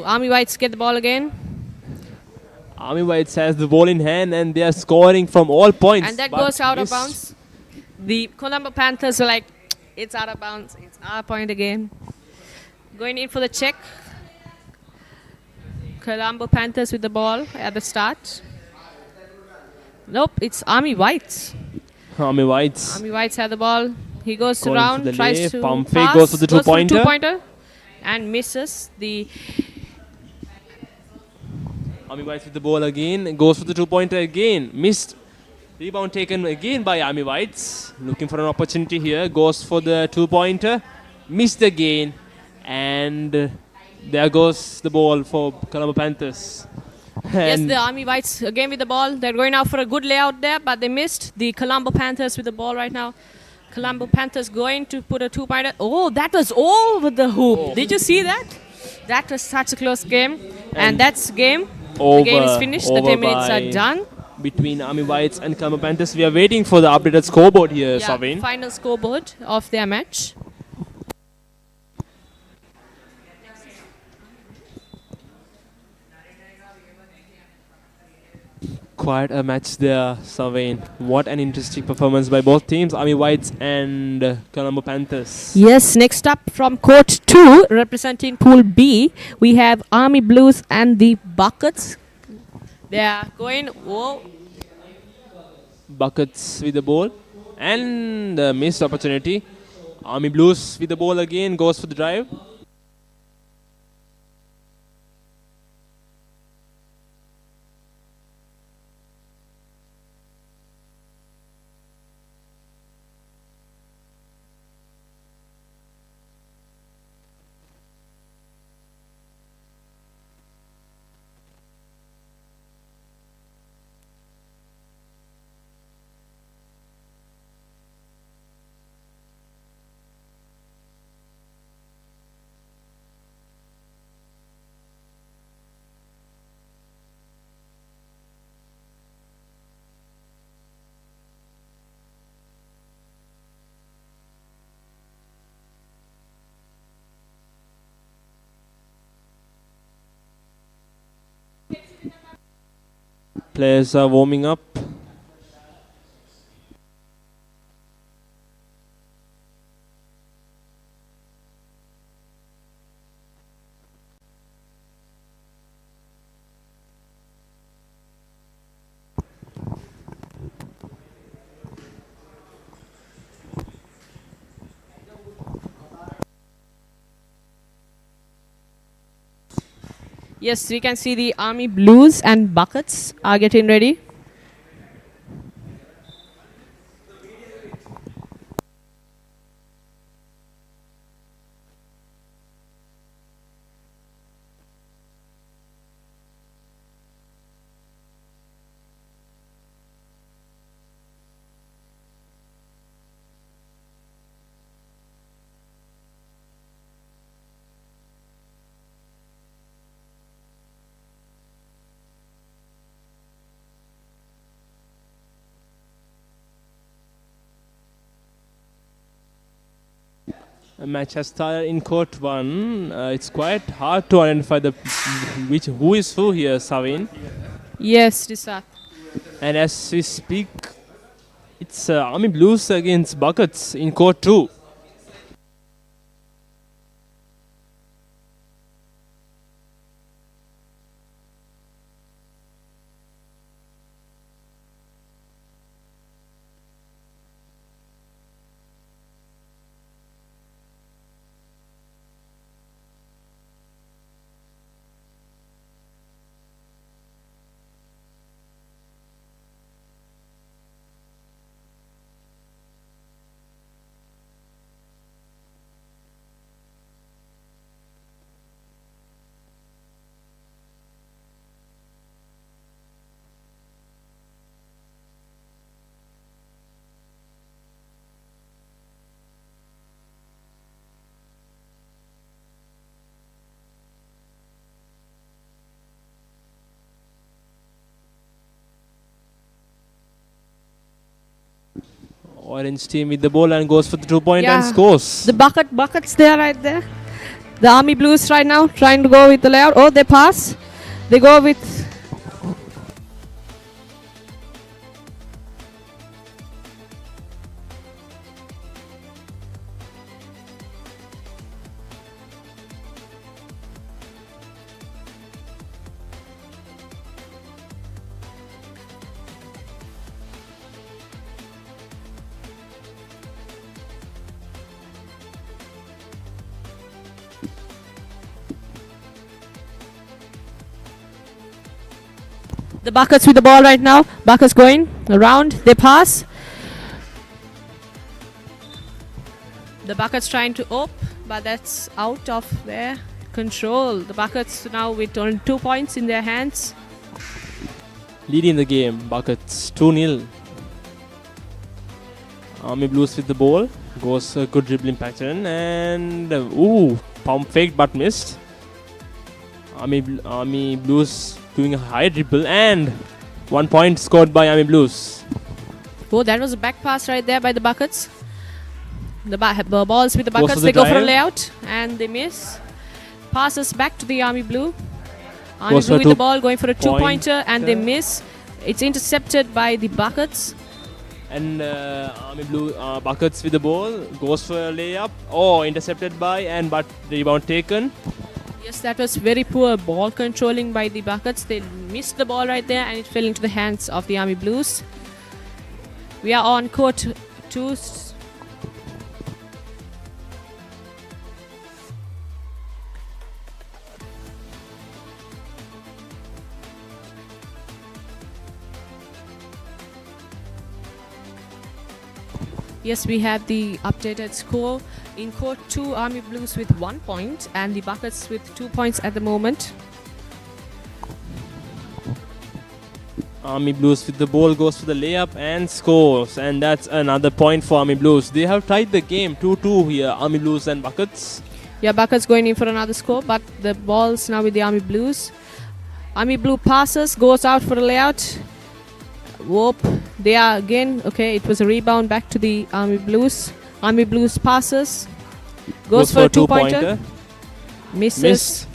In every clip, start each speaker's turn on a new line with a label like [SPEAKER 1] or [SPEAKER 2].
[SPEAKER 1] Army Whites get the ball again.
[SPEAKER 2] Army Whites has the ball in hand and they are scoring from all points.
[SPEAKER 1] And that goes out of bounds. The Colbo Panthers are like, it's out of bounds. It's our point again. Going in for the check. Colbo Panthers with the ball at the start. Nope, it's Army Whites.
[SPEAKER 2] Army Whites.
[SPEAKER 1] Army Whites have the ball. He goes
[SPEAKER 2] Going
[SPEAKER 1] around, tries to pass.
[SPEAKER 2] Goes for the two-pointer.
[SPEAKER 1] And misses the...
[SPEAKER 2] Army Whites with the ball again. Goes for the two-pointer again. Missed. Rebound taken again by Army Whites. Looking for an opportunity here. Goes for the two-pointer. Missed again. And there goes the ball for Colbo Panthers.
[SPEAKER 1] Yes, the Army Whites again with the ball. They're going out for a good layout there, but they missed. The Colbo Panthers with the ball right now. Colbo Panthers going to put a two-pointer. Oh, that was over the hoop. Oh. Did you see that? That was such a close game. And that's game. The game is finished. The 10 minutes are done.
[SPEAKER 2] Between Army Whites and Colbo Panthers. We are waiting for the updated scoreboard here, Savin.
[SPEAKER 1] Final scoreboard of their match.
[SPEAKER 2] Quite a match there, Savin. What an interesting performance by both teams, Army Whites and Colbo Panthers.
[SPEAKER 1] Yes, next up from Court 2, representing Pool B, we have Army Blues and the Buckets. They are going,
[SPEAKER 2] Buckets with the ball. And missed opportunity. Army Blues with the ball again, goes for the drive. Players are warming up.
[SPEAKER 1] Yes, we can see the Army Blues and Buckets are getting ready.
[SPEAKER 2] A match has started in Court 1. It's quite hard to identify who is who here, Savin.
[SPEAKER 1] Yes, Risa.
[SPEAKER 2] And as we speak, it's Army Blues against Buckets in Court 2. Orange team with the ball and goes for the 2-point and scores.
[SPEAKER 1] The buckets there right there. The Army Blues right now trying to go with the layout. Oh, they pass. They go with... The Buckets with the ball right now. Buckets going around. They pass. The Buckets trying to op, but that's out of their control. The Buckets now with only 2 points in their hands.
[SPEAKER 2] Leading the game, Buckets 2-0. Army Blues with the ball. Goes a good dribbling pattern and pump faked but missed. Army Blues doing a high dribble and 1 point scored by Army Blues.
[SPEAKER 1] Oh, that was a back pass right there by the Buckets. The balls with the Buckets,
[SPEAKER 2] the
[SPEAKER 1] they go for a
[SPEAKER 2] drive.
[SPEAKER 1] layout and they miss. Passes back to the Army Blue. Army
[SPEAKER 2] Goes
[SPEAKER 1] Blue
[SPEAKER 2] for
[SPEAKER 1] with the ball going for a two-pointer and they
[SPEAKER 2] pointer.
[SPEAKER 1] miss. It's intercepted by the Buckets.
[SPEAKER 2] And Army Blue Buckets with the ball. Goes for a layup. Oh, intercepted by but rebound taken.
[SPEAKER 1] Yes, that was very poor ball controlling by the Buckets. They missed the ball right there and it fell into the hands of the Army Blues. We are on court 2. Yes, we have the updated score. In court 2, Army Blues with 1 point and the Buckets with 2 points at the moment.
[SPEAKER 2] Army Blues with the ball goes for the layup and scores. And that's another point for Army Blues. They have tied the game 2-2 here, Army Blues and Buckets.
[SPEAKER 1] Yeah, Buckets going in for another score, but the ball's now with the Army Blues. Army Blue passes, goes out for a layout. Whoop. They are again, okay, it was a rebound back to the Army Blues. Army Blues passes. Goes for a two-pointer. Misses.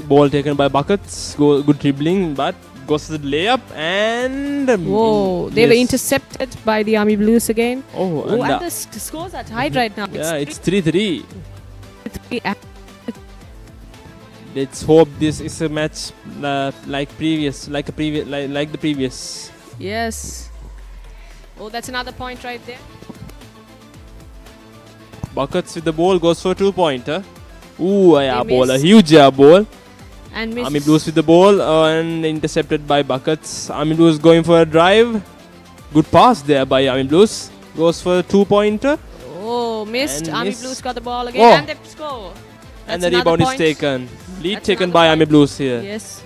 [SPEAKER 2] Ball taken by Buckets. Good dribbling, but goes to the layup and...
[SPEAKER 1] Whoa, they were intercepted by the Army Blues again.
[SPEAKER 2] Oh,
[SPEAKER 1] and the scores are tied right now.
[SPEAKER 2] Yeah, it's 3-3.
[SPEAKER 1] 3-3.
[SPEAKER 2] Let's hope this is a match like the previous.
[SPEAKER 1] Yes. Oh, that's another point right there.
[SPEAKER 2] Buckets with the ball goes for a two-pointer. Ooh, a
[SPEAKER 1] missed.
[SPEAKER 2] huge ball.
[SPEAKER 1] And misses.
[SPEAKER 2] Army Blues with the ball and intercepted by Buckets. Army Blues going for a drive. Good pass there by Army Blues. Goes for a two-pointer.
[SPEAKER 1] Oh, missed.
[SPEAKER 2] And
[SPEAKER 1] Army
[SPEAKER 2] missed.
[SPEAKER 1] Blues got the ball again and they score.
[SPEAKER 2] And
[SPEAKER 1] That's
[SPEAKER 2] the rebound
[SPEAKER 1] another
[SPEAKER 2] is
[SPEAKER 1] point.
[SPEAKER 2] taken. Lead
[SPEAKER 1] That's
[SPEAKER 2] taken
[SPEAKER 1] another
[SPEAKER 2] by Army
[SPEAKER 1] point.
[SPEAKER 2] Blues here.
[SPEAKER 1] Yes.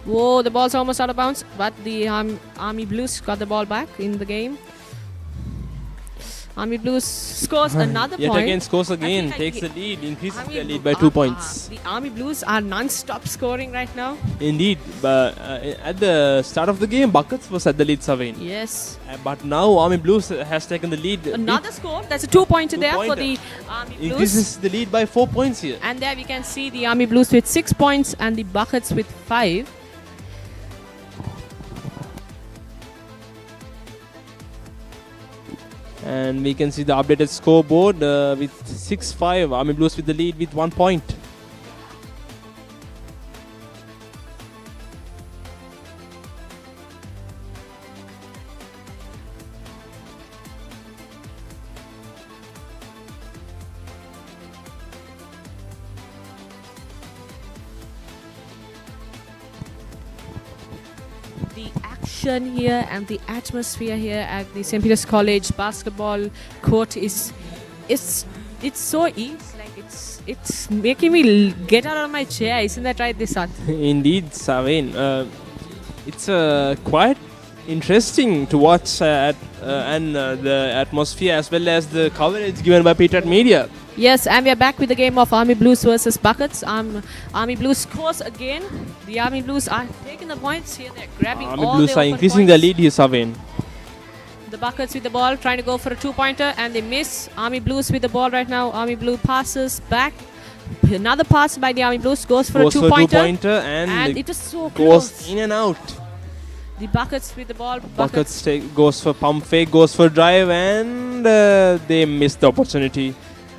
[SPEAKER 1] Whoa, the ball's almost out of bounds, but the Army Blues got the ball back in the game. Army Blues scores another
[SPEAKER 2] Yet
[SPEAKER 1] point.
[SPEAKER 2] again scores again.
[SPEAKER 1] I
[SPEAKER 2] Takes the
[SPEAKER 1] think
[SPEAKER 2] lead. Increases
[SPEAKER 1] Army
[SPEAKER 2] their lead
[SPEAKER 1] Blue-
[SPEAKER 2] by 2 points.
[SPEAKER 1] The Army Blues are non-stop scoring right now.
[SPEAKER 2] Indeed. But at the start of the game, Buckets was at the lead, Savin.
[SPEAKER 1] Yes.
[SPEAKER 2] But now Army Blues has taken the lead.
[SPEAKER 1] Another score. That's a two-pointer there for
[SPEAKER 2] Two-pointer.
[SPEAKER 1] the Army Blues.
[SPEAKER 2] Increases the lead by 4 points here.
[SPEAKER 1] And there we can see the Army Blues with 6 points and the Buckets with 5.
[SPEAKER 2] And we can see the updated scoreboard with 6-5. Army Blues with the lead with 1 point.
[SPEAKER 1] The action here and the atmosphere here at the St. Peter's College basketball court is it's so easy. Like it's making me get out of my chair. Isn't that right, Disat?
[SPEAKER 2] Indeed, Savin. It's quite interesting to watch and the atmosphere as well as the coverage given by Peterite Media.
[SPEAKER 1] Yes, and we are back with the game of Army Blues versus Buckets. Army Blues scores again. The Army Blues are taking the points here. They're grabbing
[SPEAKER 2] Army
[SPEAKER 1] all
[SPEAKER 2] Blues
[SPEAKER 1] the
[SPEAKER 2] are
[SPEAKER 1] open
[SPEAKER 2] increasing
[SPEAKER 1] points.
[SPEAKER 2] their lead here, Savin.
[SPEAKER 1] The Buckets with the ball, trying to go for a two-pointer, and they miss. Army Blues with the ball right now. Army Blue passes back. Another pass by the Army Blues, goes for a two-pointer. And it is so close.
[SPEAKER 2] Goes in and out.
[SPEAKER 1] The Buckets with the ball.
[SPEAKER 2] Buckets goes for pump fake, goes for drive, and they miss the opportunity.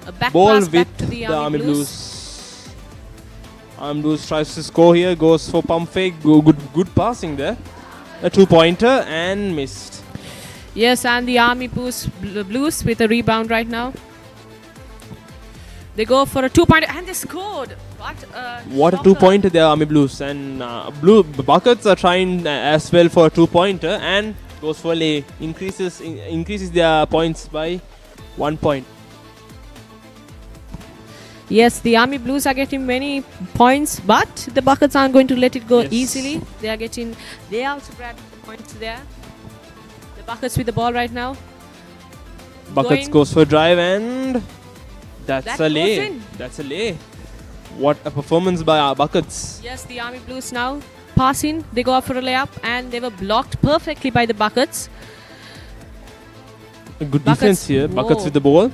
[SPEAKER 1] A back
[SPEAKER 2] Ball
[SPEAKER 1] pass
[SPEAKER 2] with
[SPEAKER 1] back to the
[SPEAKER 2] Army Blues. Army Blues tries to score here, goes for pump fake. Good passing there. A two-pointer and missed.
[SPEAKER 1] Yes, and the Army Blues with a rebound right now. They go for a two-pointer and they scored.
[SPEAKER 2] What a two-pointer there, Army Blues. And Buckets are trying as well for a two-pointer and goes for lay. Increases their points by 1 point.
[SPEAKER 1] Yes, the Army Blues are getting many points, but the Buckets aren't going to let it go easily. They also grabbed the points there. The Buckets with the ball right now.
[SPEAKER 2] Buckets goes for drive and that's a lay. That's a lay. What a performance by our Buckets.
[SPEAKER 1] Yes, the Army Blues now passing. They go up for a layup and they were blocked perfectly by the Buckets.
[SPEAKER 2] A good defense here. Whoa. Buckets with the ball.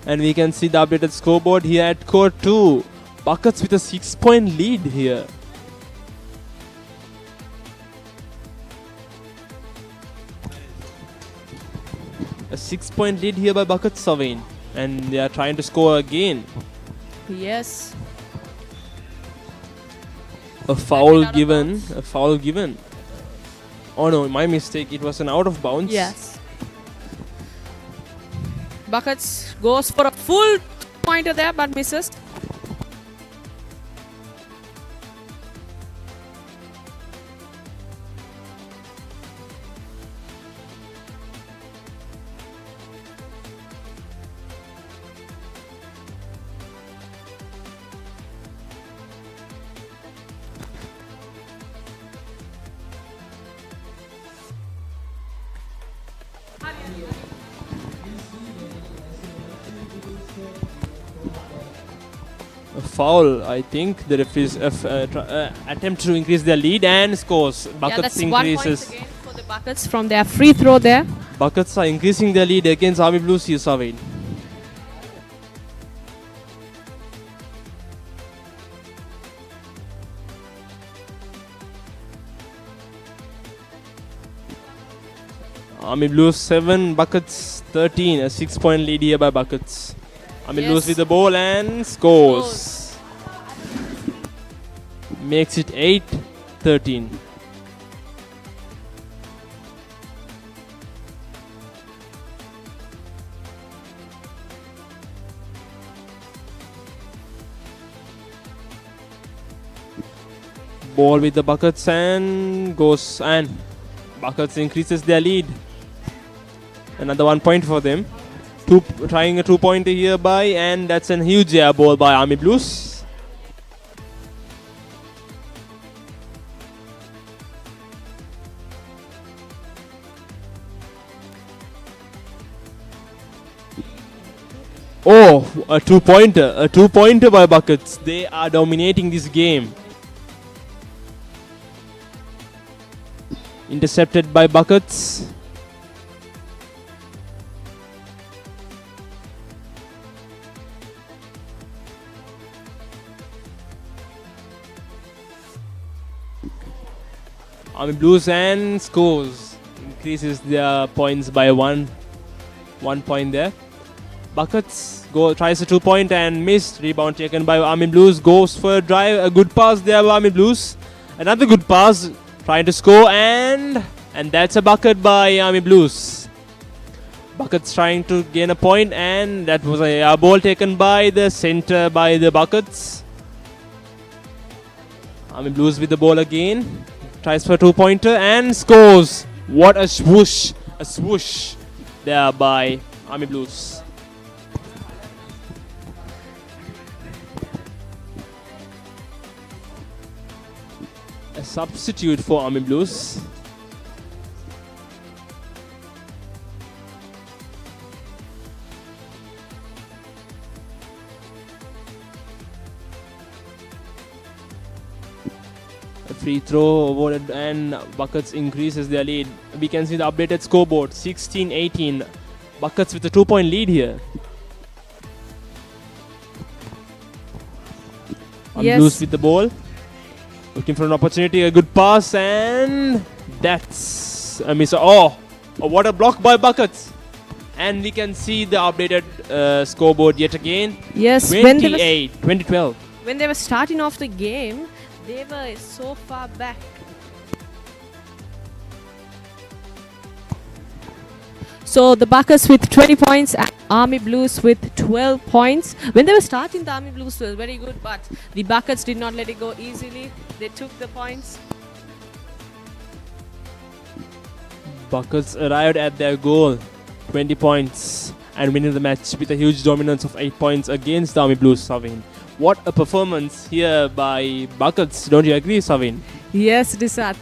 [SPEAKER 2] And we can see the updated scoreboard here at court 2. Buckets with a 6-point lead here. A 6-point lead here by Buckets, Savine. And they are trying to score again.
[SPEAKER 1] Yes.
[SPEAKER 2] A foul given. A foul given. Oh no, my mistake. It was an out of bounds.
[SPEAKER 1] Yes. Buckets goes for a full pointer there but misses.
[SPEAKER 2] A foul, I think. The referees attempt to increase their lead and scores. Buckets increases.
[SPEAKER 1] 1 point again for the Buckets from their free throw there.
[SPEAKER 2] Buckets are increasing their lead against Army Blues here, Savine. Army Blues 7, Buckets 13. A 6-point lead here by Buckets. Army Blues with the ball and scores. Makes it 8-13. Ball with the Buckets and goes, and Buckets increases their lead. Another 1 point for them. Trying a 2-pointer here by, and that's a huge air ball by Army Blues. Oh, a 2-pointer. A 2-pointer by Buckets. They are dominating this game. Intercepted by Buckets. Army Blues and scores. Increases their points by 1 point there. Buckets tries a 2-point and missed. Rebound taken by Army Blues. Goes for a drive. A good pass there by Army Blues. Another good pass. Trying to score and that's a bucket by Army Blues. Buckets trying to gain a point and that was a ball taken by the center by the Buckets. Army Blues with the ball again. Tries for a 2-pointer and scores. What a swoosh. A swoosh there by Army Blues. A substitute for Army Blues. Free throw awarded and Buckets increases their lead. We can see the updated scoreboard 16-18. Buckets with a 2-point lead here. Loose with the ball. Looking for an opportunity. A good pass and that's a miss. Oh, what a block by Buckets. And we can see the updated scoreboard yet again.
[SPEAKER 1] Yes,
[SPEAKER 2] 2012.
[SPEAKER 1] When they were starting off the game, they were so far back. So the Buckets with 20 points and Army Blues with 12 points. When they were starting, the Army Blues were very good, but the Buckets did not let it go easily. They took the points.
[SPEAKER 2] Buckets arrived at their goal, 20 points, and winning the match with a huge dominance of 8 points against the Army Blues, Savin. What a performance here by Buckets, don't you agree, Savin?
[SPEAKER 1] Yes, Disat.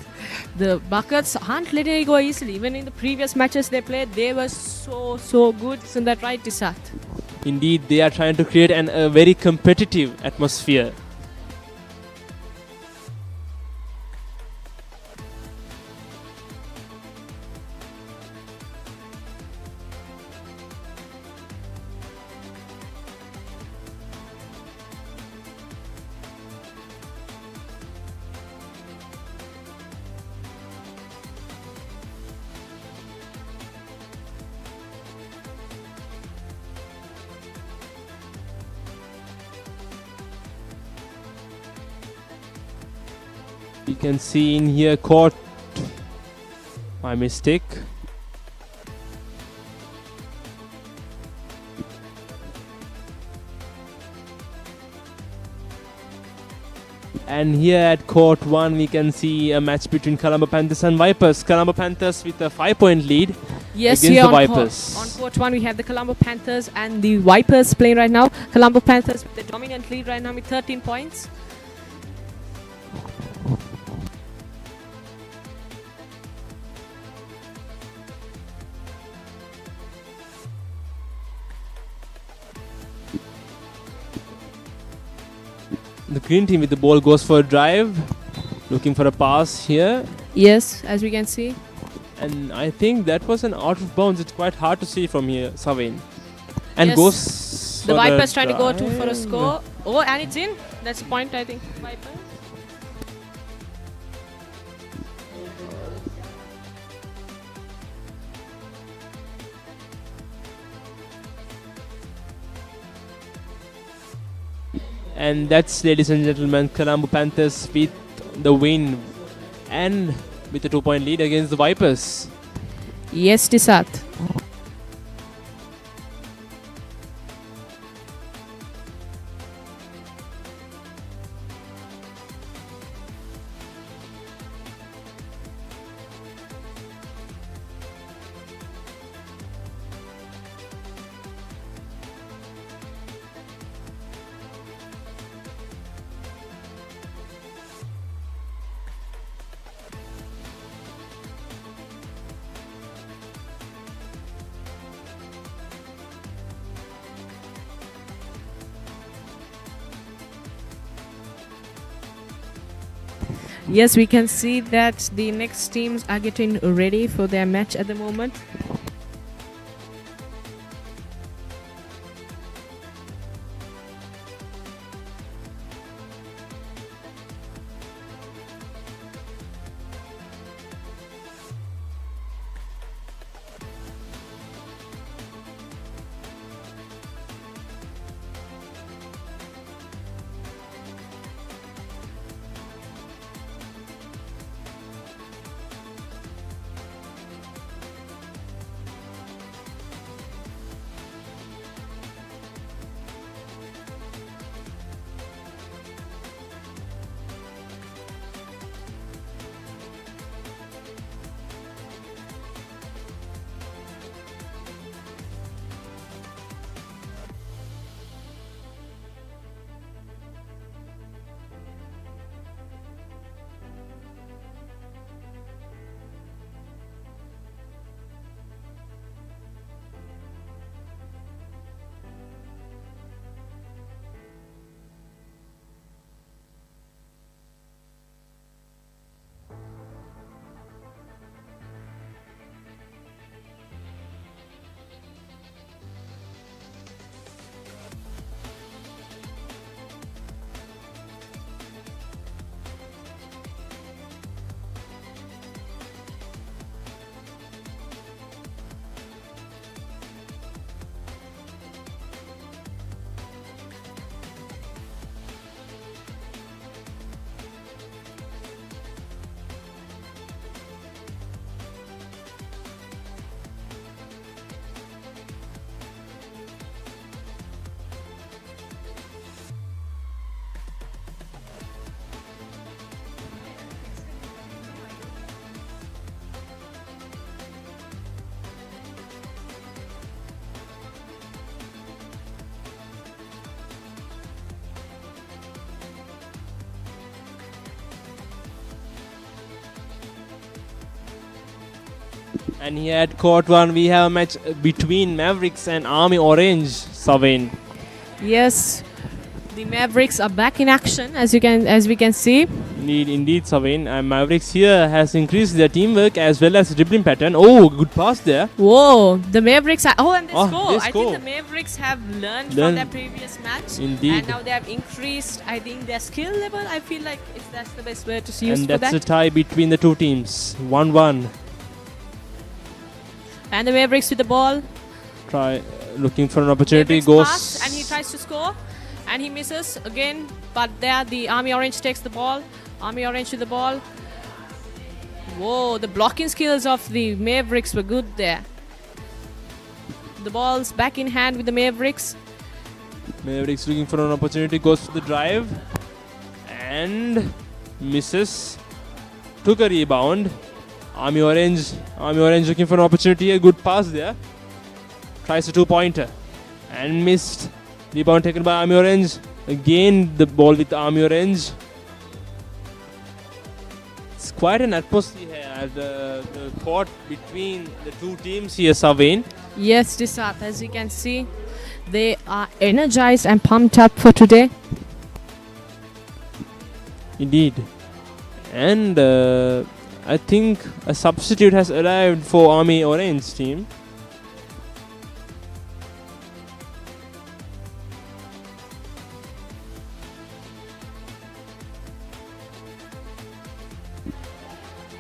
[SPEAKER 1] The Buckets aren't letting it go easily. Even in the previous matches they played, they were so good. Isn't that right, Disat?
[SPEAKER 2] Indeed, they are trying to create a very competitive atmosphere. You can see in here caught my mistake. And here at court 1 we can see a match between Colombo Panthers and Vipers. Colombo Panthers with a 5-point lead against the Vipers.
[SPEAKER 1] On court 1 we have the Colombo Panthers and the Vipers playing right now. Colombo Panthers with the dominant lead right now with 13 points.
[SPEAKER 2] The green team with the ball goes for a drive, looking for a pass here.
[SPEAKER 1] Yes, as we can see.
[SPEAKER 2] And I think that was an out of bounds. It's quite hard to see from here, Savin. And
[SPEAKER 1] yes,
[SPEAKER 2] goes
[SPEAKER 1] the
[SPEAKER 2] for
[SPEAKER 1] Vipers trying to go for a score. Oh, and it's in. That's the point, I think. Vipers.
[SPEAKER 2] And that's, ladies and gentlemen, Colombo Panthers with the win and with a 2-point lead against the Vipers.
[SPEAKER 1] Yes, Disat. Yes, we can see that the next teams are getting ready for their match at the moment.
[SPEAKER 2] And here at court 1, we have a match between Mavericks and Army Orange, Savane.
[SPEAKER 1] Yes, the Mavericks are back in action as we can see.
[SPEAKER 2] Indeed, Savane. And Mavericks here has increased their teamwork as well as dribbling pattern. Oh, good pass there.
[SPEAKER 1] Whoa, the Mavericks are, and they score.
[SPEAKER 2] They
[SPEAKER 1] I
[SPEAKER 2] score.
[SPEAKER 1] think the Mavericks have learned from their previous match.
[SPEAKER 2] Indeed.
[SPEAKER 1] And now they have increased, I think, their skill level. I feel like that's the best way to use
[SPEAKER 2] And
[SPEAKER 1] for
[SPEAKER 2] that's
[SPEAKER 1] that.
[SPEAKER 2] a tie between the two teams. 1-1.
[SPEAKER 1] And the Mavericks with the ball.
[SPEAKER 2] Try looking for an opportunity.
[SPEAKER 1] Mavericks
[SPEAKER 2] Goes.
[SPEAKER 1] pass and he tries to score. And he misses again. But there the Army Orange takes the ball. Army Orange with the ball. Whoa, the blocking skills of the Mavericks were good there. The ball's back in hand with the Mavericks.
[SPEAKER 2] Mavericks looking for an opportunity. Goes for the drive. And misses. Took a rebound. Army Orange looking for an opportunity. A good pass there. Tries a two-pointer. And missed. Rebound taken by Army Orange. Again the ball with Army Orange. It's quite an atmosphere here at the court between the two teams here, Savane.
[SPEAKER 1] Yes, Disat, as you can see, they are energized and pumped up for today.
[SPEAKER 2] Indeed. And I think a substitute has arrived for Army Orange team.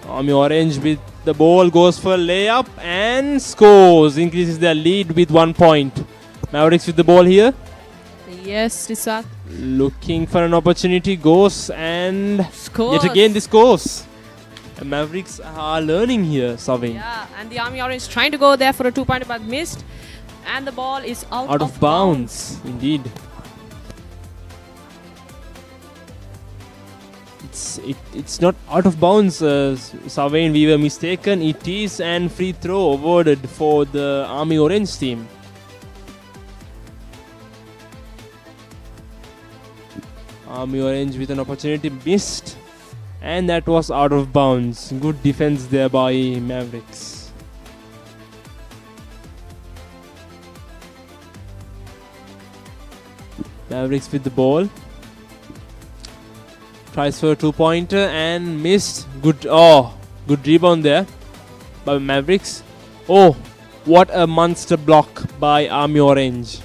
[SPEAKER 2] Army Orange with the ball goes for a layup and scores. Increases their lead with 1 point. Mavericks with the ball here.
[SPEAKER 1] Yes, Disat.
[SPEAKER 2] Looking for an opportunity. Goes and
[SPEAKER 1] Scores.
[SPEAKER 2] yet again this scores. The Mavericks are learning here, Savane.
[SPEAKER 1] Yeah, and the Army Orange trying to go there for a two-pointer but missed. And the ball is out
[SPEAKER 2] of bounds. Indeed. It's not out of bounds, Savane. We were mistaken. It is an free throw awarded for the Army Orange team. Army Orange with an opportunity missed, and that was out of bounds. Good defense there by Mavericks. Mavericks with the ball. Tries for a two-pointer and missed. Good rebound there by Mavericks. Oh, what a monster block by Army Orange.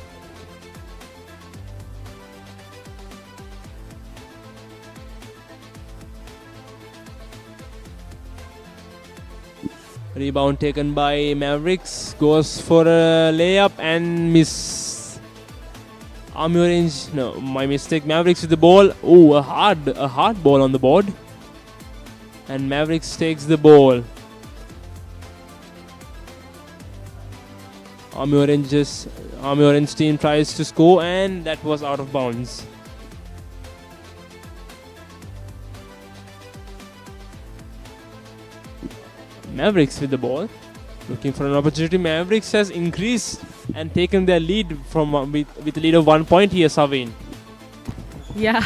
[SPEAKER 2] Rebound taken by Mavericks. Goes for a layup and miss. Army Orange, no, my mistake. Mavericks with the ball. Oh, a hard ball on the board. And Mavericks takes the ball. Army Orange team tries to score, and that was out of bounds. Mavericks with the ball. Looking for an opportunity. Mavericks has increased and taken their lead from with a lead of 1 point here, Savane.
[SPEAKER 1] Yeah.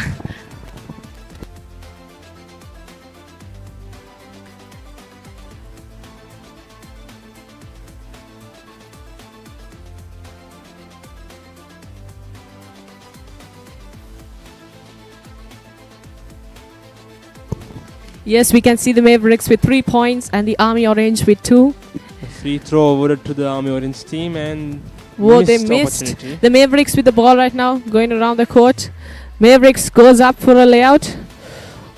[SPEAKER 1] Yes, we can see the Mavericks with 3 points and the Army Orange with 2.
[SPEAKER 2] A free throw awarded to the Army Orange team, and
[SPEAKER 1] they missed. The Mavericks with the ball right now, going around the court. Mavericks goes up for a layout.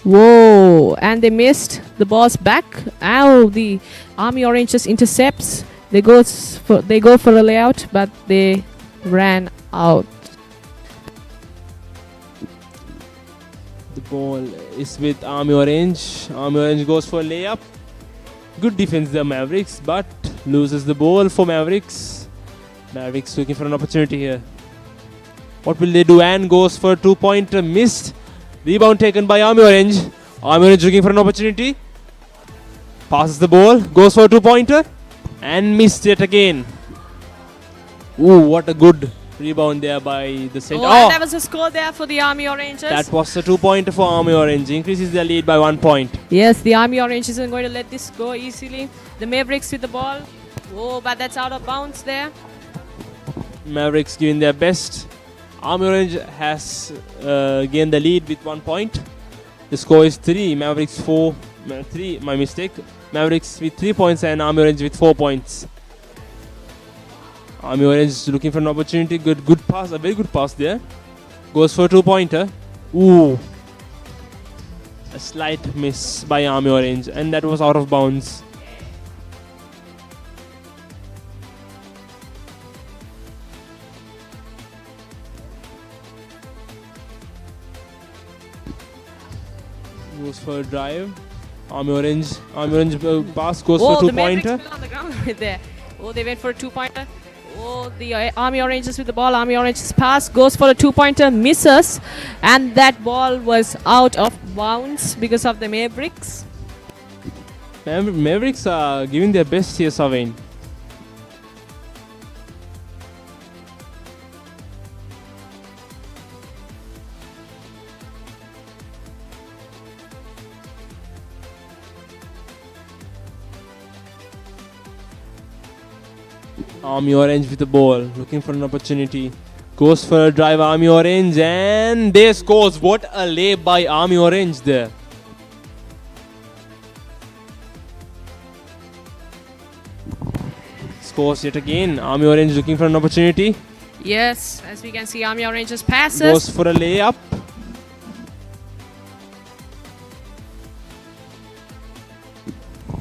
[SPEAKER 1] Whoa, and they missed. The ball's back. Ow, the Army Orange just intercepts. They go for a layout, but they ran out.
[SPEAKER 2] The ball is with Army Orange. Army Orange goes for a layup. Good defense there, Mavericks, but loses the ball for Mavericks. Mavericks looking for an opportunity here. What will they do? And goes for a two-pointer, missed. Rebound taken by Army Orange. Army Orange looking for an opportunity. Passes the ball, goes for a two-pointer, and missed it again. Ooh, what a good Rebound there by the center.
[SPEAKER 1] Oh, and that was a score there for the Army Oranges.
[SPEAKER 2] That was a 2-pointer for Army Orange. Increases their lead by 1 point.
[SPEAKER 1] Yes, the Army Orange isn't going to let this go easily. The Mavericks with the ball. Oh, but that's out of bounds there.
[SPEAKER 2] Mavericks giving their best. Army Orange has gained the lead with 1 point. The score is 3. Mavericks 4. 3, my mistake. Mavericks with 3 points and Army Orange with 4 points. Army Orange looking for an opportunity. Good pass. A very good pass there. Goes for a 2-pointer. Ooh. A slight miss by Army Orange. And that was out of bounds. Goes for a drive. Army Orange pass goes for a 2-pointer.
[SPEAKER 1] The Mavericks fell on the ground right there. Oh, they went for a 2-pointer. Oh, the Army Oranges with the ball. Army Oranges pass goes for a 2-pointer, misses, and that ball was out of bounds because of the Mavericks.
[SPEAKER 2] Mavericks are giving their best here, Savain. Army Orange with the ball, looking for an opportunity. Goes for a drive, Army Orange, and they scores. What a lay by Army Orange there. Scores yet again. Army Orange looking for an opportunity.
[SPEAKER 1] Yes, as we can see, Army Oranges passes.
[SPEAKER 2] Goes for a layup.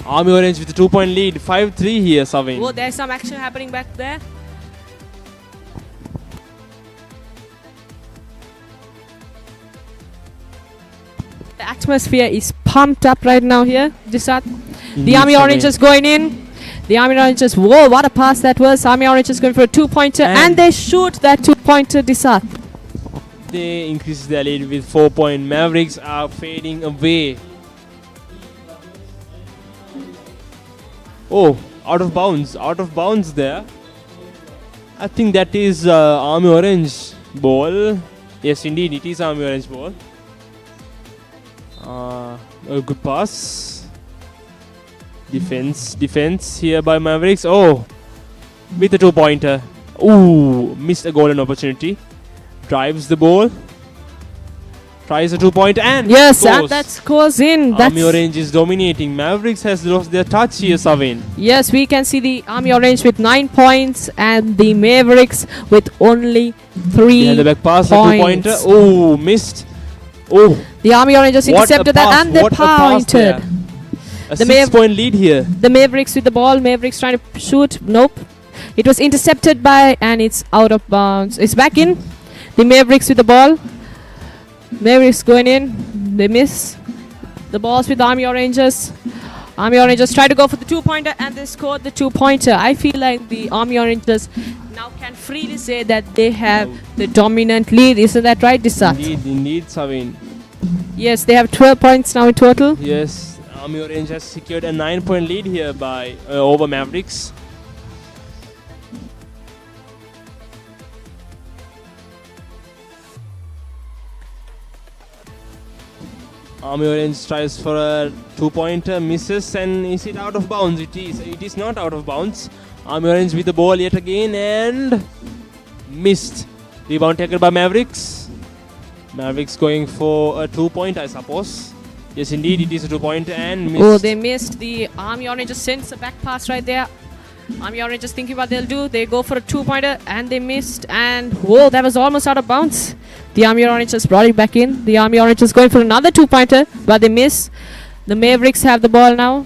[SPEAKER 2] Army Orange with a 2-point lead. 5-3 here, Savin.
[SPEAKER 1] Oh, there's some action happening back there. The atmosphere is pumped up right now here, Disat. The Army Oranges going in. The Army Oranges, whoa, what a pass that was. Army Oranges going for a 2-pointer and they shoot that 2-pointer, Disat.
[SPEAKER 2] They increase their lead with 4 points. Mavericks are fading away. Oh, out of bounds there. I think that is Army Orange ball. Yes, indeed, it is Army Orange ball. A good pass. Defense here by Mavericks. Oh, with a 2-pointer. Ooh, missed a golden opportunity. Drives the ball. Tries a 2-pointer and
[SPEAKER 1] yes,
[SPEAKER 2] scores.
[SPEAKER 1] and that scores in.
[SPEAKER 2] Army Orange is dominating. Mavericks has lost their touch here, Savin.
[SPEAKER 1] Yes, we can see the Army Orange with 9 points and the Mavericks with only 3
[SPEAKER 2] Yeah, the back pass,
[SPEAKER 1] points.
[SPEAKER 2] a 2-pointer. Oh, missed. Oh,
[SPEAKER 1] the Army Oranges intercepted that and they pointed.
[SPEAKER 2] A 6-point lead here.
[SPEAKER 1] The Mavericks with the ball. Mavericks trying to shoot. Nope. It was intercepted by and it's out of bounds. It's back in. The Mavericks with the ball. Mavericks going in. They miss. The balls with the Army Oranges. Army Oranges try to go for the 2-pointer and they scored the 2-pointer. I feel like the Army Oranges now can freely say that they have the dominant lead. Isn't that right, Disat?
[SPEAKER 2] Indeed, Savin.
[SPEAKER 1] Yes, they have 12 points now in total.
[SPEAKER 2] Yes, Army Orange has secured a 9-point lead here by over Mavericks. Army Orange tries for a 2-pointer, misses, and is it out of bounds? It is not out of bounds. Army Orange with the ball yet again and missed. Rebound taken by Mavericks. Mavericks going for a 2-pointer, I suppose. Yes, indeed, it is a 2-pointer and missed.
[SPEAKER 1] Oh, they missed. The Army Oranges sends a back pass right there. Army Oranges thinking what they'll do. They go for a 2-pointer and they missed. And whoa, that was almost out of bounds. The Army Oranges brought it back in. The Army Oranges going for another 2-pointer, but they miss. The Mavericks have the ball now.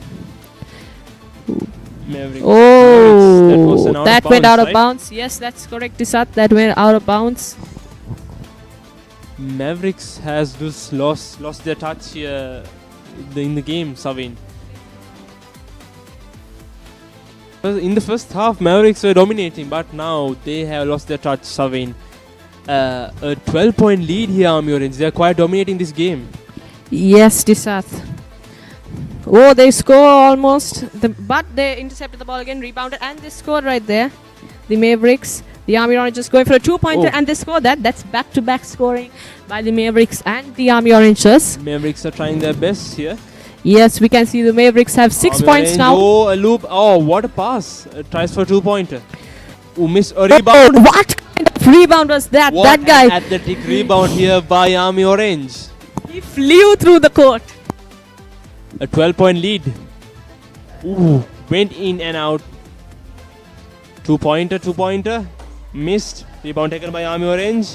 [SPEAKER 2] Mavericks.
[SPEAKER 1] Oh, that went out of bounds. Yes, that's correct, Disat. That went out of bounds.
[SPEAKER 2] Mavericks has just lost their touch here in the game, Savin. In the first half, Mavericks were dominating, but now they have lost their touch, Savin. A 12-point lead here, Army Orange. They are quite dominating this game.
[SPEAKER 1] Yes, Disat. Oh, they score almost. But they intercepted the ball again, rebounded, and they scored right there. The Mavericks. The Army Orange just going for a 2-pointer
[SPEAKER 2] Oh.
[SPEAKER 1] and they score that. That's back-to-back scoring by the Mavericks and the Army Oranges.
[SPEAKER 2] Mavericks are trying their best here.
[SPEAKER 1] Yes, we can see the Mavericks have 6
[SPEAKER 2] Army
[SPEAKER 1] points
[SPEAKER 2] Orange.
[SPEAKER 1] now.
[SPEAKER 2] Oh, a loop. Oh, what a pass. Tries for a 2-pointer. Who missed a
[SPEAKER 1] Oh,
[SPEAKER 2] rebound.
[SPEAKER 1] what kind of rebound was that?
[SPEAKER 2] What
[SPEAKER 1] That guy,
[SPEAKER 2] an athletic rebound here by Army Orange.
[SPEAKER 1] he flew through the court.
[SPEAKER 2] A 12-point lead. Ooh, went in and out. 2-pointer. Missed. Rebound taken by Army Orange.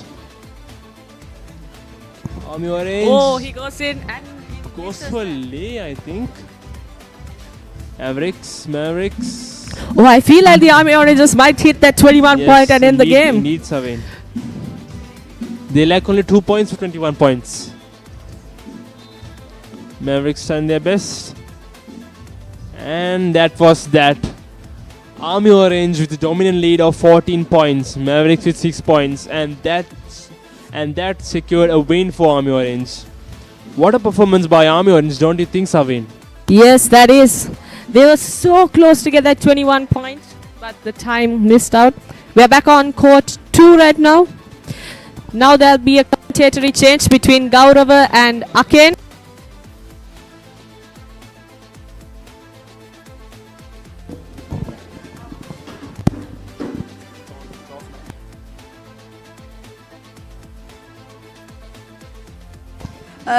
[SPEAKER 2] Army Orange.
[SPEAKER 1] Oh, he goes in and he
[SPEAKER 2] goes
[SPEAKER 1] misses
[SPEAKER 2] for
[SPEAKER 1] that.
[SPEAKER 2] lay, I think. Mavericks.
[SPEAKER 1] Oh, I feel like the Army Oranges might hit that 21 point and end the game.
[SPEAKER 2] Indeed, Savin. They lack only 2 points for 21 points. Mavericks trying their best. And that was that. Army Orange with a dominant lead of 14 points. Mavericks with 6 points. And that secured a win for Army Orange. What a performance by Army Orange, don't you think, Savin?
[SPEAKER 1] Yes, that is. They were so close to get that 21 points, but the time missed out. We are back on court 2 right now. Now there'll be a commentatory change between Gaurava and Aken.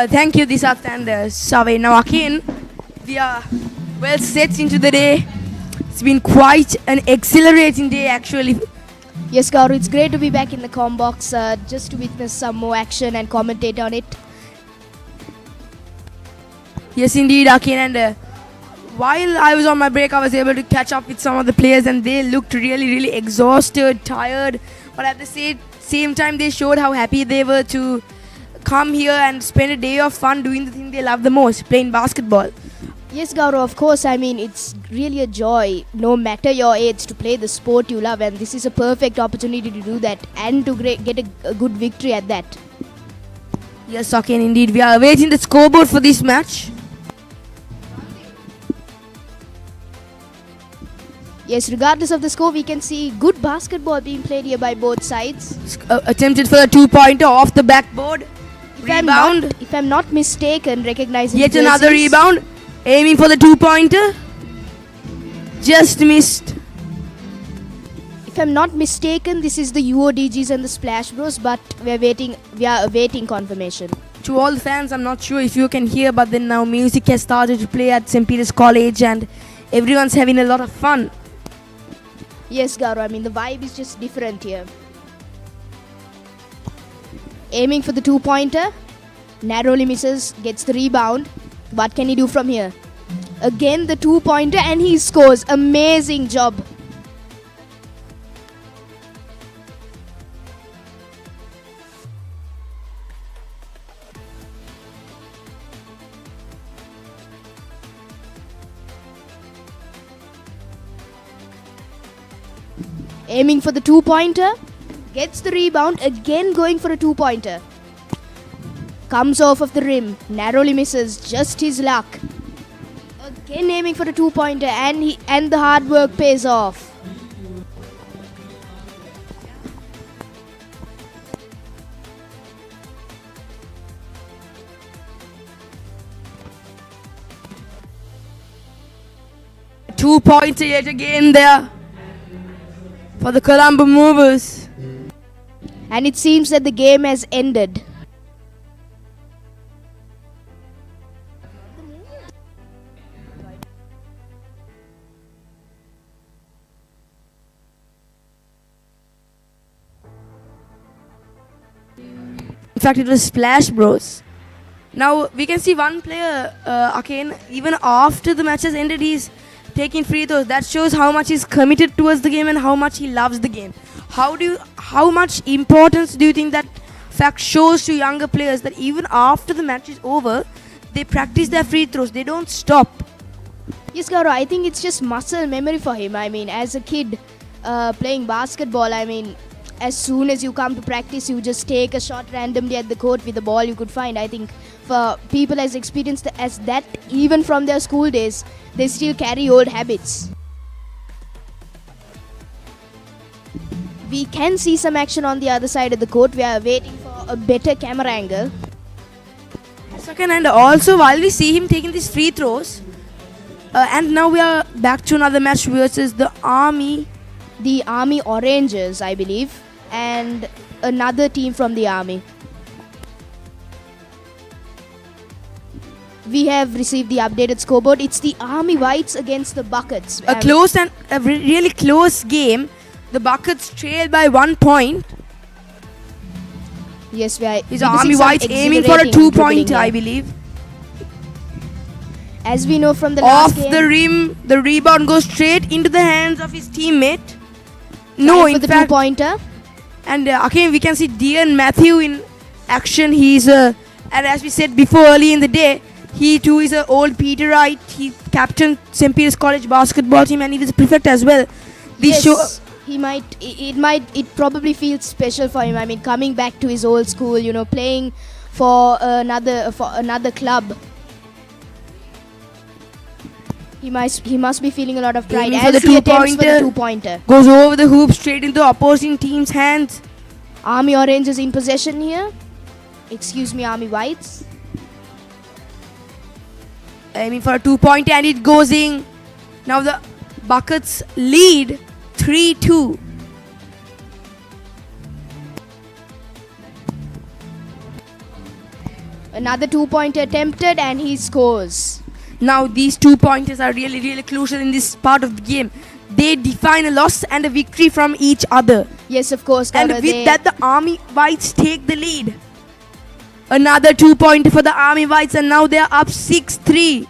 [SPEAKER 3] Thank you, Disat and Savay. Now again, we are well set into the day. It's been quite an exhilarating day actually.
[SPEAKER 4] Yes, Gaurav, it's great to be back in the comm box just to witness some more action and commentate on it.
[SPEAKER 3] Yes, indeed, Akin. And while I was on my break, I was able to catch up with some of the players, and they looked really exhausted, tired. But at the same time, they showed how happy they were to come here and spend a day of fun doing the thing they love the most, playing basketball.
[SPEAKER 4] Yes, Gaurav, of course, I mean, it's really a joy, no matter your age, to play the sport you love, and this is a perfect opportunity to do that and to get a good victory at that.
[SPEAKER 3] Yes, Akin, indeed. We are awaiting the scoreboard for this match.
[SPEAKER 4] Yes, regardless of the score, we can see good basketball being played here by both sides.
[SPEAKER 3] Attempted for a 2-pointer off the backboard. Rebound.
[SPEAKER 4] If I'm not mistaken, recognizing
[SPEAKER 3] Yet another
[SPEAKER 4] jerseys.
[SPEAKER 3] rebound. Aiming for the 2-pointer. Just missed.
[SPEAKER 4] If I'm not mistaken, this is the UODGs and the Splash Bros, but we are awaiting confirmation.
[SPEAKER 3] To all the fans, I'm not sure if you can hear, but then now music has started to play at St. Peter's College and everyone's having a lot of fun.
[SPEAKER 4] Yes, Gaurav, I mean, the vibe is just different here. Aiming for the 2-pointer. Narrowly misses, gets the rebound. What can he do from here? Again the 2-pointer and he scores. Amazing job. Aiming for the 2-pointer. Gets the rebound. Again going for a 2-pointer. Comes off of the rim. Narrowly misses. Just his luck. Again aiming for a 2-pointer and the hard work pays off.
[SPEAKER 3] Two-pointer yet again there for the Colombo Movers.
[SPEAKER 4] And it seems that the game has ended.
[SPEAKER 3] In fact, it was Splash Bros. Now we can see one player, again, even after the match has ended, he's taking free throws. That shows how much he's committed towards the game and how much he loves the game. How much importance do you think that fact shows to younger players, that even after the match is over, they practice their free throws, they don't stop?
[SPEAKER 4] Yes, Gaurav, I think it's just muscle memory for him. I mean, as a kid playing basketball, I mean, as soon as you come to practice, you just take a shot randomly at the court with the ball you could find. I think for people as experienced as that, even from their school days, they still carry old habits. We can see some action on the other side of the court. We are waiting for a better camera angle.
[SPEAKER 3] Second, and also while we see him taking these free throws, and now we are back to another match versus the Army.
[SPEAKER 4] The Army Oranges, I believe, and another team from the Army. We have received the updated scoreboard. It's the Army Whites against the Buckets.
[SPEAKER 3] A close and a really close game. The Buckets trail by 1 point.
[SPEAKER 4] Yes, we are.
[SPEAKER 3] Is Army Whites aiming for a 2-pointer, I believe.
[SPEAKER 4] As we know from the last game.
[SPEAKER 3] Off the rim, the rebound goes straight into the hands of his teammate.
[SPEAKER 4] No, in fact, 2-pointer.
[SPEAKER 3] And again, we can see Dean Matthew in action. He's and as we said before, early in the day, he too is an old Peterite. He captained St. Peter's College basketball team, and he was a prefect as well.
[SPEAKER 4] Yes, it probably feels special for him. I mean, coming back to his old school, you know, playing for another club. He must be feeling a lot of pride as he attempts for the 2-pointer.
[SPEAKER 3] Goes over the hoop straight into opposing team's hands.
[SPEAKER 4] Army Orange is in possession here. Excuse me, Army Whites.
[SPEAKER 3] Aiming for a 2-pointer, and it goes in. Now the Buckets lead 3-2.
[SPEAKER 4] Another 2-pointer attempted, and he scores.
[SPEAKER 3] Now these 2-pointers are really, really crucial in this part of the game. They define a loss and a victory from each other.
[SPEAKER 4] Yes, of course.
[SPEAKER 3] And with that, the Army Whites take the lead. Another 2-pointer for the Army Whites, and now they are up 6-3.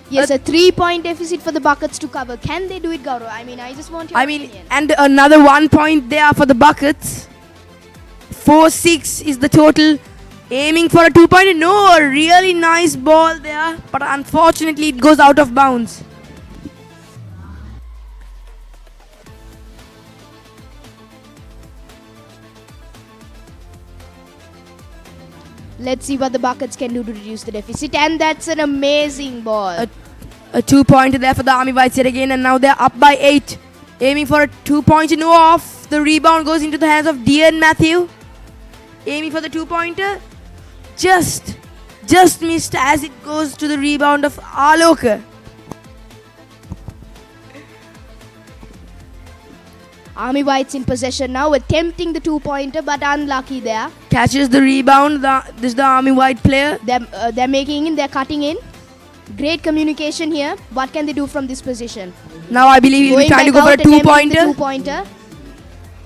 [SPEAKER 4] Yes, a 3-point deficit for the Buckets to cover. Can they do it, Gaurav? I mean, I just want your opinion.
[SPEAKER 3] And another 1 point there for the Buckets. 4-6 is the total. Aiming for a 2-pointer. No, a really nice ball there, but unfortunately it goes out of bounds.
[SPEAKER 4] Let's see what the Buckets can do to reduce the deficit. And that's an amazing ball.
[SPEAKER 3] A 2-pointer there for the Army Whites yet again, and now they're up by 8. Aiming for a 2-pointer. No, off. The rebound goes into the hands of Dean Matthew. Aiming for the 2-pointer. Just missed as it goes to the rebound of Aloka.
[SPEAKER 4] Army Whites in possession now, attempting the 2-pointer, but unlucky there.
[SPEAKER 3] Catches the rebound. This is the Army White player.
[SPEAKER 4] They're making in, they're cutting in. Great communication here. What can they do from this position?
[SPEAKER 3] Now I believe he'll be trying to go for a 2-pointer.
[SPEAKER 4] 2-pointer.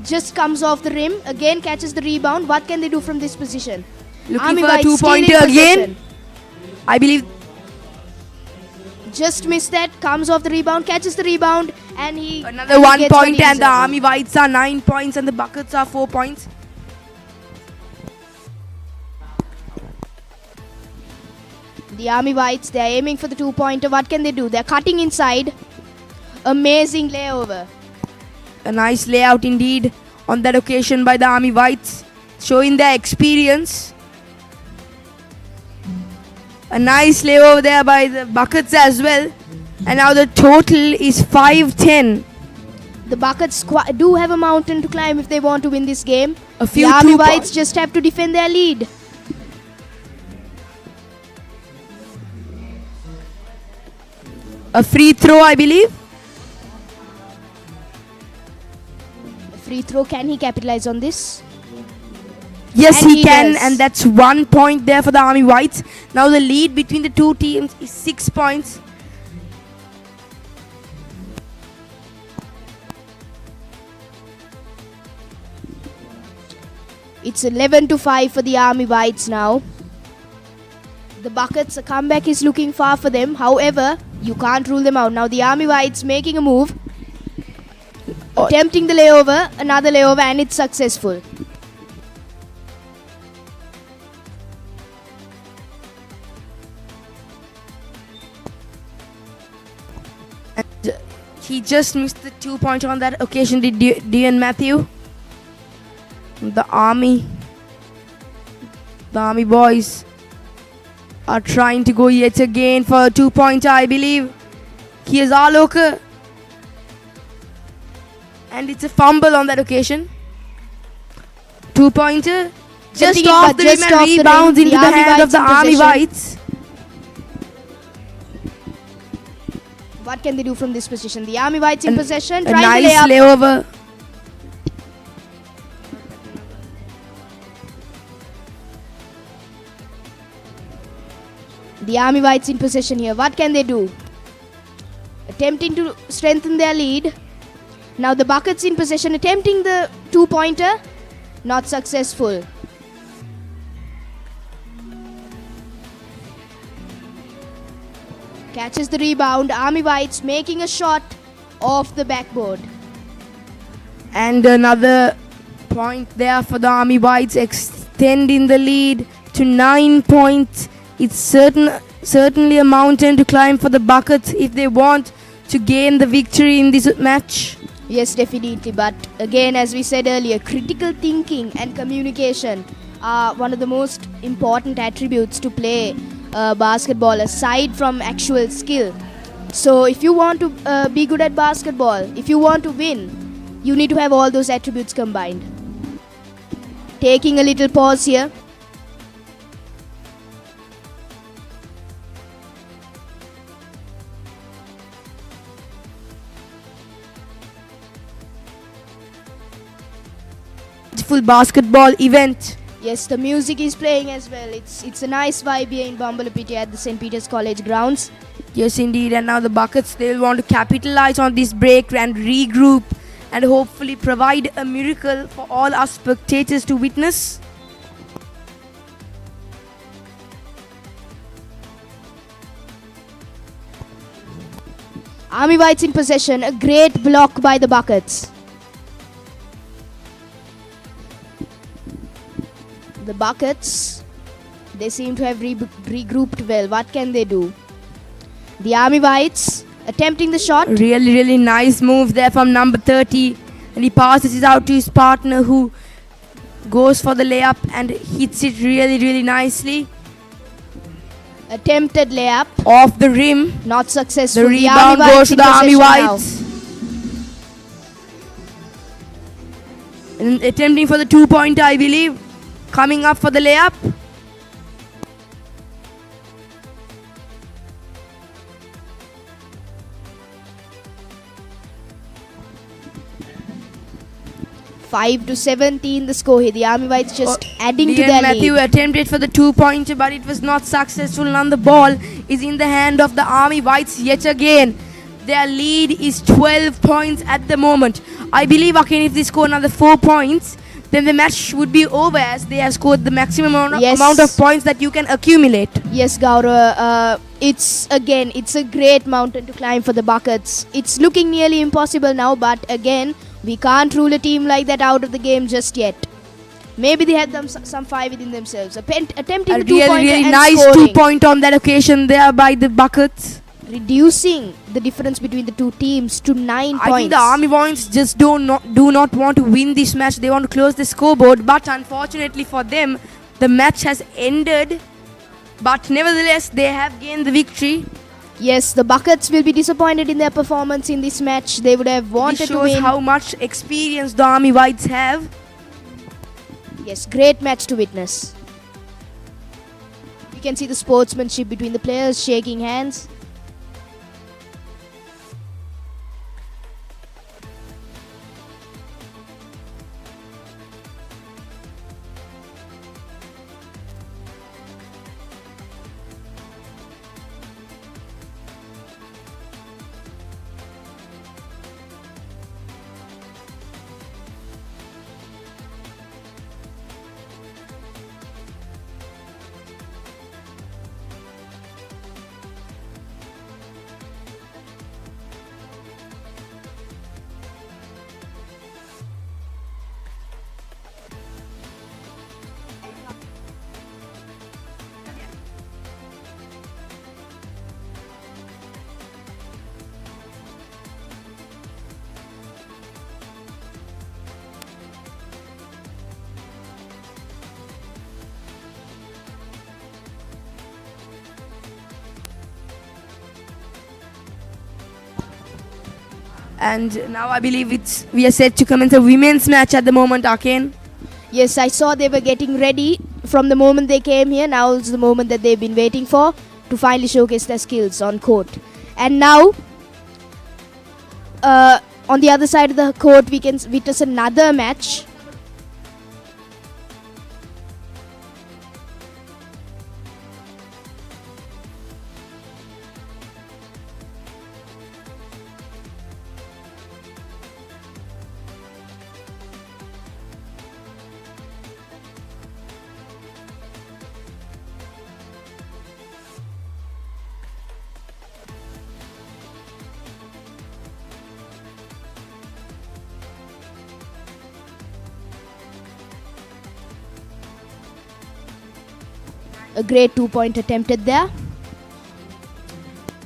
[SPEAKER 4] Just comes off the rim. Again catches the rebound. What can they do from this position?
[SPEAKER 3] Looking
[SPEAKER 4] Army
[SPEAKER 3] for a
[SPEAKER 4] Whites
[SPEAKER 3] 2-pointer again. I believe.
[SPEAKER 4] Just missed that. Comes off the rebound. Catches the rebound. And he...
[SPEAKER 3] Another 1 point, and the Army Whites are 9 points and the Buckets are 4 points.
[SPEAKER 4] The Army Whites, they're aiming for the 2-pointer. What can they do? They're cutting inside. Amazing layover.
[SPEAKER 3] A nice layout indeed on that occasion by the Army Whites, showing their experience. A nice layover there by the Buckets as well. And now the total is 5-10.
[SPEAKER 4] The Buckets do have a mountain to climb if they want to win this game.
[SPEAKER 3] The
[SPEAKER 4] Army Whites just have to defend their lead.
[SPEAKER 3] A free throw, I believe.
[SPEAKER 4] A free throw, can he capitalize on this?
[SPEAKER 3] Yes,
[SPEAKER 4] And
[SPEAKER 3] he can,
[SPEAKER 4] does.
[SPEAKER 3] and that's 1 point there for the Army Whites. Now the lead between the two teams is 6 points.
[SPEAKER 4] It's 11-5 for the Army Whites now. The Buckets, a comeback is looking far for them. However, you can't rule them out. Now the Army Whites making a move. Attempting the layover, another layover, and it's successful.
[SPEAKER 3] And he just missed the 2-pointer on that occasion, did Dean Matthew. The Army boys are trying to go yet again for a 2-pointer, I believe. Here's Aloka. And it's a fumble on that occasion. 2-pointer. Just
[SPEAKER 4] Getting it,
[SPEAKER 3] off
[SPEAKER 4] but
[SPEAKER 3] the
[SPEAKER 4] just
[SPEAKER 3] rim and
[SPEAKER 4] off the
[SPEAKER 3] rebounds
[SPEAKER 4] rim.
[SPEAKER 3] into
[SPEAKER 4] The
[SPEAKER 3] the
[SPEAKER 4] Army
[SPEAKER 3] hand of
[SPEAKER 4] Whites
[SPEAKER 3] the
[SPEAKER 4] in
[SPEAKER 3] Army
[SPEAKER 4] possession.
[SPEAKER 3] Whites.
[SPEAKER 4] What can they do from this position? The Army Whites in
[SPEAKER 3] And
[SPEAKER 4] possession.
[SPEAKER 3] A
[SPEAKER 4] Trying
[SPEAKER 3] nice
[SPEAKER 4] to lay up.
[SPEAKER 3] layover.
[SPEAKER 4] The Army Whites in possession here. What can they do? Attempting to strengthen their lead. Now the Buckets in possession, attempting the 2-pointer. Not successful. Catches the rebound. Army Whites making a shot off the backboard.
[SPEAKER 3] And another point there for the Army Whites, extending the lead to 9 points. It's certainly a mountain to climb for the Buckets if they want to gain the victory in this match.
[SPEAKER 4] Yes, definitely. But again, as we said earlier, critical thinking and communication are one of the most important attributes to play basketball aside from actual skill. So if you want to be good at basketball, if you want to win, you need to have all those attributes combined. Taking a little pause here.
[SPEAKER 3] Full basketball event.
[SPEAKER 4] Yes, the music is playing as well. It's a nice vibe here in Bambalapiti at the St. Peter's College grounds.
[SPEAKER 3] Yes, indeed. And now the Buckets, they'll want to capitalize on this break and regroup and hopefully provide a miracle for all us spectators to witness.
[SPEAKER 4] Army Whites in possession. A great block by the Buckets. The Buckets, they seem to have regrouped well. What can they do? The Army Whites attempting the shot.
[SPEAKER 3] Really nice move there from number 30. And he passes it out to his partner who goes for the layup and hits it really nicely.
[SPEAKER 4] Attempted layup.
[SPEAKER 3] Off the rim.
[SPEAKER 4] Not successful.
[SPEAKER 3] The rebound goes to the Army Whites. And attempting for the 2-pointer, I believe. Coming up for the layup.
[SPEAKER 4] Five to 17 the score here. The Army Whites just adding to their
[SPEAKER 3] Matthew
[SPEAKER 4] lead.
[SPEAKER 3] attempted for the 2-pointer, but it was not successful. And the ball is in the hand of the Army Whites yet again. Their lead is 12 points at the moment. I believe, okay, if they score another 4 points, then the match would be over as they have scored the maximum amount of points that you can accumulate.
[SPEAKER 4] Yes, Gaurav. It's a great mountain to climb for the Buckets. It's looking nearly impossible now, but again, we can't rule a team like that out of the game just yet. Maybe they had some five within themselves. Attempting the 2-pointer
[SPEAKER 3] really
[SPEAKER 4] and
[SPEAKER 3] nice
[SPEAKER 4] scoring.
[SPEAKER 3] 2-point on that occasion there by the Buckets.
[SPEAKER 4] Reducing the difference between the two teams to 9 points.
[SPEAKER 3] I think the Army Whites just do not want to win this match. They want to close the scoreboard, but unfortunately for them, the match has ended. But nevertheless, they have gained the victory.
[SPEAKER 4] Yes, the Buckets will be disappointed in their performance in this match. They would have wanted
[SPEAKER 3] This
[SPEAKER 4] to
[SPEAKER 3] shows
[SPEAKER 4] win.
[SPEAKER 3] how much experience the Army Whites have.
[SPEAKER 4] Yes, great match to witness. You can see the sportsmanship between the players shaking hands. And now I believe we are set to commence a women's match at the moment, Arcane. Yes, I saw they were getting ready from the moment they came here. Now is the moment that they've been waiting for to finally showcase their skills on court. And now, on the other side of the court, we can witness another match. A great 2-point attempted there.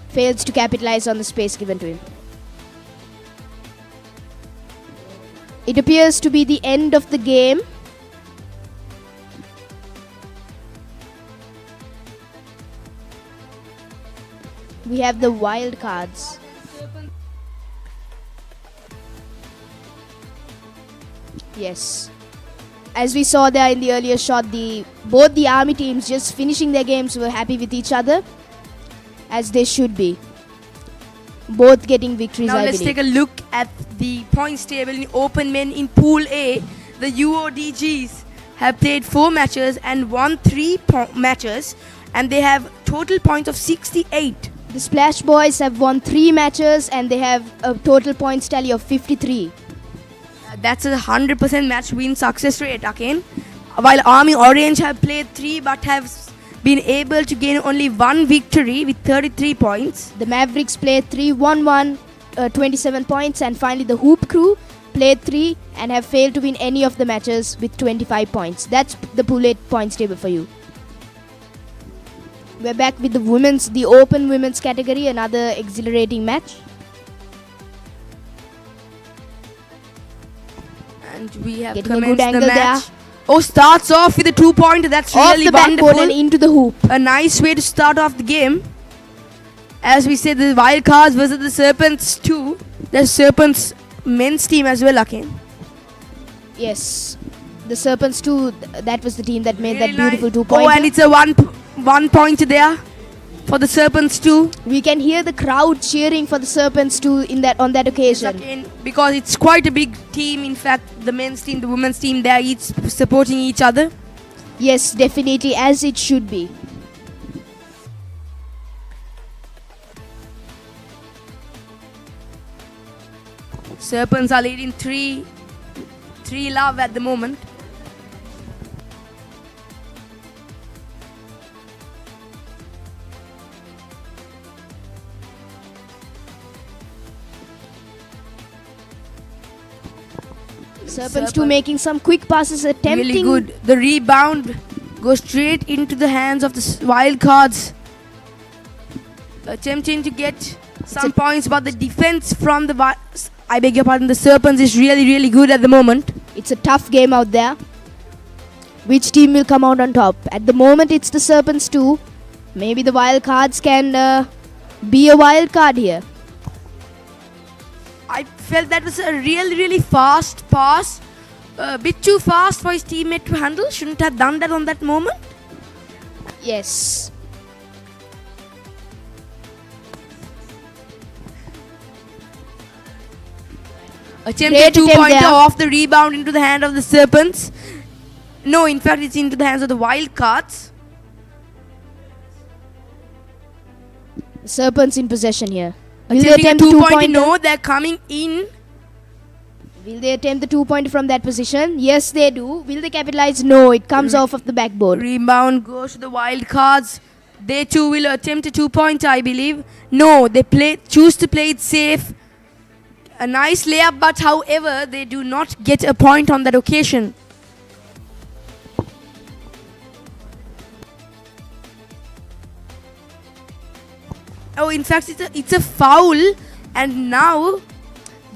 [SPEAKER 4] Fails to capitalize on the space given to him. It appears to be the end of the game. We have the wild cards. Yes. As we saw there in the earlier shot, both the army teams just finishing their games were happy with each other, as they should be. Both getting victories,
[SPEAKER 3] Now
[SPEAKER 4] I
[SPEAKER 3] let's
[SPEAKER 4] believe.
[SPEAKER 3] take a look at the points table in open men in Pool A. The UODGs have played 4 matches and won 3 matches, and they have total points of 68.
[SPEAKER 4] The Splash Boys have won 3 matches and they have a total points tally of 53.
[SPEAKER 3] That's a 100% match win success rate again. While Army Orange have played 3 but have been able to gain only 1 victory with 33 points.
[SPEAKER 4] The Mavericks played 3, won 1, 27 points, and finally the Hoop Crew played 3 and have failed to win any of the matches with 25 points. That's the Pool 8 points table for you. We're back with the open women's category, another exhilarating match.
[SPEAKER 3] And we have
[SPEAKER 4] Getting a good
[SPEAKER 3] commenced the
[SPEAKER 4] angle
[SPEAKER 3] match.
[SPEAKER 4] there.
[SPEAKER 3] Oh, starts off with a 2-pointer. That's
[SPEAKER 4] Off
[SPEAKER 3] really
[SPEAKER 4] the backboard
[SPEAKER 3] wonderful.
[SPEAKER 4] and into the hoop.
[SPEAKER 3] A nice way to start off the game. As we said, the Wildcards versus the Serpents 2. The Serpents men's team as well, again.
[SPEAKER 4] Yes. The Serpents too, that was the team that made
[SPEAKER 3] Really
[SPEAKER 4] that beautiful
[SPEAKER 3] nice.
[SPEAKER 4] 2-pointer.
[SPEAKER 3] Oh, and it's a one point there for the Serpents 2.
[SPEAKER 4] We can hear the crowd cheering for the Serpents too on that occasion.
[SPEAKER 3] Again, because it's quite a big team. In fact, the men's team, the women's team, they are each supporting each other.
[SPEAKER 4] Yes, definitely, as it should be.
[SPEAKER 3] Serpents are leading 3 love at the moment.
[SPEAKER 4] Serpents too making some quick passes, attempting.
[SPEAKER 3] Really good. The rebound goes straight into the hands of the Wildcards. Attempting to get some points, but the defense from the the Serpents is really good at the moment.
[SPEAKER 4] It's a tough game out there. Which team will come out on top? At the moment, it's the Serpents too. Maybe the Wildcards can be a wild card here.
[SPEAKER 3] I felt that was a really fast pass. A bit too fast for his teammate to handle. Shouldn't have done that on that moment.
[SPEAKER 4] Yes.
[SPEAKER 3] Attempted 2-pointer off the rebound into the hand of the Serpents. No, in fact, it's into the hands of the Wildcards.
[SPEAKER 4] Serpents in possession here. Will they
[SPEAKER 3] Attempting a
[SPEAKER 4] attempt the
[SPEAKER 3] 2-pointer?
[SPEAKER 4] 2-pointer?
[SPEAKER 3] No, they're coming in.
[SPEAKER 4] Will they attempt the 2-pointer from that position? Yes, they do. Will they capitalize? No, it comes off of the backboard.
[SPEAKER 3] Rebound goes to the Wildcards. They too will attempt a 2-pointer, I believe. No, they choose to play it safe. A nice layup, but however, they do not get a point on that occasion. Oh, in fact, it's a foul, and now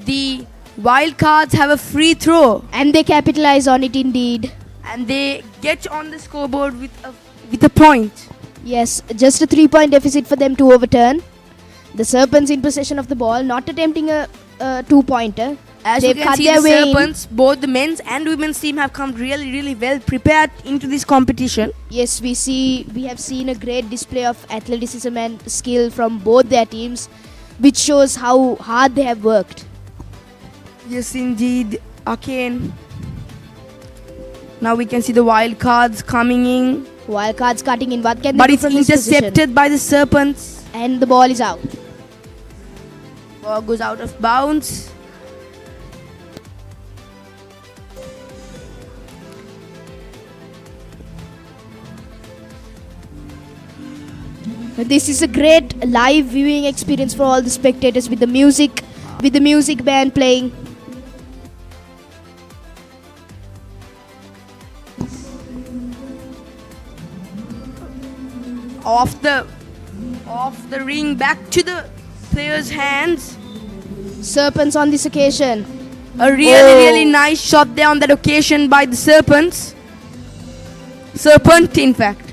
[SPEAKER 3] the Wildcards have a free throw,
[SPEAKER 4] And they capitalize on it indeed.
[SPEAKER 3] and they get on the scoreboard with a point.
[SPEAKER 4] Yes, just a 3-point deficit for them to overturn. The Serpents in possession of the ball, not attempting a 2-pointer.
[SPEAKER 3] As
[SPEAKER 4] They've
[SPEAKER 3] you can
[SPEAKER 4] cut
[SPEAKER 3] see,
[SPEAKER 4] their
[SPEAKER 3] the
[SPEAKER 4] way in.
[SPEAKER 3] Serpents, both the men's and women's team have come really well prepared into this competition.
[SPEAKER 4] Yes, we have seen a great display of athleticism and skill from both their teams, which shows how hard they have worked.
[SPEAKER 3] Yes, indeed. Again. Now we can see the wild cards coming in.
[SPEAKER 4] Wildcards cutting in. What can
[SPEAKER 3] But
[SPEAKER 4] they do
[SPEAKER 3] it's
[SPEAKER 4] from this position?
[SPEAKER 3] intercepted by the Serpents.
[SPEAKER 4] And the ball is out.
[SPEAKER 3] Ball goes out of bounds.
[SPEAKER 4] This is a great live viewing experience for all the spectators with the music band playing.
[SPEAKER 3] Off the ring, back to the player's hands.
[SPEAKER 4] Serpents on this occasion.
[SPEAKER 3] A really nice shot there on that occasion by the Serpents. Serpent, in fact.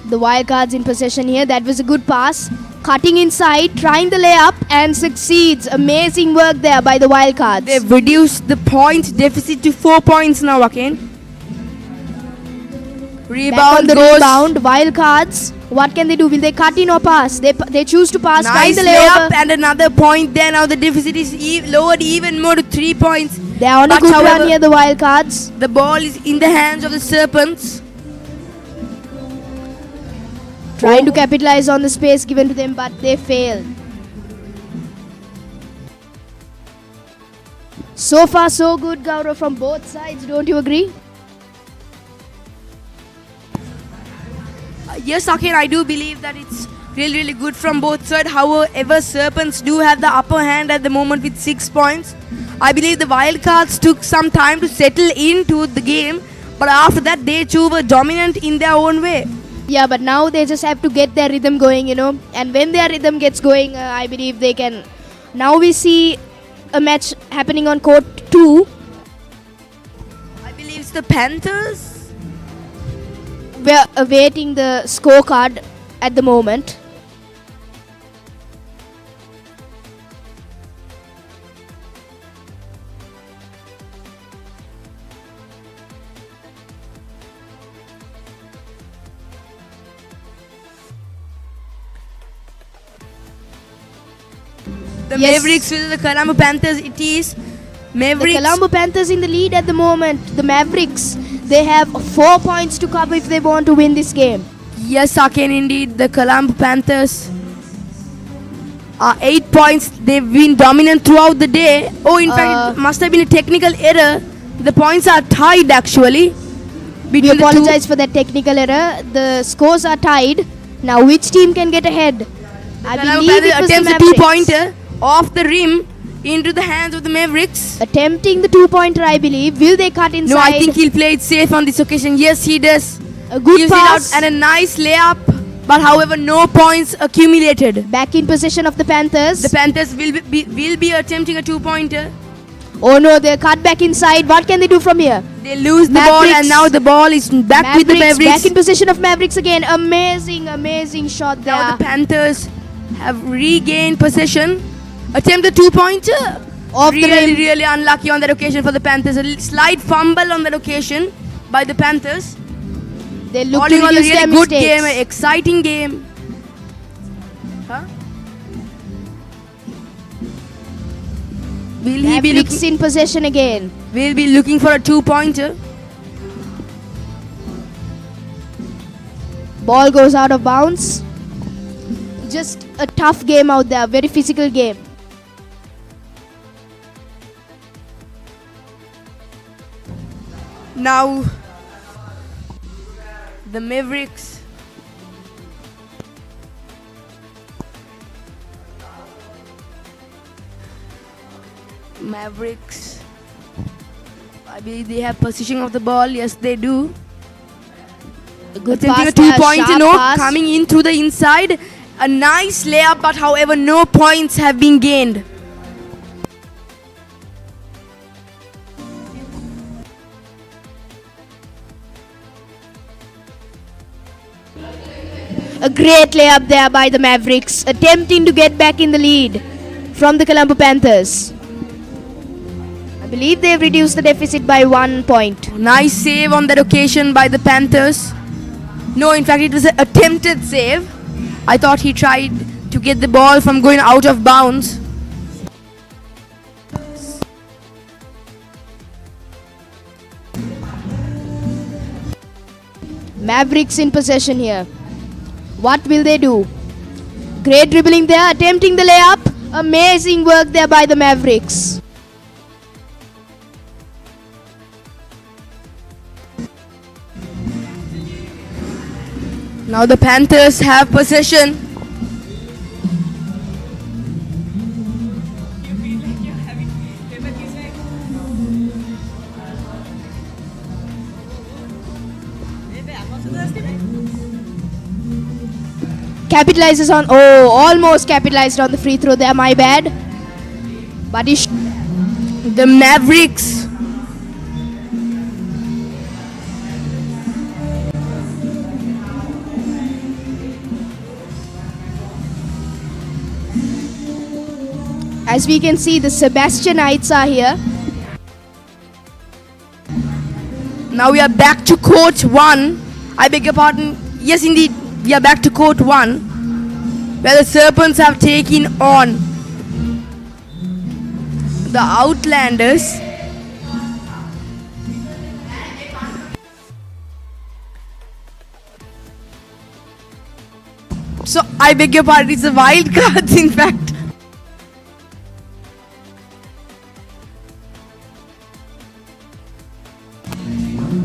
[SPEAKER 4] The Wildcards in possession here. That was a good pass. Cutting inside, trying the layup and succeeds. Amazing work there by the Wildcards.
[SPEAKER 3] They've reduced the point deficit to 4 points now again.
[SPEAKER 4] Back on
[SPEAKER 3] Rebound
[SPEAKER 4] the
[SPEAKER 3] goes.
[SPEAKER 4] rebound. Wildcards. What can they do? Will they cut in or pass? They choose to pass. Trying
[SPEAKER 3] Nice
[SPEAKER 4] the
[SPEAKER 3] layup
[SPEAKER 4] layup.
[SPEAKER 3] and another point there. Now the deficit is lowered even more to 3 points.
[SPEAKER 4] They are on a
[SPEAKER 3] But
[SPEAKER 4] good
[SPEAKER 3] however,
[SPEAKER 4] run here, the Wildcards.
[SPEAKER 3] the ball is in the hands of the Serpents.
[SPEAKER 4] Trying to capitalize on the space given to them, but they fail. So far, so good, Gaurav, from both sides. Don't you agree?
[SPEAKER 3] Yes, again, I do believe that it's really good from both sides. However, Serpents do have the upper hand at the moment with 6 points. I believe the Wildcards took some time to settle into the game, but after that, they too were dominant in their own way.
[SPEAKER 4] Yeah, but now they just have to get their rhythm going, And when their rhythm gets going, I believe they can. Now we see a match happening on court 2.
[SPEAKER 3] I believe it's the Panthers.
[SPEAKER 4] We're awaiting the scorecard at the moment.
[SPEAKER 3] The
[SPEAKER 4] Yes.
[SPEAKER 3] Mavericks with the Colombo Panthers. It is
[SPEAKER 4] The
[SPEAKER 3] Mavericks.
[SPEAKER 4] Colombo Panthers in the lead at the moment. The Mavericks, they have 4 points to cover if they want to win this game.
[SPEAKER 3] Yes, again, indeed, the Colombo Panthers are 8 points. They've been dominant throughout the day. Oh, in fact, it must have been a technical error. The points are tied actually.
[SPEAKER 4] We
[SPEAKER 3] between the two.
[SPEAKER 4] apologize for that technical error. The scores are tied. Now which team can get ahead? I
[SPEAKER 3] Colombo
[SPEAKER 4] believe it
[SPEAKER 3] Panthers
[SPEAKER 4] was the
[SPEAKER 3] attempts a
[SPEAKER 4] Mavericks.
[SPEAKER 3] two-pointer off the rim into the hands of the Mavericks.
[SPEAKER 4] Attempting the 2-pointer, I believe. Will they cut inside?
[SPEAKER 3] No, I think he'll play it safe on this occasion. Yes, he does.
[SPEAKER 4] A good
[SPEAKER 3] Gives
[SPEAKER 4] pass.
[SPEAKER 3] it out and a nice layup. But however, no points accumulated.
[SPEAKER 4] Back in possession of the Panthers.
[SPEAKER 3] The Panthers will be attempting a two-pointer.
[SPEAKER 4] Oh no, they're cut back inside. What can they do from here?
[SPEAKER 3] They lose the ball
[SPEAKER 4] Mavericks.
[SPEAKER 3] and now the ball is back with the Mavericks.
[SPEAKER 4] Back in possession of Mavericks again. Amazing shot there.
[SPEAKER 3] Now the Panthers have regained possession. Attempt the two-pointer.
[SPEAKER 4] Off the rim.
[SPEAKER 3] Really unlucky on that occasion for the Panthers. A slight fumble on that occasion by the Panthers.
[SPEAKER 4] They look
[SPEAKER 3] All
[SPEAKER 4] to
[SPEAKER 3] in all, a
[SPEAKER 4] reduce
[SPEAKER 3] really
[SPEAKER 4] their
[SPEAKER 3] good
[SPEAKER 4] mistakes.
[SPEAKER 3] game, an exciting game. Huh? Will he be
[SPEAKER 4] Mavericks
[SPEAKER 3] looking?
[SPEAKER 4] in possession again.
[SPEAKER 3] Will be looking for a two-pointer.
[SPEAKER 4] Ball goes out of bounds. Just a tough game out there. Very physical game.
[SPEAKER 3] Now the Mavericks I believe they have possession of the ball. Yes, they do.
[SPEAKER 4] A good
[SPEAKER 3] Attempting
[SPEAKER 4] pass
[SPEAKER 3] a two-pointer,
[SPEAKER 4] there,
[SPEAKER 3] no,
[SPEAKER 4] sharp pass.
[SPEAKER 3] coming in through the inside. A nice layup, but however, no points have been gained.
[SPEAKER 4] great layup there by the Mavericks, attempting to get back in the lead from the Colombo Panthers. I believe they've reduced the deficit by 1 point.
[SPEAKER 3] Nice save on that occasion by the Panthers. No, in fact, it was an attempted save. I thought he tried to get the ball from going out of bounds.
[SPEAKER 4] Mavericks in possession here. What will they do? Great dribbling there, attempting the layup. Amazing work there by the Mavericks.
[SPEAKER 3] Now the Panthers have possession.
[SPEAKER 4] Capitalizes on, almost capitalized on the free throw there, my bad. But
[SPEAKER 3] The Mavericks
[SPEAKER 4] as we can see, the Sebastianites are here.
[SPEAKER 3] Now we are back to court 1. I beg your pardon. Yes, indeed, we are back to court 1, where the Serpents have taken on the Outlanders. So I beg your pardon, it's the Wildcards in fact.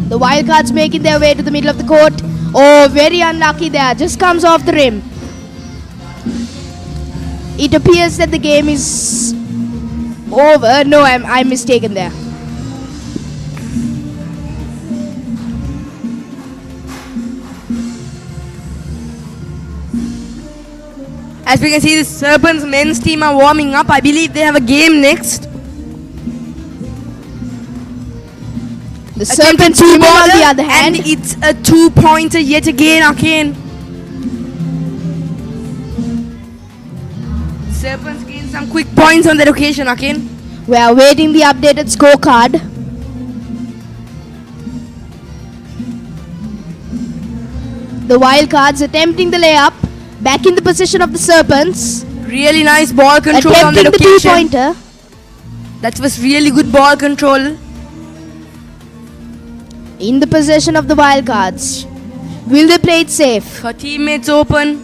[SPEAKER 4] The Wildcards making their way to the middle of the court. Oh, very unlucky there. Just comes off the rim. It appears that the game is over. No, I'm mistaken there.
[SPEAKER 3] As we can see, the Serpents men's team are warming up. I believe they have a game next.
[SPEAKER 4] The Serpents women on the other hand.
[SPEAKER 3] And it's a 2-pointer yet again, Arcane. Serpents gain some quick points on that occasion, Arcane.
[SPEAKER 4] We are waiting the updated scorecard. The Wildcards attempting the layup. Back in the position of the Serpents.
[SPEAKER 3] Really nice ball control on that
[SPEAKER 4] Attempting the
[SPEAKER 3] occasion.
[SPEAKER 4] two-pointer.
[SPEAKER 3] That was really good ball control.
[SPEAKER 4] In the possession of the Wildcards. Will they play it safe?
[SPEAKER 3] Her teammates open.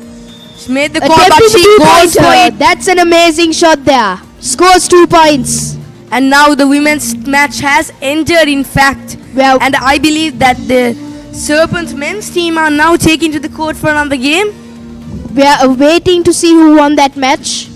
[SPEAKER 3] She made the call, but
[SPEAKER 4] Attempting
[SPEAKER 3] she
[SPEAKER 4] the
[SPEAKER 3] goes for
[SPEAKER 4] two-pointer.
[SPEAKER 3] it.
[SPEAKER 4] That's an amazing shot there. Scores 2 points.
[SPEAKER 3] And now the women's match has ended, in fact.
[SPEAKER 4] Well,
[SPEAKER 3] And I believe that the Serpents men's team are now taking to the court for another game.
[SPEAKER 4] we are waiting to see who won that match.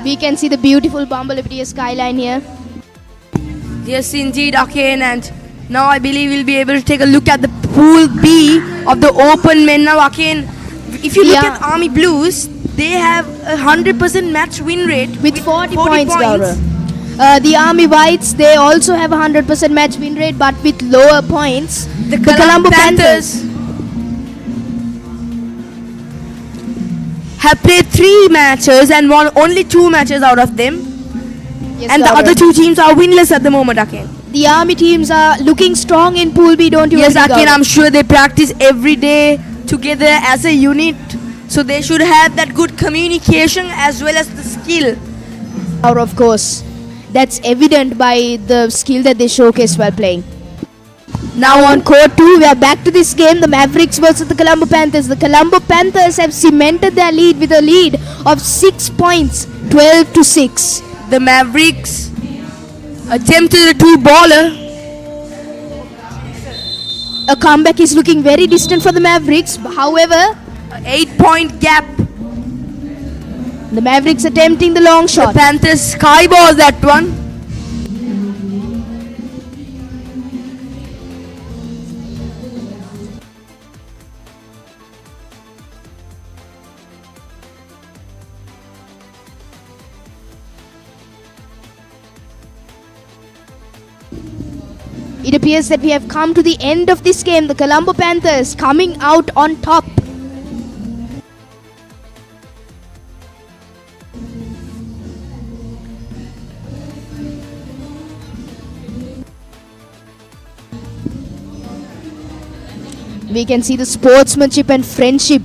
[SPEAKER 4] We can see the beautiful Bumblebee skyline here.
[SPEAKER 3] Yes, indeed, Arcane. And now I believe we'll be able to take a look at the Pool B of the Open Men. Now, Arcane, if you look at Army Blues, they have a 100% match win rate
[SPEAKER 4] With 40 points, Gaurav. The Army Whites, they also have a 100% match win rate, but with lower points.
[SPEAKER 3] The Colombo Panthers have played 3 matches and won only 2 matches out of them.
[SPEAKER 4] Yes,
[SPEAKER 3] And the
[SPEAKER 4] Gaurav.
[SPEAKER 3] other 2 teams are winless at the moment, Arcane.
[SPEAKER 4] The Army teams are looking strong in Pool B, don't you
[SPEAKER 3] Yes,
[SPEAKER 4] agree,
[SPEAKER 3] Arcane,
[SPEAKER 4] Gaurav?
[SPEAKER 3] I'm sure they practice every day together as a unit. So they should have that good communication as well as the skill.
[SPEAKER 4] Or of course, that's evident by the skill that they showcased while playing. Now on court 2, we are back to this game, the Mavericks versus the Colombo Panthers. The Colombo Panthers have cemented their lead with a lead of 6 points, 12-6.
[SPEAKER 3] The Mavericks attempted a 2-baller.
[SPEAKER 4] a comeback is looking very distant for the Mavericks. However,
[SPEAKER 3] 8-point gap.
[SPEAKER 4] the Mavericks attempting the long
[SPEAKER 3] The
[SPEAKER 4] shot.
[SPEAKER 3] Panthers skyball that one.
[SPEAKER 4] It appears that we have come to the end of this game. The Colombo Panthers coming out on top. We can see the sportsmanship and friendship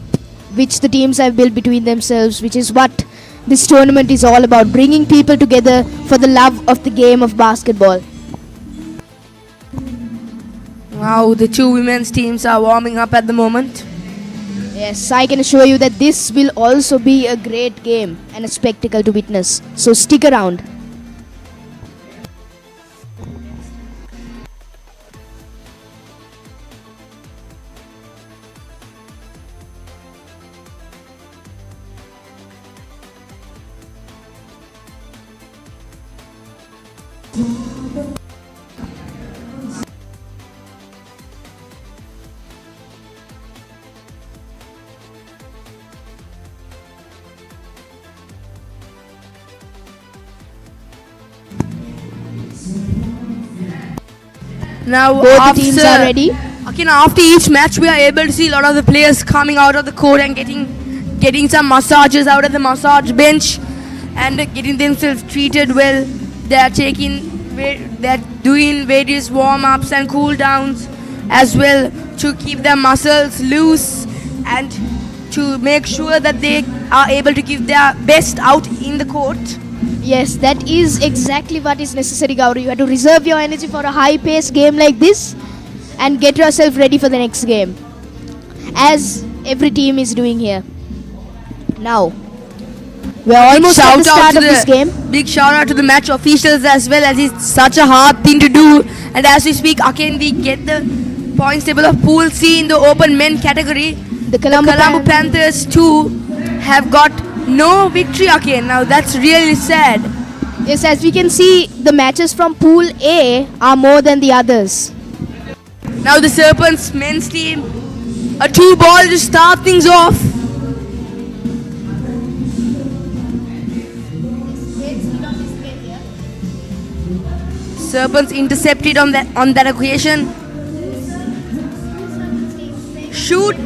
[SPEAKER 4] which the teams have built between themselves, which is what this tournament is all about, bringing people together for the love of the game of basketball.
[SPEAKER 3] Wow, the two women's teams are warming up at the moment.
[SPEAKER 4] Yes, I can assure you that this will also be a great game and a spectacle to witness. So stick around.
[SPEAKER 3] Now
[SPEAKER 4] Both the teams are ready.
[SPEAKER 3] Okay, now after each match we are able to see a lot of the players coming out of the court and getting some massages out of the massage bench and getting themselves treated well. They're doing various warm-ups and cool downs as well to keep their muscles loose and to make sure that they are able to give their best out in the court.
[SPEAKER 4] Yes, that is exactly what is necessary, Gauri. You have to reserve your energy for a high-paced game like this and get yourself ready for the next game, as every team is doing here. Now, we are almost at the start of this game.
[SPEAKER 3] Big shout out to the match officials as well, as it's such a hard thing to do. And as we speak, again we get the points table of Pool C in the open men category.
[SPEAKER 4] The Colombo
[SPEAKER 3] Panthers too have got no victory again. Now that's really sad.
[SPEAKER 4] Yes, as we can see, the matches from Pool A are more than the others.
[SPEAKER 3] Now the Serpents men's team, a 2-ball to start things off. Serpents intercepted on that occasion. Shoot.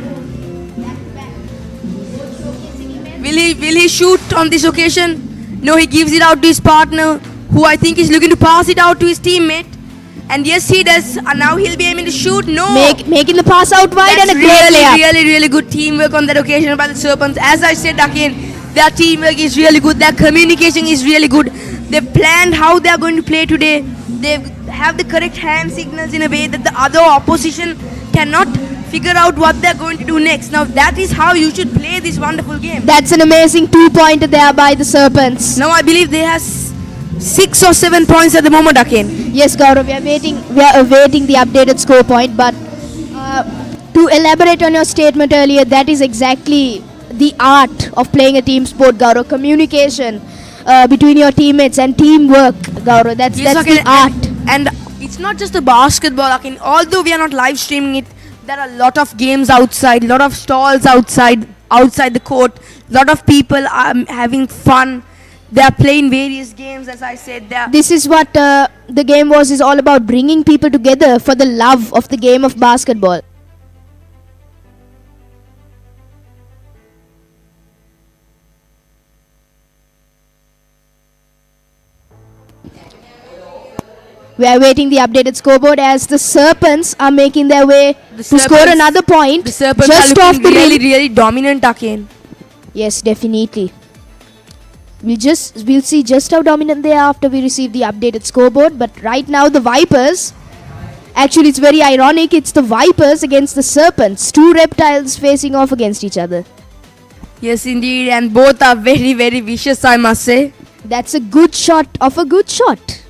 [SPEAKER 3] Will he shoot on this occasion? No, he gives it out to his partner, who I think is looking to pass it out to his teammate. And yes, he does. And now he'll be aiming to shoot. No.
[SPEAKER 4] Making the pass out wide.
[SPEAKER 3] That's
[SPEAKER 4] and a great layup.
[SPEAKER 3] really good teamwork on that occasion by the Serpents. As I said again, their teamwork is really good. Their communication is really good. They've planned how they are going to play today. They have the correct hand signals in a way that the other opposition cannot figure out what they're going to do next. Now that is how you should play this wonderful game.
[SPEAKER 4] That's an amazing 2-pointer there by the Serpents.
[SPEAKER 3] Now I believe they have 6 or 7 points at the moment, Akin.
[SPEAKER 4] Yes, Gaurav, we are awaiting the updated score point, but to elaborate on your statement earlier, that is exactly the art of playing a team sport, Gaurav. Communication between your teammates and teamwork, Gaurav. That's the art.
[SPEAKER 3] And it's not just the basketball, Akin. Although we are not live streaming it, there are a lot of games outside, a lot of stalls outside the court. A lot of people are having fun. They are playing various games, as I said.
[SPEAKER 4] This is what the game is all about, bringing people together for the love of the game of basketball. We are waiting the updated scoreboard as the Serpents are making their way to score another point.
[SPEAKER 3] The Serpents
[SPEAKER 4] just
[SPEAKER 3] are
[SPEAKER 4] off the
[SPEAKER 3] really,
[SPEAKER 4] rim.
[SPEAKER 3] really dominant, Akin.
[SPEAKER 4] Yes, definitely. We'll see just how dominant they are after we receive the updated scoreboard. But right now the Vipers, actually it's very ironic, it's the Vipers against the Serpents. Two reptiles facing off against each other.
[SPEAKER 3] Yes, indeed, and both are very, very vicious, I must say.
[SPEAKER 4] That's a good shot of a good shot.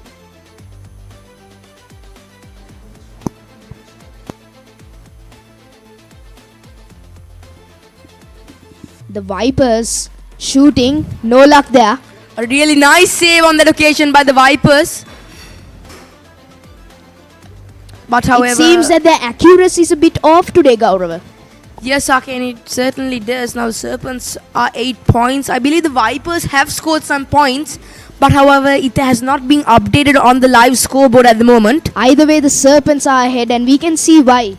[SPEAKER 4] The Vipers shooting. No luck there.
[SPEAKER 3] A really nice save on that occasion by the Vipers. But however,
[SPEAKER 4] It seems that their accuracy is a bit off today, Gaurav.
[SPEAKER 3] yes, Akin, it certainly does. Now Serpents are 8 points. I believe the Vipers have scored some points, but however, it has not been updated on the live scoreboard at the moment.
[SPEAKER 4] Either way, the Serpents are ahead, and we can see why.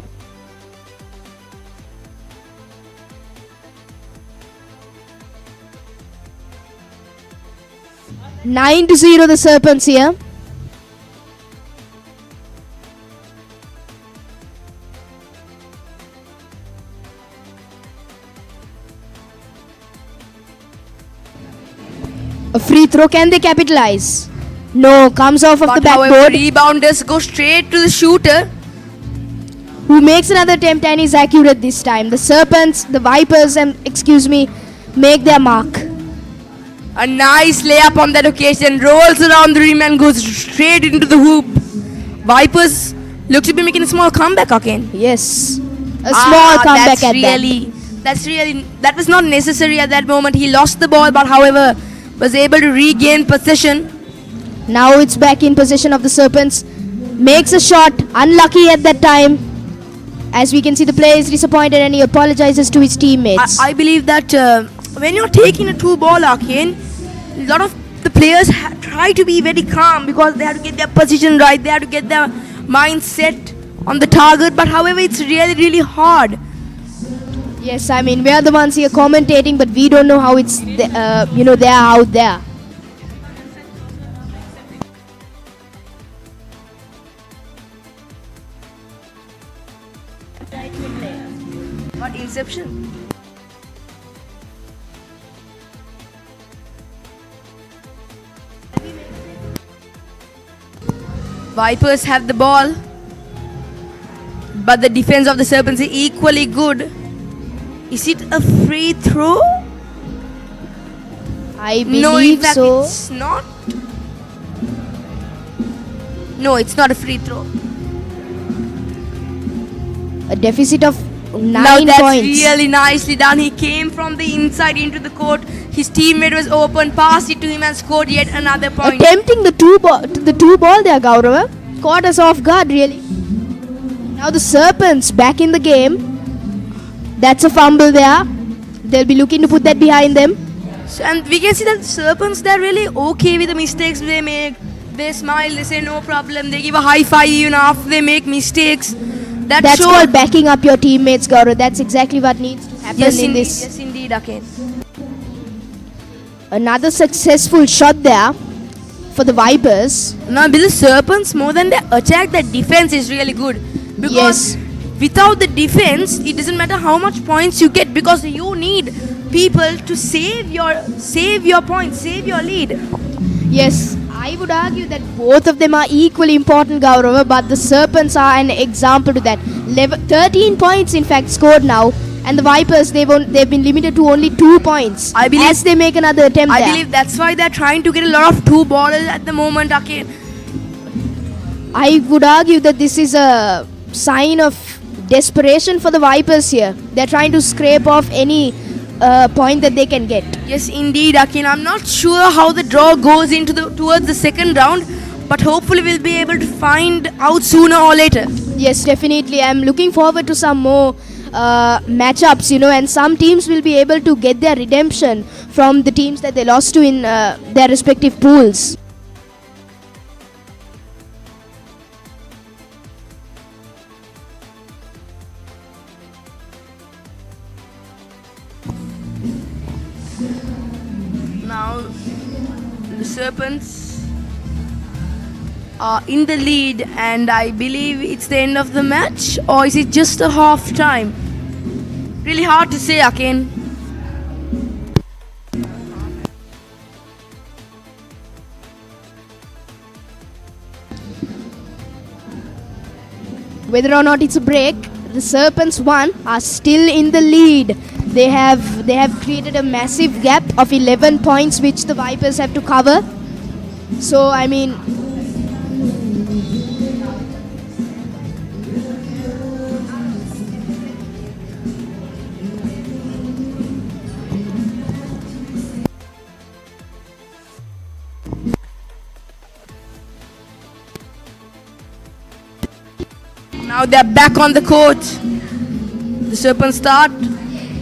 [SPEAKER 4] Nine to 0, the Serpents here. A free throw, can they capitalize? No, comes off of the
[SPEAKER 3] But however,
[SPEAKER 4] backboard.
[SPEAKER 3] rebounders go straight to the shooter.
[SPEAKER 4] Who makes another attempt and is accurate this time. The Serpents, the Vipers, make their mark.
[SPEAKER 3] A nice layup on that occasion. Rolls around the rim and goes straight into the hoop. Vipers look to be making a small comeback again.
[SPEAKER 4] Yes, a small comeback at
[SPEAKER 3] that was not necessary at that moment. He lost the ball, but however, was able to regain possession.
[SPEAKER 4] that. Now it's back in possession of the Serpents. Makes a shot, unlucky at that time. As we can see, the player is disappointed and he apologizes to his teammates.
[SPEAKER 3] I believe that when you're taking a 2-ball arcane, a lot of the players try to be very calm because they have to get their position right, they have to get their mind set on the target, but however, it's really hard.
[SPEAKER 4] Yes, I mean, we are the ones here commentating, but we don't know how it's, they are out there.
[SPEAKER 3] What inception? Vipers have the ball, but the defense of the Serpents is equally good. Is it a free throw?
[SPEAKER 4] I
[SPEAKER 3] No, in
[SPEAKER 4] believe
[SPEAKER 3] fact,
[SPEAKER 4] so.
[SPEAKER 3] it's not. No, it's not a free throw.
[SPEAKER 4] A deficit of 9
[SPEAKER 3] Now that's
[SPEAKER 4] points.
[SPEAKER 3] really nicely done. He came from the inside into the court. His teammate was open, passed it to him and scored yet another point.
[SPEAKER 4] Attempting the two ball there, Gaurava. Caught us off guard, really. Now the Serpents back in the game. That's a fumble there. They'll be looking to put that behind them.
[SPEAKER 3] So, and we can see that Serpents, they're really okay with the mistakes they make. They smile, they say no problem. They give a high five even after they make mistakes.
[SPEAKER 4] That's called backing up your teammates, Gaurav. That's exactly what needs to happen in this.
[SPEAKER 3] Yes, indeed, Akin.
[SPEAKER 4] Another successful shot there for the Vipers.
[SPEAKER 3] Now, the Serpents, more than their attack, their defense is really good. Because without the defense, it doesn't matter how much points you get, because you need people to save your points, save your lead.
[SPEAKER 4] Yes, I would argue that both of them are equally important, Gaurava, but the Serpents are an example to that. 13 points, in fact, scored now. And the Vipers, they've been limited to only 2 points.
[SPEAKER 3] I believe,
[SPEAKER 4] as they make another attempt
[SPEAKER 3] I
[SPEAKER 4] there.
[SPEAKER 3] believe that's why they're trying to get a lot of 2-ballers at the moment, Akin.
[SPEAKER 4] I would argue that this is a sign of desperation for the Vipers here. They're trying to scrape off any point that they can get.
[SPEAKER 3] Yes, indeed, Akin. I'm not sure how the draw goes towards the second round, but hopefully we'll be able to find out sooner or later.
[SPEAKER 4] Yes, definitely. I'm looking forward to some more matchups, and some teams will be able to get their redemption from the teams that they lost to in their respective pools.
[SPEAKER 3] Now, the Serpents are in the lead, and I believe it's the end of the match, or is it just a half time? Really hard to say, Akin.
[SPEAKER 4] Whether or not it's a break, the Serpents are still in the lead. They have created a massive gap of 11 points which the Vipers have to cover. So I mean,
[SPEAKER 3] Now they're back on the court. The Serpents start.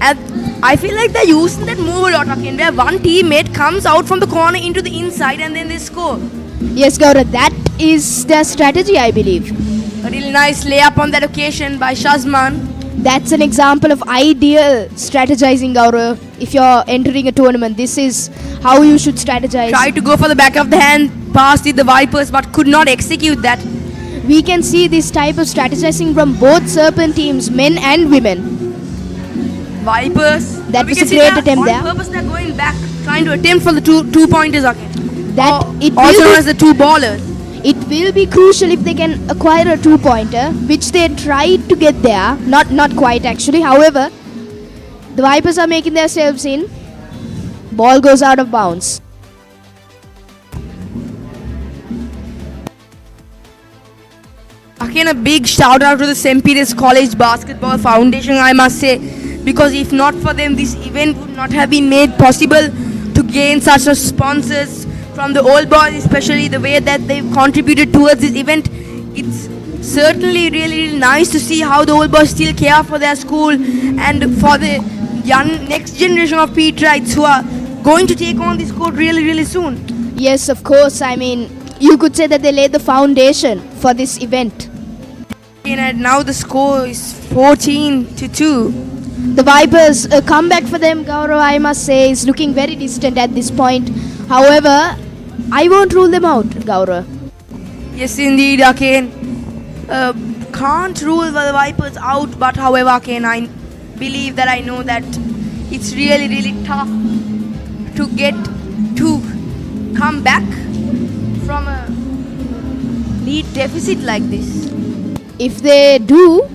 [SPEAKER 3] And I feel like they're using that move a lot, again, where one teammate comes out from the corner into the inside and then they score.
[SPEAKER 4] Yes, Gaurav, that is their strategy, I believe.
[SPEAKER 3] A really nice layup on that occasion by Shazman.
[SPEAKER 4] That's an example of ideal strategizing, Gaurav. If you're entering a tournament, this is how you should strategize.
[SPEAKER 3] Tried to go for the back of the hand pass with the Vipers but could not execute that.
[SPEAKER 4] We can see this type of strategizing from both Serpent teams, men and women.
[SPEAKER 3] Vipers.
[SPEAKER 4] That
[SPEAKER 3] we
[SPEAKER 4] was
[SPEAKER 3] can
[SPEAKER 4] a
[SPEAKER 3] see
[SPEAKER 4] great
[SPEAKER 3] that
[SPEAKER 4] attempt
[SPEAKER 3] on
[SPEAKER 4] there.
[SPEAKER 3] purpose they're going back, trying to attempt for the two-pointers again.
[SPEAKER 4] That it
[SPEAKER 3] Also
[SPEAKER 4] will
[SPEAKER 3] known
[SPEAKER 4] be-
[SPEAKER 3] as the two ballers.
[SPEAKER 4] It will be crucial if they can acquire a two-pointer, which they tried to get there. Not quite actually. However, the Vipers are making themselves in. Ball goes out of bounds.
[SPEAKER 3] Again, a big shout out to the St. Peter's College Basketball Foundation, I must say, because if not for them, this event would not have been made possible to gain such a sponsors from the old boys, especially the way that they've contributed towards this event. It's certainly really nice to see how the old boys still care for their school and for the young next generation of Petrites who are going to take on this court really soon.
[SPEAKER 4] Yes, of course. I mean, you could say that they laid the foundation for this event.
[SPEAKER 3] And now the score is 14-2.
[SPEAKER 4] The Vipers, a comeback for them, Gaurav, I must say, is looking very distant at this point. However, I won't rule them out, Gaurav.
[SPEAKER 3] Yes, indeed, Aken. Can't rule the Vipers out, but however, Aken, I believe that I know that it's really tough to come back from a lead deficit like this.
[SPEAKER 4] If they do,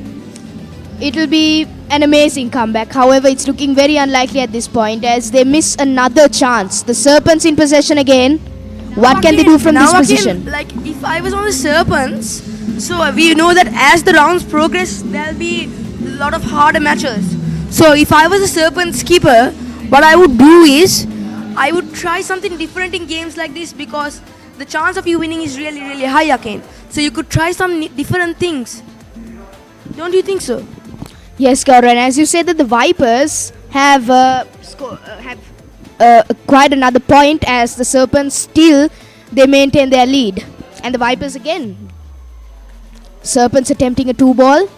[SPEAKER 4] it will be an amazing comeback. However, it's looking very unlikely at this point as they miss another chance. The Serpents in possession again. What can they do from this position?
[SPEAKER 3] Like, if I was on the Serpents, so we know that as the rounds progress, there'll be a lot of harder matches. So if I was a Serpents keeper, what I would do is, I would try something different in games like this because the chance of you winning is really high, Aken. So you could try some different things. Don't you think so?
[SPEAKER 4] Yes, Gaurav. And as you said that the Vipers have acquired another point as the Serpents still they maintain their lead. And the Vipers again. Serpents attempting a two ball.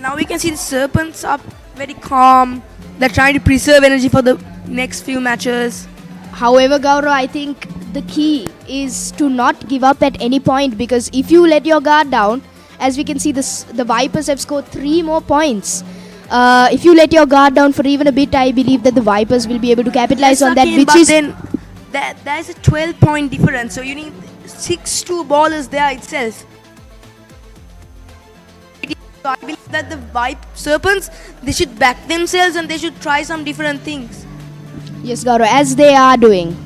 [SPEAKER 3] Now we can see the Serpents are very calm. They're trying to preserve energy for the next few matches.
[SPEAKER 4] However, Gaurav, I think the key is to not give up at any point because if you let your guard down, as we can see, the Vipers have scored 3 more points. If you let your guard down for even a bit, I believe that the Vipers will be able to capitalize on that, which
[SPEAKER 3] but
[SPEAKER 4] is...
[SPEAKER 3] then there's a 12-point difference, so you need 6 ballers there itself. So I believe that the Serpents, they should back themselves and they should try some different things.
[SPEAKER 4] Yes, Gaurav, as they are doing.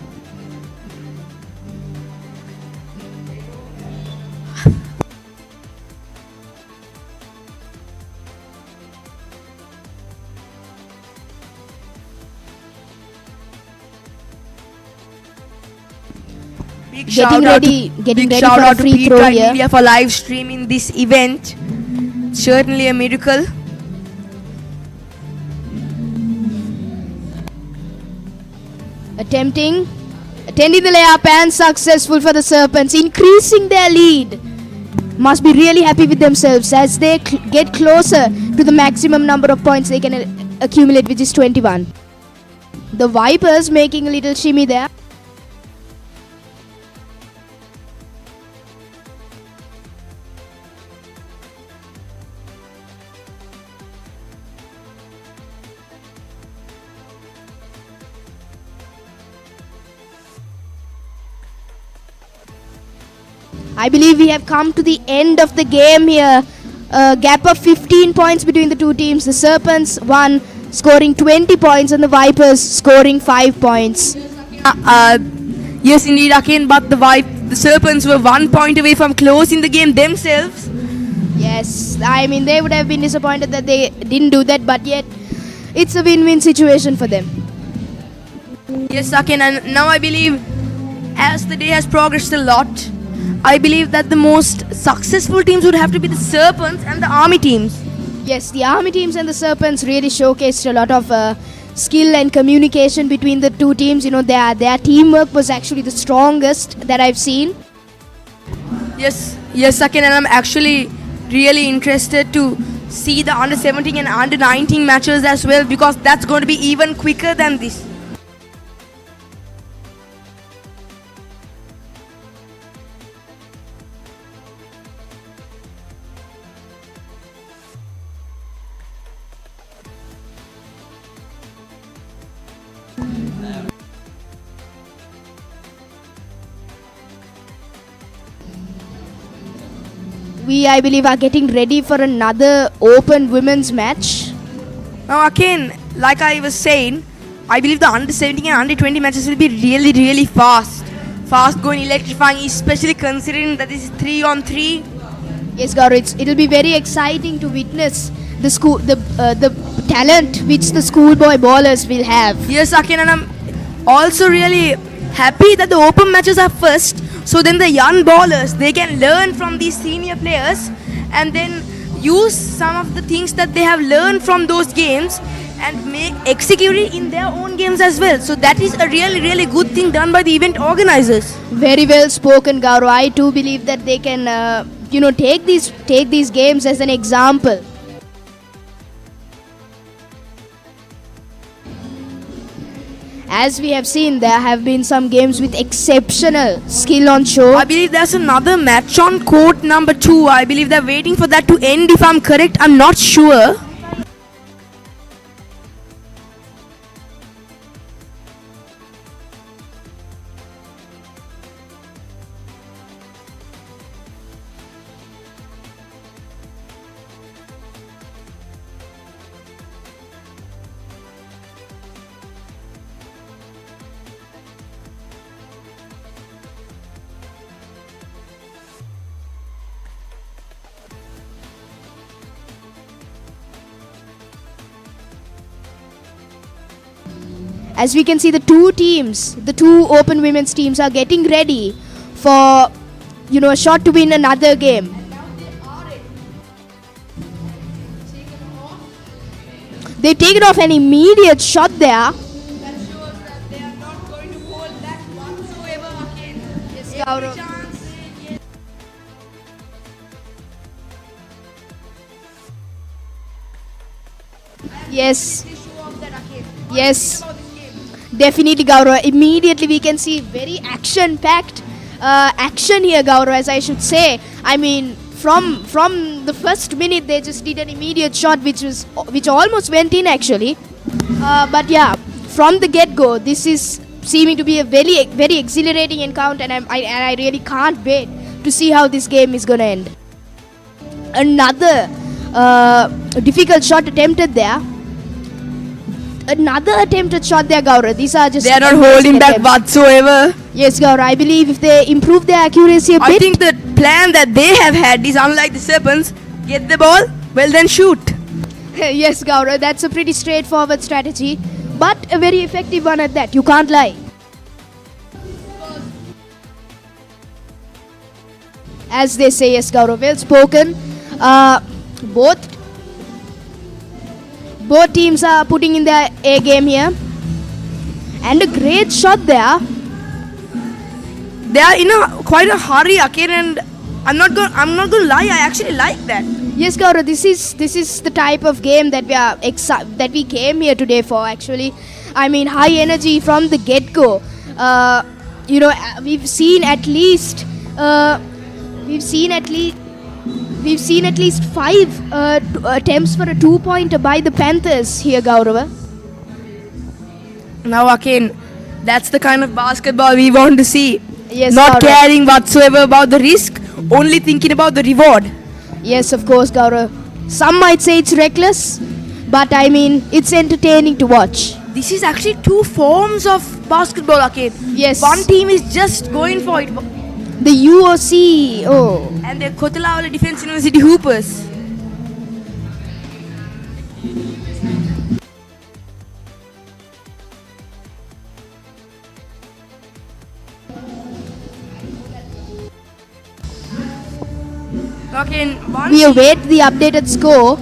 [SPEAKER 4] Getting ready
[SPEAKER 3] shout
[SPEAKER 4] for a
[SPEAKER 3] out to
[SPEAKER 4] free throw
[SPEAKER 3] Peterite
[SPEAKER 4] here.
[SPEAKER 3] Media for live streaming this event. Certainly a miracle.
[SPEAKER 4] Attending the layup and successful for the Serpents, increasing their lead. Must be really happy with themselves as they get closer to the maximum number of points they can accumulate, which is 21. The Vipers making a little shimmy there. I believe we have come to the end of the game here. A gap of 15 points between the two teams. The Serpents won, scoring 20 points, and the Vipers scoring 5 points.
[SPEAKER 3] Yes, indeed, Akin, but the Serpents were 1 point away from closing the game themselves.
[SPEAKER 4] Yes, I mean, they would have been disappointed that they didn't do that, but yet it's a win-win situation for them.
[SPEAKER 3] Yes, Akin, and now I believe as the day has progressed a lot, I believe that the most successful teams would have to be the Serpents and the Army teams.
[SPEAKER 4] Yes, the Army teams and the Serpents really showcased a lot of skill and communication between the two teams. You know, their teamwork was actually the strongest that I've seen.
[SPEAKER 3] Yes, Sakin, and I'm actually really interested to see the under 17 and under 19 matches as well, because that's going to be even quicker than this.
[SPEAKER 4] We, I believe, are getting ready for another open women's match.
[SPEAKER 3] Now again, like I was saying, I believe the under 17 and under 20 matches will be really, really fast. Fast going, electrifying, especially considering that this is 3-on-3.
[SPEAKER 4] Yes, Gaurav, it'll be very exciting to witness the talent which the schoolboy ballers will have.
[SPEAKER 3] Yes, Akin, and I'm also really happy that the open matches are first. So then the young ballers, they can learn from these senior players and then use some of the things that they have learned from those games and execute it in their own games as well. So that is a really, really good thing done by the event organizers.
[SPEAKER 4] Very well spoken, Gaurav. I too believe that they can, take these games as an example. As we have seen, there have been some games with exceptional skill on show.
[SPEAKER 3] I believe there's another match on court number 2. I believe they're waiting for that to end, if I'm correct. I'm not sure.
[SPEAKER 4] As we can see, the two open women's teams are getting ready for, a shot to win another game. They've taken off an immediate shot there.
[SPEAKER 3] That shows that they are not going to hold that whatsoever again.
[SPEAKER 4] Yes, Gaurav. Yes. Yes. Definitely, Gaurav. Immediately we can see very action-packed action here, Gaurav, as I should say. I mean, from the first minute they just did an immediate shot which almost went in actually. But yeah, from the get-go, this is seeming to be a very, very exhilarating encounter, and I really can't wait to see how this game is going to end. Another difficult shot attempted there. Another attempted shot there, Gaurav. These are just...
[SPEAKER 3] They are not holding back whatsoever.
[SPEAKER 4] Yes, Gaurav. I believe if they improve their accuracy a bit...
[SPEAKER 3] I think the plan that they have had is unlike the Serpents. Get the ball, well then shoot.
[SPEAKER 4] Yes, Gaurav. That's a pretty straightforward strategy. But a very effective one at that. You can't lie. As they say, yes, Gaurav. Well spoken. Both teams are putting in their A game here. And a great shot there.
[SPEAKER 3] They are in quite a hurry, Akin, and I'm not going to lie, I actually like that.
[SPEAKER 4] Yes, Gaurav, this is the type of game that we came here today for actually. I mean, high energy from the get-go. We've seen at least 5 attempts for a 2-pointer by the Panthers here, Gaurav.
[SPEAKER 3] Now, Akin, that's the kind of basketball we want to see.
[SPEAKER 4] Yes,
[SPEAKER 3] not
[SPEAKER 4] Gaurav.
[SPEAKER 3] caring whatsoever about the risk, only thinking about the reward.
[SPEAKER 4] Yes, of course, Gaurav. Some might say it's reckless, but I mean, it's entertaining to watch.
[SPEAKER 3] This is actually 2 forms of basketball, Akin.
[SPEAKER 4] Yes.
[SPEAKER 3] One team is just going for it.
[SPEAKER 4] The UOC,
[SPEAKER 3] And the Kotalawala Defense University Hoopers. Okay,
[SPEAKER 4] we await the updated score.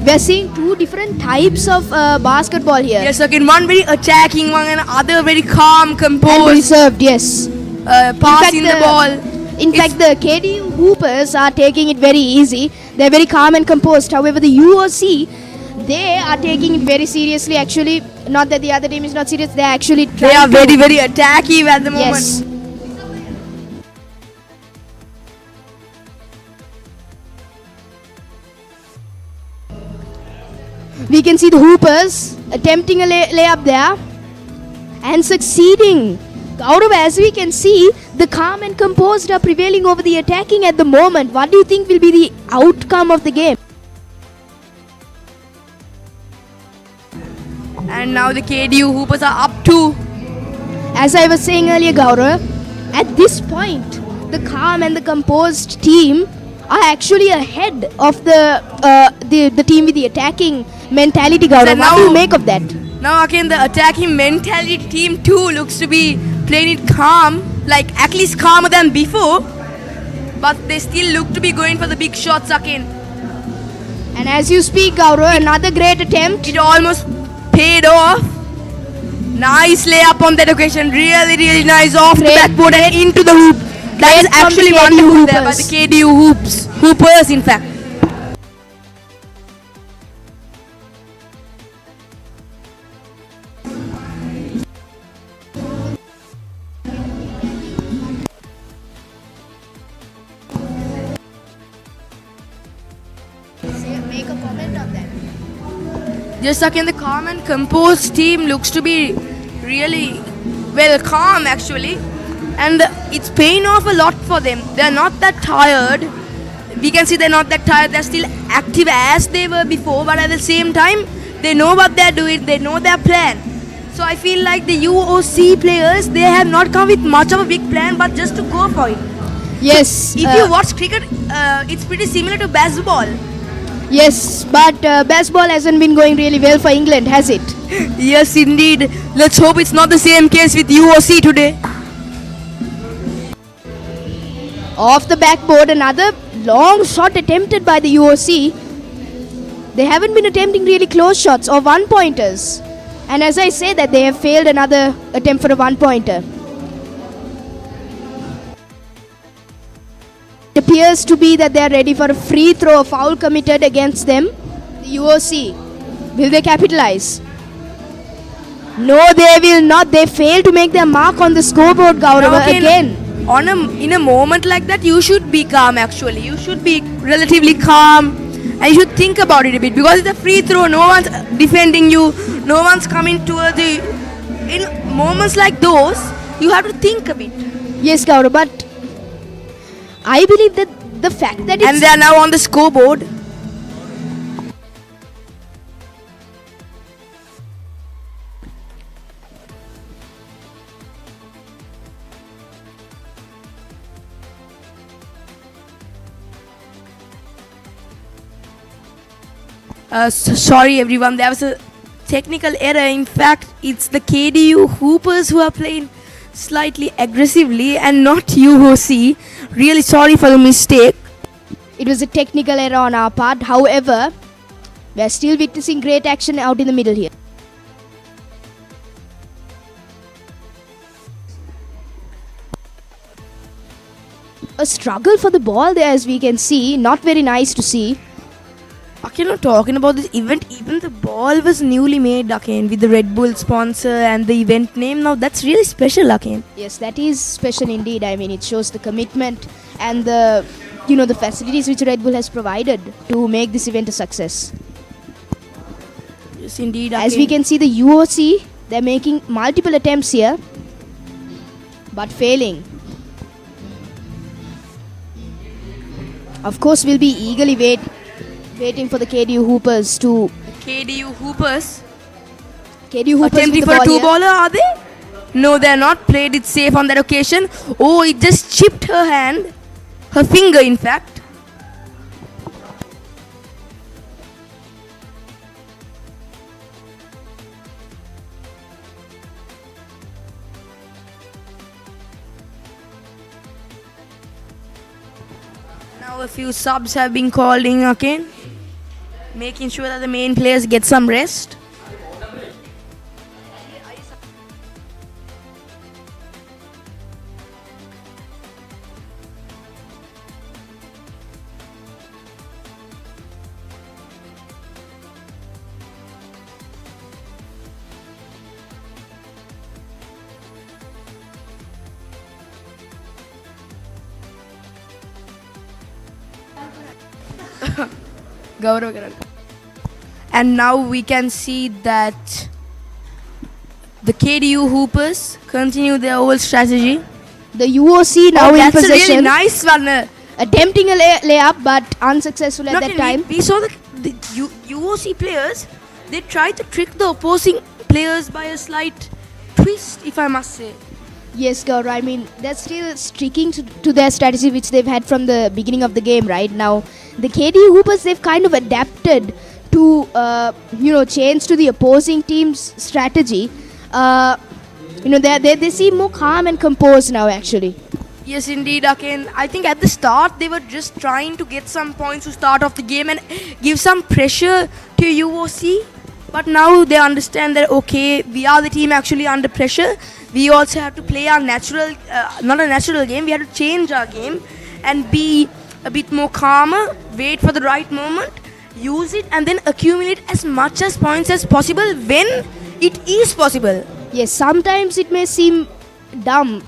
[SPEAKER 4] We are seeing two different types of basketball here.
[SPEAKER 3] Yes, again, one very attacking, one and other very calm,
[SPEAKER 4] And
[SPEAKER 3] composed,
[SPEAKER 4] reserved, yes.
[SPEAKER 3] passing the ball.
[SPEAKER 4] In fact, the KDU Hoopers are taking it very easy. They're very calm and composed. However, the UOC, they are taking it very seriously. Actually, not that the other team is not serious. They're actually trying
[SPEAKER 3] They are
[SPEAKER 4] to.
[SPEAKER 3] very, very attacking at the moment.
[SPEAKER 4] Yes. We can see the Hoopers attempting a layup there and succeeding. Gaurav, as we can see, the calm and composed are prevailing over the attacking at the moment. What do you think will be the outcome of the game?
[SPEAKER 3] And now the KDU Hoopers are up 2.
[SPEAKER 4] As I was saying earlier, Gaurav, at this point, the calm and the composed team are actually ahead of the team with the attacking mentality, Gaurav.
[SPEAKER 3] So
[SPEAKER 4] What do you
[SPEAKER 3] now-
[SPEAKER 4] make of that?
[SPEAKER 3] Now again the attacking mentality team 2 looks to be playing it calm, like at least calmer than before. But they still look to be going for the big shots again.
[SPEAKER 4] And as you speak, Gaurav, another great attempt.
[SPEAKER 3] It almost paid off. Nice layup on that occasion. Really, really nice off the
[SPEAKER 4] Great,
[SPEAKER 3] backboard and into the hoop. That is
[SPEAKER 4] Great from
[SPEAKER 3] actually
[SPEAKER 4] the KDU
[SPEAKER 3] wonderful there by
[SPEAKER 4] Hoopers.
[SPEAKER 3] the KDU Hoopers in fact.
[SPEAKER 4] Make a comment on that.
[SPEAKER 3] Just again the calm and composed team looks to be really well calm actually, and it's paying off a lot for them. They're not that tired. We can see they're not that tired. They're still active as they were before, but at the same time they know what they're doing. They know their plan. So I feel like the UOC players, they have not come with much of a big plan, but just to go for it.
[SPEAKER 4] Yes.
[SPEAKER 3] If you watch cricket, it's pretty similar to baseball.
[SPEAKER 4] Yes, but baseball hasn't been going really well for England, has it?
[SPEAKER 3] Yes, indeed. Let's hope it's not the same case with UOC today.
[SPEAKER 4] Off the backboard, another long shot attempted by the UOC. They haven't been attempting really close shots or one-pointers. And as I say that, they have failed another attempt for a one-pointer. It appears to be that they are ready for a free throw, a foul committed against them. The UOC. Will they capitalize? No, they will not. They fail to make their mark on the scoreboard, Gaurav,
[SPEAKER 3] Okay,
[SPEAKER 4] again.
[SPEAKER 3] in a moment like that, you should be calm actually. You should be relatively calm and you should think about it a bit, because it's a free throw. No one's defending you. No one's coming towards you. In moments like those, you have to think a bit.
[SPEAKER 4] Yes, Gaurav, but I believe that the fact that
[SPEAKER 3] And
[SPEAKER 4] it's
[SPEAKER 3] they are now on the scoreboard. Sorry everyone, there was a technical error. In fact, it's the KDU Hoopers who are playing slightly aggressively and not UOC. Really sorry for the mistake.
[SPEAKER 4] it was a technical error on our part. However, we are still witnessing great action out in the middle here. A struggle for the ball there, as we can see. Not very nice to see.
[SPEAKER 3] Okay, now talking about this event, even the ball was newly made again with the Redbull sponsor and the event name. Now that's really special again.
[SPEAKER 4] Yes, that is special indeed. I mean, it shows the commitment and the facilities which Red Bull has provided to make this event a success.
[SPEAKER 3] Yes, indeed.
[SPEAKER 4] As we can see, the UOC, they're making multiple attempts here, but failing. Of course, we'll be eagerly waiting for the KDU Hoopers to...
[SPEAKER 3] KDU Hoopers
[SPEAKER 4] KDU Hoopers
[SPEAKER 3] attempting
[SPEAKER 4] with
[SPEAKER 3] for
[SPEAKER 4] the
[SPEAKER 3] a
[SPEAKER 4] ball
[SPEAKER 3] two-baller, are they? No, they're not. Played it safe on that occasion. Oh, it just chipped her hand. Her finger, in fact. Now a few subs have been called in again, making sure that the main players get some rest. Gaurav Garan. And now we can see that the KDU Hoopers continue their old strategy.
[SPEAKER 4] The UOC now in
[SPEAKER 3] that's a
[SPEAKER 4] possession,
[SPEAKER 3] really nice one.
[SPEAKER 4] attempting a layup but unsuccessful at that time.
[SPEAKER 3] We saw the UOC players, they tried to trick the opposing players by a slight twist, if I must say.
[SPEAKER 4] Yes, Gaurav. I mean, they're still sticking to their strategy which they've had from the beginning of the game. Right now, the KDU Hoopers, they've kind of adapted to change to the opposing team's strategy. They seem more calm and composed now, actually.
[SPEAKER 3] Yes, indeed, Akin. I think at the start they were just trying to get some points to start off the game and give some pressure to UOC. But now they understand that, okay, we are the team actually under pressure. We also have to play our natural, not a natural game. We have to change our game and be a bit more calmer, wait for the right moment, use it, and then accumulate as much as points as possible when it is possible.
[SPEAKER 4] Yes, sometimes it may seem dumb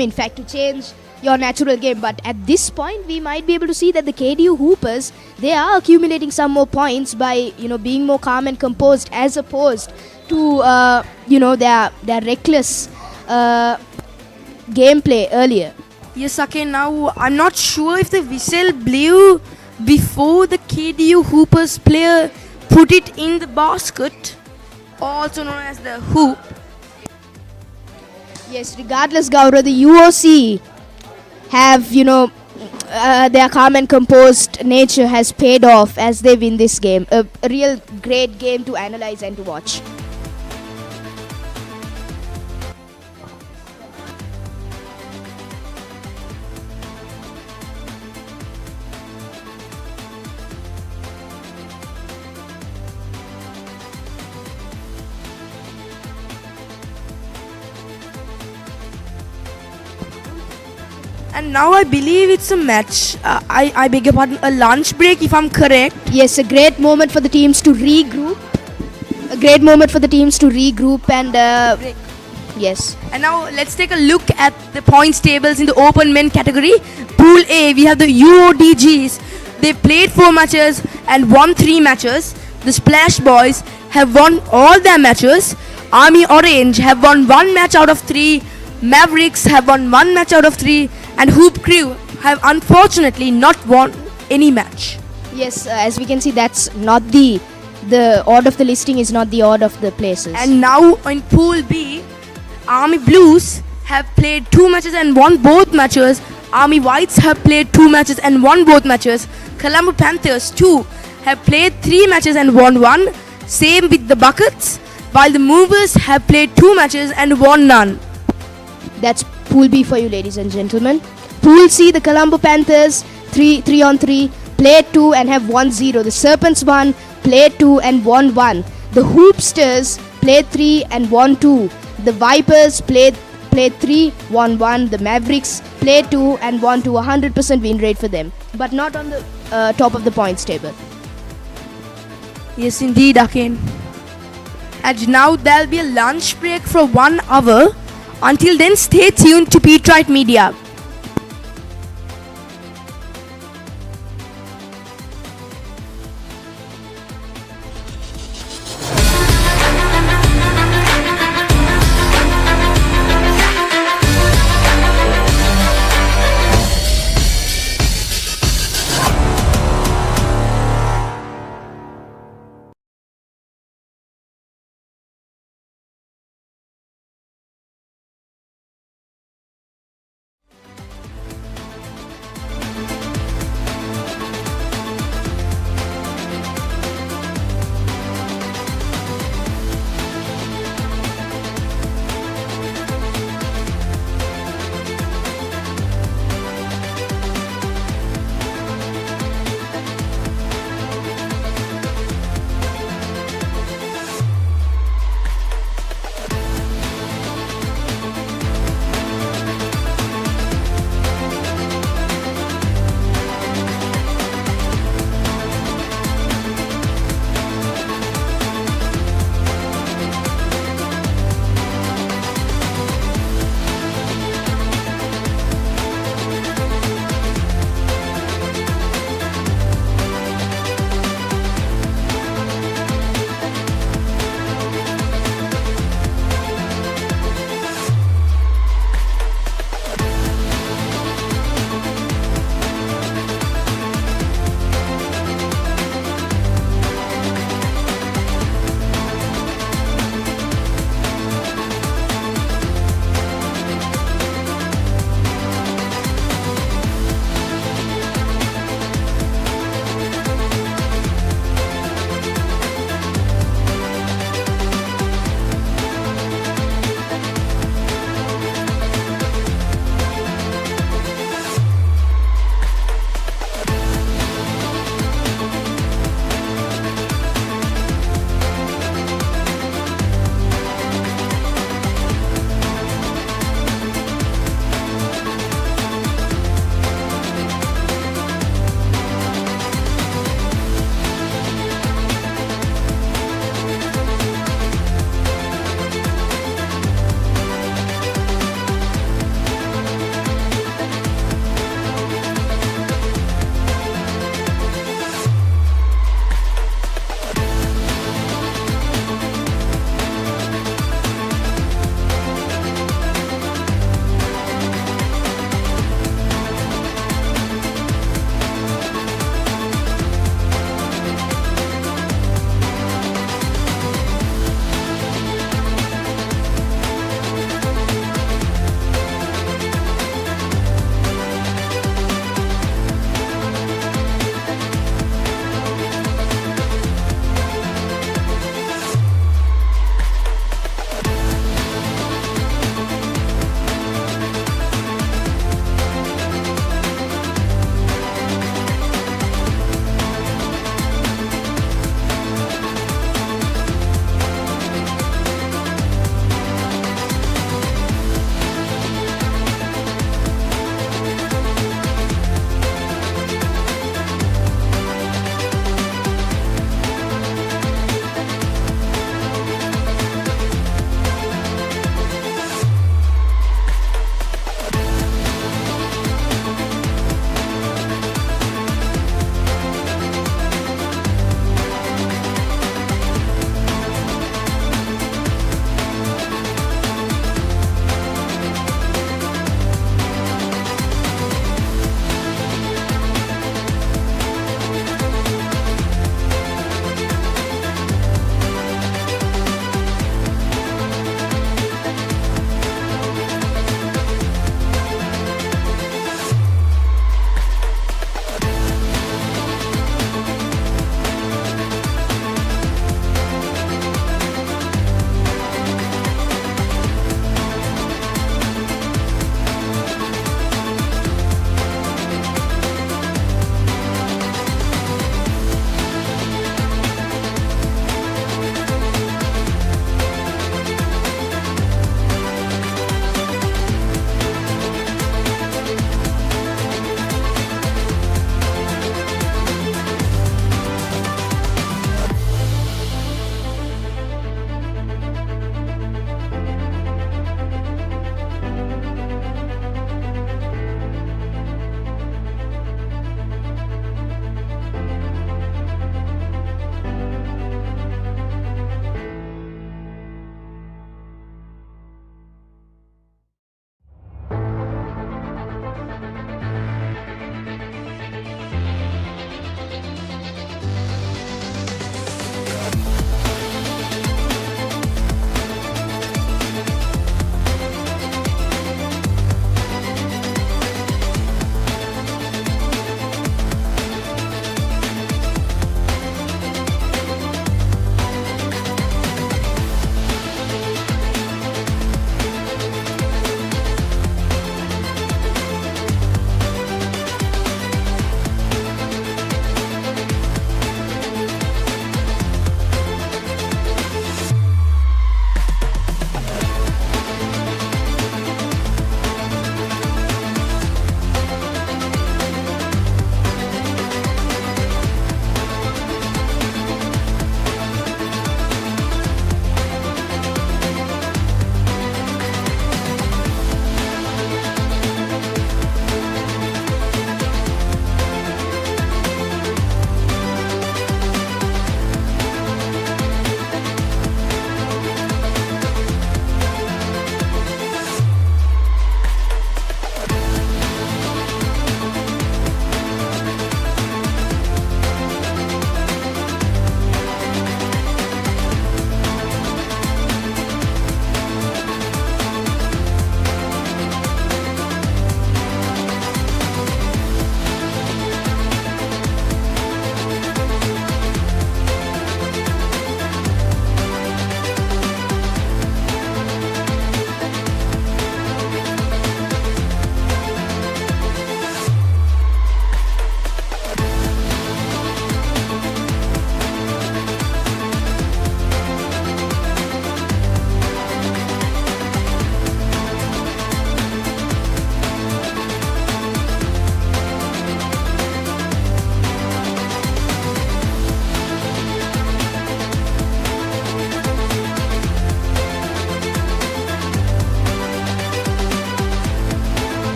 [SPEAKER 4] in fact to change your natural game, but at this point we might be able to see that the KDU Hoopers, they are accumulating some more points by being more calm and composed as opposed to their reckless gameplay earlier.
[SPEAKER 3] Yes, okay, now I'm not sure if the whistle blew before the KDU Hoopers player put it in the basket, also known as the hoop.
[SPEAKER 4] Yes, regardless, Gaurav, the UOC have, their calm and composed nature has paid off as they win this game. A real great game to analyze and to watch.
[SPEAKER 3] And now I believe it's a match. I beg your pardon, a lunch break if I'm correct.
[SPEAKER 4] Yes, a great moment for the teams to regroup. And yes.
[SPEAKER 3] And now let's take a look at the points tables in the open men category. Pool A, we have the UODGs. They played 4 matches and won 3 matches. The Splash Boys have won all their matches. Army Orange have won 1 match out of 3. Mavericks have won 1 match out of 3. And Hoop Crew have unfortunately not won any match.
[SPEAKER 4] Yes, as we can see, that's not the order of the listing is not the order of the places.
[SPEAKER 3] And now in Pool B, Army Blues have played 2 matches and won both matches. Army Whites have played 2 matches and won both matches. Colbo Panthers too have played 3 matches and won 1. Same with the Buckets, while the Movers have played 2 matches and won none.
[SPEAKER 4] That's Pool B for you, ladies and gentlemen. Pool C, the Colbo Panthers 3-on-3 played 2 and have won 0. The Serpents won, played 2 and won 1. The Hoopsters played 3 and won 2. The Vipers played 3, won 1. The Mavericks played 2 and won 2. 100% win rate for them, but not on the top of the points table.
[SPEAKER 3] Yes, indeed, Akin. And now there'll be a lunch break for 1 hour. Until then, stay tuned to Peterite Media.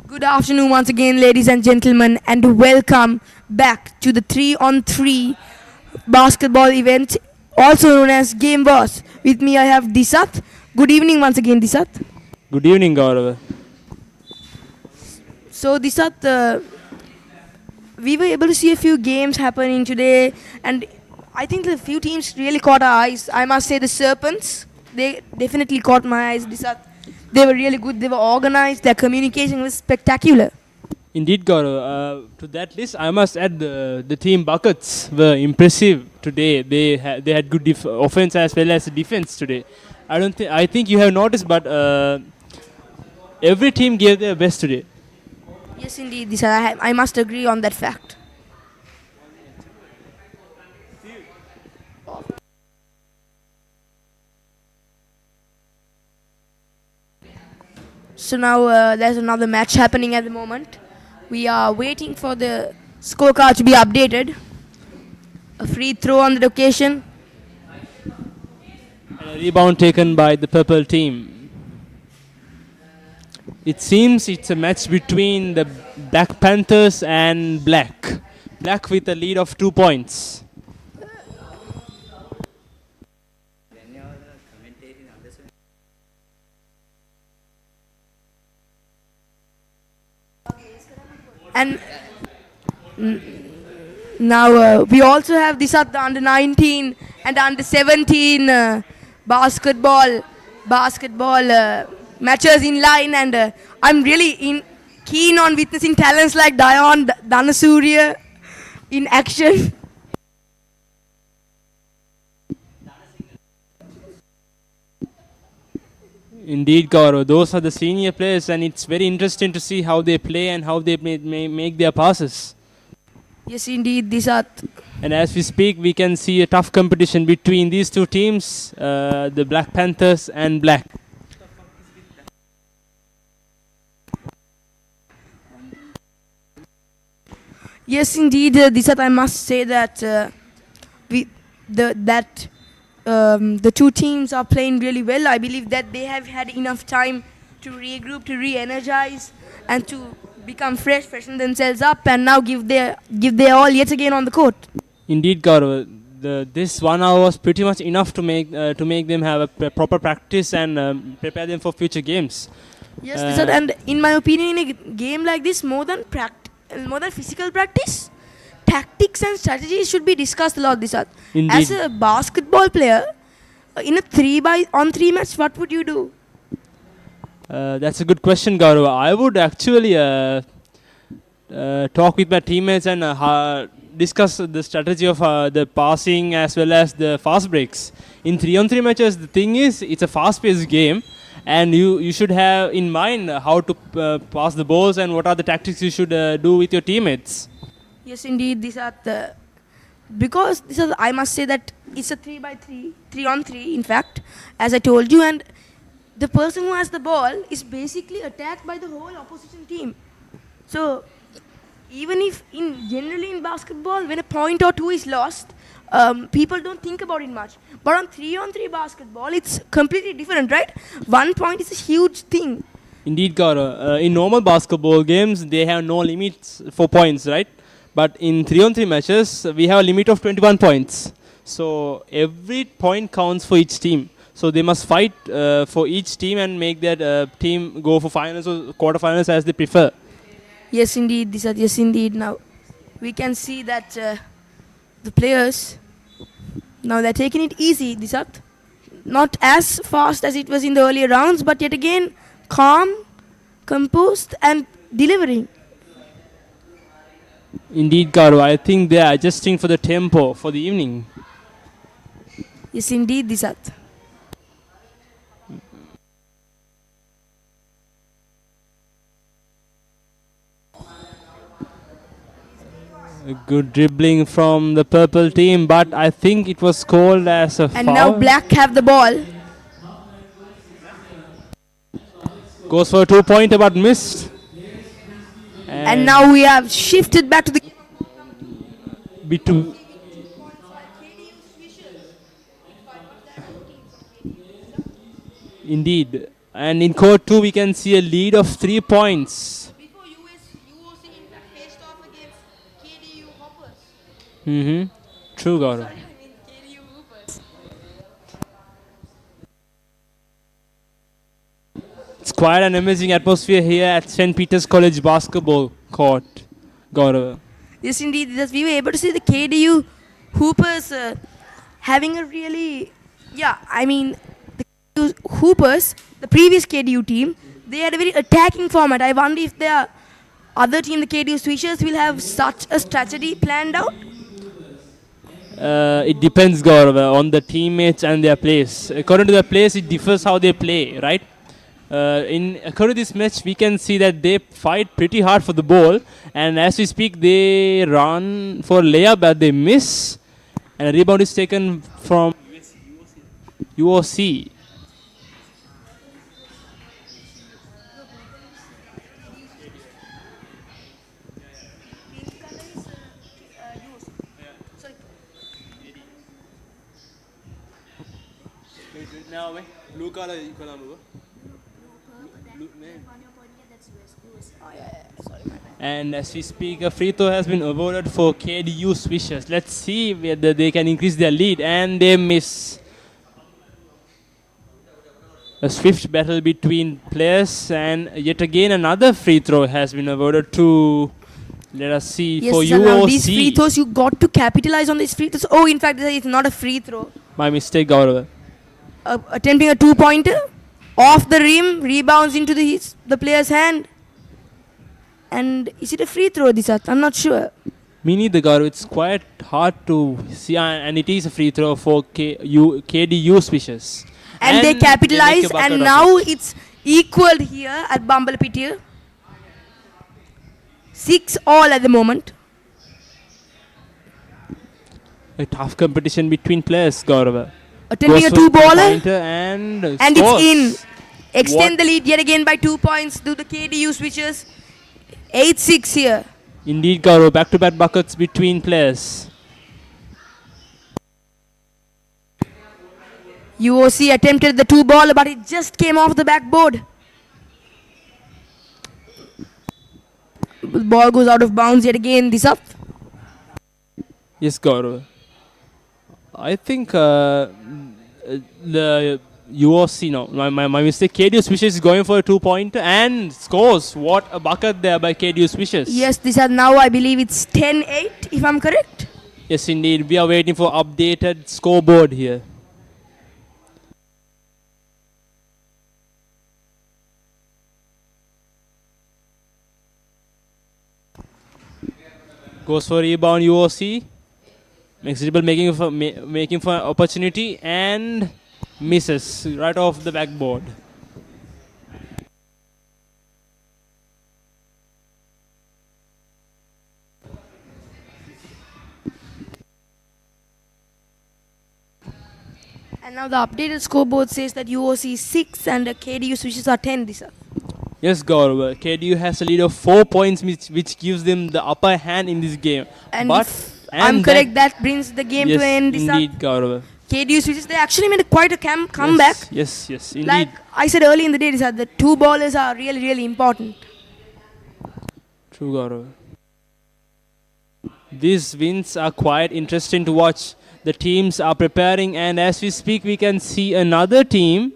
[SPEAKER 3] Good afternoon once again, ladies and gentlemen, and welcome back to the 3-on-3 basketball event, also known as Game Boss. With me, I have Disat. Good evening once again, Disat.
[SPEAKER 2] Good evening, Gaurav.
[SPEAKER 3] So, Disat, we were able to see a few games happening today, and I think the few teams really caught our eyes. I must say the Serpents, they definitely caught my eyes, Disat. They were really good. They were organized. Their communication was spectacular.
[SPEAKER 2] Indeed, Gaurav. To that list, I must add the team Buckets were impressive today. They had good offense as well as defense today. I think you have noticed, but every team gave their best today.
[SPEAKER 3] Yes, indeed, Disat. I must agree on that fact. So now there's another match happening at the moment. We are waiting for the scorecard to be updated. A free throw on the occasion.
[SPEAKER 2] And a rebound taken by the purple team. It seems it's a match between the Black Panthers and Black. Black with a lead of 2 points.
[SPEAKER 3] And now we also have this at the under 19 and under 17 basketball matches in line, and I'm really keen on witnessing talents like Dayan Dhanasuriya in action.
[SPEAKER 2] Indeed, Gaurav. Those are the senior players, and it's very interesting to see how they play and how they may make their passes.
[SPEAKER 3] Yes, indeed, Disat.
[SPEAKER 2] And as we speak, we can see a tough competition between these two teams, the Black Panthers and Black.
[SPEAKER 3] Yes, indeed, Disat. I must say that the two teams are playing really well. I believe that they have had enough time to regroup, to re-energize, and to become fresh, freshen themselves up, and now give their all yet again on the court.
[SPEAKER 2] Indeed, Gaurav. This 1 hour was pretty much enough to make them have a proper practice and prepare them for future games.
[SPEAKER 3] Yes, Disat, and in my opinion, in a game like this, more than physical practice, tactics and strategies should be discussed a lot, Disat.
[SPEAKER 2] Indeed.
[SPEAKER 3] As a basketball player, in a 3-on-3 match, what would you do?
[SPEAKER 2] That's a good question, Gaurav. I would actually talk with my teammates and discuss the strategy of the passing as well as the fast breaks. In 3-on-3 matches, the thing is, it's a fast-paced game, and you should have in mind how to pass the balls and what are the tactics you should do with your teammates.
[SPEAKER 3] Yes, indeed, Disat. Because I must say that it's a 3-on-3, in fact, as I told you, and the person who has the ball is basically attacked by the whole opposition team. So, even if generally in basketball, when a point or two is lost, people don't think about it much. But on 3-on-3 basketball, it's completely different, right? 1 point is a huge thing.
[SPEAKER 2] Indeed, Gaurav. In normal basketball games, they have no limits for points, right? But in 3-on-3 matches, we have a limit of 21 points. So every point counts for each team. So they must fight for each team and make their team go for finals or quarterfinals as they prefer.
[SPEAKER 3] Yes, indeed, Disat. Yes, indeed. Now, we can see that the players, now they're taking it easy, Disat. Not as fast as it was in the earlier rounds, but yet again, calm, composed, and delivering.
[SPEAKER 2] Indeed, Gaurav. I think they are adjusting for the tempo for the evening.
[SPEAKER 3] Yes, indeed, Disat.
[SPEAKER 2] A good dribbling from the purple team, but I think it was called as a
[SPEAKER 3] And
[SPEAKER 2] foul.
[SPEAKER 3] now Black have the ball.
[SPEAKER 2] Goes for a 2-pointer but missed.
[SPEAKER 3] And now we have shifted back to the...
[SPEAKER 2] Indeed. And in court 2, we can see a lead of 3 points.
[SPEAKER 3] Before UOC faced off against KDU Hoopers.
[SPEAKER 2] True, Gaurav.
[SPEAKER 3] KDU Hoopers.
[SPEAKER 2] It's quite an amazing atmosphere here at St. Peter's College basketball court, Gaurav.
[SPEAKER 3] Yes, indeed. Yes, we were able to see the KDU Hoopers having a really... Yeah, I mean, the KDU Hoopers, the previous KDU team, they had a very attacking format. I wonder if their other team, the KDU Swishers, will have such a strategy planned out.
[SPEAKER 2] It depends, Gaurav, on the teammates and their place. According to their place, it differs how they play, right? According to this match, we can see that they fight pretty hard for the ball, and as we speak, they run for layup, but they miss, and a rebound is taken from UOC. Now, blue color Colombo. And as we speak, a free throw has been awarded for KDU Swishers. Let's see whether they can increase their lead. And they miss. A swift battle between players, and yet again another free throw has been awarded to. Let us see
[SPEAKER 3] Yes,
[SPEAKER 2] for
[SPEAKER 3] sir, now these
[SPEAKER 2] UOC.
[SPEAKER 3] free throws, you got to capitalize on these free throws. Oh, in fact, it's not a free throw.
[SPEAKER 2] My mistake, Gaurav.
[SPEAKER 3] Attempting a two-pointer off the rim, rebounds into the player's hand. And is it a free throw, Disat? I'm not sure.
[SPEAKER 2] Me neither, Gaurav. It's quite hard to see, and it is a free throw for KDU Swishers.
[SPEAKER 3] And they
[SPEAKER 2] make
[SPEAKER 3] capitalize,
[SPEAKER 2] a bucket
[SPEAKER 3] and
[SPEAKER 2] of
[SPEAKER 3] now
[SPEAKER 2] it.
[SPEAKER 3] it's equaled here at Bumblebee. 6-all at the moment.
[SPEAKER 2] A tough competition between players, Gaurav.
[SPEAKER 3] Attempting a two-baller,
[SPEAKER 2] and
[SPEAKER 3] it's in. Extend
[SPEAKER 2] What?
[SPEAKER 3] the lead yet again by 2 points to the KDU Switchers. 8-6 here.
[SPEAKER 2] Indeed, Gaurav. Back-to-back buckets between players.
[SPEAKER 3] UOC attempted the two-baller, but it just came off the backboard. The ball goes out of bounds yet again. This up.
[SPEAKER 2] Yes, Gaurav. I think the UOC, no, my mistake. KDU Swishers is going for a 2-pointer and scores. What a bucket there by KDU Swishers.
[SPEAKER 3] Yes, this are now, I believe it's 10-8, if I'm correct.
[SPEAKER 2] Yes, indeed. We are waiting for updated scoreboard here. Goes for rebound UOC. Makes dribble, making for opportunity and misses right off the backboard.
[SPEAKER 3] And now the updated scoreboard says that UOC is 6 and the KDU Switches are 10. This up.
[SPEAKER 2] Yes, Gaurav. KDU has a lead of 4 points, which gives them the upper hand in this game.
[SPEAKER 3] And I'm correct, that brings the game to an end. This
[SPEAKER 2] indeed, Gaurav.
[SPEAKER 3] KDU Switches, they actually made quite a comeback.
[SPEAKER 2] Yes, indeed.
[SPEAKER 3] Like I said early in the day, the two ballers are really, really important.
[SPEAKER 2] True, Gaurav. These wins are quite interesting to watch. The teams are preparing, and as we speak, we can see another team.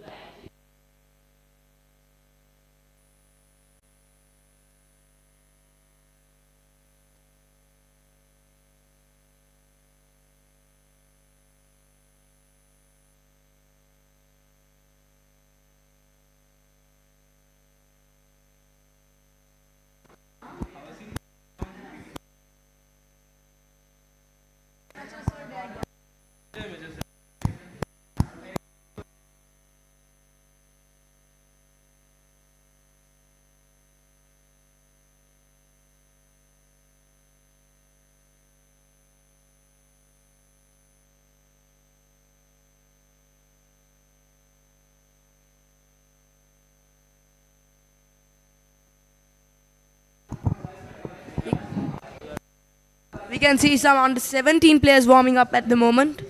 [SPEAKER 3] We can see some under 17 players warming up at the moment.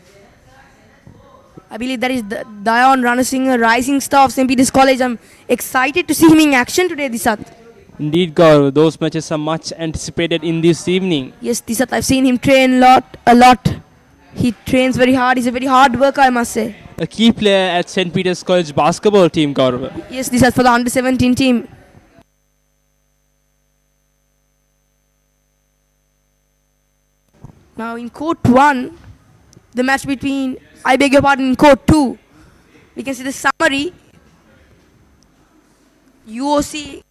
[SPEAKER 3] I believe that is Dion Ranasinghe, rising star of St. Peter's College. I'm excited to see him in action today, Disat.
[SPEAKER 2] Indeed, Gaurav. Those matches are much anticipated in this evening.
[SPEAKER 3] Yes, Disat, I've seen him train a lot. He trains very hard. He's a very hard worker, I must say.
[SPEAKER 2] A key player at St. Peter's College basketball team, Gaurav.
[SPEAKER 3] Yes, Disat, for the under 17 team. Now in court 1, the match between, I beg your pardon, in court 2, we can see the summary. UOC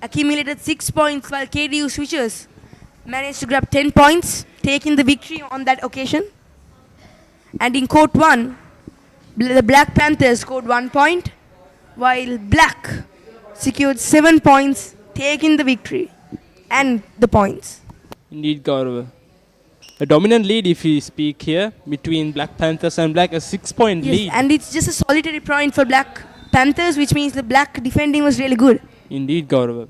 [SPEAKER 3] accumulated 6 points while KDU Switchers managed to grab 10 points, taking the victory on that occasion. And in court 1, the Black Panthers scored 1 point, while Black secured 7 points, taking the victory and the points.
[SPEAKER 2] Indeed, Gaurav. A dominant lead, if we speak here, between Black Panthers and Black, a 6-point lead.
[SPEAKER 3] And it's just a solitary point for Black Panthers, which means the Black defending was really good.
[SPEAKER 2] Indeed, Gaurav.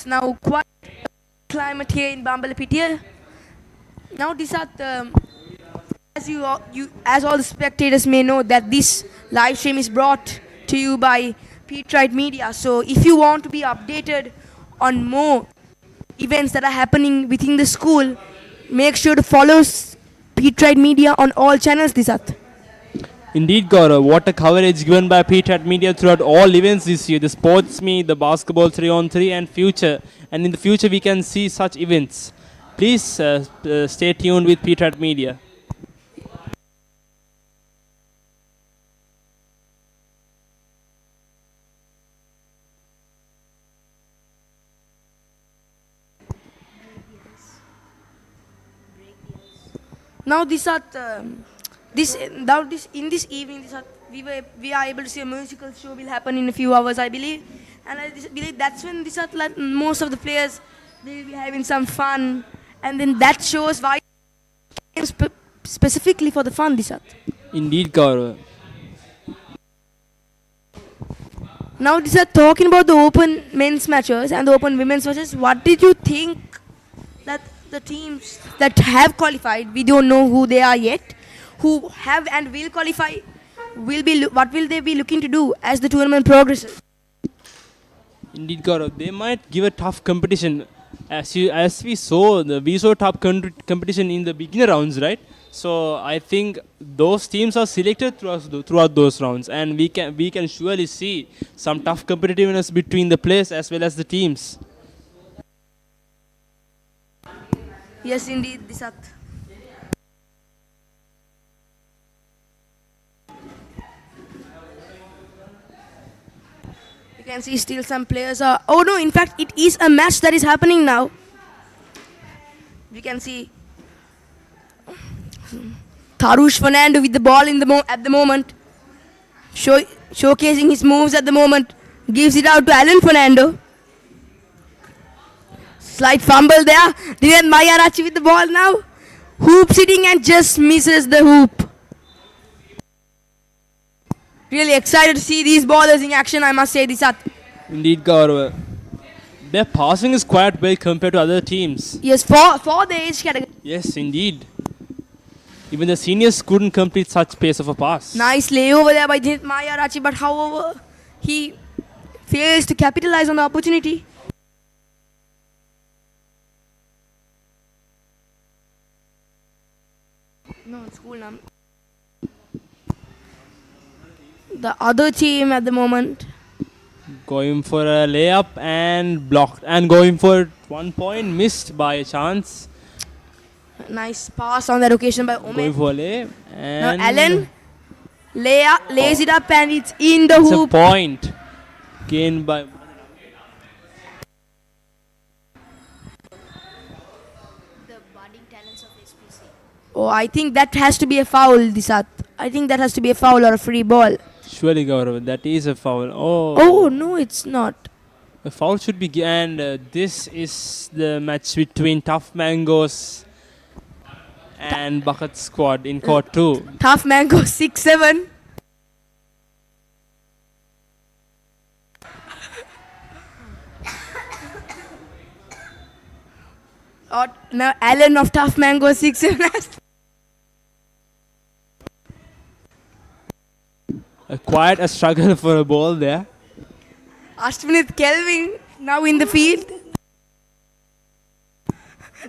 [SPEAKER 3] It's now quite climate here in Bambalapitiya. Now, Disat, as all the spectators may know, that this live stream is brought to you by Peterite Media. So, if you want to be updated on more events that are happening within the school, make sure to follow Peterite Media on all channels, Disat.
[SPEAKER 2] Indeed, Gaurav, what a coverage given by Peterite Media throughout all events this year. The sports meet, the basketball 3-on-3 and future. And in the future we can see such events. Please stay tuned with Peterite Media.
[SPEAKER 3] Now, Disat, in this evening, Disat, we are able to see a musical show will happen in a few hours, I believe, and I believe that's when Disat, like, most of the players, they will be having some fun, and then that shows why specifically for the fun, Disat.
[SPEAKER 2] Indeed, Gaurav.
[SPEAKER 3] Now, Disat, talking about the open men's matches and the open women's matches, what did you think that the teams that have qualified, we don't know who they are yet, who have and will qualify, what will they be looking to do as the tournament progresses?
[SPEAKER 2] Indeed, Gaurav, they might give a tough competition. As we saw tough competition in the beginner rounds, right? So I think those teams are selected throughout those rounds, and we can surely see some tough competitiveness between the players as well as the teams.
[SPEAKER 3] Yes, indeed, Disat. You can see still some players are... Oh no, in fact, it is a match that is happening now. We can see Tarush Fernando with the ball at the moment. Showcasing his moves at the moment. Gives it out to Alan Fernando. Slight fumble there. Dhiren Mayarachi with the ball now. Hoop sitting and just misses the hoop. Really excited to see these ballers in action, I must say, Disat.
[SPEAKER 2] Indeed, Gaurav. Their passing is quite well compared to other teams.
[SPEAKER 3] Yes, for the age category.
[SPEAKER 2] Yes, indeed. Even the seniors couldn't complete such pace of a pass.
[SPEAKER 3] Nice layover there by Dhiren Mayarachi, but however, he fails to capitalize on the opportunity. No, it's cool now. The other team at the moment.
[SPEAKER 2] Going for a layup and blocked. And going for 1 point, missed by a chance.
[SPEAKER 3] Nice pass on that occasion by Omer.
[SPEAKER 2] Going for a lay. And
[SPEAKER 3] now Allen lays it up and it's in the hoop.
[SPEAKER 2] It's a point. Gained by...
[SPEAKER 3] Oh, I think that has to be a foul, Disat. I think that has to be a foul or a free ball.
[SPEAKER 2] Surely, Gaurav, that is a foul.
[SPEAKER 3] Oh, no, it's not.
[SPEAKER 2] A foul should be... And this is the match between Tough Mangoes and Bucket Squad in court 2.
[SPEAKER 3] Tough Mango 6-7. Now Allen of Tough Mango 6-7.
[SPEAKER 2] Quite a struggle for a ball there.
[SPEAKER 3] Ashwinith Kelvin now in the field.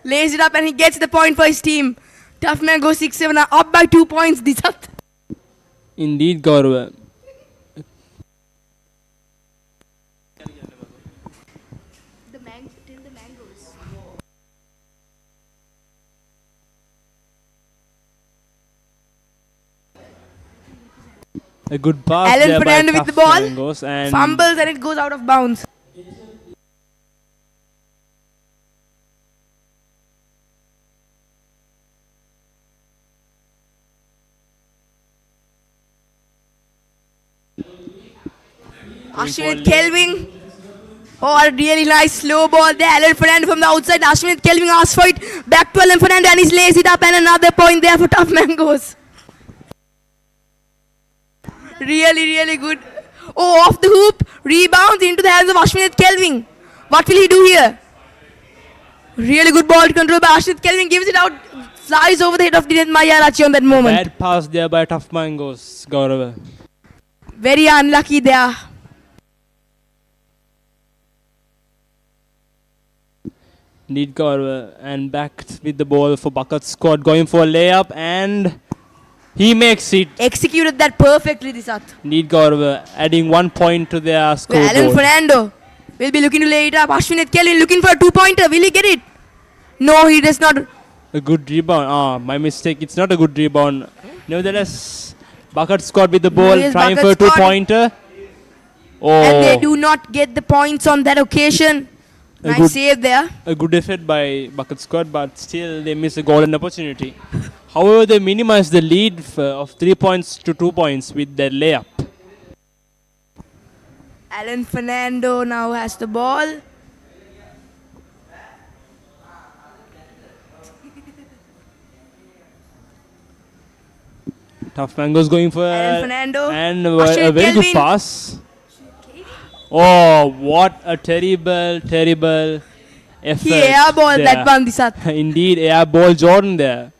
[SPEAKER 3] Lays it up and he gets the point for his team. Tough Mango 6-7 are up by 2 points. Disat.
[SPEAKER 2] Indeed, Gaurav.
[SPEAKER 4] Till the mangoes.
[SPEAKER 2] A good pass
[SPEAKER 3] Alan
[SPEAKER 2] there by
[SPEAKER 3] Fernando with
[SPEAKER 2] Tough
[SPEAKER 3] the ball.
[SPEAKER 2] Mangoes and
[SPEAKER 3] Fumbles and it goes out of bounds. Ashwinith Kelvin. Oh, a really nice slow ball there. Alan Fernando from the outside. Ashwinith Kelvin asks for it. Back to Alan Fernando and he lays it up and another point there for Tough Mangoes. Really, really good. Oh, off the hoop. Rebounds into the hands of Ashwinith Kelvin. What will he do here? Really good ball to control by Ashit Kelvin. Gives it out. Flies over the head of Dinesh Mayarachi on that moment.
[SPEAKER 2] Bad pass there by Tough Mangoes, Gaurav.
[SPEAKER 3] Very unlucky there.
[SPEAKER 2] Need Gaurav. And back with the ball for Bucket squad. Going for a layup and he makes it.
[SPEAKER 3] Executed that perfectly, Disat.
[SPEAKER 2] Need Gaurav adding 1 point to their
[SPEAKER 3] Alan
[SPEAKER 2] scoreboard.
[SPEAKER 3] Fernando will be looking to lay it up. Ashwin Kelly looking for a 2-pointer. Will he get it? No, he does not.
[SPEAKER 2] A good rebound. My mistake. It's not a good rebound. Nevertheless, Bucket squad with the ball,
[SPEAKER 3] Yes,
[SPEAKER 2] trying
[SPEAKER 3] Bucket
[SPEAKER 2] for a
[SPEAKER 3] squad.
[SPEAKER 2] 2-pointer.
[SPEAKER 3] And they
[SPEAKER 2] Oh,
[SPEAKER 3] do not get the points on that occasion.
[SPEAKER 2] A
[SPEAKER 3] Nice
[SPEAKER 2] good-
[SPEAKER 3] save there.
[SPEAKER 2] a good effort by Bucket squad, but still they miss a golden opportunity. However, they minimize the lead of 3 points to 2 points with their layup.
[SPEAKER 3] Alan Fernando now has the ball.
[SPEAKER 2] Tough Mangoes going for
[SPEAKER 3] Alan Fernando.
[SPEAKER 2] and
[SPEAKER 3] Ashwin
[SPEAKER 2] a very good
[SPEAKER 3] Kelvin.
[SPEAKER 2] pass. Oh, what a terrible effort.
[SPEAKER 3] He airballed
[SPEAKER 2] there.
[SPEAKER 3] that one, Disat.
[SPEAKER 2] Indeed, airball Jordan there.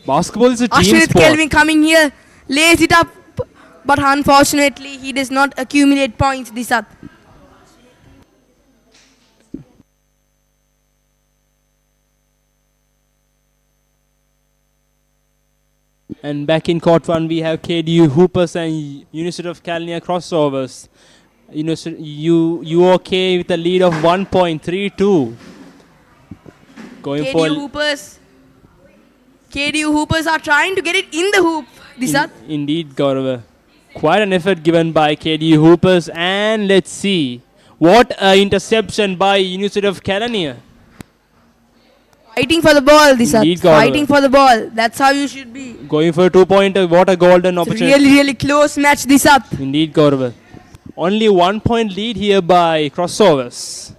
[SPEAKER 2] Basketball is a team
[SPEAKER 3] Ashwin
[SPEAKER 2] sport.
[SPEAKER 3] Kelvin coming here, lays it up, but unfortunately he does not accumulate points, Disat.
[SPEAKER 2] And back in court one, we have KDU Hoopers and University of California crossovers. UK with a lead of 1.32. Going
[SPEAKER 3] KDU
[SPEAKER 2] for
[SPEAKER 3] Hoopers. KDU Hoopers are trying to get it in the hoop, Disat.
[SPEAKER 2] indeed, Gaurav. Quite an effort given by KDU Hoopers, and let's see what an interception by University of California.
[SPEAKER 3] Fighting for the ball, Disat.
[SPEAKER 2] Indeed, Gaurav.
[SPEAKER 3] Fighting for the ball. That's how you should be.
[SPEAKER 2] Going for a 2-pointer. What a golden
[SPEAKER 3] It's a
[SPEAKER 2] opportunity.
[SPEAKER 3] really close match, Disat.
[SPEAKER 2] Indeed, Gaurav. Only 1 point lead here by crossovers.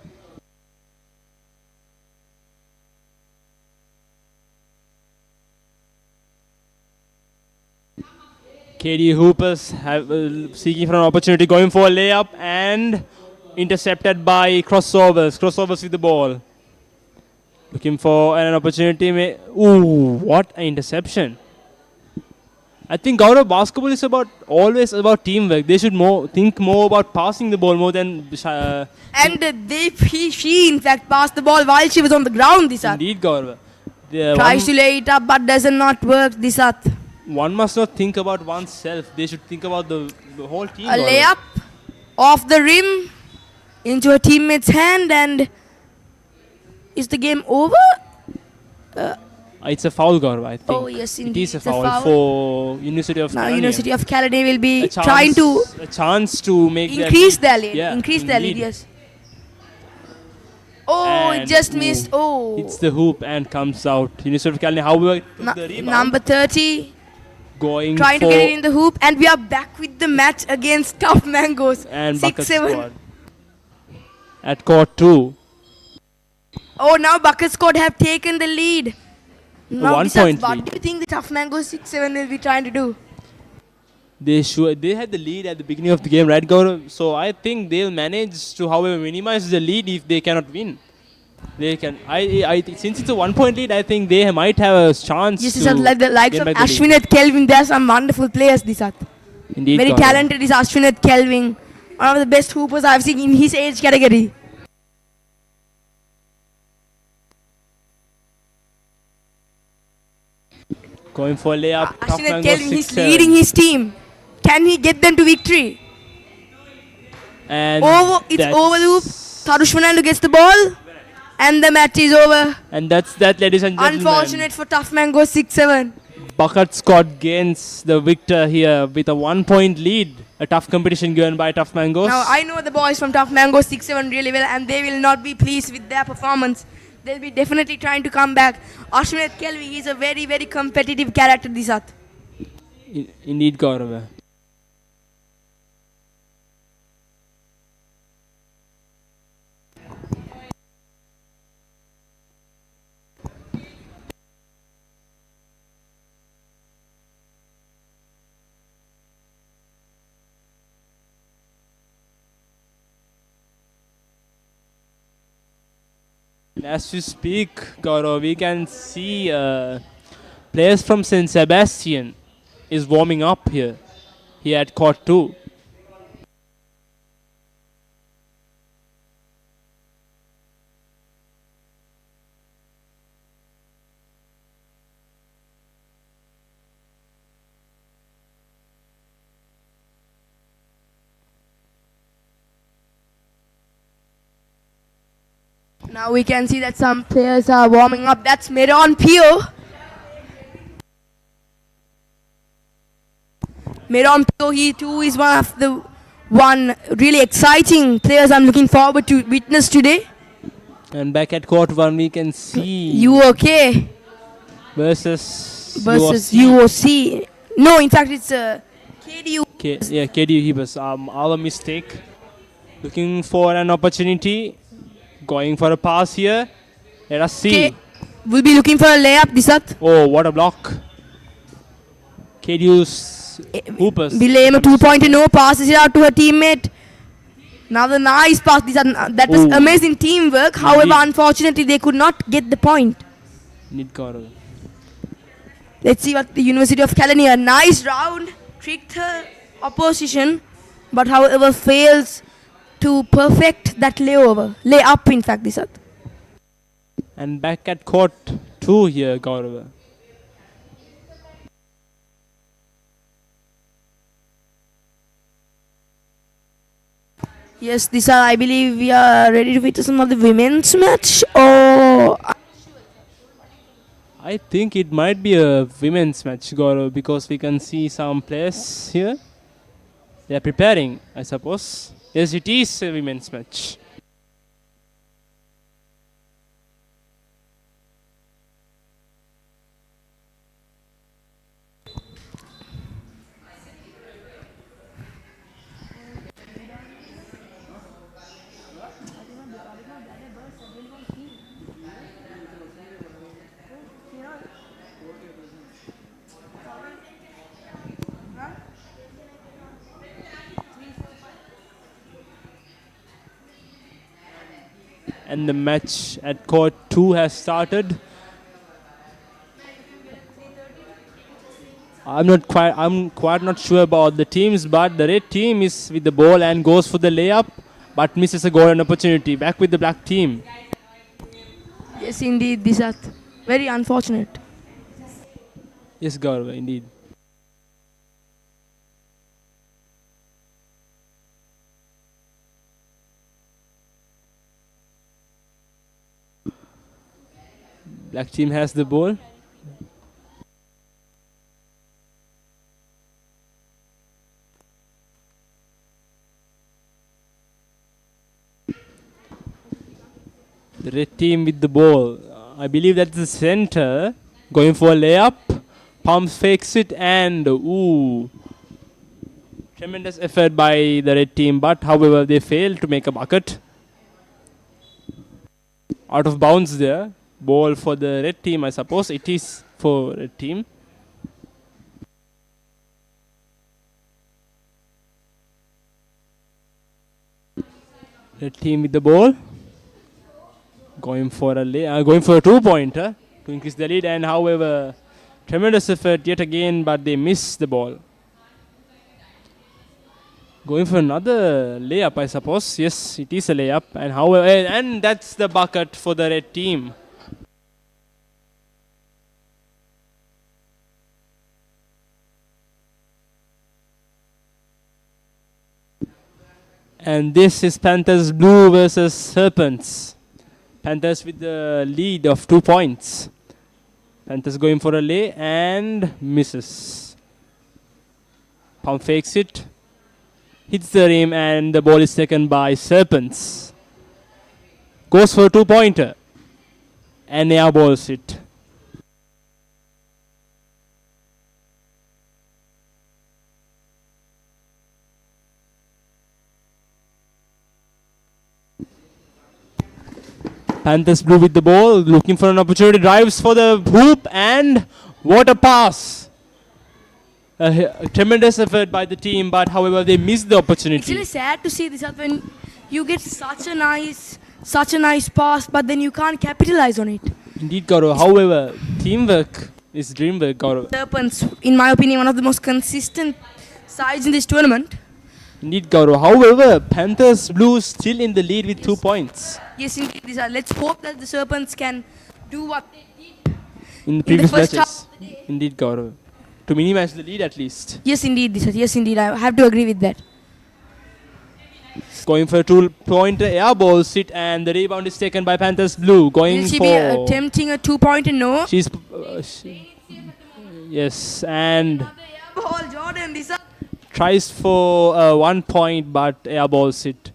[SPEAKER 2] KD Hoopers have seeking for an opportunity, going for a layup and intercepted by crossovers. Crossovers with the ball. Looking for an opportunity. Ooh, what an interception. I think Gaurav, basketball is always about teamwork. They should think more about passing the ball more than
[SPEAKER 3] And she in fact passed the ball while she was on the ground, Disat.
[SPEAKER 2] indeed, Gaurav.
[SPEAKER 3] Tries to lay it up but does not work, Disat.
[SPEAKER 2] One must not think about oneself. They should think about the whole team.
[SPEAKER 3] A
[SPEAKER 2] Gaurav.
[SPEAKER 3] layup off the rim into her teammate's hand, and is the game over?
[SPEAKER 2] It's a foul, Gaurav, I think.
[SPEAKER 3] Oh yes,
[SPEAKER 2] It
[SPEAKER 3] indeed.
[SPEAKER 2] is a
[SPEAKER 3] it's
[SPEAKER 2] foul for University of
[SPEAKER 3] Now
[SPEAKER 2] California.
[SPEAKER 3] University of California will be
[SPEAKER 2] A chance-
[SPEAKER 3] trying to
[SPEAKER 2] a chance to make
[SPEAKER 3] increase their lead.
[SPEAKER 2] Yeah,
[SPEAKER 3] Increase their lead,
[SPEAKER 2] indeed.
[SPEAKER 3] yes. Oh, it
[SPEAKER 2] And
[SPEAKER 3] just missed. Oh.
[SPEAKER 2] Hits the hoop and comes out. University of California, however, took the rebound.
[SPEAKER 3] Number 30
[SPEAKER 2] Going
[SPEAKER 3] trying to
[SPEAKER 2] for
[SPEAKER 3] get it in the hoop, and we are back with the match against Tough Mangoes.
[SPEAKER 2] and
[SPEAKER 3] 6-7.
[SPEAKER 2] Bucket squad. At court 2.
[SPEAKER 3] Oh, now Bucket Squad have taken the lead. Now,
[SPEAKER 2] 1
[SPEAKER 3] Disat,
[SPEAKER 2] point
[SPEAKER 3] what
[SPEAKER 2] lead.
[SPEAKER 3] do you think the Tough Mangoes 6-7 will be trying to do?
[SPEAKER 2] They had the lead at the beginning of the game, right, Gaurav? So I think they'll manage to, however, minimize the lead if they cannot win. They can. Since it's a 1 point lead, I think they might have a chance.
[SPEAKER 3] Yes,
[SPEAKER 2] to
[SPEAKER 3] Disat, like the likes
[SPEAKER 2] get
[SPEAKER 3] of
[SPEAKER 2] back the lead.
[SPEAKER 3] Ashwin Kelvin, there are some wonderful players, Disat.
[SPEAKER 2] Indeed,
[SPEAKER 3] Very
[SPEAKER 2] Gaurav.
[SPEAKER 3] talented is Ashwin Kelvin. One of the best hoopers I've seen in his age category.
[SPEAKER 2] Going for a layup. Tough
[SPEAKER 3] Ashwin
[SPEAKER 2] Mangoes
[SPEAKER 3] Kelvin, he's
[SPEAKER 2] 6-7.
[SPEAKER 3] leading his team. Can he get them to victory?
[SPEAKER 2] And
[SPEAKER 3] It's
[SPEAKER 2] that's-
[SPEAKER 3] over the hoop. Tarush Fernando gets the ball. And the match is over.
[SPEAKER 2] And that's that, ladies and gentlemen.
[SPEAKER 3] Unfortunate for Tough Mango 6-7.
[SPEAKER 2] Bucket squad gains the victor here with a 1 point lead. A tough competition given by Tough Mangoes.
[SPEAKER 3] Now I know the boys from Tough Mango 6-7 really well, and they will not be pleased with their performance. They'll be definitely trying to come back. Ashwin Kelvi, he's a very, very competitive character, Disat.
[SPEAKER 2] Indeed, Gaurav. As we speak, Gaurav, we can see players from St. Sebastian is warming up here at court 2.
[SPEAKER 3] Now we can see that some players are warming up. That's Marian Pio. Marian Pio, he too is one really exciting players I'm looking forward to witness today.
[SPEAKER 2] And back at court 1, we can see
[SPEAKER 3] UK
[SPEAKER 2] versus
[SPEAKER 3] UOC. No, in fact, it's KDU.
[SPEAKER 2] KDU Hoopers. Our mistake. Looking for an opportunity. Going for a pass here. Let us see.
[SPEAKER 3] We'll be looking for a layup, Disat.
[SPEAKER 2] Oh, what a block. KDU's Hoopers.
[SPEAKER 3] Bilema 2-pointer, no, passes it out to her teammate. Now the nice pass. That was amazing teamwork. However, unfortunately, they could not get the point. Let's see what the University of Caledonia. Nice round. Tricked her opposition. But however, fails to perfect that layup in fact, Disat.
[SPEAKER 2] And back at court 2 here, Gaurav.
[SPEAKER 3] Yes, Disat, I believe we are ready to witness some of the women's match. Or
[SPEAKER 2] I think it might be a women's match, Gaurav, because we can see some players here. They are preparing, I suppose. Yes, it is a women's match. And the match at court 2 has started. I'm quite not sure about the teams, but the red team is with the ball and goes for the layup, but misses a golden opportunity. Back with the black team.
[SPEAKER 3] Yes, indeed, Disat. Very unfortunate.
[SPEAKER 2] Yes, Gaurav, indeed. Black team has the ball. The red team with the ball. I believe that's the center. Going for a layup. Pumps fakes it and tremendous effort by the red team, but however they failed to make a bucket. Out of bounds there. Ball for the red team, I suppose. It is for red team. Red team with the ball. Going for a 2-pointer to increase the lead, and however tremendous effort yet again, but they miss the ball. Going for another layup, I suppose. Yes, it is a layup, and however, and that's the bucket for the red team. And this is Panthers blue versus Serpents. Panthers with the lead of 2 points. Panthers going for a lay and misses. Pump fakes it. Hits the rim and the ball is taken by Serpents. Goes for a 2-pointer. And airballs it. Panthers blue with the ball, looking for an opportunity, drives for the hoop, and what a pass. A tremendous effort by the team, but however they missed the opportunity.
[SPEAKER 3] It's really sad to see this when you get such a nice Such a nice pass, but then you can't capitalize on it.
[SPEAKER 2] Indeed, Gaurav. However, teamwork is dream work, Gaurav.
[SPEAKER 3] Serpents, in my opinion, one of the most consistent sides in this tournament.
[SPEAKER 2] Indeed, Gaurav. However, Panthers Blue still in the lead with 2 points.
[SPEAKER 3] Yes, indeed. Let's hope that the Serpents can do what they did
[SPEAKER 2] In the previous
[SPEAKER 3] first
[SPEAKER 2] matches. Indeed, Gaurav. To minimize the lead at least.
[SPEAKER 3] Yes, indeed. Yes, indeed. I have to agree with that.
[SPEAKER 2] Going for a 2-pointer air ball sit, and the rebound is taken by Panthers Blue. Going
[SPEAKER 3] Will she
[SPEAKER 2] for.
[SPEAKER 3] be attempting a 2-pointer? No.
[SPEAKER 2] She's. Yes, and
[SPEAKER 3] Ball, Jordan. This
[SPEAKER 2] tries for 1 point, but air ball sit.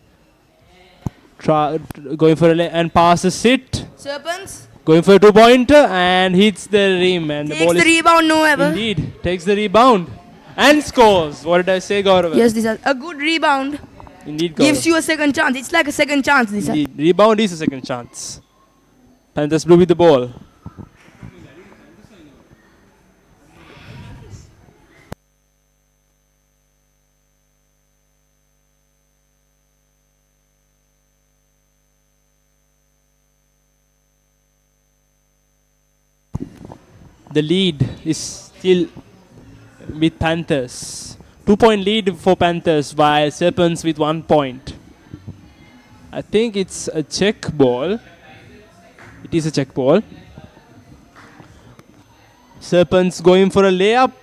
[SPEAKER 2] Going for and passes it.
[SPEAKER 3] Serpents
[SPEAKER 2] Going for a 2-pointer and hits the rim, and the
[SPEAKER 3] takes
[SPEAKER 2] ball
[SPEAKER 3] the
[SPEAKER 2] is
[SPEAKER 3] rebound. No, ever.
[SPEAKER 2] indeed takes the rebound and scores. What did I say, Gaurav?
[SPEAKER 3] Yes, this is a good rebound.
[SPEAKER 2] Indeed, Gaurav.
[SPEAKER 3] Gives you a second chance. It's like a second chance. This
[SPEAKER 2] Indeed. Rebound is a second chance. Panthers Blue with the ball. The lead is still with Panthers. 2-point lead for Panthers, while Serpents with 1 point. I think it's a check ball. It is a check ball. Serpents going for a layup.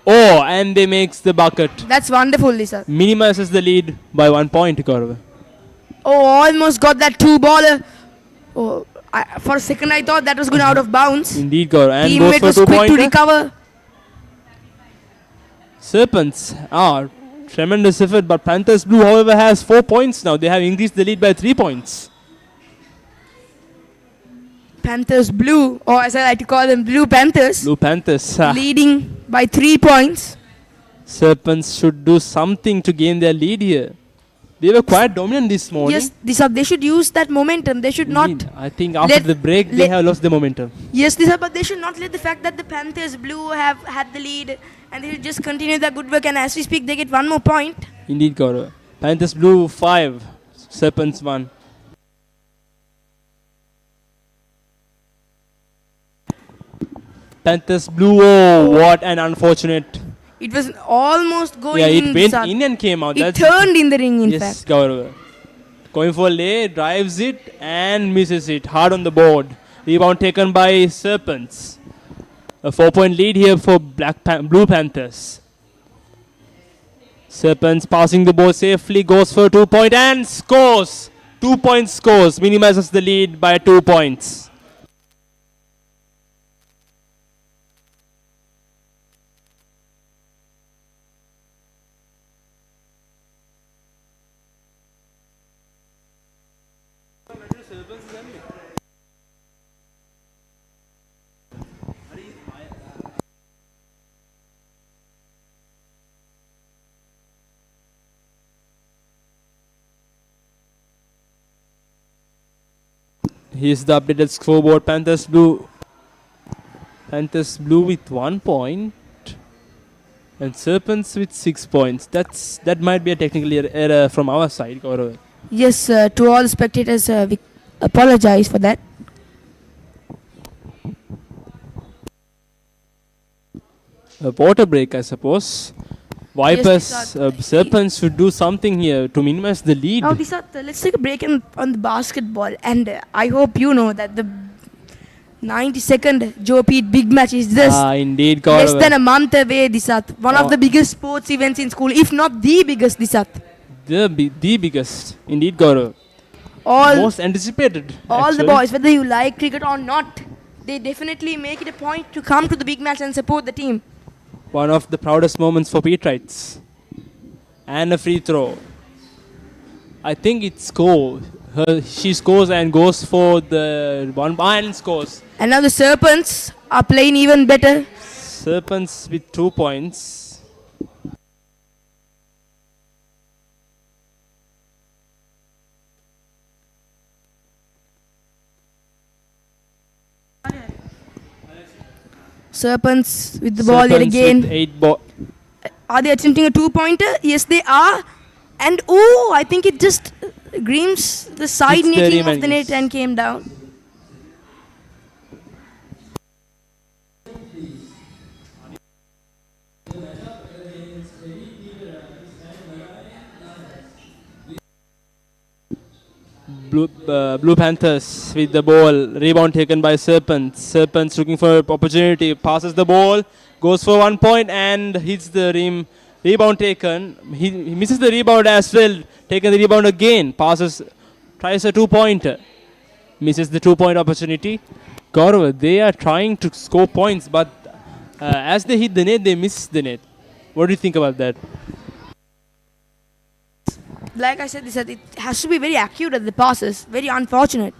[SPEAKER 2] Oh, and they makes the bucket.
[SPEAKER 3] That's wonderful, Lisa.
[SPEAKER 2] Minimizes the lead by 1 point, Gaurav.
[SPEAKER 3] Oh, almost got that 2-baller. Oh, for a second I thought that was going out of bounds.
[SPEAKER 2] Indeed, Gaurav. And
[SPEAKER 3] Teammate
[SPEAKER 2] goes
[SPEAKER 3] was
[SPEAKER 2] for
[SPEAKER 3] quick to
[SPEAKER 2] 2-pointer.
[SPEAKER 3] recover.
[SPEAKER 2] Serpents are tremendous effort, but Panthers Blue, however, has 4 points now. They have increased the lead by 3 points.
[SPEAKER 3] Panthers Blue, or as I like to call them, Blue Panthers,
[SPEAKER 2] Blue Panthers.
[SPEAKER 3] leading by 3 points.
[SPEAKER 2] Serpents should do something to gain their lead here. They were quite dominant this morning.
[SPEAKER 3] Yes, they should use that momentum. They should
[SPEAKER 2] Indeed.
[SPEAKER 3] not.
[SPEAKER 2] I think after the break, they have lost the momentum.
[SPEAKER 3] Yes, but they should not let the fact that the Panthers Blue have had the lead and they should just continue their good work. And as we speak, they get 1 more point.
[SPEAKER 2] Indeed, Gaurav. Panthers Blue 5, Serpents 1. Panthers Blue, oh, what an unfortunate.
[SPEAKER 3] It was almost going
[SPEAKER 2] Yeah,
[SPEAKER 3] in.
[SPEAKER 2] it went in and came out.
[SPEAKER 3] It turned in the ring, in
[SPEAKER 2] yes,
[SPEAKER 3] fact.
[SPEAKER 2] Gaurav. Going for a lay, drives it and misses it. Hard on the board. Rebound taken by Serpents. A 4-point lead here for Blue Panthers. Serpents passing the ball safely, goes for a 2-point and scores. 2-point scores, minimizes the lead by 2 points. Here's the updated scoreboard. Panthers Blue with 1 point and Serpents with 6 points. That might be a technical error from our side, Gaurav.
[SPEAKER 3] Yes, to all the spectators, we apologize for that.
[SPEAKER 2] A water break, I suppose. Vipers, Serpents should do something here to minimize the lead.
[SPEAKER 3] Now, let's take a break on the basketball. And I hope you know that the 92nd Joe Pete big match is just
[SPEAKER 2] indeed,
[SPEAKER 3] less
[SPEAKER 2] Gaurav.
[SPEAKER 3] than a month away, Disat. One of the biggest sports events in school, if not the biggest, Disat.
[SPEAKER 2] The biggest, indeed, Gaurav. Most anticipated.
[SPEAKER 3] All
[SPEAKER 2] actually.
[SPEAKER 3] the boys, whether you like cricket or not, they definitely make it a point to come to the big match and support the team.
[SPEAKER 2] One of the proudest moments for Petrites. And a free throw. I think it's she scores and goes for the 1 and scores.
[SPEAKER 3] And now the Serpents are playing even better.
[SPEAKER 2] Serpents with 2 points.
[SPEAKER 3] Serpents with the ball yet
[SPEAKER 2] Serpents
[SPEAKER 3] again.
[SPEAKER 2] with 8
[SPEAKER 3] Are they attempting a 2-pointer? Yes, they are. And I think it just Grims, the side
[SPEAKER 2] Hits the
[SPEAKER 3] netting
[SPEAKER 2] rim
[SPEAKER 3] of
[SPEAKER 2] and
[SPEAKER 3] the net
[SPEAKER 2] yes.
[SPEAKER 3] and came down.
[SPEAKER 2] Blue Panthers with the ball. Rebound taken by Serpents. Serpents looking for opportunity. Passes the ball. Goes for 1 point and hits the rim. Rebound taken. He misses the rebound as well. Taken the rebound again. Passes. Tries a 2-pointer. Misses the 2-point opportunity. Gaurav, they are trying to score points, but as they hit the net, they miss the net. What do you think about that?
[SPEAKER 3] Like I said, it has to be very accurate at the passes. Very unfortunate.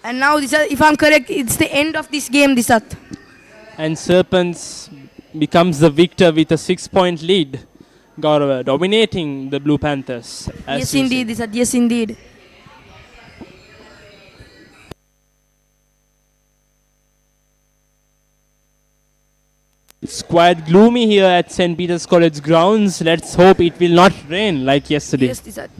[SPEAKER 3] And now, if I'm correct, it's the end of this game, Disat.
[SPEAKER 2] And Serpents becomes the victor with a 6-point lead. Gaurav, dominating the Blue Panthers.
[SPEAKER 3] Yes, indeed, Disat. Yes, indeed.
[SPEAKER 2] It's quite gloomy here at St. Peter's College grounds. Let's hope it will not rain like yesterday.
[SPEAKER 3] Yes, Disat.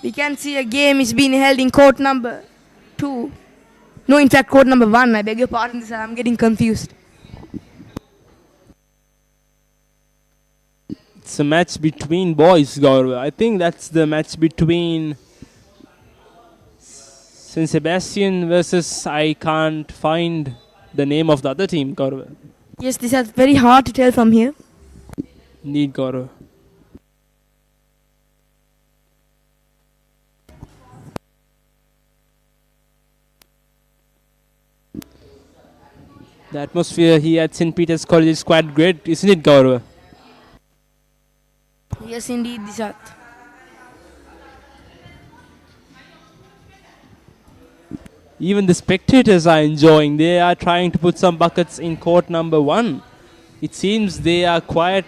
[SPEAKER 3] We can see a game is being held in court number 2. No, in fact, court number 1. I beg your pardon, sir. I'm getting confused.
[SPEAKER 2] It's a match between boys, Gaurav. I think that's the match between St. Sebastian versus I can't find the name of the other team, Gaurav.
[SPEAKER 3] Yes, this is very hard to tell from here.
[SPEAKER 2] Indeed, Gaurav. The atmosphere here at St. Peter's College is quite great, isn't it, Gaurav?
[SPEAKER 3] Yes, indeed, Disat.
[SPEAKER 2] Even the spectators are enjoying. They are trying to put some buckets in court number 1. It seems they are quite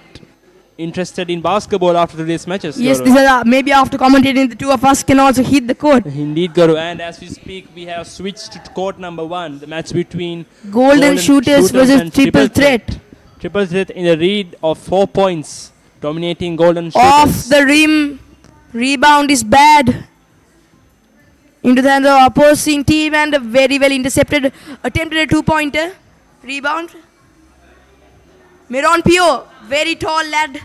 [SPEAKER 2] interested in basketball after today's matches.
[SPEAKER 3] Yes,
[SPEAKER 2] Gaurav.
[SPEAKER 3] this is, maybe after commentating, the two of us can also hit the court.
[SPEAKER 2] Indeed, Gaurav. And as we speak, we have switched to court number 1. The match between
[SPEAKER 3] Golden Shooters versus
[SPEAKER 2] and
[SPEAKER 3] Triple Threat.
[SPEAKER 2] Triple Threat in a lead of 4 points, dominating Golden Shooters.
[SPEAKER 3] Off the rim. Rebound is bad. Into the hands of opposing team and a very well intercepted, attempted a 2-pointer. Rebound. Marian Pio, very tall lad.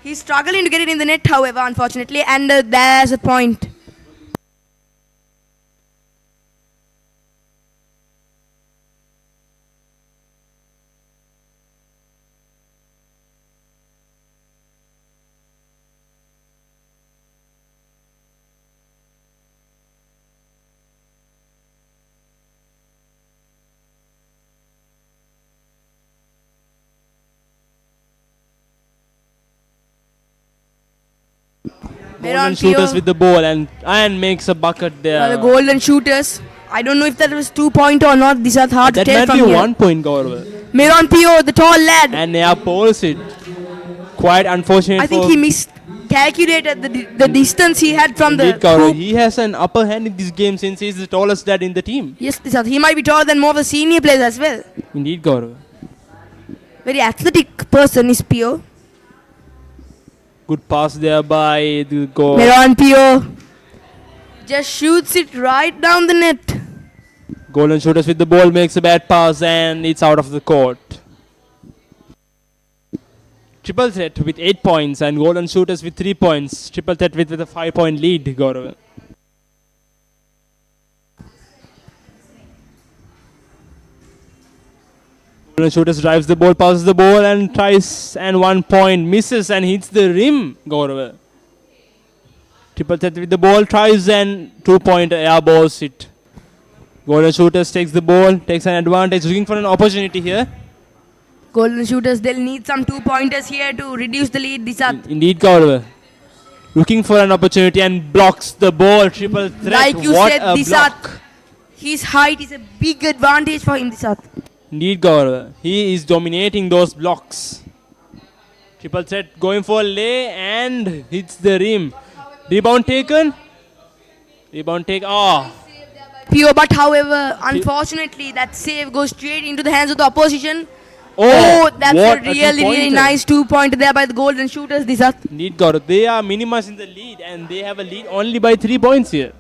[SPEAKER 3] He's struggling to get it in the net, however, unfortunately, and there's a point.
[SPEAKER 2] Golden Shooters with the ball and makes a bucket there.
[SPEAKER 3] The Golden Shooters. I don't know if that was 2-point or not. These are hard to tell from here.
[SPEAKER 2] That might be 1 point, Gaurav.
[SPEAKER 3] Marian Pio, the tall lad.
[SPEAKER 2] And they pulls it. Quite unfortunate.
[SPEAKER 3] I think he miscalculated the distance he had from the hoop.
[SPEAKER 2] He has an upper hand in this game since he's the tallest lad in the team.
[SPEAKER 3] Yes, he might be taller than more of the senior players as well.
[SPEAKER 2] Indeed, Gaurav.
[SPEAKER 3] Very athletic person is Pio.
[SPEAKER 2] Good pass there by the goal.
[SPEAKER 3] Marian Pio just shoots it right down the net.
[SPEAKER 2] Golden Shooters with the ball makes a bad pass and it's out of the court. Triple Threat with 8 points and Golden Shooters with 3 points. Triple Threat with a 5-point lead, Gaurav. Golden Shooters drives the ball, passes the ball and tries, and 1 point, misses and hits the rim. Gaurav. Triple threat with the ball, tries and 2 point air balls it. Golden Shooters takes the ball, takes an advantage, looking for an opportunity here.
[SPEAKER 3] Golden Shooters, they'll need some 2-pointers here to reduce the lead. Disat.
[SPEAKER 2] Indeed, Gaurav. Looking for an opportunity and blocks the ball. Triple threat.
[SPEAKER 3] Like you
[SPEAKER 2] what
[SPEAKER 3] said,
[SPEAKER 2] a
[SPEAKER 3] Disat,
[SPEAKER 2] block.
[SPEAKER 3] his height is a big advantage for him, Disat.
[SPEAKER 2] Indeed, Gaurav. He is dominating those blocks. Triple threat going for a lay and hits the rim. Rebound taken. Rebound take.
[SPEAKER 3] Pure, but however, unfortunately, that save goes straight into the hands of the opposition. Oh, that's a really nice 2-pointer there by the Golden Shooters, Disat.
[SPEAKER 2] Indeed, Gaurav. They are minimizing the lead and they have a lead only by 3 points here.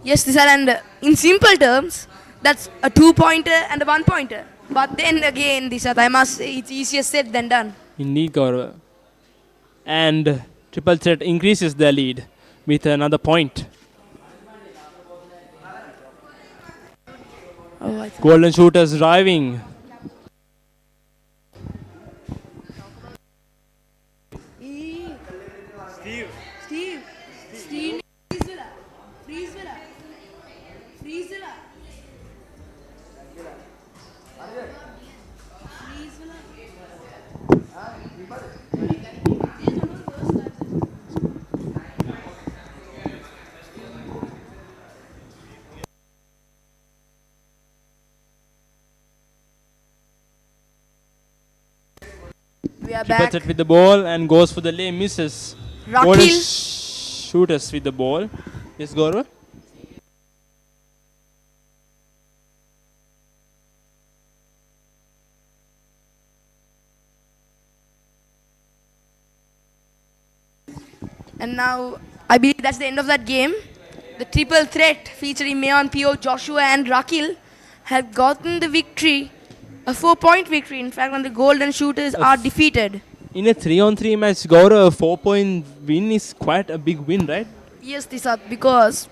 [SPEAKER 3] Yes, Disat, and in simple terms, that's a 2-pointer and a 1-pointer. But then again, Disat, I must say, it's easier said than done.
[SPEAKER 2] Indeed, Gaurav. And triple threat increases their lead with another point. Golden Shooters driving.
[SPEAKER 3] We are
[SPEAKER 2] Triple
[SPEAKER 3] back.
[SPEAKER 2] threat with the ball and goes for the lay, misses. Golden Shooters with the ball. Yes, Gaurav.
[SPEAKER 3] And now, I believe that's the end of that game. The triple threat featuring Mayan, Pio, Joshua and Rakil have gotten the victory. A 4-point victory, in fact, when the Golden Shooters are defeated.
[SPEAKER 2] In a 3-on-3 match, Gaurav, a 4-point win is quite a big win, right?
[SPEAKER 3] Yes, Tisat, because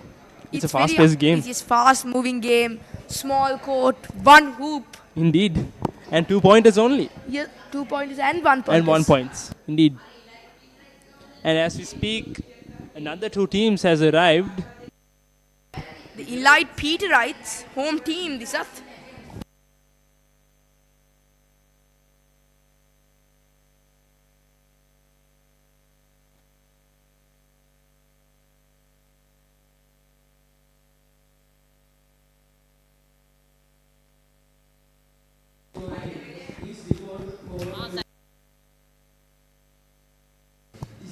[SPEAKER 2] it's a fast-paced game.
[SPEAKER 3] It is fast-moving game, small court, one hoop.
[SPEAKER 2] Indeed. And 2 pointers only.
[SPEAKER 3] Yes, 2 pointers and 1 point.
[SPEAKER 2] And 1 points. Indeed. And as we speak, another 2 teams has arrived.
[SPEAKER 3] The Elite Peterites, home team, Tisat.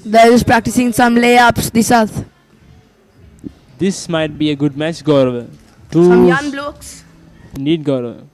[SPEAKER 3] They're just practicing some layups, Disat.
[SPEAKER 2] This might be a good match, Gaurav.
[SPEAKER 3] Some young blokes.
[SPEAKER 2] Indeed, Gaurav.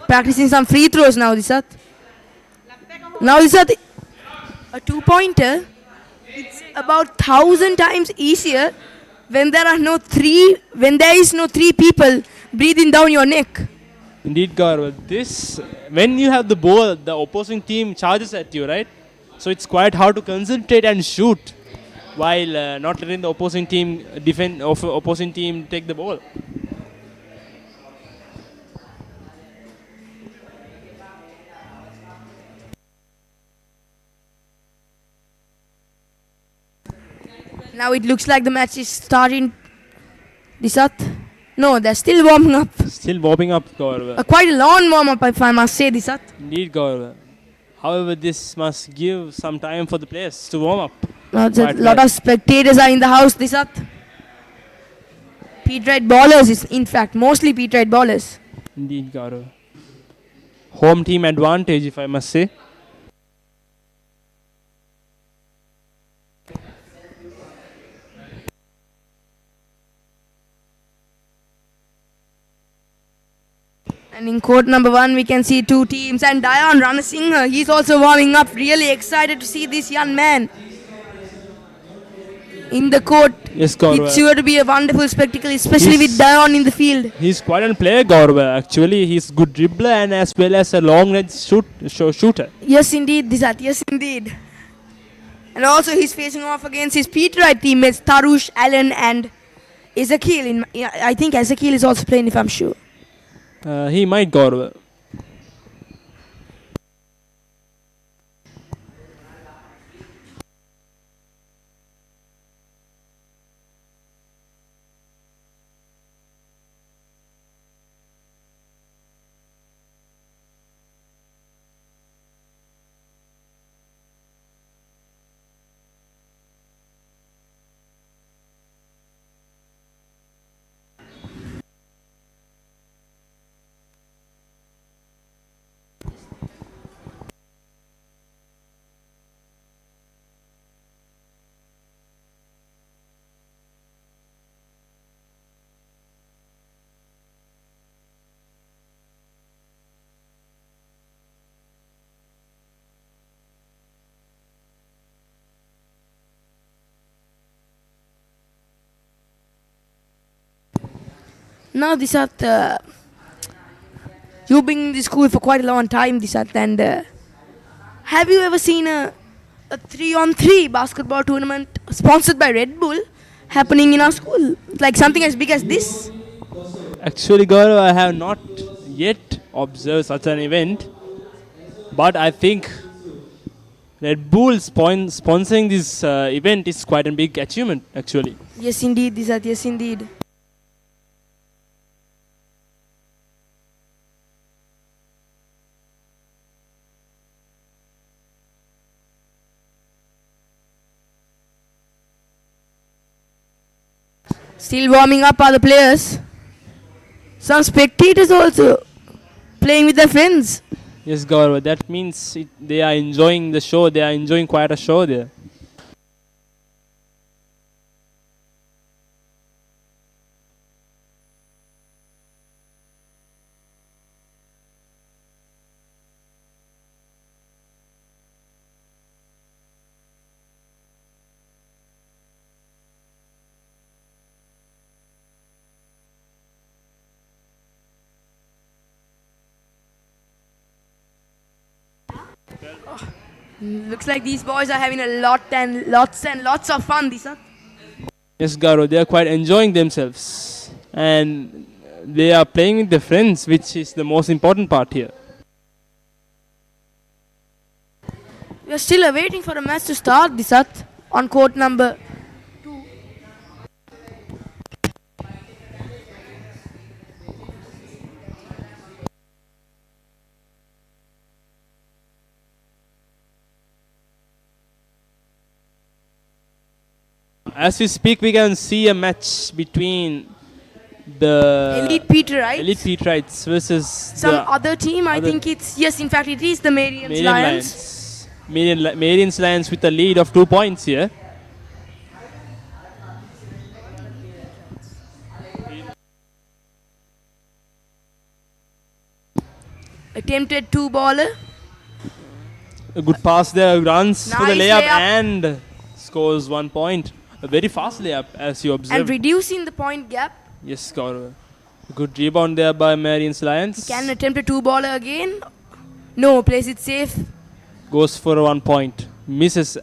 [SPEAKER 3] Practicing some free throws now, Disat. Now, Disat, a 2-pointer, it's about 1,000 times easier when there is no 3 people breathing down your neck.
[SPEAKER 2] Indeed, Gaurav. When you have the ball, the opposing team charges at you, right? So it's quite hard to concentrate and shoot while not letting the opposing team take the ball.
[SPEAKER 3] Now it looks like the match is starting. Disat? No, they're still warming up.
[SPEAKER 2] Still warming up, Gaurav.
[SPEAKER 3] Quite a long warm-up, if I must say, Disat.
[SPEAKER 2] Indeed, Gaurav. However, this must give some time for the players to warm up.
[SPEAKER 3] A lot of spectators are in the house, Disat. Peterite ballers, in fact, mostly Peterite ballers.
[SPEAKER 2] Indeed, Gaurav. Home team advantage, if I must say.
[SPEAKER 3] court number 1, we can see two teams. And Dion Ranasinghe, he's also warming up. Really excited to see this young man in the court.
[SPEAKER 2] Yes, Gaurav.
[SPEAKER 3] It's sure to be a wonderful spectacle, especially with Dion in the field.
[SPEAKER 2] He's quite a player, Gaurav. Actually, he's good dribbler and as well as a long-range shooter.
[SPEAKER 3] Yes, indeed, Disat. Yes, indeed. And also, he's facing off against his Peterite teammates, Tarush, Allen, and Ezekiel. I think Ezekiel is also playing, if I'm sure.
[SPEAKER 2] He might, Gaurav.
[SPEAKER 3] Now, Disat, you've been in the school for quite a long time, Disat, and have you ever seen a 3-on-3 basketball tournament sponsored by Redbull happening in our school? Like something as big as this?
[SPEAKER 2] Actually, Gaurav, I have not yet observed such an event, but I think Red Bull sponsoring this event is quite a big achievement, actually.
[SPEAKER 3] Yes, indeed, Disat, yes, indeed. Still warming up are the players. Some spectators also playing with their friends.
[SPEAKER 2] Yes, Gaurav, that means they are enjoying the show. They are enjoying quite a show there.
[SPEAKER 3] Looks like these boys are having a lots of fun, Disat.
[SPEAKER 2] Yes, Gaurav, they are quite enjoying themselves. And they are playing with their friends, which is the most important part here.
[SPEAKER 3] We are still awaiting for a match to start, Disat, on court number 2.
[SPEAKER 2] As we speak, we can see a match between the
[SPEAKER 3] Elite Peterites.
[SPEAKER 2] Elite Petrites versus
[SPEAKER 3] Some
[SPEAKER 2] the
[SPEAKER 3] other team, I think it's, yes, in fact, it is the Marian
[SPEAKER 2] Marian
[SPEAKER 3] Lions.
[SPEAKER 2] Lions. Marian's Lions with a lead of 2 points here.
[SPEAKER 3] Attempted 2-baller.
[SPEAKER 2] A good pass there, runs for the
[SPEAKER 3] Nice
[SPEAKER 2] layup
[SPEAKER 3] layup.
[SPEAKER 2] and scores 1 point. A very fast layup, as you
[SPEAKER 3] And
[SPEAKER 2] observed.
[SPEAKER 3] reducing the point gap.
[SPEAKER 2] Yes, Gaurav. A good rebound there by Marian's Lions.
[SPEAKER 3] Can attempt a 2-baller again. No, plays it safe.
[SPEAKER 2] Goes for 1 point. Misses.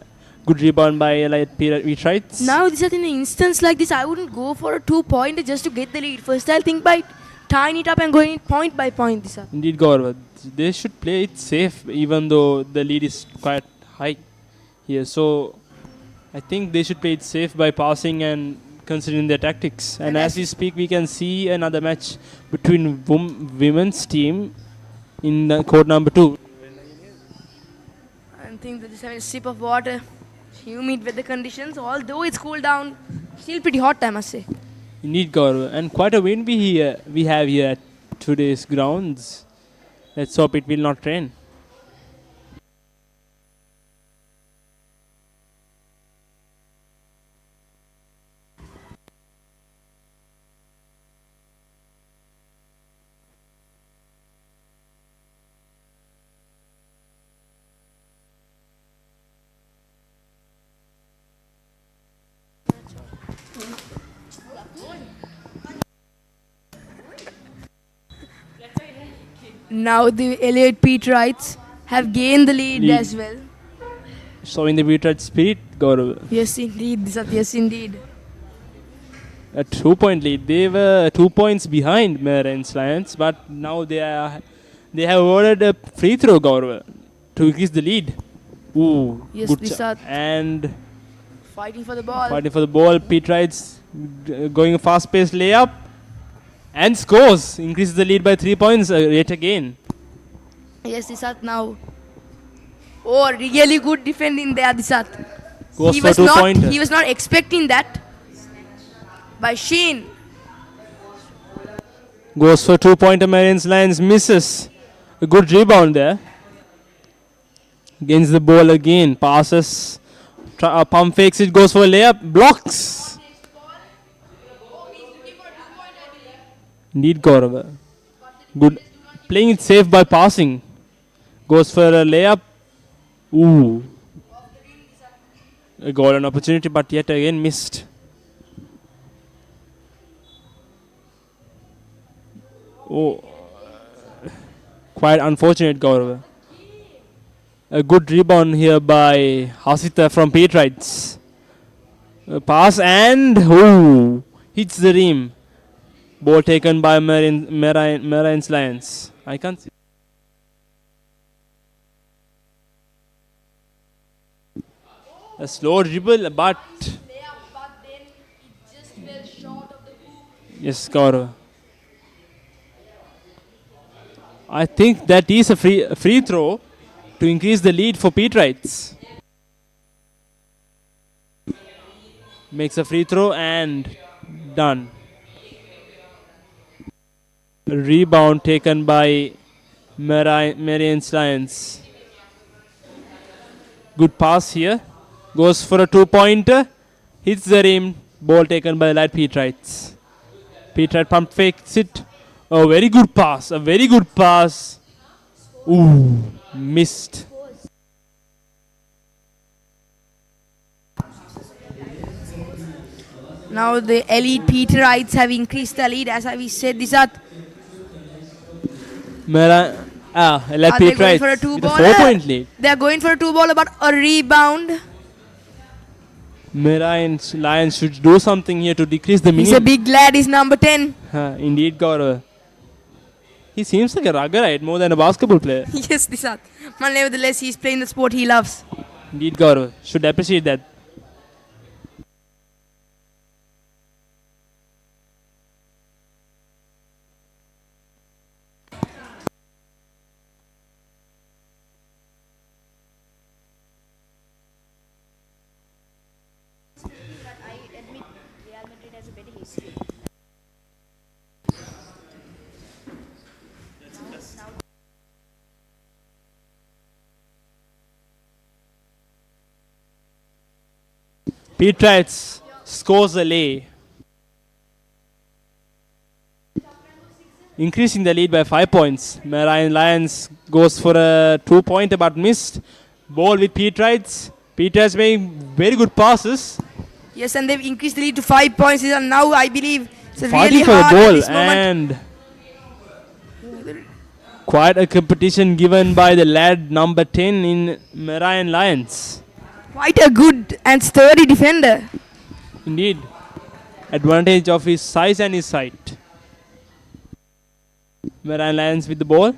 [SPEAKER 2] Good rebound by Elite Petrites.
[SPEAKER 3] Now, this is in an instance like this, I wouldn't go for a 2-pointer just to get the lead. First, I'll think by tying it up and going it point by point. This
[SPEAKER 2] Indeed, Gaurav. They should play it safe, even though the lead is quite high here. So, I think they should play it safe by passing and considering their tactics. And as we speak, we can see another match between women's team in the court number 2.
[SPEAKER 3] I think they're just having a sip of water. Humid weather conditions, although it's cooled down, still pretty hot, I must say.
[SPEAKER 2] Indeed, Gaurav. And quite a wind we have here at today's grounds. Let's hope it will not rain.
[SPEAKER 3] Now the elite Petrites have gained the lead as well.
[SPEAKER 2] Showing the Peterite spirit, Gaurav.
[SPEAKER 3] Yes, indeed, Disat. Yes, indeed.
[SPEAKER 2] A 2-point lead. They were 2 points behind Marian's Lions, but now they have awarded a free throw, Gaurav, to increase the lead. Ooh,
[SPEAKER 3] Yes,
[SPEAKER 2] good
[SPEAKER 3] Disat.
[SPEAKER 2] And
[SPEAKER 3] Fighting for the ball.
[SPEAKER 2] fighting for the ball. Petrites going a fast-paced layup and scores. Increases the lead by 3 points yet again.
[SPEAKER 3] Yes, Disat now. Oh, really good defending there, Disat.
[SPEAKER 2] Goes for 2-pointer.
[SPEAKER 3] He was not expecting that. By Sheen.
[SPEAKER 2] Goes for 2-pointer. Marian's Lions misses. A good rebound there. Gains the ball again. Passes. Pump fakes it. Goes for a layup. Blocks. Indeed, Gaurav. Good. Playing it safe by passing. Goes for a layup. Ooh. A golden opportunity, but yet again missed. Oh. Quite unfortunate, Gaurav. A good rebound here by Hasita from Petrites. A pass and hits the rim. Ball taken by Marian's Lions. I can't see. A slow dribble, but yes, Gaurav. I think that is a free throw to increase the lead for Petrites. Makes a free throw and done. A rebound taken by Marian's Lions. Good pass here. Goes for a 2-pointer. Hits the rim. Ball taken by the light Petrites. Petrite pump fakes it. A very good pass. A very good pass. Ooh. Missed.
[SPEAKER 3] Now the elite Peterites have increased the lead, as we said, Disat.
[SPEAKER 2] Elite
[SPEAKER 3] Are they going
[SPEAKER 2] Petrites
[SPEAKER 3] for a
[SPEAKER 2] with a
[SPEAKER 3] two-baller?
[SPEAKER 2] 4-point lead.
[SPEAKER 3] They are going for a 2-baller, but a rebound.
[SPEAKER 2] Marian's Lions should do something here to decrease the
[SPEAKER 3] He's a
[SPEAKER 2] minimum.
[SPEAKER 3] big lad, he's number 10.
[SPEAKER 2] Indeed, Gaurav. He seems like a ruggerite more than a basketball player.
[SPEAKER 3] Yes, Disat. But nevertheless, he's playing the sport he loves.
[SPEAKER 2] Indeed, Gaurav. Should appreciate that. Petrites scores a lay, increasing the lead by 5 points. Marian Lions goes for a 2-pointer but missed. Ball with Petrites. Petrites making very good passes.
[SPEAKER 3] Yes, and they've increased the lead to 5 points. And now I believe it's really
[SPEAKER 2] Fighting for
[SPEAKER 3] hard
[SPEAKER 2] the
[SPEAKER 3] at
[SPEAKER 2] ball
[SPEAKER 3] this moment.
[SPEAKER 2] and quite a competition given by the lad number 10 in Marian Lions.
[SPEAKER 3] Quite a good and sturdy defender.
[SPEAKER 2] Indeed. Advantage of his size and his height. Marian Lions with the ball.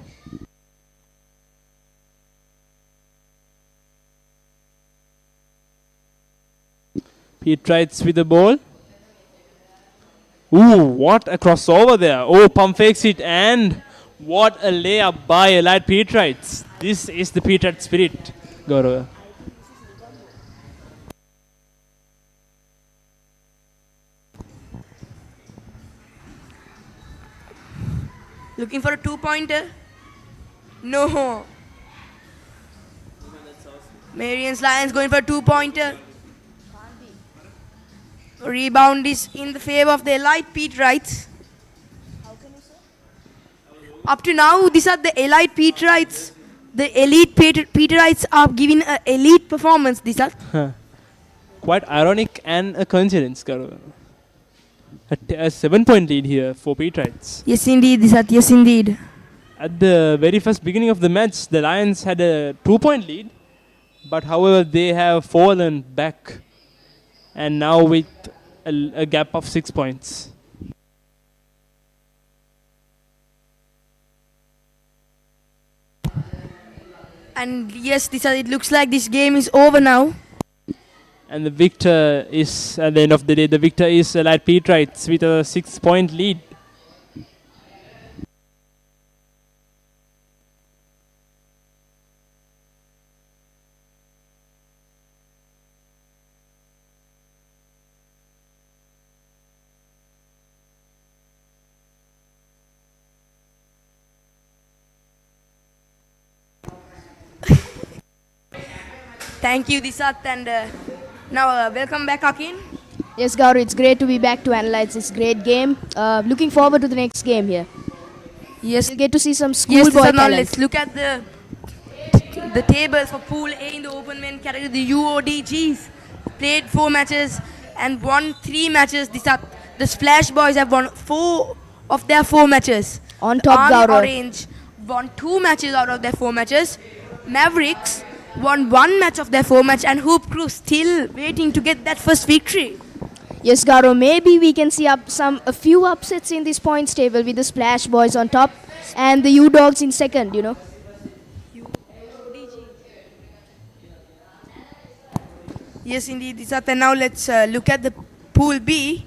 [SPEAKER 2] Petrites with the ball. Ooh, what a crossover there. Oh, pump fakes it and what a layup by Elite Petrites. This is the Petrite spirit, Gaurav.
[SPEAKER 3] Looking for a 2-pointer? No. Marian's Lions going for a 2-pointer. Rebound is in the favor of the elite Petrites. Up to now, these are the elite Petrites. The elite Petrites are giving an elite performance. These are
[SPEAKER 2] Quite ironic and a coincidence, Gaurav. A 7-point lead here for Petrites.
[SPEAKER 3] yes, indeed. These are yes, indeed.
[SPEAKER 2] at the very first beginning of the match, the Lions had a 2-point lead, but however they have fallen back, and now with a gap of 6 points.
[SPEAKER 3] And yes, it looks like this game is over now.
[SPEAKER 2] And the victor is, at the end of the day, the victor is Allied Petrites with a 6-point lead.
[SPEAKER 3] Thank you, Disat, and now welcome back, Akin.
[SPEAKER 4] Yes, Gaurav, it's great to be back to analyze this great game. Looking forward to the next game here.
[SPEAKER 3] Yes,
[SPEAKER 4] We'll get to see some
[SPEAKER 3] yes,
[SPEAKER 4] schoolboy
[SPEAKER 3] Disat, now
[SPEAKER 4] talent.
[SPEAKER 3] let's look at the tables for Pool A in the open men category. The UODGs played 4 matches and won 3 matches. The Splash Boys have won 4 of their 4 matches.
[SPEAKER 4] On top,
[SPEAKER 3] Army
[SPEAKER 4] Gaurav.
[SPEAKER 3] Orange won 2 matches out of their 4 matches. Mavericks won 1 match of their 4 match, and Hoop Crew still waiting to get that first victory.
[SPEAKER 4] Yes, Gaurav, maybe we can see a few upsets in this points table with the Splash Boys on top and the U-Dogs in second, you know.
[SPEAKER 3] Yes, indeed, Disat. And now let's look at the Pool B.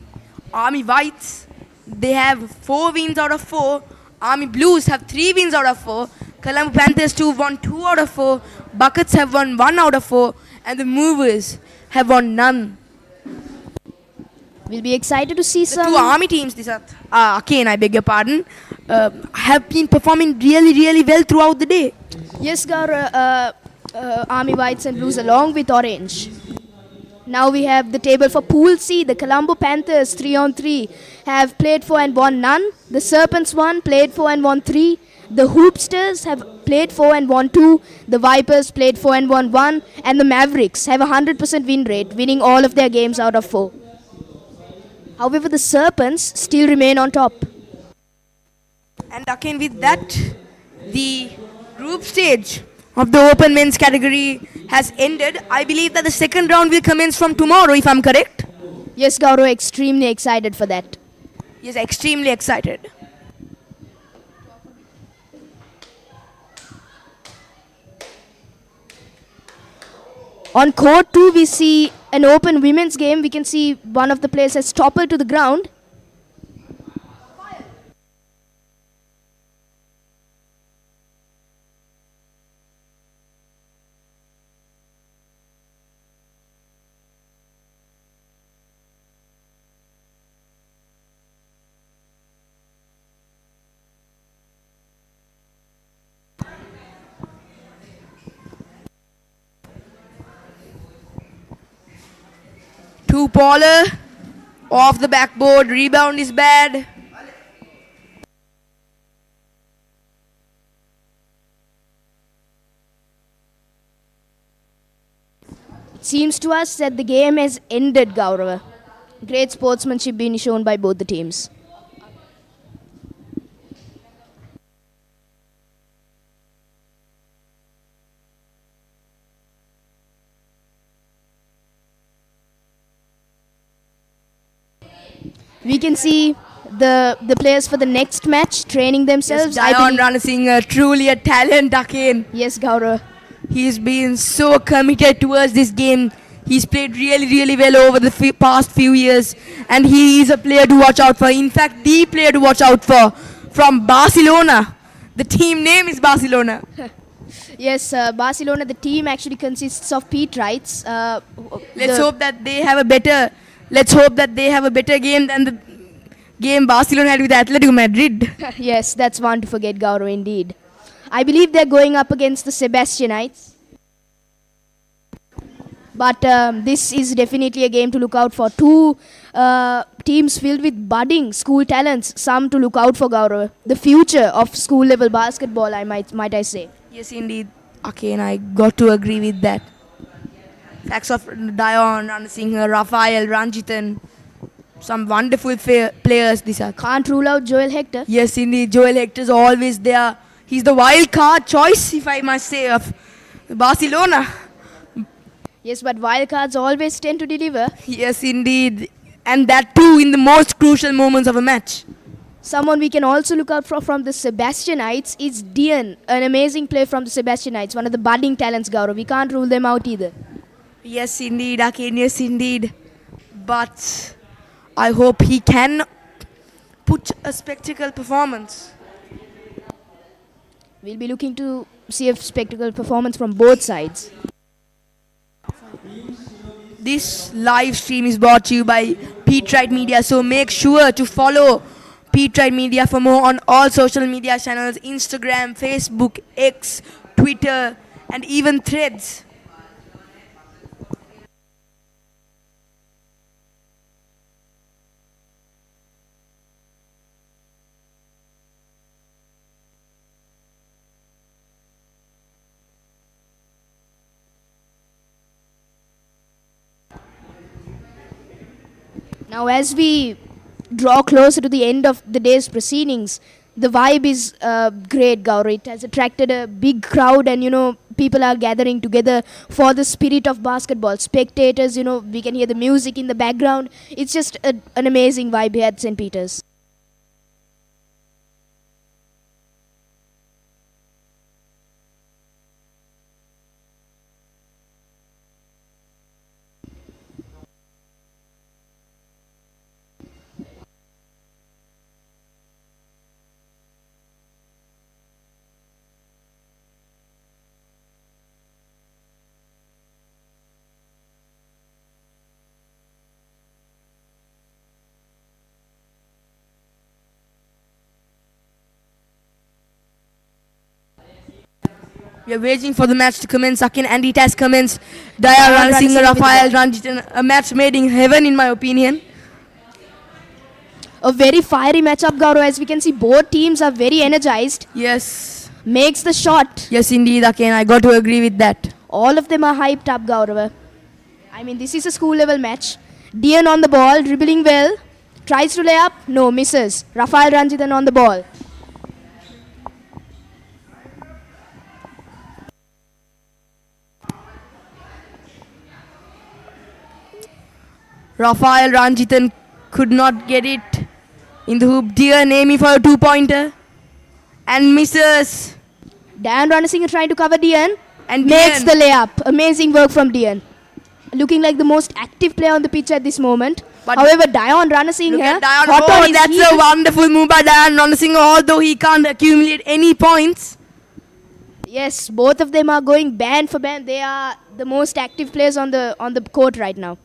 [SPEAKER 3] Army Whites, they have 4 wins out of 4. Army Blues have 3 wins out of 4. Colombo Panthers 2 won 2 out of 4. Buckets have won 1 out of 4. And the Movers have won none.
[SPEAKER 4] We'll be excited to see
[SPEAKER 3] The
[SPEAKER 4] some...
[SPEAKER 3] 2 Army teams, Disat, again, I beg your pardon, have been performing really well throughout the day.
[SPEAKER 4] Yes, Gaurav, Army Whites and Blues along with Orange. Now we have the table for Pool C. The Colombo Panthers 3-on-3 have played 4 and won none. The Serpents 1 played 4 and won 3. The Hoopsters have played 4 and won 2. The Vipers played 4 and won 1. And the Mavericks have a 100% win rate, winning all of their games out of 4. However, the Serpents still remain on top.
[SPEAKER 3] And again, with that, the group stage of the open men's category has ended. I believe that the second round will commence from tomorrow, if I'm correct.
[SPEAKER 4] Yes, Gaurav, extremely excited for that.
[SPEAKER 3] Yes, extremely excited.
[SPEAKER 4] On court 2, we see an open women's game. We can see one of the players has toppled to the ground.
[SPEAKER 3] Two-baller off the backboard. Rebound is bad.
[SPEAKER 4] It seems to us that the game has ended, Gaurav. Great sportsmanship being shown by both the teams. We can see the players for the next match training themselves.
[SPEAKER 3] Yes, Dion Ranasinghe, truly a talent again.
[SPEAKER 4] Yes, Gaurav.
[SPEAKER 3] He's been so committed towards this game. He's played really well over the past few years, and he is a player to watch out for. In fact, the player to watch out for from Barcelona. The team name is Barcelona.
[SPEAKER 4] Yes, Barcelona, the team actually consists of Petrites.
[SPEAKER 3] Let's hope that they have a better game than the game Barcelona had with Atletico Madrid.
[SPEAKER 4] Yes, that's one to forget, Gaurav, indeed. I believe they're going up against the Sebastianites. But this is definitely a game to look out for. 2 teams filled with budding school talents. Some to look out for, Gaurav. The future of school-level basketball, might I say.
[SPEAKER 3] Yes, indeed. Okay, and I got to agree with that. Facts of Dion, Ranasinghe, Raphael, Ranjitan. Some wonderful players, these are.
[SPEAKER 4] Can't rule out Joel Hector.
[SPEAKER 3] Yes, indeed. Joel Hector's always there. He's the wild card choice, if I must say, of Barcelona.
[SPEAKER 4] Yes, but wildcards always tend to deliver.
[SPEAKER 3] Yes, indeed. And that too in the most crucial moments of a match.
[SPEAKER 4] Someone we can also look out for from the Sebastianites is Dian, an amazing player from the Sebastianites, one of the budding talents, Gaurav. We can't rule them out either.
[SPEAKER 3] Yes, indeed, Akin, yes, indeed. But I hope he can put a spectacle performance.
[SPEAKER 4] We'll be looking to see a spectacle performance from both sides.
[SPEAKER 3] This live stream is brought to you by Peterite Media, so make sure to follow Peterite Media for more on all social media channels: Instagram, Facebook, X, Twitter, and even Threads.
[SPEAKER 4] Now, as we draw closer to the end of the day's proceedings, the vibe is great, Gaurav. It has attracted a big crowd, and people are gathering together for the spirit of basketball. Spectators, we can hear the music in the background. It's just an amazing vibe here at St. Peter's.
[SPEAKER 3] We are waiting for the match to commence, Akin, and it has commenced. Dayan Ranasinghe, Rafael Ranjitan, a match made in heaven, in my opinion.
[SPEAKER 4] A very fiery matchup, Gaurav. As we can see, both teams are very energized.
[SPEAKER 3] Yes.
[SPEAKER 4] Makes the shot.
[SPEAKER 3] Yes, indeed, Akin. I got to agree with that.
[SPEAKER 4] All of them are hyped up, Gaurav. I mean, this is a school level match. Dian on the ball, dribbling well. Tries to lay up. No, misses. Rafael Ranjitan on the ball.
[SPEAKER 3] Rafael Ranjitan could not get it in the hoop. Dian aiming for a two-pointer and misses.
[SPEAKER 4] Dayan Ranasinghe trying to cover Dian
[SPEAKER 3] And
[SPEAKER 4] makes
[SPEAKER 3] Dian.
[SPEAKER 4] the layup. Amazing work from Dian. Looking like the most active player on the pitch at this moment.
[SPEAKER 3] But
[SPEAKER 4] however, Dayan Ranasinghe,
[SPEAKER 3] Look at Dayan.
[SPEAKER 4] hot on his
[SPEAKER 3] That's
[SPEAKER 4] heels.
[SPEAKER 3] a wonderful move by Dayan Ranasinghe, although he can't accumulate any points.
[SPEAKER 4] Yes, both of them are going band for band. They are the most active players on the court right now.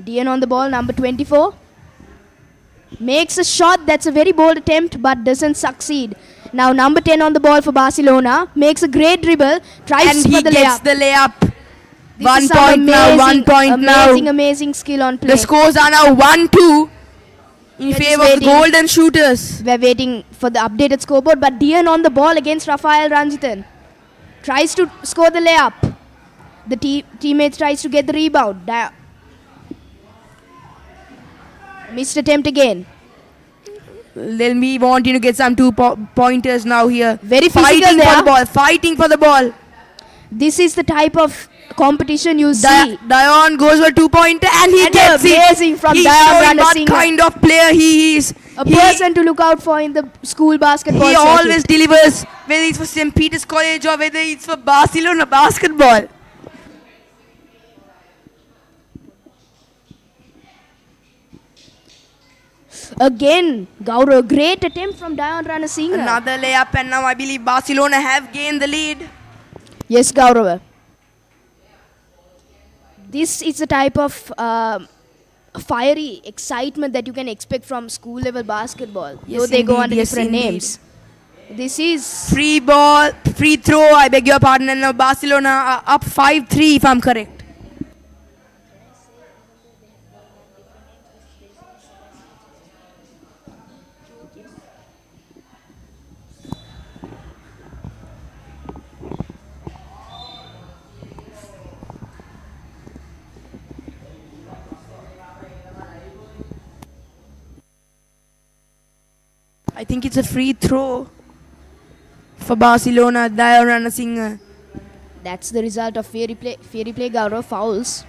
[SPEAKER 4] Dian on the ball, number 24. Makes a shot. That's a very bold attempt, but doesn't succeed. Now number 10 on the ball for Barcelona. Makes a great dribble. Tries
[SPEAKER 3] And
[SPEAKER 4] for
[SPEAKER 3] he
[SPEAKER 4] the
[SPEAKER 3] gets
[SPEAKER 4] layup.
[SPEAKER 3] the layup.
[SPEAKER 4] This
[SPEAKER 3] 1
[SPEAKER 4] is some
[SPEAKER 3] point now, 1 point
[SPEAKER 4] amazing,
[SPEAKER 3] now.
[SPEAKER 4] amazing skill on play.
[SPEAKER 3] The scores are now 1-2 in
[SPEAKER 4] We're just
[SPEAKER 3] favor of the
[SPEAKER 4] waiting.
[SPEAKER 3] Golden Shooters.
[SPEAKER 4] We're waiting for the updated scoreboard, but Dian on the ball against Rafael Ranjitan. Tries to score the layup. The teammate tries to get the rebound. Missed attempt again.
[SPEAKER 3] Then we want to get some pointers now here.
[SPEAKER 4] Very
[SPEAKER 3] fighting
[SPEAKER 4] physical
[SPEAKER 3] for
[SPEAKER 4] there.
[SPEAKER 3] the ball. Fighting for the ball.
[SPEAKER 4] This is the type of competition you see.
[SPEAKER 3] Dayan goes for 2-pointer and he
[SPEAKER 4] And
[SPEAKER 3] gets it.
[SPEAKER 4] amazing from
[SPEAKER 3] He's
[SPEAKER 4] Dayan
[SPEAKER 3] showing what
[SPEAKER 4] Ranasinghe.
[SPEAKER 3] kind of player he is.
[SPEAKER 4] A person to look out for in the school basketball
[SPEAKER 3] He
[SPEAKER 4] circuit.
[SPEAKER 3] always delivers, whether it's for St. Peter's College or whether it's for Barcelona basketball.
[SPEAKER 4] Again, Gaurav, great attempt from Dayan Ranasinghe.
[SPEAKER 3] Another layup, and now I believe Barcelona have gained the lead.
[SPEAKER 4] Yes, Gaurav. This is the type of fiery excitement that you can expect from school level basketball.
[SPEAKER 3] Yes,
[SPEAKER 4] though they go
[SPEAKER 3] indeed,
[SPEAKER 4] under
[SPEAKER 3] yes,
[SPEAKER 4] different
[SPEAKER 3] indeed.
[SPEAKER 4] names. This is
[SPEAKER 3] Free ball, free throw, I beg your pardon, and now Barcelona are up 5-3 if I'm correct. I think it's a free throw for Barcelona. Dion Ranasinghe.
[SPEAKER 4] That's the result of fairy play, Gaurav. Fouls.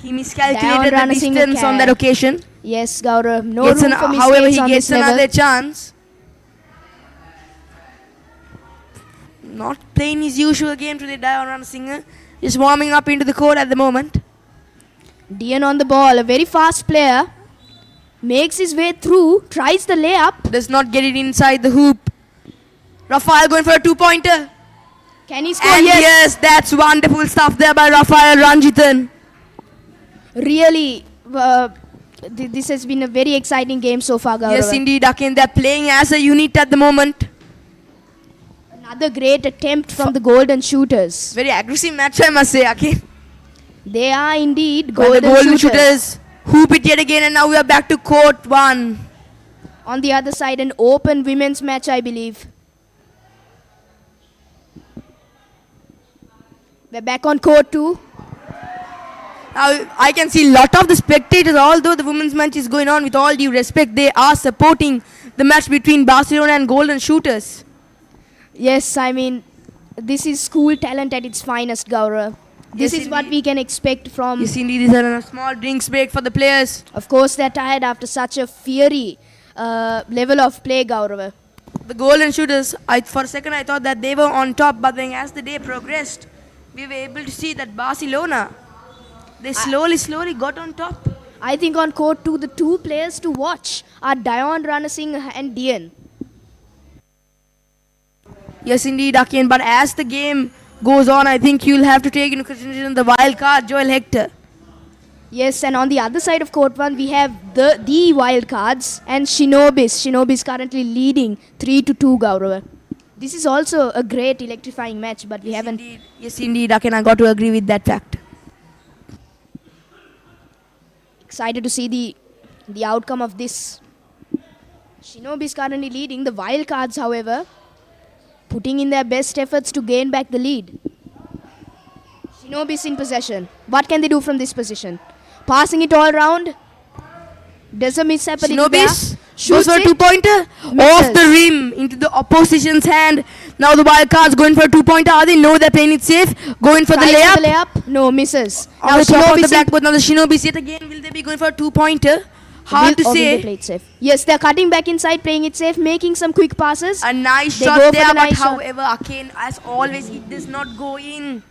[SPEAKER 3] He miscalculated the
[SPEAKER 4] Ranasinghe
[SPEAKER 3] distance on that occasion.
[SPEAKER 4] Yes, Gaurav. No room for mistakes
[SPEAKER 3] however, he
[SPEAKER 4] on
[SPEAKER 3] gets
[SPEAKER 4] this
[SPEAKER 3] another
[SPEAKER 4] level.
[SPEAKER 3] chance. Not playing his usual game today, Dion Ranasinghe. Just warming up into the court at the moment.
[SPEAKER 4] Dion on the ball, a very fast player. Makes his way through, tries the layup.
[SPEAKER 3] Does not get it inside the hoop. Rafael going for a two-pointer.
[SPEAKER 4] Can he score?
[SPEAKER 3] And yes, that's wonderful stuff there by Rafael Ranjithan.
[SPEAKER 4] Really, this has been a very exciting game so far, Gaurav.
[SPEAKER 3] Yes, indeed, Akin. They're playing as a unit at the moment.
[SPEAKER 4] Another great attempt from the Golden Shooters.
[SPEAKER 3] Very aggressive match, I must say, Akin.
[SPEAKER 4] They are indeed
[SPEAKER 3] But the
[SPEAKER 4] Golden Shooters.
[SPEAKER 3] hoop it yet again, and now we are back to court 1.
[SPEAKER 4] On the other side, an open women's match, I believe. We're back on court 2.
[SPEAKER 3] Now, I can see a lot of the spectators, although the women's match is going on, with all due respect, they are supporting the match between Barcelona and Golden Shooters.
[SPEAKER 4] Yes, I mean, this is school talent at its finest, Gaurav. This
[SPEAKER 3] Yes,
[SPEAKER 4] is what
[SPEAKER 3] indeed.
[SPEAKER 4] we can expect from...
[SPEAKER 3] Yes, indeed, this is a small drinks break for the players.
[SPEAKER 4] Of course, they're tired after such a fiery level of play, Gaurav.
[SPEAKER 3] The Golden Shooters, for a second I thought that they were on top, but then as the day progressed, we were able to see that Barcelona, they slowly got on top.
[SPEAKER 4] I think on court 2, the two players to watch are Dion Ranasinghe and Dion.
[SPEAKER 3] Yes, indeed, Akin, but as the game goes on, I think you'll have to take into consideration the wild card, Joel Hector.
[SPEAKER 4] Yes, and on the other side of court 1, we have the wild cards and Shinobis. Shinobis currently leading 3-2, Gaurav. This is also a great electrifying match, but we haven't...
[SPEAKER 3] Yes, indeed, Akin, I got to agree with that fact.
[SPEAKER 4] Excited to see the outcome of this. Shinobis currently leading. The wild cards, however, putting in their best efforts to gain back the lead. Shinobis in possession. What can they do from this position? Passing it all around. Does a miss happen?
[SPEAKER 3] Shinobis
[SPEAKER 4] Shoots
[SPEAKER 3] goes for a
[SPEAKER 4] it.
[SPEAKER 3] two-pointer
[SPEAKER 4] Misses.
[SPEAKER 3] off the rim into the opposition's hand. Now the Wildcards going for a two-pointer. Are they? No, they're playing it safe. Going for the
[SPEAKER 4] Tries
[SPEAKER 3] layup.
[SPEAKER 4] the layup. No, misses.
[SPEAKER 3] Now the top of the blackboard. Now the Shinobis yet again. Will they be going for a two-pointer? Hard to
[SPEAKER 4] Will they
[SPEAKER 3] say.
[SPEAKER 4] play it safe? Yes, they're cutting back inside, playing it safe, making some quick passes.
[SPEAKER 3] A nice
[SPEAKER 4] They go
[SPEAKER 3] shot
[SPEAKER 4] for
[SPEAKER 3] there,
[SPEAKER 4] the
[SPEAKER 3] but
[SPEAKER 4] nice shot.
[SPEAKER 3] however, Akin, as always, it does not go in.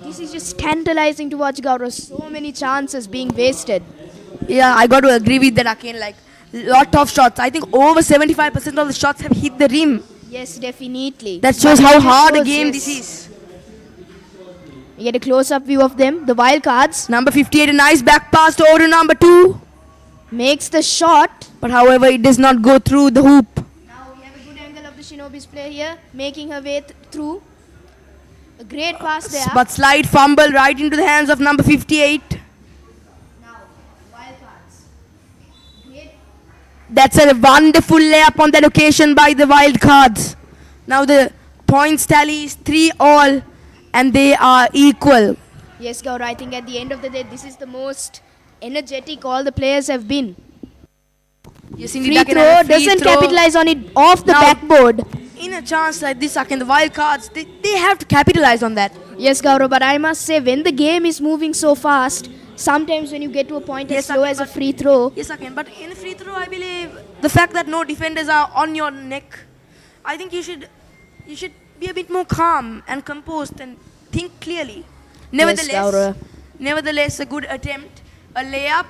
[SPEAKER 4] This is just tantalizing to watch, Gaurav. So many chances being wasted.
[SPEAKER 3] Yeah, I got to agree with that, Akin. Like, lot of shots. I think over 75% of the shots have hit the rim.
[SPEAKER 4] Yes, definitely.
[SPEAKER 3] That shows
[SPEAKER 4] But
[SPEAKER 3] how
[SPEAKER 4] it
[SPEAKER 3] hard a
[SPEAKER 4] shows,
[SPEAKER 3] game
[SPEAKER 4] yes.
[SPEAKER 3] this is.
[SPEAKER 4] You get a close-up view of them. The Wildcards
[SPEAKER 3] Number 58, a nice back pass to order number 2.
[SPEAKER 4] makes the shot.
[SPEAKER 3] But however, it does not go through the hoop.
[SPEAKER 4] Now we have a good angle of the Shinobi's player here, making her way through. A great pass there.
[SPEAKER 3] But slide fumble right into the hands of number 58.
[SPEAKER 4] Now, Wildcards. Great.
[SPEAKER 3] That's a wonderful layup on that occasion by the Wildcards. Now the points tally is 3-all and they are equal.
[SPEAKER 4] Yes, Gaurav, I think at the end of the day, this is the most energetic all the players have been.
[SPEAKER 3] Yes,
[SPEAKER 4] Free
[SPEAKER 3] indeed, Akin,
[SPEAKER 4] throw,
[SPEAKER 3] and a free
[SPEAKER 4] doesn't
[SPEAKER 3] throw.
[SPEAKER 4] capitalize on it off the
[SPEAKER 3] Now-
[SPEAKER 4] backboard.
[SPEAKER 3] In a chance like this, Akin, the Wildcards, they have to capitalize on that.
[SPEAKER 4] Yes, Gaurav, but I must say, when the game is moving so fast, sometimes when you get to a point
[SPEAKER 3] Yes,
[SPEAKER 4] as low
[SPEAKER 3] Akin,
[SPEAKER 4] as a
[SPEAKER 3] but-
[SPEAKER 4] free throw,
[SPEAKER 3] Yes, Akin, but in a free throw, I believe the fact that no defenders are on your neck, I think you should be a bit more calm and composed and think clearly.
[SPEAKER 4] Gaurav.
[SPEAKER 3] Nevertheless, a good attempt, a layup.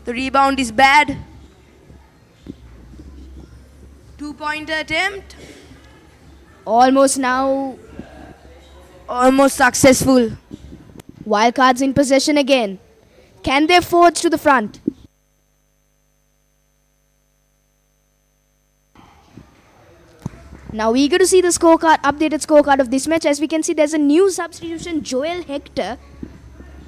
[SPEAKER 3] The rebound is bad. 2-pointer attempt,
[SPEAKER 4] almost now
[SPEAKER 3] almost successful.
[SPEAKER 4] Wildcards in possession again. Can they forge to the front? Now eager to see the updated scorecard of this match. As we can see, there's a new substitution. Joel Hector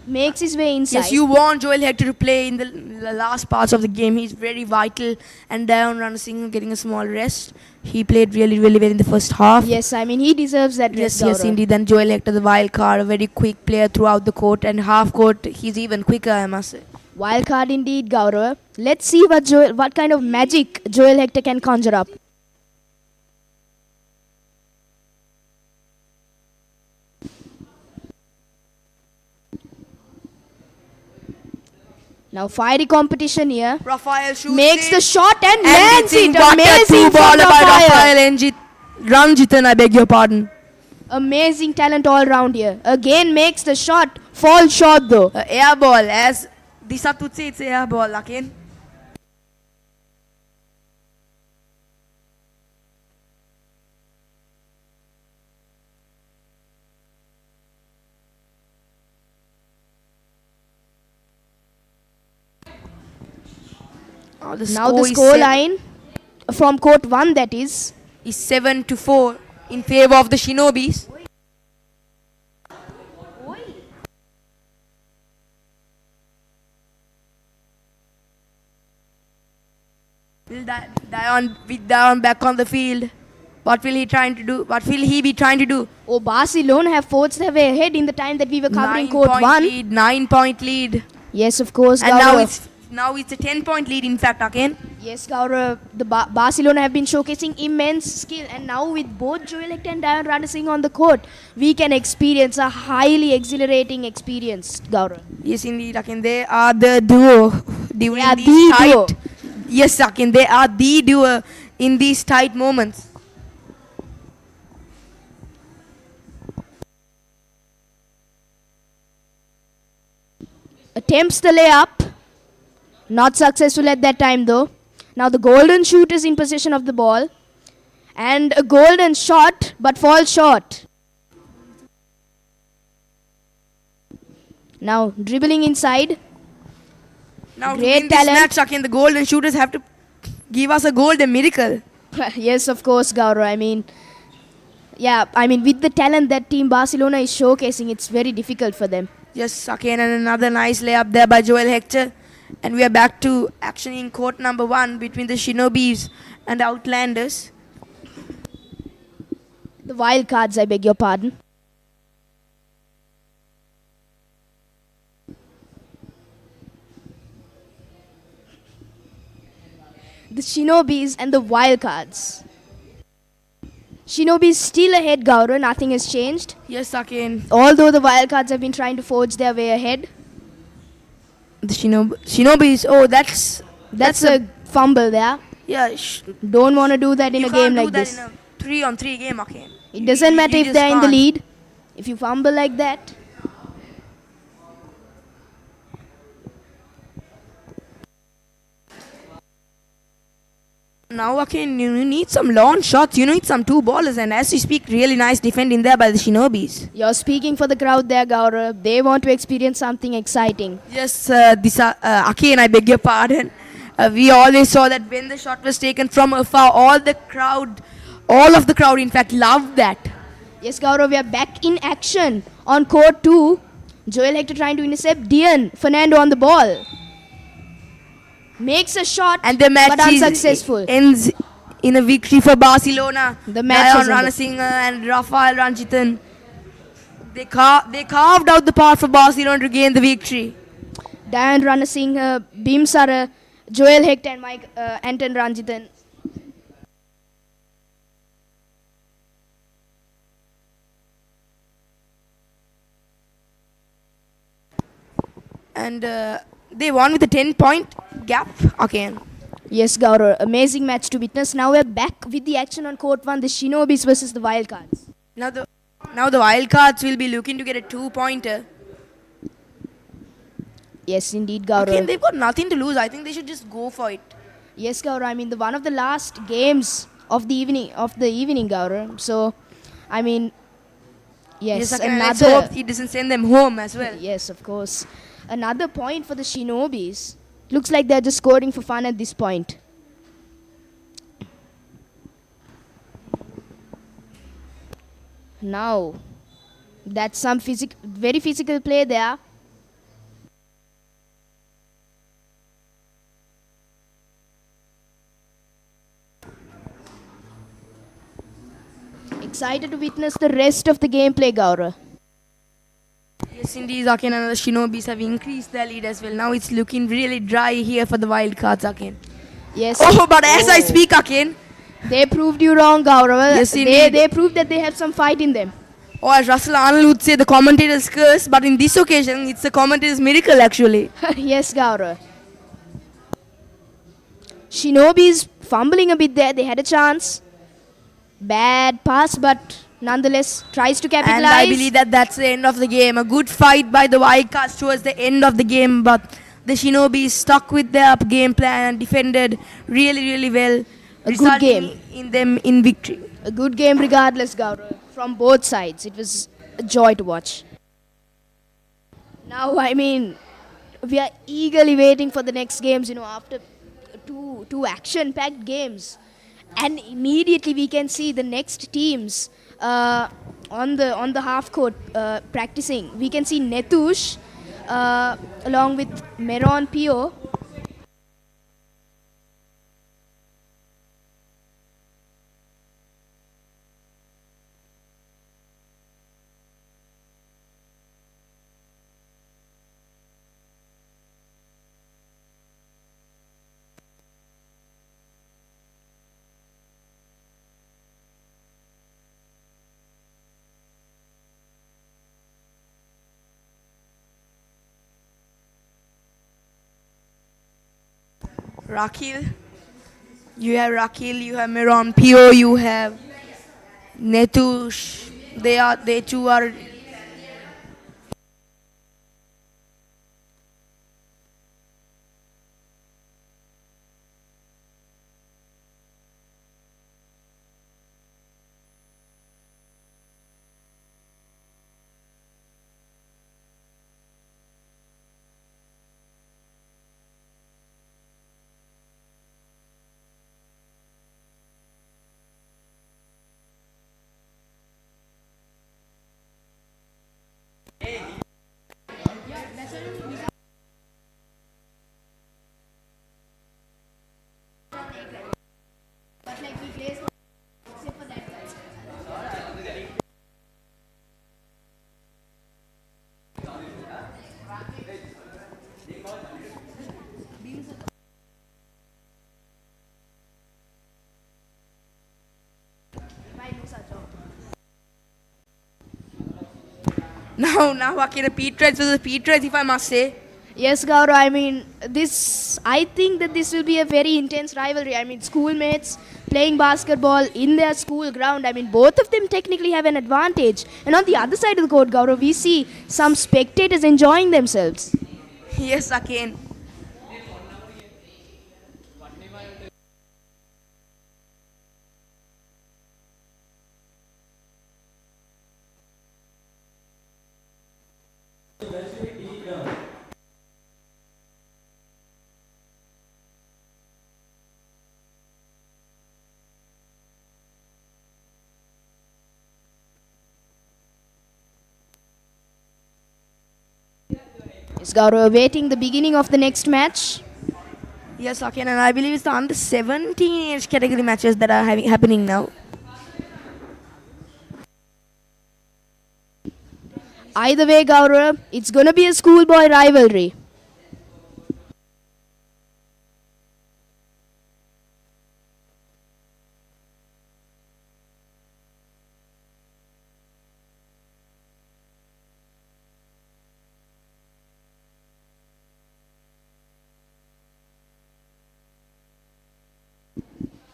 [SPEAKER 4] makes his way inside.
[SPEAKER 3] Yes, you want Joel Hector to play in the last parts of the game. He's very vital. And Dion Ranasinghe getting a small rest. He played really well in the first half.
[SPEAKER 4] Yes, I mean, he deserves that rest,
[SPEAKER 3] Yes,
[SPEAKER 4] Gaurav.
[SPEAKER 3] indeed. Then Joel Hector, the wild card, a very quick player throughout the court. And half court, he's even quicker, I must say.
[SPEAKER 4] Wild card indeed, Gaurav. Let's see what kind of magic Joel Hector can conjure up. Now fiery competition here.
[SPEAKER 3] Raphael shoots
[SPEAKER 4] Makes
[SPEAKER 3] it.
[SPEAKER 4] the shot and
[SPEAKER 3] And
[SPEAKER 4] lands
[SPEAKER 3] it's in
[SPEAKER 4] it.
[SPEAKER 3] what a
[SPEAKER 4] Amazing
[SPEAKER 3] two-baller
[SPEAKER 4] from
[SPEAKER 3] by
[SPEAKER 4] Raphael.
[SPEAKER 3] Raphael and Ranjitan, I beg your pardon.
[SPEAKER 4] Amazing talent all round here. Again makes the shot. Falls short though.
[SPEAKER 3] Air ball, as Disat would say, it's air ball again.
[SPEAKER 4] Now the score line from court 1, that is
[SPEAKER 3] 7-4 in favor of the Shinobis. Will Dion back on the field? What will he trying to do? What will he be trying to do?
[SPEAKER 4] Oh, Barcelona have forged their way ahead in the time that we were covering court 1.
[SPEAKER 3] 9-point lead.
[SPEAKER 4] Yes, of course,
[SPEAKER 3] And
[SPEAKER 4] Gaurav.
[SPEAKER 3] now it's a 10-point lead, in fact, again.
[SPEAKER 4] Yes, Gaurav. The Barcelona have been showcasing immense skill, and now with both Joel Hector and Dion Ranasinghe on the court, we can experience a highly exhilarating experience, Gaurav.
[SPEAKER 3] Yes, indeed, again. They are the duo during
[SPEAKER 4] They are
[SPEAKER 3] these
[SPEAKER 4] the
[SPEAKER 3] tight.
[SPEAKER 4] duo.
[SPEAKER 3] Yes, again, they are the duo in these tight moments.
[SPEAKER 4] Attempts the layup. Not successful at that time though. Now the golden shoot is in possession of the ball. And a golden shot, but falls short. Now dribbling inside.
[SPEAKER 3] Now, to
[SPEAKER 4] Great
[SPEAKER 3] win this
[SPEAKER 4] talent.
[SPEAKER 3] match, again, the golden shooters have to give us a golden miracle.
[SPEAKER 4] Yes, of course, Gaurav. With the talent that Team Barcelona is showcasing, it's very difficult for them.
[SPEAKER 3] Yes, again, and another nice layup there by Joel Hector. And we are back to action in court number 1 between the Shinobis and Outlanders.
[SPEAKER 4] The wild cards, I beg your pardon. The Shinobis and the Wildcards. Shinobis still ahead, Gaurav. Nothing has changed.
[SPEAKER 3] Yes, again,
[SPEAKER 4] Although the Wildcards have been trying to forge their way ahead.
[SPEAKER 3] the Shinobis. Oh,
[SPEAKER 4] That's a fumble there.
[SPEAKER 3] yeah.
[SPEAKER 4] Don't want to do that in
[SPEAKER 3] You
[SPEAKER 4] a game
[SPEAKER 3] can't do
[SPEAKER 4] like
[SPEAKER 3] that
[SPEAKER 4] this.
[SPEAKER 3] in a 3-on-3 game, again.
[SPEAKER 4] It doesn't matter
[SPEAKER 3] You
[SPEAKER 4] if
[SPEAKER 3] just
[SPEAKER 4] they're in the
[SPEAKER 3] can't.
[SPEAKER 4] lead. If you fumble like that.
[SPEAKER 3] Now, again, you need some long shots. You need some 2 ballers, and as we speak, really nice defending there by the Shinobis.
[SPEAKER 4] You're speaking for the crowd there, Gaurav. They want to experience something exciting.
[SPEAKER 3] Yes, again, I beg your pardon. We always saw that when the shot was taken from afar, all of the crowd, in fact, loved that.
[SPEAKER 4] Yes, Gaurav, we are back in action on court 2. Joel Hector trying to intercept Dion Fernando on the ball. Makes a shot,
[SPEAKER 3] And the match
[SPEAKER 4] but unsuccessful.
[SPEAKER 3] ends in a victory for Barcelona.
[SPEAKER 4] The match
[SPEAKER 3] Dion
[SPEAKER 4] is ended.
[SPEAKER 3] Ranasinghe and Raphael Ranjitan. They carved out the path for Barcelona to gain the victory.
[SPEAKER 4] Dion Ranasinghe, Bhim Sara, Joel Hector and Anton Ranjitan.
[SPEAKER 3] And they won with a 10-point gap again.
[SPEAKER 4] Yes, Gaurav, amazing match to witness. Now we're back with the action on court 1, the Shinobis versus the Wildcards.
[SPEAKER 3] Now the Wildcards will be looking to get a 2-pointer.
[SPEAKER 4] Yes, indeed,
[SPEAKER 3] Again,
[SPEAKER 4] Gaurav.
[SPEAKER 3] they've got nothing to lose. I think they should just go for it.
[SPEAKER 4] Yes, Gaurav. One of the last games of the evening, Gaurav. So, yes,
[SPEAKER 3] again, and let's
[SPEAKER 4] another.
[SPEAKER 3] hope it doesn't send them home as well.
[SPEAKER 4] Yes, of course. Another point for the Shinobis. Looks like they're just scoring for fun at this point. Now, that's some very physical play there. Excited to witness the rest of the gameplay, Gaurav.
[SPEAKER 3] Yes, Yes, indeed, Akin, and the Shinobis have increased their lead as well. Now it's looking really dry here for the Wildcards, Akin.
[SPEAKER 4] Yes.
[SPEAKER 3] Oh, but as I speak, Akin.
[SPEAKER 4] They proved you wrong, Gaurav.
[SPEAKER 3] Yes,
[SPEAKER 4] they
[SPEAKER 3] indeed.
[SPEAKER 4] proved that they have some fight in them.
[SPEAKER 3] Or as Russell Arnold would say, the commentator's curse. But in this occasion, it's the commentator's miracle, actually.
[SPEAKER 4] Yes, Gaurav. Shinobi's fumbling a bit there. They had a chance. Bad pass, but nonetheless tries to capitalize.
[SPEAKER 3] And I believe that that's the end of the game. A good fight by the Wildcards towards the end of the game. But the Shinobis stuck with their game plan and defended really, really well.
[SPEAKER 4] A good game.
[SPEAKER 3] In them in victory.
[SPEAKER 4] A good game regardless, Gaurav. From both sides. It was a joy to watch. Now, I mean, we are eagerly waiting for the next games, after two action-packed games. And immediately we can see the next teams on the half court practicing. We can see Netush along with Meron Pio.
[SPEAKER 3] Rakil. You have Rakil, you have Meron Pio, you have Netush. They two are. Now, Akira, Petrites versus Petrites, if I must say.
[SPEAKER 4] Yes, Gaurav, I mean, I think that this will be a very intense rivalry. I mean, schoolmates playing basketball in their school ground. I mean, both of them technically have an advantage. And on the other side of the court, Gaurav, we see some spectators enjoying themselves.
[SPEAKER 3] Yes, Akin.
[SPEAKER 4] Yes, Gaurav, awaiting the beginning of the next match.
[SPEAKER 3] Yes, Akin, and I believe it's the under 17 age category matches that are happening now.
[SPEAKER 4] Either way, Gaurav, it's going to be a schoolboy rivalry.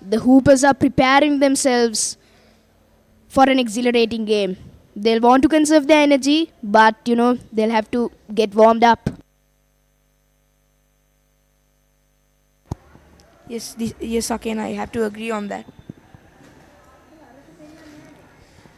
[SPEAKER 4] The Hoopers are preparing themselves for an exhilarating game. They'll want to conserve their energy, but they'll have to get warmed up.
[SPEAKER 3] Yes, Akin, I have to agree on that.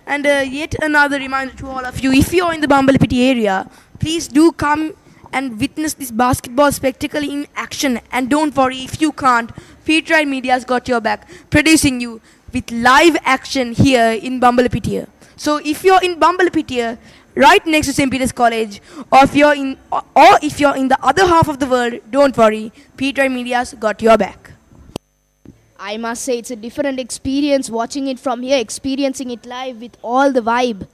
[SPEAKER 3] And yet another reminder to all of you, if you're in the Bumblebee area, please do come and witness this basketball spectacle in action. And don't worry, if you can't, Peterite Media's got your back, producing you with live action here in Bumblebee. So if you're in Bumblebee, right next to St. Peter's College, or if you're in the other half of the world, don't worry, Peterite Media's got your back.
[SPEAKER 4] I must say it's a different experience watching it from here, experiencing it live with all the vibe.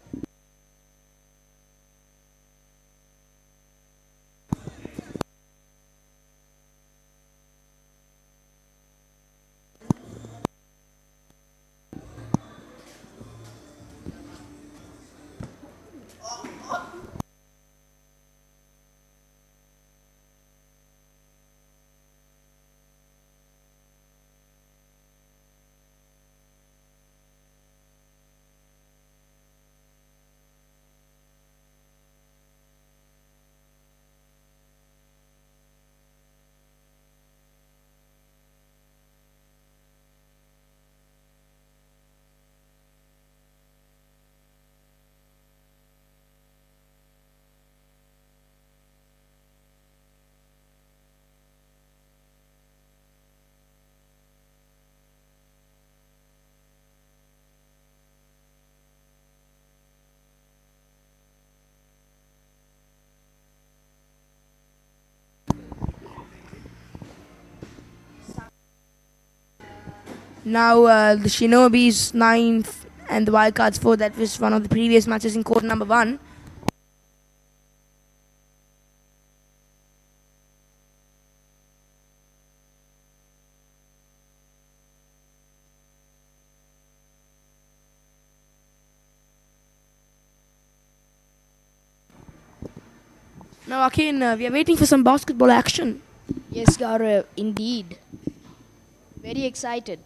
[SPEAKER 3] Now the Shinobis 9th and the Wildcards 4th. That was one of the previous matches in quarter number 1. Now again, we are waiting for some basketball action.
[SPEAKER 4] Yes, Gaurav, indeed. Very excited.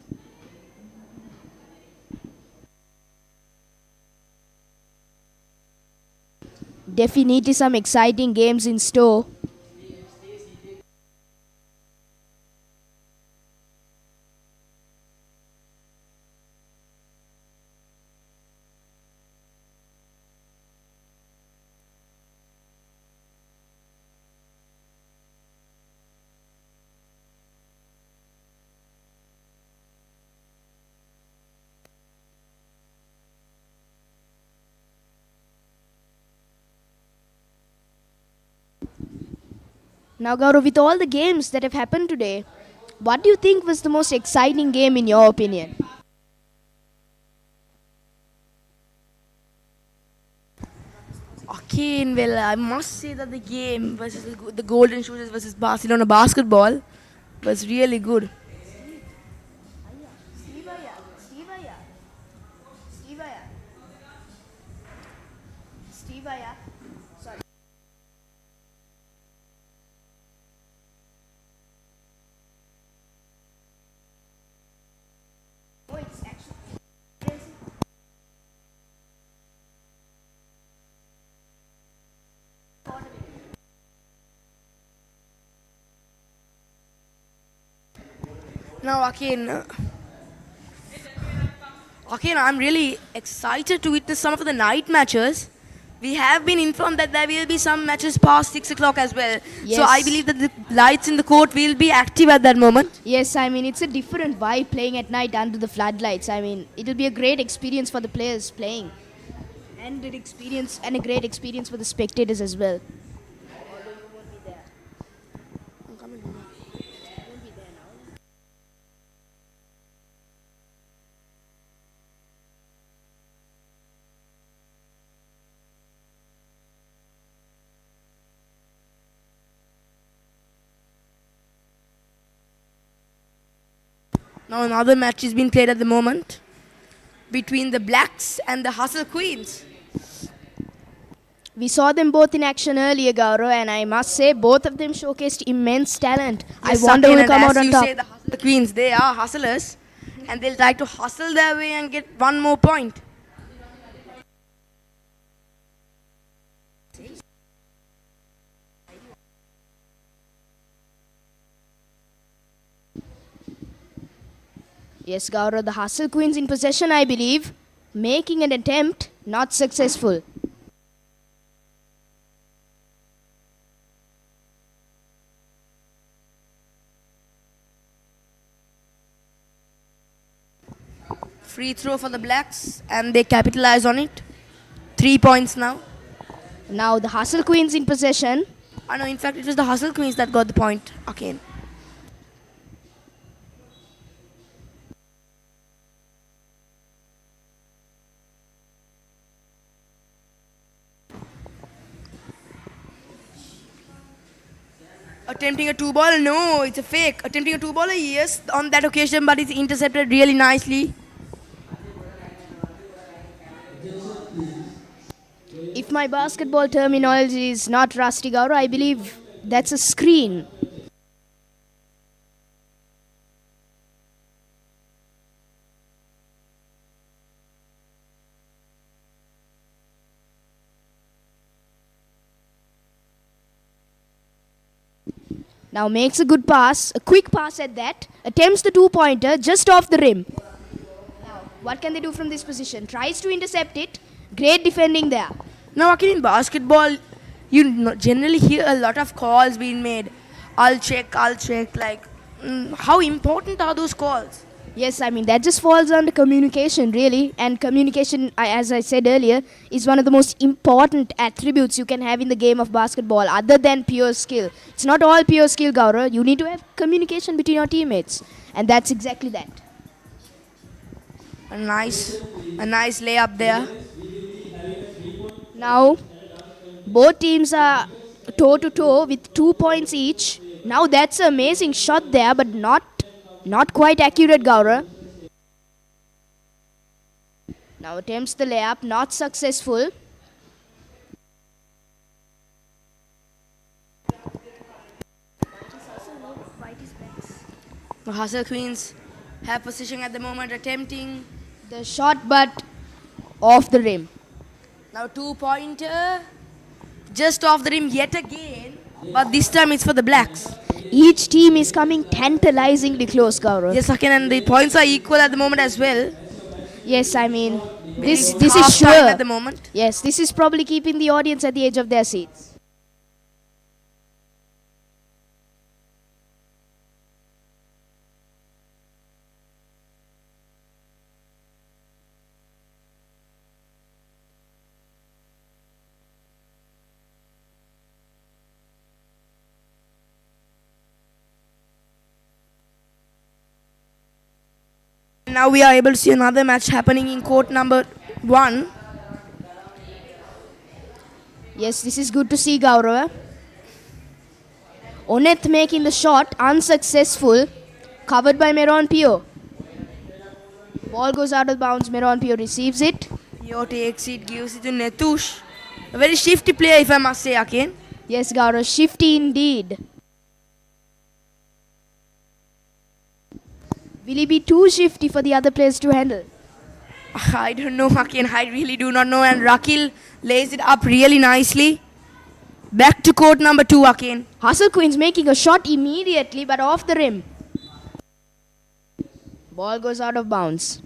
[SPEAKER 4] Definitely some exciting games in store. Now, Gaurav, with all the games that have happened today, what do you think was the most exciting game in your opinion?
[SPEAKER 3] Again, well, I must say that the game versus the Golden Shooters versus Barcelona basketball was really good. Now, again, I'm really excited to witness some of the night matches. We have been informed that there will be some matches past 6 o'clock as well.
[SPEAKER 4] Yes.
[SPEAKER 3] So I believe that the lights in the court will be active at that moment.
[SPEAKER 4] Yes, I mean, it's a different vibe playing at night under the floodlights. I mean, it'll be a great experience for the players playing. And a great experience for the spectators as well.
[SPEAKER 3] Now another match is being played at the moment between the Blacks and the Hustle Queens.
[SPEAKER 4] We saw them both in action earlier, Gaurav, and I must say both of them showcased immense talent.
[SPEAKER 3] Yes,
[SPEAKER 4] I wonder who will
[SPEAKER 3] and
[SPEAKER 4] come
[SPEAKER 3] as
[SPEAKER 4] out on
[SPEAKER 3] you
[SPEAKER 4] top.
[SPEAKER 3] say, the Hustle Queens, they are hustlers and they'll try to hustle their way and get one more point.
[SPEAKER 4] Yes, Gaurav, the Hustle Queens in possession, I believe. Making an attempt, not successful.
[SPEAKER 3] Free throw for the Blacks and they capitalize on it. 3 points now.
[SPEAKER 4] Now the Hustle Queens in possession.
[SPEAKER 3] I know, in fact, it was the Hustle Queens that got the point again. Attempting a 2-ball, no, it's a fake. Attempting a 2-baller, yes, on that occasion, but it's intercepted really nicely.
[SPEAKER 4] If my basketball terminology is not rusty, Gaurav, I believe that's a screen. Now makes a good pass, a quick pass at that. Attempts the 2-pointer just off the rim. Now, what can they do from this position? Tries to intercept it. Great defending there.
[SPEAKER 3] Now, again, in basketball, you generally hear a lot of calls being made. I'll check, like, how important are those calls?
[SPEAKER 4] Yes, I mean, that just falls under communication, really. And communication, as I said earlier, is one of the most important attributes you can have in the game of basketball, other than pure skill. It's not all pure skill, Gaurav. You need to have communication between your teammates. And that's exactly that.
[SPEAKER 3] A nice layup there.
[SPEAKER 4] Now, both teams are toe-to-toe with 2 points each. Now that's an amazing shot there, but not quite accurate, Gaurav. Now attempts the layup, not successful.
[SPEAKER 3] The Hustle Queens have position at the moment, attempting
[SPEAKER 4] The shot, but off the rim.
[SPEAKER 3] now 2-pointer just off the rim yet again, but this time it's for the Blacks.
[SPEAKER 4] Each team is coming tantalizingly close, Gaurav.
[SPEAKER 3] Yes, again, and the points are equal at the moment as well.
[SPEAKER 4] Yes, I mean, this
[SPEAKER 3] It's
[SPEAKER 4] is
[SPEAKER 3] half time
[SPEAKER 4] sure.
[SPEAKER 3] at the moment.
[SPEAKER 4] Yes, this is probably keeping the audience at the edge of their seats.
[SPEAKER 3] Now we are able to see another match happening in court number 1.
[SPEAKER 4] Yes, this is good to see, Gaurav. Oneth making the shot, unsuccessful, covered by Meron Pio. Ball goes out of bounds, Meron Pio receives it.
[SPEAKER 3] Pio takes it, gives it to Netush. A very shifty player, if I must say, again.
[SPEAKER 4] Yes, Gaurav, shifty indeed. Will he be too shifty for the other players to handle?
[SPEAKER 3] I don't know, again. I really do not know. And Rakil lays it up really nicely. Back to court number 2 again.
[SPEAKER 4] Hustle Queens making a shot immediately, but off the rim. Ball goes out of bounds.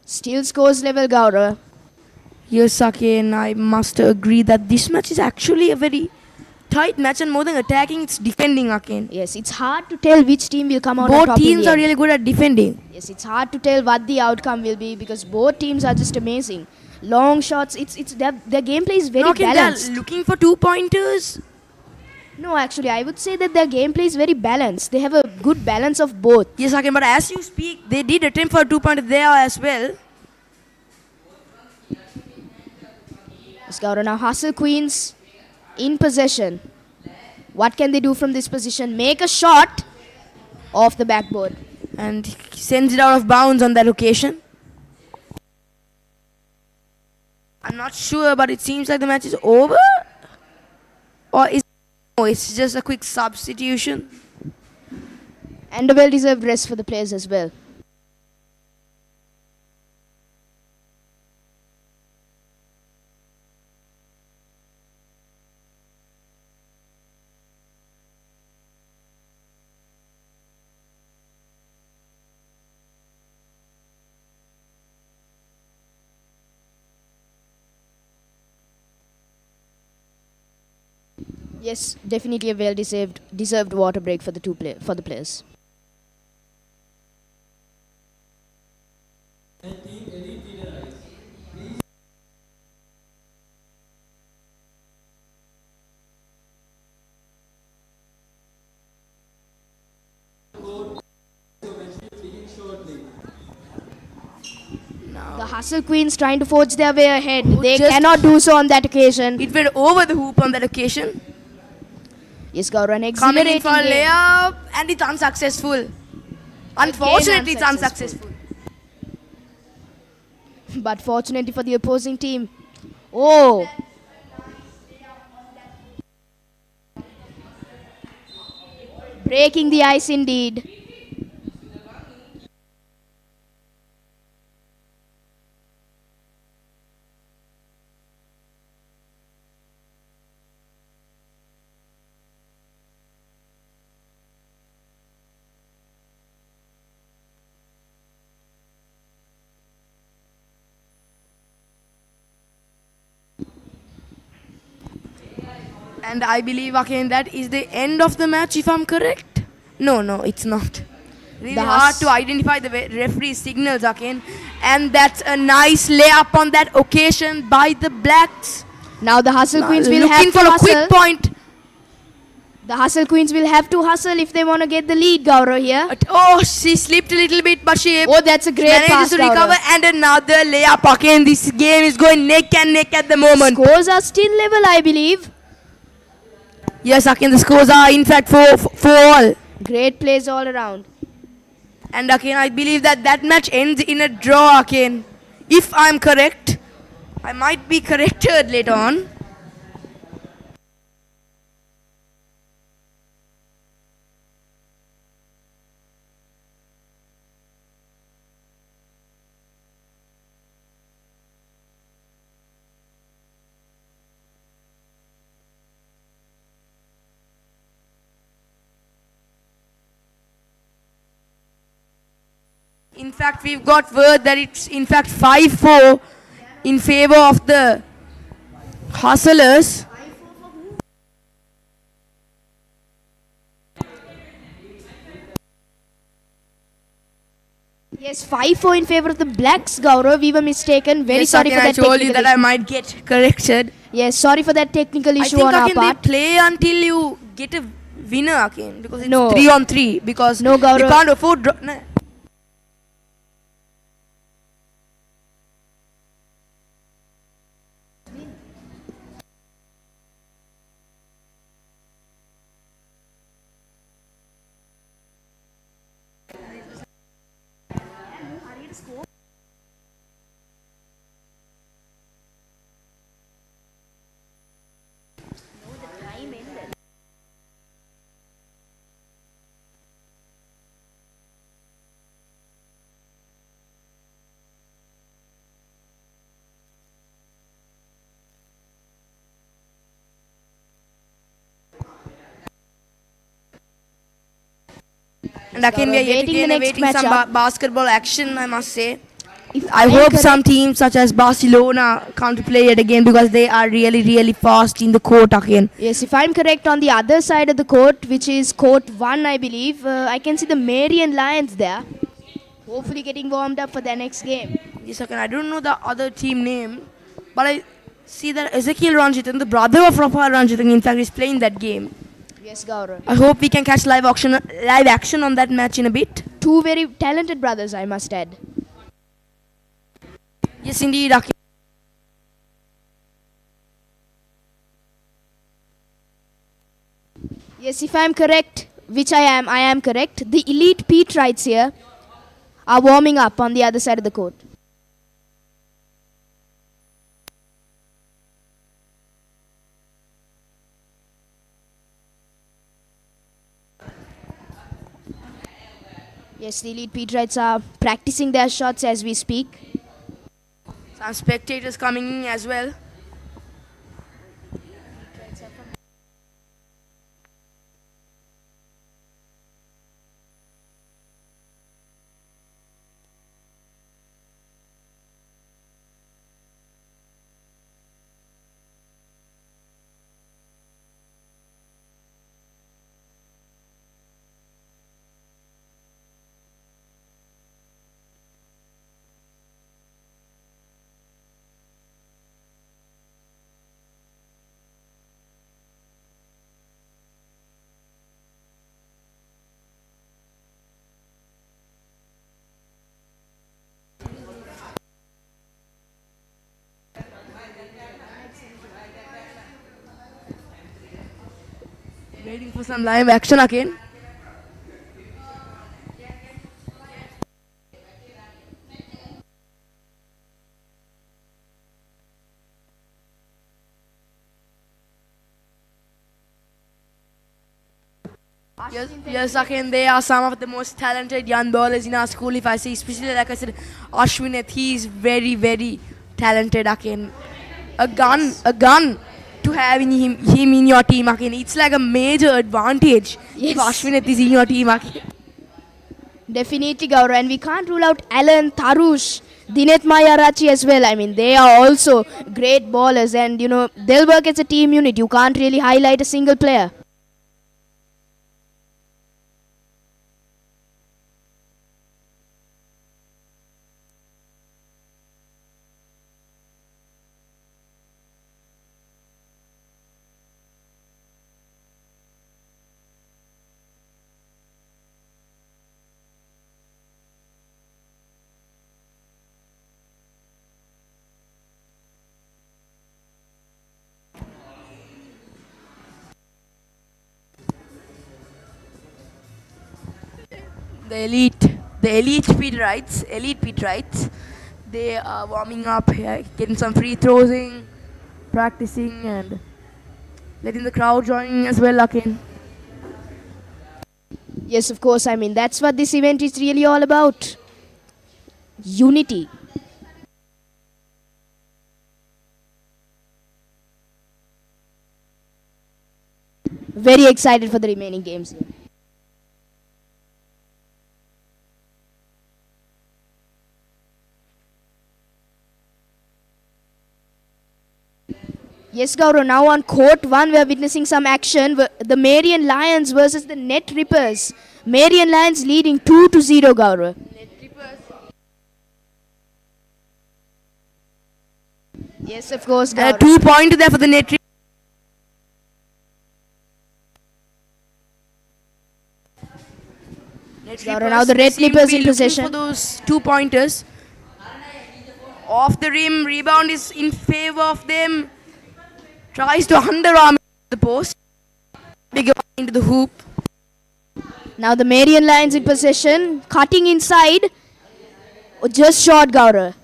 [SPEAKER 4] Still scores level, Gaurav.
[SPEAKER 3] Yes, again, I must agree that this match is actually a very tight match, and more than attacking, it's defending again.
[SPEAKER 4] Yes, it's hard to tell which team will come out on
[SPEAKER 3] Both
[SPEAKER 4] top in
[SPEAKER 3] teams
[SPEAKER 4] the
[SPEAKER 3] are
[SPEAKER 4] end.
[SPEAKER 3] really good at defending.
[SPEAKER 4] Yes, it's hard to tell what the outcome will be because both teams are just amazing. Long shots, it's their gameplay is very
[SPEAKER 3] No, okay,
[SPEAKER 4] balanced.
[SPEAKER 3] they're looking for 2-pointers.
[SPEAKER 4] No, actually, I would say that their gameplay is very balanced. They have a good balance of both.
[SPEAKER 3] Yes, again, but as you speak, they did attempt for a 2-pointer there as well.
[SPEAKER 4] Let's go now. Hustle Queens in possession. What can they do from this position? Make a shot off the backboard.
[SPEAKER 3] And he sends it out of bounds on that occasion. I'm not sure, but it seems like the match is over. Or is it's just a quick substitution.
[SPEAKER 4] And a well-deserved rest for the players as well. Yes, definitely a well-deserved water break for the players. The Hustle Queens trying to forge their way ahead. They
[SPEAKER 3] just-
[SPEAKER 4] cannot do so on that occasion.
[SPEAKER 3] It went over the hoop on that occasion.
[SPEAKER 4] Yes, Gaurav, an
[SPEAKER 3] Coming in
[SPEAKER 4] exhilarating
[SPEAKER 3] for a
[SPEAKER 4] game.
[SPEAKER 3] layup, and it's unsuccessful. Unfortunately, it's
[SPEAKER 4] unsuccessful.
[SPEAKER 3] unsuccessful.
[SPEAKER 4] But fortunately for the opposing team. Oh! Breaking the ice indeed.
[SPEAKER 3] And I believe, again, that is the end of the match, if I'm correct. No, it's not. Really
[SPEAKER 4] The
[SPEAKER 3] hard
[SPEAKER 4] Hus-
[SPEAKER 3] to identify the referee signals, again. And that's a nice layup on that occasion by the Blacks.
[SPEAKER 4] Now the Hustle Queens will
[SPEAKER 3] Looking
[SPEAKER 4] have
[SPEAKER 3] for
[SPEAKER 4] to
[SPEAKER 3] a
[SPEAKER 4] hustle.
[SPEAKER 3] quick point.
[SPEAKER 4] The Hustle Queens will have to hustle if they want to get the lead, Gaurav, here.
[SPEAKER 3] Oh, she slipped a little bit, but she
[SPEAKER 4] Oh, that's a great
[SPEAKER 3] manages
[SPEAKER 4] pass,
[SPEAKER 3] to recover.
[SPEAKER 4] Gaurav.
[SPEAKER 3] And another layup again. This game is going neck and neck at the moment.
[SPEAKER 4] Scores are still level, I believe.
[SPEAKER 3] Yes, again, the scores are in fact 4 all.
[SPEAKER 4] Great plays all around.
[SPEAKER 3] And again, I believe that match ends in a draw again. If I'm correct, I might be corrected later on. In fact, we've got word that it's in fact 5-4 in favor of the Hustlers.
[SPEAKER 4] Yes, 5-4 in favor of the Blacks, Gaurav. We were mistaken. Very
[SPEAKER 3] Yes,
[SPEAKER 4] sorry for
[SPEAKER 3] again,
[SPEAKER 4] that
[SPEAKER 3] I told you
[SPEAKER 4] technical
[SPEAKER 3] that I
[SPEAKER 4] issue.
[SPEAKER 3] might get corrected.
[SPEAKER 4] Yes, sorry for that technical
[SPEAKER 3] I
[SPEAKER 4] issue
[SPEAKER 3] think
[SPEAKER 4] on our
[SPEAKER 3] again they
[SPEAKER 4] part.
[SPEAKER 3] play until you get a winner again because it's
[SPEAKER 4] No.
[SPEAKER 3] 3-on-3 because
[SPEAKER 4] No,
[SPEAKER 3] they
[SPEAKER 4] Gaurav.
[SPEAKER 3] can't afford. And again, we are yet
[SPEAKER 4] Waiting the
[SPEAKER 3] again
[SPEAKER 4] next
[SPEAKER 3] awaiting some
[SPEAKER 4] matchup.
[SPEAKER 3] basketball action, I must say.
[SPEAKER 4] If
[SPEAKER 3] I
[SPEAKER 4] am
[SPEAKER 3] hope
[SPEAKER 4] correct-
[SPEAKER 3] some teams such as Barcelona can't play it again because they are really, really fast in the court again.
[SPEAKER 4] Yes, if I'm correct, on the other side of the court, which is court 1, I believe, I can see the Marian Lions there. Hopefully getting warmed up for their next game.
[SPEAKER 3] Yes, again, I don't know the other team name, but I see that Ezekiel Ranjithan, the brother of Rafael Ranjithan, in fact, is playing that game.
[SPEAKER 4] Yes, Gaurav.
[SPEAKER 3] I hope we can catch live action on that match in a bit.
[SPEAKER 4] Two very talented brothers, I must add.
[SPEAKER 3] Yes, indeed, Akin.
[SPEAKER 4] Yes, if I'm correct, which I am correct. The elite Petrites here are warming up on the other side of the court. Yes, the elite Petrites are practicing their shots as we speak.
[SPEAKER 3] Some spectators coming in as well. Waiting for some live action again. Yes, again, they are some of the most talented young bowlers in our school. If I say, especially like I said, Ashwineth, he is very, very talented. Again, a gun to have him in your team. Again, it's like a major advantage if
[SPEAKER 4] Yes.
[SPEAKER 3] Ashwineth is in your team. Again.
[SPEAKER 4] Definitely, Gaurav. And we can't rule out Alan, Tarush, Dinet Mayarachi as well. I mean, they are also great bowlers. And, you know, they'll work as a team unit. You can't really highlight a single player.
[SPEAKER 3] The elite Peterites. They are warming up here, getting some free throws in, practicing, and letting the crowd join in as well again.
[SPEAKER 4] Yes, of course. I mean, that's what this event is really all about. Unity. Very excited for the remaining games here. Yes, Gaurav, now on court 1 we are witnessing some action. The Marian Lions versus the Net Rippers. Marian Lions leading 2-0, Gaurav. Yes, of course, Gaurav.
[SPEAKER 3] 2 points there for the Net Rippers.
[SPEAKER 4] Gaurav, now the Red Clippers in possession.
[SPEAKER 3] For those 2 pointers. Off the rim, rebound is in favor of them. Tries to underarm the post. Big into the hoop.
[SPEAKER 4] Now the Marian Lions in possession. Cutting inside. Oh, just short, Gaurav.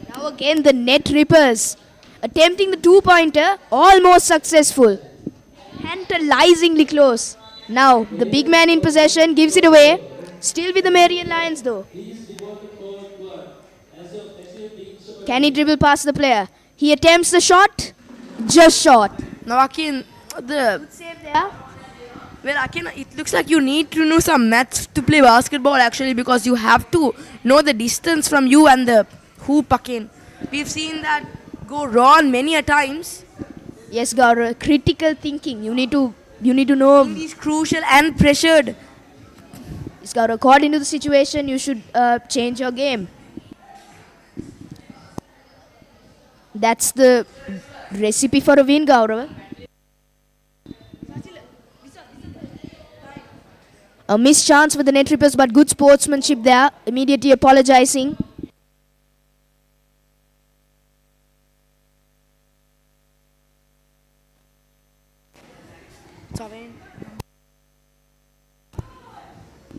[SPEAKER 4] Now again the Net Rippers. Attempting the 2-pointer. Almost successful. Tantalizingly close. Now the big man in possession gives it away. Still with the Marian Lions though. Can he dribble past the player? He attempts the shot. Just short.
[SPEAKER 3] Now Akin,
[SPEAKER 4] Good save there.
[SPEAKER 3] well Akin, it looks like you need to know some maths to play basketball actually, because you have to know the distance from you and the hoop, Akin. We've seen that go wrong many a times.
[SPEAKER 4] Yes, Gaurav. Critical thinking. You need to know.
[SPEAKER 3] It is crucial and pressured.
[SPEAKER 4] Yes, Gaurav. According to the situation, you should change your game. That's the recipe for a win, Gaurav. A missed chance for the Net Rippers, but good sportsmanship there. Immediately apologizing.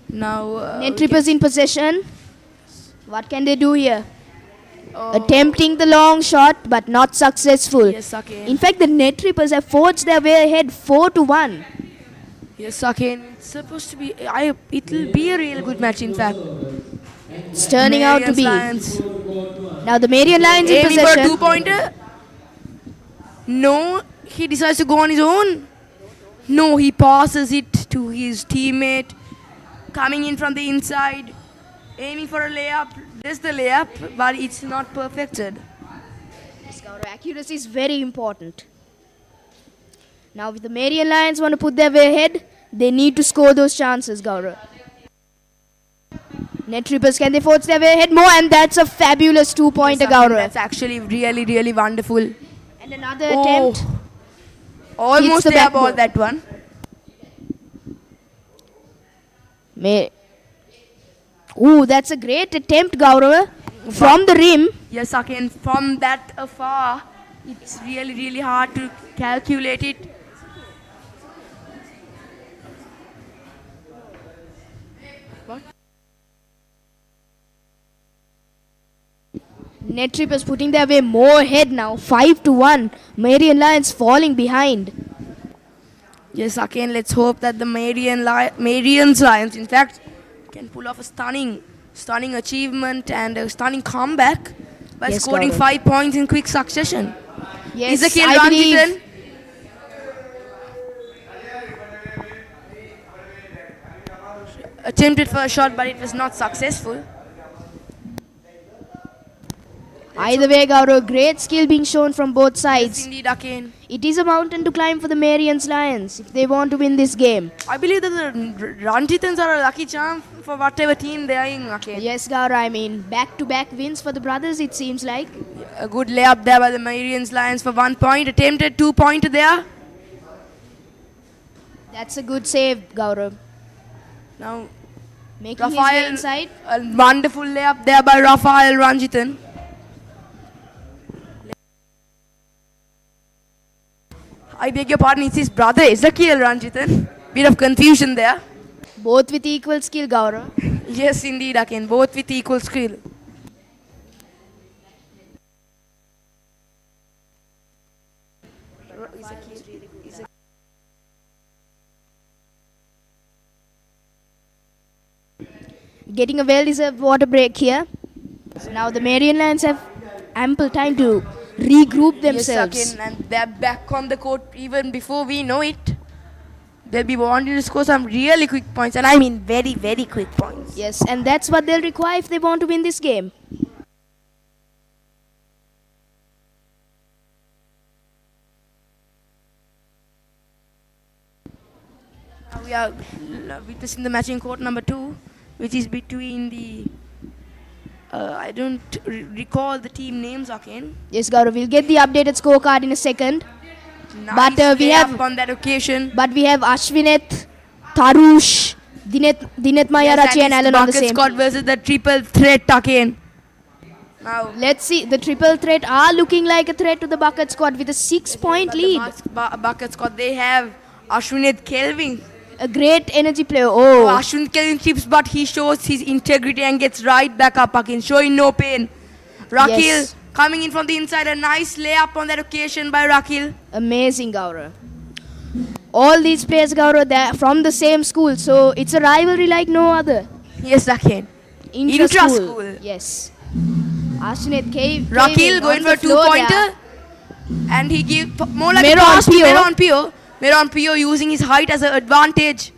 [SPEAKER 3] Now
[SPEAKER 4] Net Rippers in possession. What can they do here? Attempting the long shot, but not successful.
[SPEAKER 3] Yes, Akin.
[SPEAKER 4] In fact, the Net Rippers have forged their way ahead 4-1.
[SPEAKER 3] Yes, Akin. It's supposed to be. It'll be a real good match. In fact,
[SPEAKER 4] It's turning out to
[SPEAKER 3] Marian's
[SPEAKER 4] be.
[SPEAKER 3] Lions
[SPEAKER 4] Now the Marian Lions in
[SPEAKER 3] aiming for a
[SPEAKER 4] possession.
[SPEAKER 3] 2-pointer. No, he decides to go on his own. No, he passes it to his teammate. Coming in from the inside, aiming for a layup. There's the layup, but it's not perfected.
[SPEAKER 4] Yes, Gaurav, accuracy is very important. Now, if the Marian Lions want to put their way ahead, they need to score those chances, Gaurav. Net Rippers, can they forge their way ahead more? And that's a fabulous 2-pointer,
[SPEAKER 3] Yes, Akin,
[SPEAKER 4] Gaurav.
[SPEAKER 3] that's actually really, really wonderful.
[SPEAKER 4] And another attempt.
[SPEAKER 3] Almost
[SPEAKER 4] Hits the
[SPEAKER 3] there ball,
[SPEAKER 4] backboard.
[SPEAKER 3] that one.
[SPEAKER 4] Ooh, that's a great attempt, Gaurav. From the rim.
[SPEAKER 3] Yes, Akin, from that afar, it's really, really hard to calculate it.
[SPEAKER 4] Net Rippers putting their way more ahead now. 5-1. Marian Lions falling behind.
[SPEAKER 3] Yes, again, let's hope that the Marian's Lions, in fact, can pull off a stunning achievement and a stunning comeback by
[SPEAKER 4] Yes,
[SPEAKER 3] scoring
[SPEAKER 4] Gaurav.
[SPEAKER 3] 5 points in quick succession.
[SPEAKER 4] Yes,
[SPEAKER 3] Ezekiel
[SPEAKER 4] I believe.
[SPEAKER 3] Ranjithan attempted for a shot, but it was not successful.
[SPEAKER 4] Either way, Gaurav, great skill being shown from both
[SPEAKER 3] Yes,
[SPEAKER 4] sides.
[SPEAKER 3] indeed, again.
[SPEAKER 4] It is a mountain to climb for the Marian's Lions if they want to win this game.
[SPEAKER 3] I believe that the Ranjithans are a lucky charm for whatever team they are in. Okay.
[SPEAKER 4] Yes, Gaurav, I mean, back-to-back wins for the brothers, it seems like.
[SPEAKER 3] A good layup there by the Marian's Lions for 1 point. Attempted 2-pointer there.
[SPEAKER 4] That's a good save, Gaurav.
[SPEAKER 3] Now,
[SPEAKER 4] Making his way
[SPEAKER 3] Rafael,
[SPEAKER 4] inside.
[SPEAKER 3] a wonderful layup there by Rafael Ranjithan. I beg your pardon, it's his brother Ezekiel Ranjithan. Bit of confusion there.
[SPEAKER 4] Both with equal skill, Gaurav.
[SPEAKER 3] Yes, indeed, again. Both with equal skill.
[SPEAKER 4] Getting a well-deserved water break here. So now the Marian Lions have ample time to regroup themselves.
[SPEAKER 3] Yes, again, and they're back on the court even before we know it. They'll be wanting to score some really quick points, and I mean very, very quick points.
[SPEAKER 4] Yes, and that's what they'll require if they want to win this game.
[SPEAKER 3] Now we are witnessing the matching court number 2, which is between the I don't recall the team names again.
[SPEAKER 4] Yes, Gaurav, we'll get the updated scorecard in a second.
[SPEAKER 3] Nice
[SPEAKER 4] But we have
[SPEAKER 3] on that occasion.
[SPEAKER 4] But we have Ashwineth, Tarush, Dinet Mayarachi and Alan on the same
[SPEAKER 3] squad
[SPEAKER 4] team.
[SPEAKER 3] versus the triple threat again. Now
[SPEAKER 4] Let's see, the triple threat are looking like a threat to the bucket squad with a 6-point lead.
[SPEAKER 3] bucket squad, they have Ashwineth Kelvin.
[SPEAKER 4] A great energy player.
[SPEAKER 3] Oh,
[SPEAKER 4] Oh,
[SPEAKER 3] Ashwin Kelvin chips, but he shows his integrity and gets right back up again, showing no pain. Rakil
[SPEAKER 4] Yes.
[SPEAKER 3] coming in from the inside, a nice layup on that occasion by Rakil.
[SPEAKER 4] amazing, Gaurav. All these players, Gaurav, they're from the same school, so it's a rivalry like no other.
[SPEAKER 3] Yes, again. Intra-school.
[SPEAKER 4] Yes. Ashwineth
[SPEAKER 3] Rakil going for a two-pointer, and he gives more like a
[SPEAKER 4] Meron
[SPEAKER 3] pass to
[SPEAKER 4] Pio.
[SPEAKER 3] Meron Pio. Meron Pio using his height as an advantage.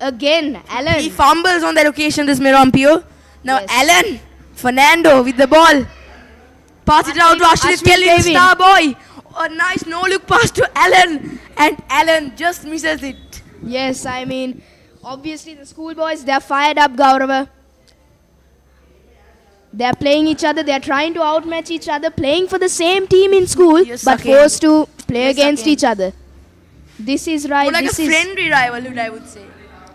[SPEAKER 4] Again,
[SPEAKER 3] He
[SPEAKER 4] Alan.
[SPEAKER 3] fumbles on that occasion, this Meron Pio. Now
[SPEAKER 4] Yes.
[SPEAKER 3] Alan Fernando with the ball. Pass it out to Ashwin Kelvin,
[SPEAKER 4] Kelvin.
[SPEAKER 3] star boy. A nice no-look pass to Alan. And Alan just misses it.
[SPEAKER 4] Yes, I mean, obviously the schoolboys, they're fired up, Gaurav. They're playing each other, they're trying to outmatch each other, playing for the same team in school,
[SPEAKER 3] Yes,
[SPEAKER 4] but
[SPEAKER 3] again.
[SPEAKER 4] forced to play
[SPEAKER 3] Yes,
[SPEAKER 4] against
[SPEAKER 3] again.
[SPEAKER 4] each other. This is right,
[SPEAKER 3] More like
[SPEAKER 4] this
[SPEAKER 3] a
[SPEAKER 4] is...
[SPEAKER 3] friendly rivalry, I would say.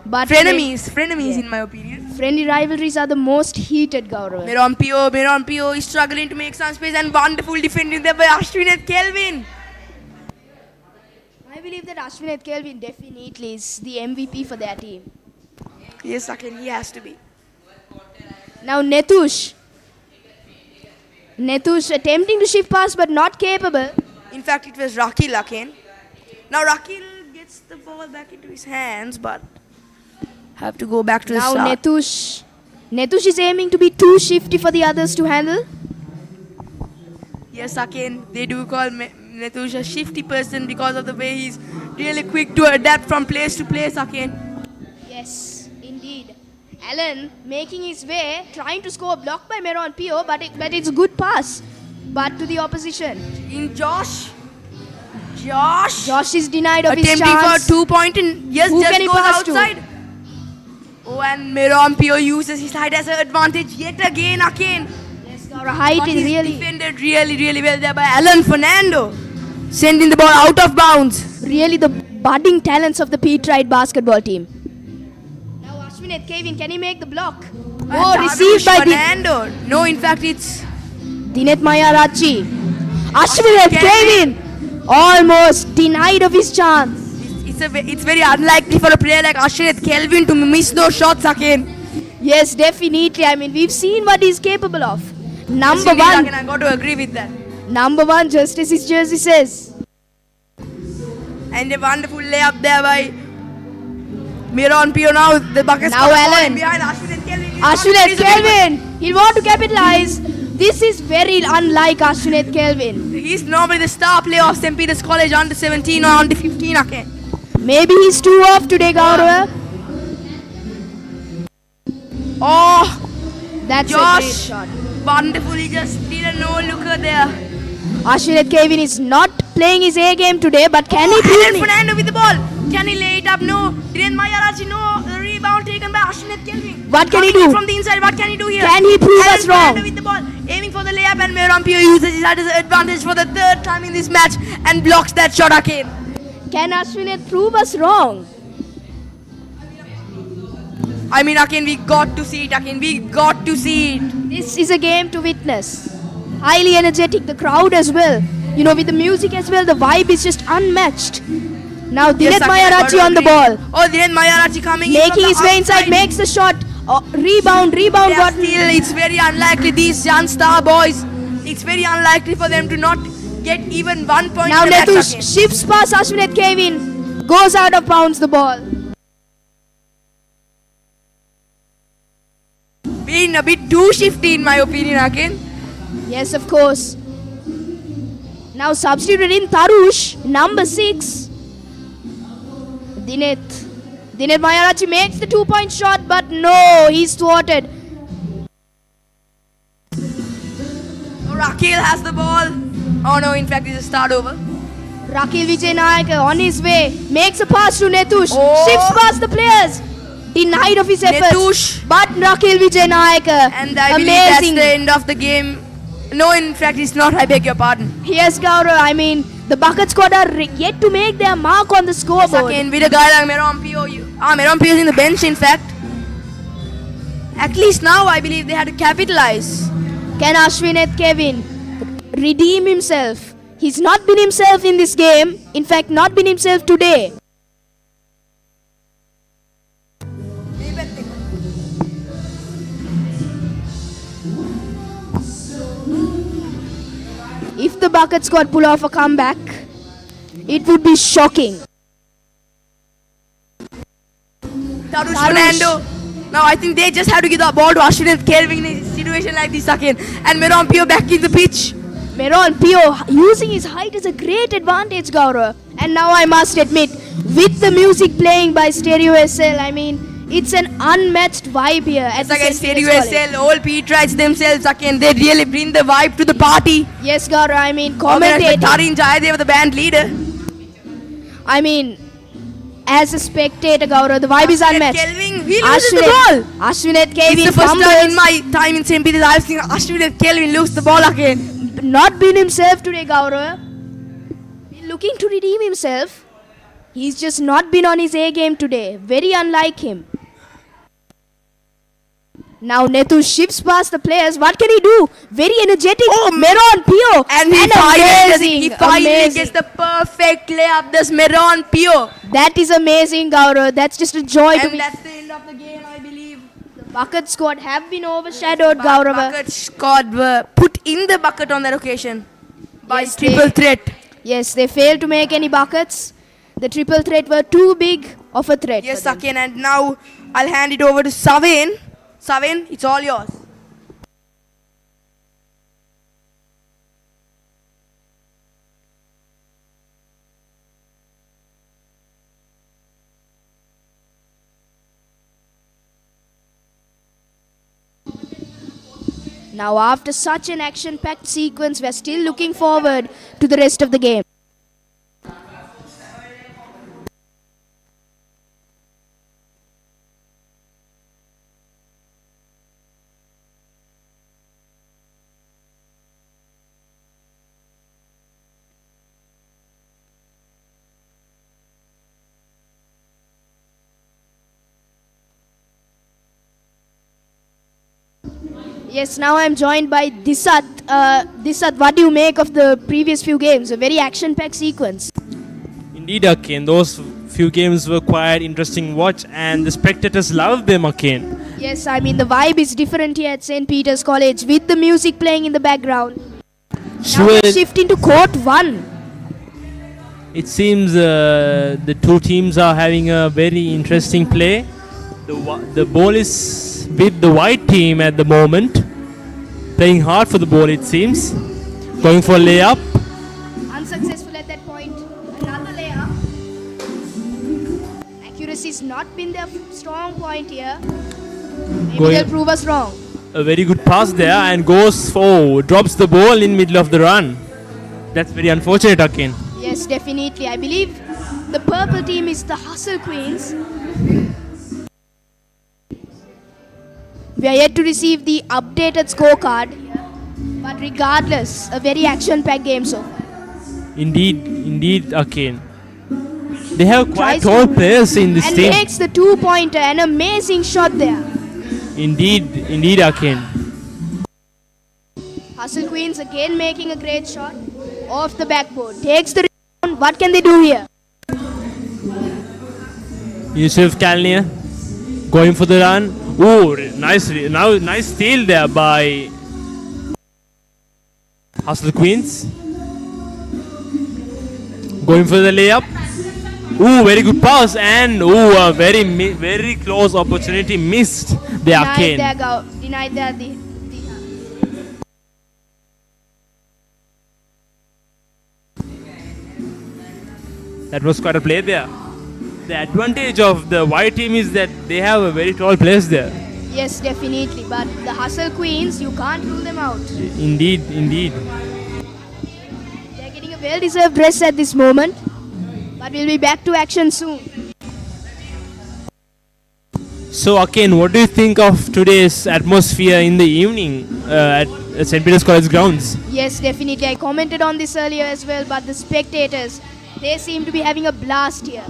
[SPEAKER 4] But
[SPEAKER 3] Frenemies
[SPEAKER 4] Yeah.
[SPEAKER 3] in my opinion.
[SPEAKER 4] friendly rivalries are the most heated, Gaurav.
[SPEAKER 3] Meron Pio is struggling to make some space, and wonderful defending there by Ashwin Kelvin.
[SPEAKER 4] I believe that Ashwineth Kelvin definitely is the MVP for their team.
[SPEAKER 3] Yes, again, he has to be.
[SPEAKER 4] Now Netush attempting to shift pass but not capable.
[SPEAKER 3] In fact, it was Rakil again. Now Rakil gets the ball back into his hands, but have to go back to the
[SPEAKER 4] Now
[SPEAKER 3] start.
[SPEAKER 4] Netush is aiming to be too shifty for the others to handle.
[SPEAKER 3] Yes, again, they do call Netush a shifty person because of the way he's really quick to adapt from place to place again.
[SPEAKER 4] Yes, indeed. Alan making his way, trying to score a block by Meron Pio, but it's a good pass. But to the opposition.
[SPEAKER 3] In Josh
[SPEAKER 4] Josh is denied of his
[SPEAKER 3] attempting
[SPEAKER 4] chance.
[SPEAKER 3] for 2-point, and yes,
[SPEAKER 4] Who
[SPEAKER 3] just
[SPEAKER 4] can he
[SPEAKER 3] goes
[SPEAKER 4] pass to?
[SPEAKER 3] outside. Oh, and Meron Pio uses his height as an advantage yet again.
[SPEAKER 4] Yes, our height
[SPEAKER 3] But
[SPEAKER 4] is
[SPEAKER 3] he's
[SPEAKER 4] really,
[SPEAKER 3] defended really well there by Alan Fernando, sending the ball out of bounds.
[SPEAKER 4] really the budding talents of the Peterite basketball team. Now Ashwineth Kelvin, can he make the block? Oh, received by
[SPEAKER 3] Fernando. No, in fact, it's
[SPEAKER 4] Dinet Mayarachi. Ashwineth Kelvin almost denied of his chance.
[SPEAKER 3] it's very unlikely for a player like Ashwineth Kelvin to miss those shots again.
[SPEAKER 4] Yes, definitely. I mean, we've seen what he's capable of.
[SPEAKER 3] Yes, indeed, again, I got to agree with that.
[SPEAKER 4] Number one, just as his jersey says.
[SPEAKER 3] And a wonderful layup there by Meron Pio. Now the bucket
[SPEAKER 4] Now
[SPEAKER 3] score
[SPEAKER 4] Alan.
[SPEAKER 3] falling behind Ashwineth Kelvin.
[SPEAKER 4] Ashwineth Kelvin, he'll want to capitalize. This is very unlike Ashwineth Kelvin.
[SPEAKER 3] He's normally the star player of St. Peter's College under 17 or under 15 again.
[SPEAKER 4] Maybe he's too off today, Gaurav.
[SPEAKER 3] Oh,
[SPEAKER 4] That's a
[SPEAKER 3] Josh.
[SPEAKER 4] great shot.
[SPEAKER 3] wonderful. He just did a no-looker there.
[SPEAKER 4] Ashwineth Kelvin is not playing his A game today, but can he
[SPEAKER 3] Alan
[SPEAKER 4] prove it?
[SPEAKER 3] Fernando with the ball. Can he lay it up? No. Diren Mayarachi, no. The rebound taken by Ashwineth Kelvin.
[SPEAKER 4] What can he
[SPEAKER 3] Coming in
[SPEAKER 4] do?
[SPEAKER 3] from the inside, what can he do here?
[SPEAKER 4] Can he prove
[SPEAKER 3] Alan
[SPEAKER 4] us wrong?
[SPEAKER 3] Fernando with the ball, aiming for the layup, and Meron Pio uses his height as an advantage for the third time in this match and blocks that shot again.
[SPEAKER 4] Can Ashwineth prove us wrong?
[SPEAKER 3] I mean, again, we got to see it. Again, we got to see it.
[SPEAKER 4] This is a game to witness. Highly energetic, the crowd as well. You know, with the music as well, the vibe is just unmatched. Now Dinet Mayarachi on the ball.
[SPEAKER 3] Oh, Dinet Mayarachi coming in.
[SPEAKER 4] Making his way inside, makes the shot. Rebound got
[SPEAKER 3] still, it's very unlikely, these young star boys. It's very unlikely for them to not get even 1 point.
[SPEAKER 4] Now Netush shifts past Ashwineth Kevin. Goes out of bounds the ball.
[SPEAKER 3] Being a bit too shifty in my opinion again.
[SPEAKER 4] Yes, of course. Now substituted in Tarush, number 6. Dinet Mayarachi makes the 2-point shot, but no, he's thwarted.
[SPEAKER 3] Rakil has the ball. Oh no, in fact, it's a start over.
[SPEAKER 4] Rakil Vijay Nayak on his way, makes a pass to Netush, shifts past the players. Denied of his efforts.
[SPEAKER 3] Netush.
[SPEAKER 4] But Rakil Vijay Nayak,
[SPEAKER 3] and I believe that's the end of the game. No, in fact, it's not. I beg your pardon.
[SPEAKER 4] Yes, Gaurav. I mean, the Bucket squad are yet to make their mark on the scoreboard.
[SPEAKER 3] Again, with a guy like Meron Pio. Meron Pio is in the bench, in fact. At least now, I believe they had to capitalize.
[SPEAKER 4] Can Ashwineth Kevin redeem himself? He's not been himself in this game. In fact, not been himself today. If the Bucket squad pull off a comeback, it would be shocking.
[SPEAKER 3] Tarush Fernando. Now I think they just have to give the ball to Ashwineth Kevin in a situation like this again. And Meron Pio back in the pitch.
[SPEAKER 4] Meron Pio using his height is a great advantage, Gaurav. And now I must admit, with the music playing by Stereo SL, I mean, it's an unmatched vibe here. At the
[SPEAKER 3] Stereo SL, all Petrites themselves again, they really bring the vibe to the party.
[SPEAKER 4] Yes, Gaurav, I mean, commentating.
[SPEAKER 3] Tarin Jayadev, the band leader.
[SPEAKER 4] I mean, as a spectator, Gaurav, the vibe is unmatched.
[SPEAKER 3] Kelvin, he loses the ball.
[SPEAKER 4] Ashwineth Kevin.
[SPEAKER 3] It's the first time in my time in St. Peter's I've seen Ashwineth Kelvin lose the ball again.
[SPEAKER 4] Not been himself today, Gaurav. Looking to redeem himself. He's just not been on his A game today. Very unlike him. Now Netu shifts past the players. What can he do? Very energetic.
[SPEAKER 3] Oh,
[SPEAKER 4] Meron Pio.
[SPEAKER 3] And he finally gets the perfect layup. This Meron Pio.
[SPEAKER 4] That is amazing, Gaurav. That's just a joy to
[SPEAKER 3] And
[SPEAKER 4] be.
[SPEAKER 3] that's the end of the game, I believe.
[SPEAKER 4] The Bucket squad have been overshadowed, Gaurav.
[SPEAKER 3] Bucket squad were put in the bucket on that occasion by
[SPEAKER 4] Yes,
[SPEAKER 3] triple threat.
[SPEAKER 4] Yes, they failed to make any buckets. The triple threat were too big of a threat.
[SPEAKER 3] Yes, Sakin, and now I'll hand it over to Savin. Savin, it's all yours.
[SPEAKER 4] Now, after such an action-packed sequence, we're still looking forward to the rest of the game. Yes, now I'm joined by Disat. Disat, what do you make of the previous few games? A very action-packed sequence.
[SPEAKER 2] Indeed, Akin. Those few games were quite interesting watch, and the spectators loved them, Akin.
[SPEAKER 4] Yes, I mean, the vibe is different here at St. Peter's College with the music playing in the background. Now we're shifting to court 1.
[SPEAKER 2] It seems the two teams are having a very interesting play. The ball is with the white team at the moment. Playing hard for the ball, it seems. Going for a layup.
[SPEAKER 4] Unsuccessful at that point. Another layup. Accuracy's not been their strong point here. Maybe they'll prove us wrong.
[SPEAKER 2] A very good pass there and drops the ball in middle of the run. That's very unfortunate, Akin.
[SPEAKER 4] Yes, definitely. I believe the purple team is the Hustle Queens. We are yet to receive the updated scorecard, but regardless, a very action-packed game so far.
[SPEAKER 2] Indeed, Akin. They have quite tall players in this team.
[SPEAKER 4] And makes the 2-pointer, an amazing shot there.
[SPEAKER 2] Indeed, Akin.
[SPEAKER 4] Hustle Queens again making a great shot off the backboard. Takes the rebound. What can they do here?
[SPEAKER 2] Yusuf Kalnia going for the run. Ooh, nice steal there by Hustle Queens. Going for the layup. Ooh, very good pass and a very close opportunity missed the Arcane.
[SPEAKER 4] Denied their
[SPEAKER 2] That was quite a play there. The advantage of the white team is that they have a very tall players there.
[SPEAKER 4] Yes, definitely. But the Hustle Queens, you can't rule them out.
[SPEAKER 2] Indeed.
[SPEAKER 4] They're getting a well-deserved rest at this moment. But we'll be back to action soon.
[SPEAKER 2] So, Akin, what do you think of today's atmosphere in the evening at St. Peter's College grounds?
[SPEAKER 4] Yes, definitely. I commented on this earlier as well, but the spectators, they seem to be having a blast here.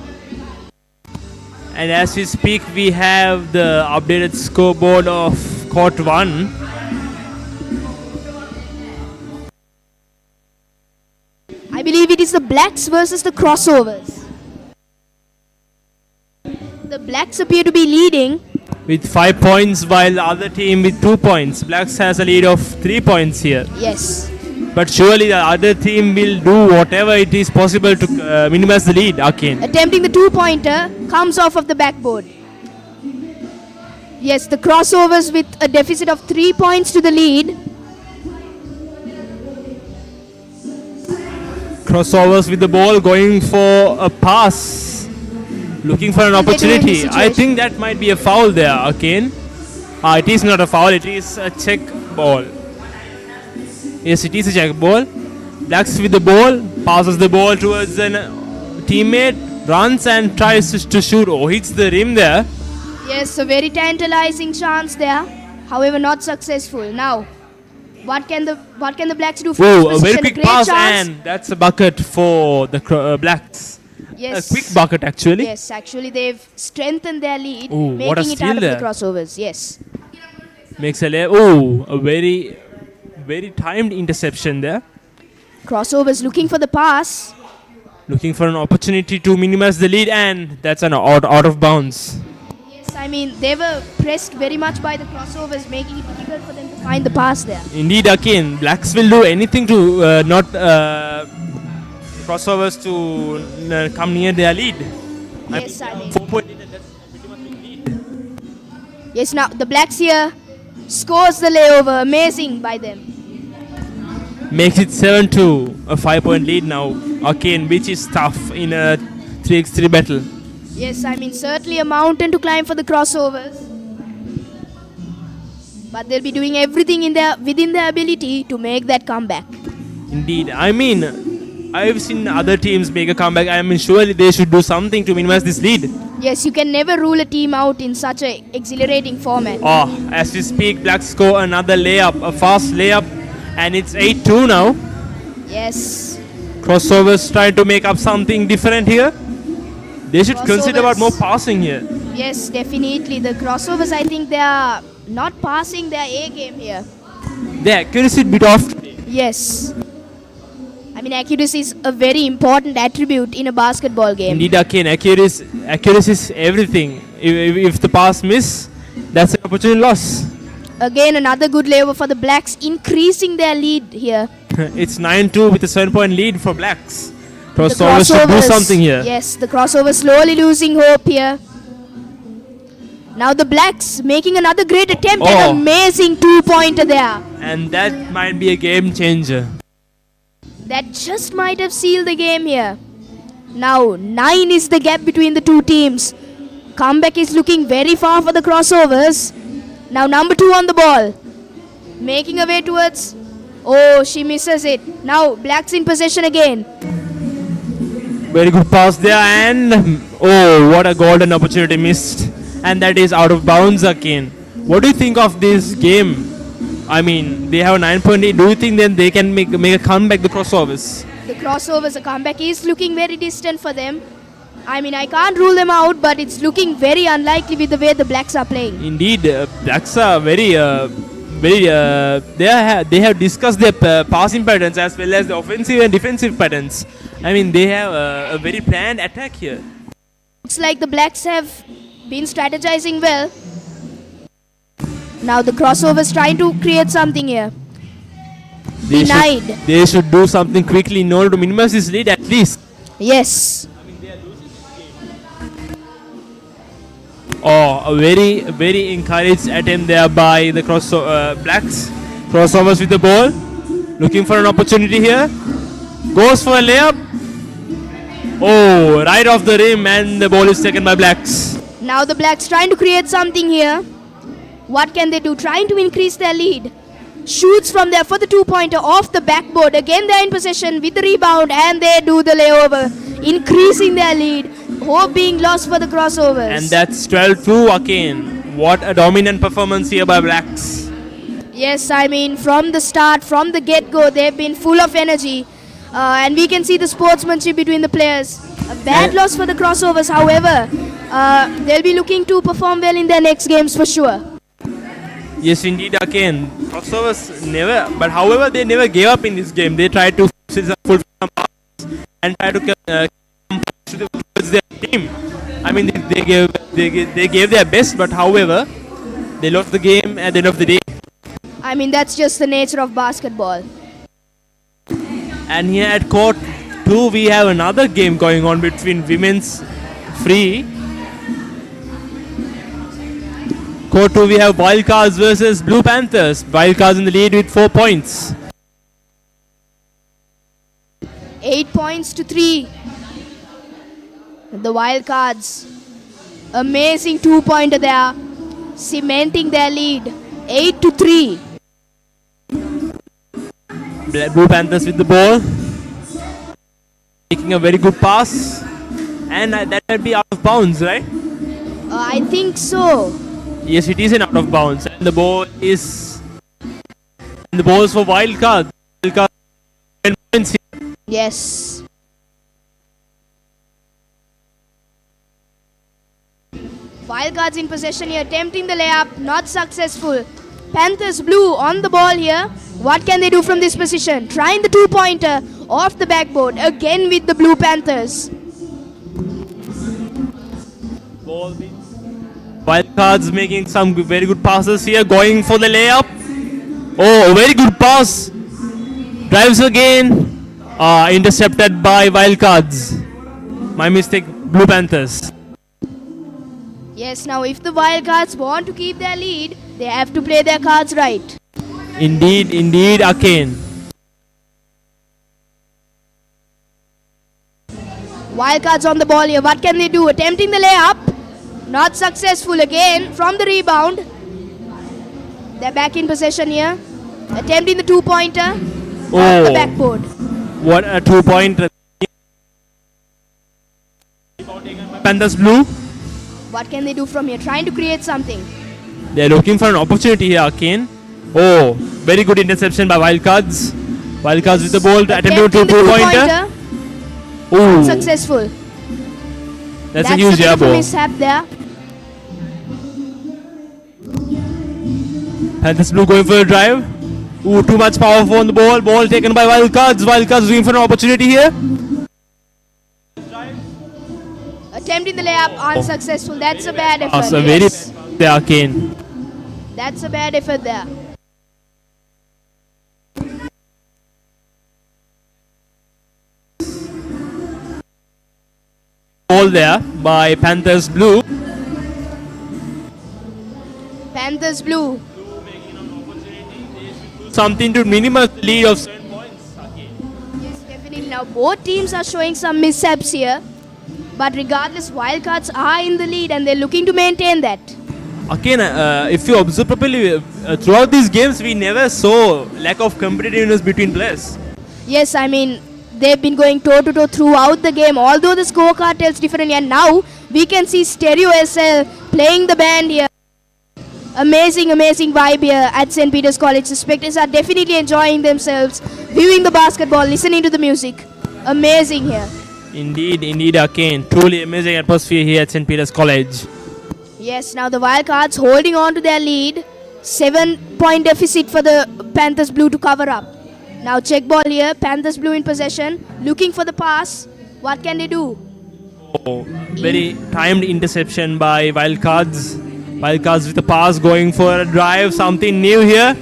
[SPEAKER 2] And as we speak, we have the updated scoreboard of Court 1.
[SPEAKER 4] I believe it is the Blacks versus the Crossovers. The Blacks appear to be leading
[SPEAKER 2] with 5 points, while the other team with 2 points. Blacks has a lead of 3 points here.
[SPEAKER 4] Yes.
[SPEAKER 2] But surely the other team will do whatever it is possible to minimize the lead, Akin.
[SPEAKER 4] Attempting the two-pointer, comes off of the backboard. Yes, the Crossovers with a deficit of 3 points to the lead.
[SPEAKER 2] Crossovers with the ball, going for a pass, looking for an opportunity. I think that might be a foul there, Akin. It is not a foul, it is a check ball. Yes, it is a check ball. Blacks with the ball, passes the ball towards a teammate, runs and tries to shoot. Oh, hits the rim there.
[SPEAKER 4] Yes, a very tantalizing chance there. However, not successful. Now, what can the Blacks do?
[SPEAKER 2] Oh, a very quick pass and that's a bucket for the Blacks.
[SPEAKER 4] Yes.
[SPEAKER 2] A quick bucket actually.
[SPEAKER 4] Yes, actually they've strengthened their lead,
[SPEAKER 2] Ooh,
[SPEAKER 4] making it out of the Crossovers. Yes.
[SPEAKER 2] Makes a lay. Oh, a very timed interception there.
[SPEAKER 4] Crossovers looking for the pass.
[SPEAKER 2] Looking for an opportunity to minimize the lead, and that's an out of bounds.
[SPEAKER 4] Yes, I mean, they were pressed very much by the Crossovers, making it difficult for them to find the pass there.
[SPEAKER 2] Indeed, Akin. Blacks will do anything to not Crossovers to come near their lead.
[SPEAKER 4] Yes, I mean.
[SPEAKER 2] 4 point lead, that's pretty much big lead.
[SPEAKER 4] Yes, now the Blacks here scores the layover. Amazing by them.
[SPEAKER 2] Makes it 7-2, a 5-point lead now. Akin, which is tough in a 3x3 battle.
[SPEAKER 4] Yes, I mean, certainly a mountain to climb for the Crossovers. But they'll be doing everything within their ability to make that comeback.
[SPEAKER 2] Indeed. I mean, I've seen other teams make a comeback. I mean, surely they should do something to minimize this lead.
[SPEAKER 4] Yes, you can never rule a team out in such an exhilarating format.
[SPEAKER 2] Oh, as we speak, Blacks score another layup, a fast layup, and it's 8-2 now.
[SPEAKER 4] Yes.
[SPEAKER 2] Crossovers trying to make up something different here. They should consider about more passing here.
[SPEAKER 4] Yes, definitely. The Crossovers, I think they are not passing their A game here.
[SPEAKER 2] The accuracy bit off today.
[SPEAKER 4] Yes. I mean, accuracy is a very important attribute in a basketball game.
[SPEAKER 2] Indeed, Akin, accuracy is everything. If the pass miss, that's an opportunity loss.
[SPEAKER 4] Again, another good layover for the Blacks, increasing their lead here.
[SPEAKER 2] It's 9-2 with a 7-point lead for Blacks. Crossovers should do something here.
[SPEAKER 4] Yes, the Crossovers slowly losing hope here. Now the Blacks making another great attempt. An amazing two-pointer there.
[SPEAKER 2] And that might be a game changer.
[SPEAKER 4] That just might have sealed the game here. Now 9 is the gap between the two teams. Comeback is looking very far for the Crossovers. Now number 2 on the ball. Making her way towards... Oh, she misses it. Now Blacks in possession again.
[SPEAKER 2] Very good pass there, and oh, what a golden opportunity missed. And that is out of bounds again. What do you think of this game? I mean, they have a 9-point lead. Do you think then they can make a comeback, the Crossovers?
[SPEAKER 4] The Crossovers, the comeback is looking very distant for them. I mean, I can't rule them out, but it's looking very unlikely with the way the Blacks are playing.
[SPEAKER 2] Indeed, Blacks are they have discussed their passing patterns as well as the offensive and defensive patterns. I mean, they have a very planned attack here.
[SPEAKER 4] Looks like the Blacks have been strategizing well. Now the crossovers trying to create something here. Denied.
[SPEAKER 2] They should do something quickly in order to minimize this lead at least.
[SPEAKER 4] Yes.
[SPEAKER 2] Oh, a very, very encouraged attempt there by the Blacks. Crossovers with the ball. Looking for an opportunity here. Goes for a layup. Oh, right off the rim, and the ball is taken by Blacks.
[SPEAKER 4] Now the Blacks trying to create something here. What can they do? Trying to increase their lead. Shoots from there for the 2-pointer off the backboard. Again they're in possession with the rebound and they do the layover. Increasing their lead. Hope being lost for the crossovers.
[SPEAKER 2] And that's 12-2 again. What a dominant performance here by Blacks.
[SPEAKER 4] Yes, I mean from the start, from the get-go, they've been full of energy. And we can see the sportsmanship between the players. A bad loss for the crossovers, however. They'll be looking to perform well in their next games for sure.
[SPEAKER 2] Yes, indeed, again. Crossovers never, but however, they never gave up in this game. They tried to fulfill some passes and try to come towards their team. I mean, they gave their best, but however, they lost the game at the end of the day.
[SPEAKER 4] I mean, that's just the nature of basketball.
[SPEAKER 2] And here at court 2, we have another game going on between women's free. Court 2, we have Wildcards versus Blue Panthers. Wildcards in the lead with 4 points.
[SPEAKER 4] 8 points to 3. The Wildcards. Amazing 2-pointer there. Cementing their lead. 8-3.
[SPEAKER 2] Blue Panthers with the ball. Making a very good pass. And that might be out of bounds, right?
[SPEAKER 4] I think so.
[SPEAKER 2] Yes, it is an out of bounds. And the ball is... And the ball is for Wildcards. Wildcards 10 points here.
[SPEAKER 4] Yes. Wildcards in possession here, attempting the layup, not successful. Panthers blue on the ball here. What can they do from this position? Trying the 2-pointer off the backboard again with the Blue Panthers.
[SPEAKER 2] Wildcards making some very good passes here, going for the layup. Oh, a very good pass. Drives again. Intercepted by Wildcards. My mistake, Blue Panthers.
[SPEAKER 4] Yes, now if the Wildcards want to keep their lead, they have to play their cards right.
[SPEAKER 2] Indeed, Akane.
[SPEAKER 4] Wildcards on the ball here. What can they do? Attempting the layup. Not successful again from the rebound. They're back in possession here. Attempting the 2-pointer off the backboard.
[SPEAKER 2] What a 2-pointer. Panthers blue.
[SPEAKER 4] What can they do from here? Trying to create something.
[SPEAKER 2] They're looking for an opportunity here, Akane. Oh, very good interception by Wildcards. Wildcards with the ball, attempting to 2-pointer. Oh,
[SPEAKER 4] successful.
[SPEAKER 2] That's a huge
[SPEAKER 4] air ball. Mishap there.
[SPEAKER 2] Panthers blue going for a drive. Ooh, too much power on the ball. Ball taken by Wildcards. Wildcards looking for an opportunity here.
[SPEAKER 4] Attempting the layup, unsuccessful. That's a bad effort.
[SPEAKER 2] That's a very there, Kane.
[SPEAKER 4] That's a bad effort there.
[SPEAKER 2] Ball there by Panthers blue.
[SPEAKER 4] Panthers blue.
[SPEAKER 2] Something to minimize the lead of 7 points.
[SPEAKER 4] Yes, definitely. Now both teams are showing some mishaps here. But regardless, Wildcards are in the lead and they're looking to maintain that.
[SPEAKER 2] Again, if you observe properly, throughout these games, we never saw lack of competitiveness between players.
[SPEAKER 4] Yes, I mean, they've been going toe-to-toe throughout the game, although the scorecard tells differently. And now, we can see Stereo SL playing the band here. Amazing vibe here at St. Peter's College. The spectators are definitely enjoying themselves, viewing the basketball, listening to the music. Amazing here.
[SPEAKER 2] Indeed, Akane. Truly amazing atmosphere here at St. Peter's College.
[SPEAKER 4] Yes, now the Wildcards holding on to their lead. 7-point deficit for the Panthers blue to cover up. Now check ball here. Panthers blue in possession. Looking for the pass. What can they do?
[SPEAKER 2] Oh, very timed interception by Wildcards. Wildcards with a pass going for a drive, something new here.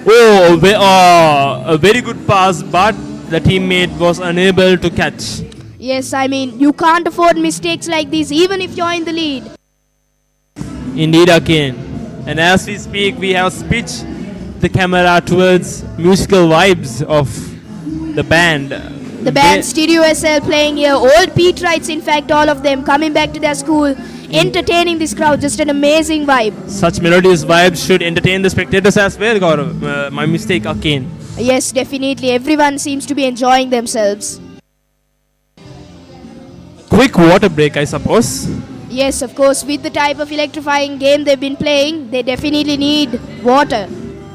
[SPEAKER 2] Oh, a very good pass, but the teammate was unable to catch.
[SPEAKER 4] Yes, I mean, you can't afford mistakes like these even if you're in the lead.
[SPEAKER 2] Indeed, Akin. And as we speak, we have switched the camera towards musical vibes of the band.
[SPEAKER 4] The band Stereo SL playing here, old Petrites in fact, all of them coming back to their school, entertaining this crowd, just an amazing vibe.
[SPEAKER 2] Such melodious vibes should entertain the spectators as well, Gaurav. My mistake, Akin.
[SPEAKER 4] Yes, definitely, everyone seems to be enjoying themselves.
[SPEAKER 2] Quick water break, I suppose.
[SPEAKER 4] Yes, of course, with the type of electrifying game they've been playing, they definitely need water.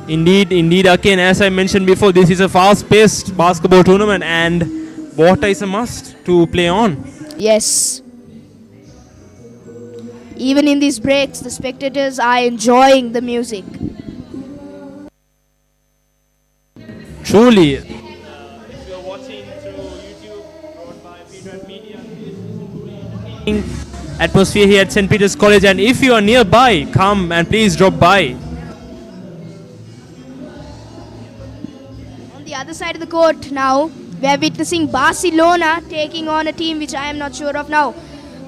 [SPEAKER 2] Indeed, Akin. As I mentioned before, this is a fast-paced basketball tournament and water is a must to play on.
[SPEAKER 4] Yes. Even in these breaks, the spectators are enjoying the music.
[SPEAKER 2] Truly. If you are watching through YouTube, brought by Peterite Media, atmosphere here at St. Peter's College, and if you are nearby, come and please drop by.
[SPEAKER 4] On the other side of the court now, we are witnessing Barcelona taking on a team which I am not sure of now.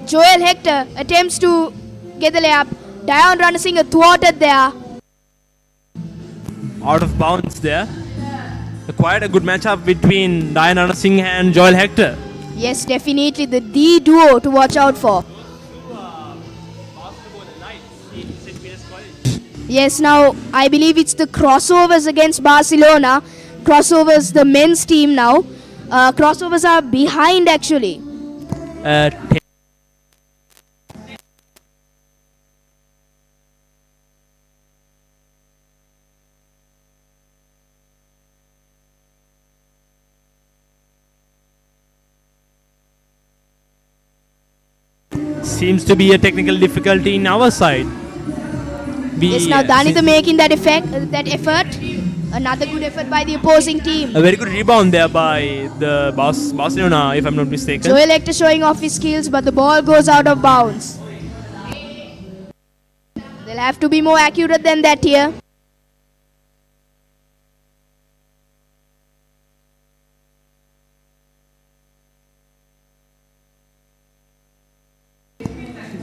[SPEAKER 4] Joel Hector attempts to get the layup. Dion Ranasinger thwarted there.
[SPEAKER 2] Out of bounds there. Quite a good matchup between Dion Ranasinger and Joel Hector.
[SPEAKER 4] Yes, definitely the D duo to watch out for. Yes, now I believe it's the crossovers against Barcelona. Crossovers, the men's team now. Crossovers are behind actually.
[SPEAKER 2] Seems to be a technical difficulty in our side.
[SPEAKER 4] Yes, now Danitha making that effort. Another good effort by the opposing team.
[SPEAKER 2] A very good rebound there by the Barcelona, if I'm not mistaken.
[SPEAKER 4] Joel Hector showing off his skills, but the ball goes out of bounds. They'll have to be more accurate than that here.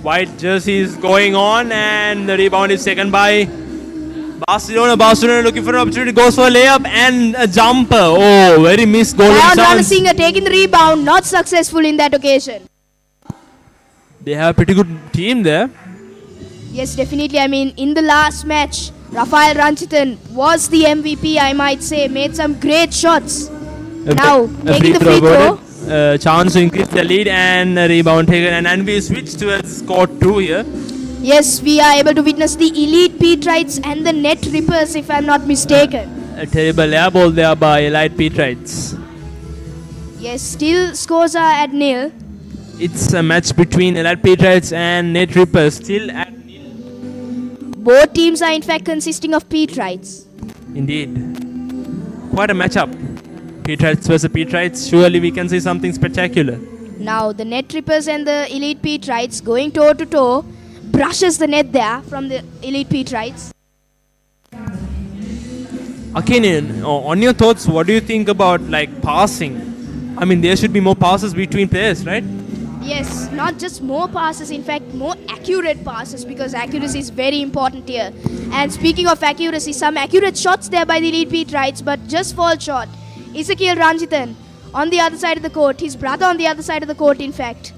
[SPEAKER 2] White jersey is going on and the rebound is taken by Barcelona. Barcelona looking for an opportunity, goes for a layup and a jumper. Oh, very missed golden chance.
[SPEAKER 4] Singer taking the rebound, not successful in that occasion.
[SPEAKER 2] They have a pretty good team there.
[SPEAKER 4] Yes, definitely. I mean, in the last match, Rafael Ranjithan was the MVP, I might say. Made some great shots. Now, taking the free throw.
[SPEAKER 2] Chance to increase the lead and a rebound taken. And we switch towards court 2 here.
[SPEAKER 4] Yes, we are able to witness the elite Petrites and the net rippers, if I'm not mistaken.
[SPEAKER 2] A terrible air ball there by elite Petrites.
[SPEAKER 4] Yes, still scores are at nil.
[SPEAKER 2] It's a match between elite Petrites and net rippers, still at nil.
[SPEAKER 4] Both teams are in fact consisting of Petrites.
[SPEAKER 2] Indeed. Quite a matchup. Petrites versus Petrites. Surely we can see something spectacular.
[SPEAKER 4] Now the net rippers and the elite Petrites going toe to toe. Brushes the net there from the elite Petrites.
[SPEAKER 2] Again, on your thoughts, what do you think about passing? I mean, there should be more passes between players, right?
[SPEAKER 4] Yes, not just more passes, in fact, more accurate passes, because accuracy is very important here. And speaking of accuracy, some accurate shots there by the elite Petrites, but just fall short. Ezekiel Ranjithan on the other side of the court, his brother on the other side of the court, in fact.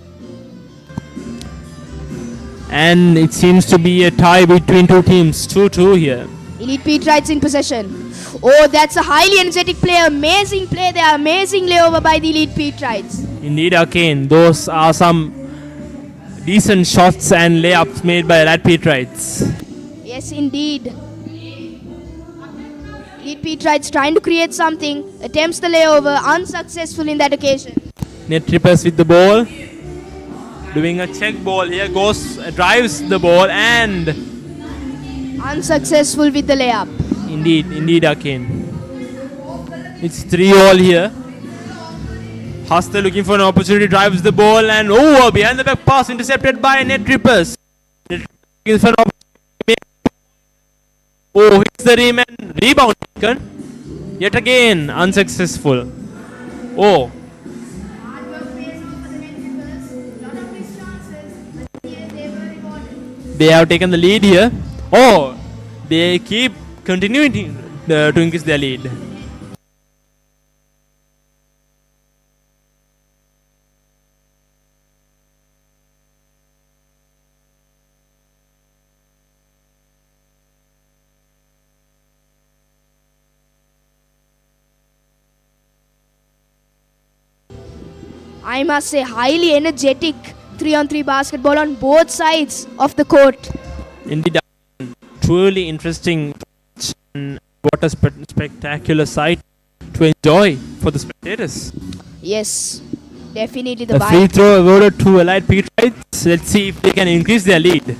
[SPEAKER 2] And it seems to be a tie between two teams, 2-2 here.
[SPEAKER 4] Elite Petrites in possession. Oh, that's a highly energetic play, amazing play there, amazing layover by the elite Petrites.
[SPEAKER 2] Indeed, Arcane, those are some decent shots and layups made by elite Petrites.
[SPEAKER 4] Yes, indeed. Elite Petrites trying to create something, attempts the layover, unsuccessful in that occasion.
[SPEAKER 2] Net trippers with the ball, doing a check ball here, drives the ball and
[SPEAKER 4] unsuccessful with the layup.
[SPEAKER 2] Indeed, Arcane. It's 3-all here. Hasta looking for an opportunity, drives the ball and behind the back pass intercepted by Net Trippers. Looking for an opportunity. Hits the rim and rebound taken. Yet again unsuccessful. They have taken the lead here. They keep continuing to increase their lead.
[SPEAKER 4] I must say, highly energetic 3-on-3 basketball on both sides of the court.
[SPEAKER 2] Indeed, truly interesting. What a spectacular sight to enjoy for the spectators.
[SPEAKER 4] Yes, definitely
[SPEAKER 2] the free throw awarded to Allied Petrites. Let's see if they can increase their lead.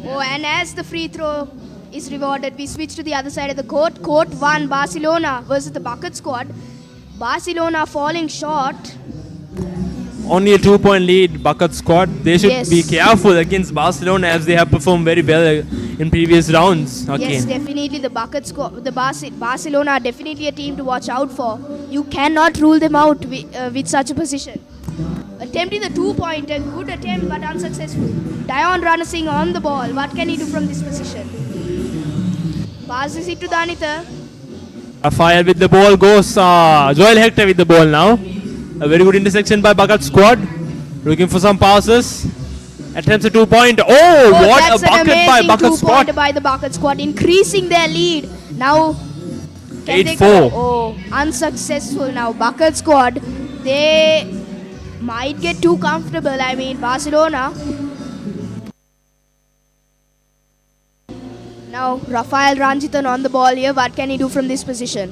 [SPEAKER 4] And as the free throw is rewarded, we switch to the other side of the court. Court 1, Barcelona versus the Bucket squad. Barcelona falling short.
[SPEAKER 2] Only a 2-point lead, Bucket squad. They should be careful against Barcelona as they have performed very well in previous rounds.
[SPEAKER 4] Yes, definitely the Bucket squad, Barcelona are definitely a team to watch out for. You cannot rule them out with such a position. Attempting the 2-pointer, good attempt but unsuccessful. Dion Ranasinghe on the ball. What can he do from this position? Passes it to Danitha.
[SPEAKER 2] Rafael with the ball goes. Joel Hector with the ball now. A very good intersection by Bucket squad. Looking for some passes. Attempts a 2-point. What a bucket by Bucket squad.
[SPEAKER 4] By the Bucket squad, increasing their lead. Now
[SPEAKER 2] 8-4.
[SPEAKER 4] Unsuccessful now. Bucket squad, they might get too comfortable. I mean, Barcelona. Now Rafael Ranjithan on the ball here. What can he do from this position?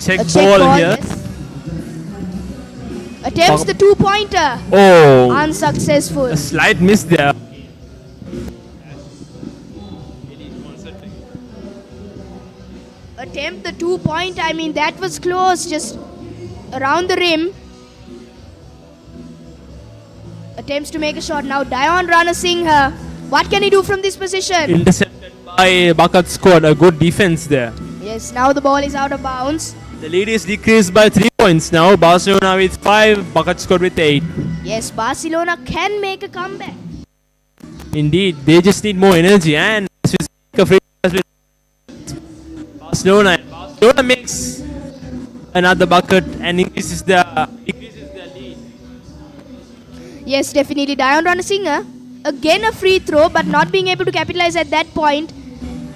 [SPEAKER 2] Check ball here.
[SPEAKER 4] Yes. Attempts the 2-pointer. Unsuccessful.
[SPEAKER 2] A slight miss there.
[SPEAKER 4] Attempt the 2-point. I mean, that was close. Just around the rim. Attempts to make a shot. Now Dion Ranasinghe. What can he do from this position?
[SPEAKER 2] Intercepted by Bucket squad. A good defense there.
[SPEAKER 4] Yes, now the ball is out of bounds.
[SPEAKER 2] The lead is decreased by 3 points now. Barcelona with 5, Bucket squad with 8.
[SPEAKER 4] Yes, Barcelona can make a comeback.
[SPEAKER 2] Indeed, they just need more energy. And Barcelona makes another bucket and increases their lead.
[SPEAKER 4] Yes, definitely. Dion Ranasinghe, again a free throw, but not being able to capitalize at that point.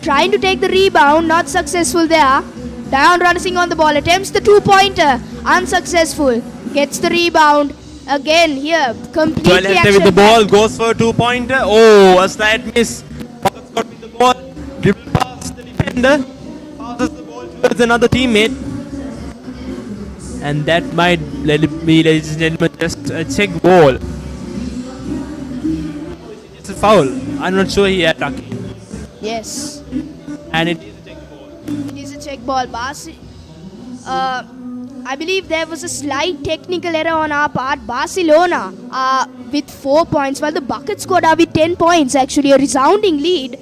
[SPEAKER 4] Trying to take the rebound, not successful there. Dion Ranasinghe on the ball, attempts the 2-pointer, unsuccessful. Gets the rebound. Again here, completely
[SPEAKER 2] with the ball, goes for a 2-pointer. A slight miss. Bucket squad with the ball. Dribble past the defender. Passes the ball towards another teammate. And that might be, ladies and gentlemen, just a check ball. It's a foul. I'm not sure he had tucking.
[SPEAKER 4] Yes.
[SPEAKER 2] And it is a check ball.
[SPEAKER 4] It is a check ball. I believe there was a slight technical error on our part. Barcelona with 4 points, while the Bucket squad are with 10 points. Actually, a resounding lead.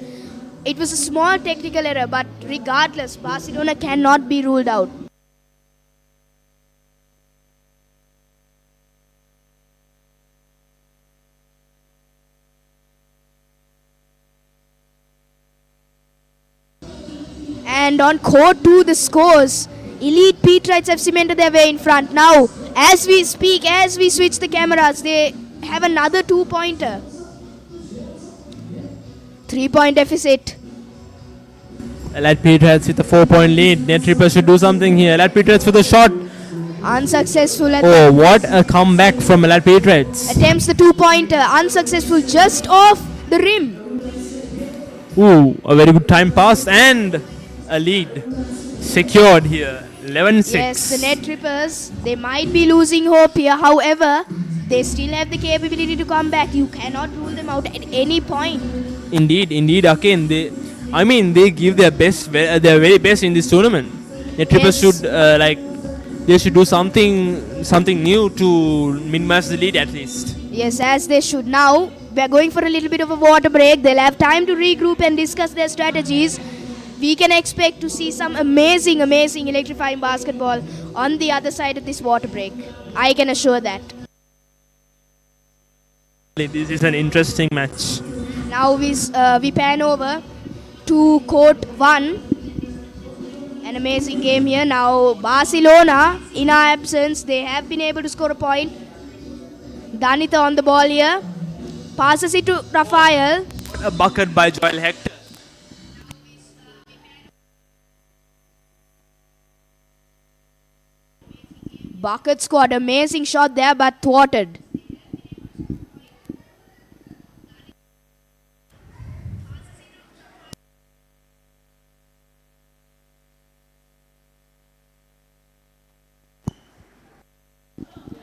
[SPEAKER 4] It was a small technical error, but regardless, Barcelona cannot be ruled out. And on court 2, the scores. Elite Petrites have cemented their way in front. Now, as we speak, as we switch the cameras, they have another 2-pointer. 3-point deficit.
[SPEAKER 2] Allied Petrites with a 4-point lead. Net Trippers should do something here. Allied Petrites with a shot.
[SPEAKER 4] Unsuccessful.
[SPEAKER 2] What a comeback from Allied Petrites.
[SPEAKER 4] Attempts the 2-pointer. Unsuccessful, just off the rim.
[SPEAKER 2] A very good time pass and a lead secured here. 11-6.
[SPEAKER 4] Yes, the Net Trippers, they might be losing hope here. However, they still have the capability to come back. You cannot rule them out at any point.
[SPEAKER 2] Indeed, again, they give their best, their very best in this tournament. Netrippers
[SPEAKER 4] Yes.
[SPEAKER 2] they should do something new to minimize the lead at least.
[SPEAKER 4] Yes, as they should. Now, we're going for a little bit of a water break. They'll have time to regroup and discuss their strategies. We can expect to see some amazing electrifying basketball on the other side of this water break. I can assure that.
[SPEAKER 2] This is an interesting match.
[SPEAKER 4] Now we pan over to court 1. An amazing game here. Now Barcelona, in our absence, they have been able to score a point. Danita on the ball here. Passes it to Rafael.
[SPEAKER 2] A bucket by Joel Hector.
[SPEAKER 4] Bucket scored. Amazing shot there, but thwarted.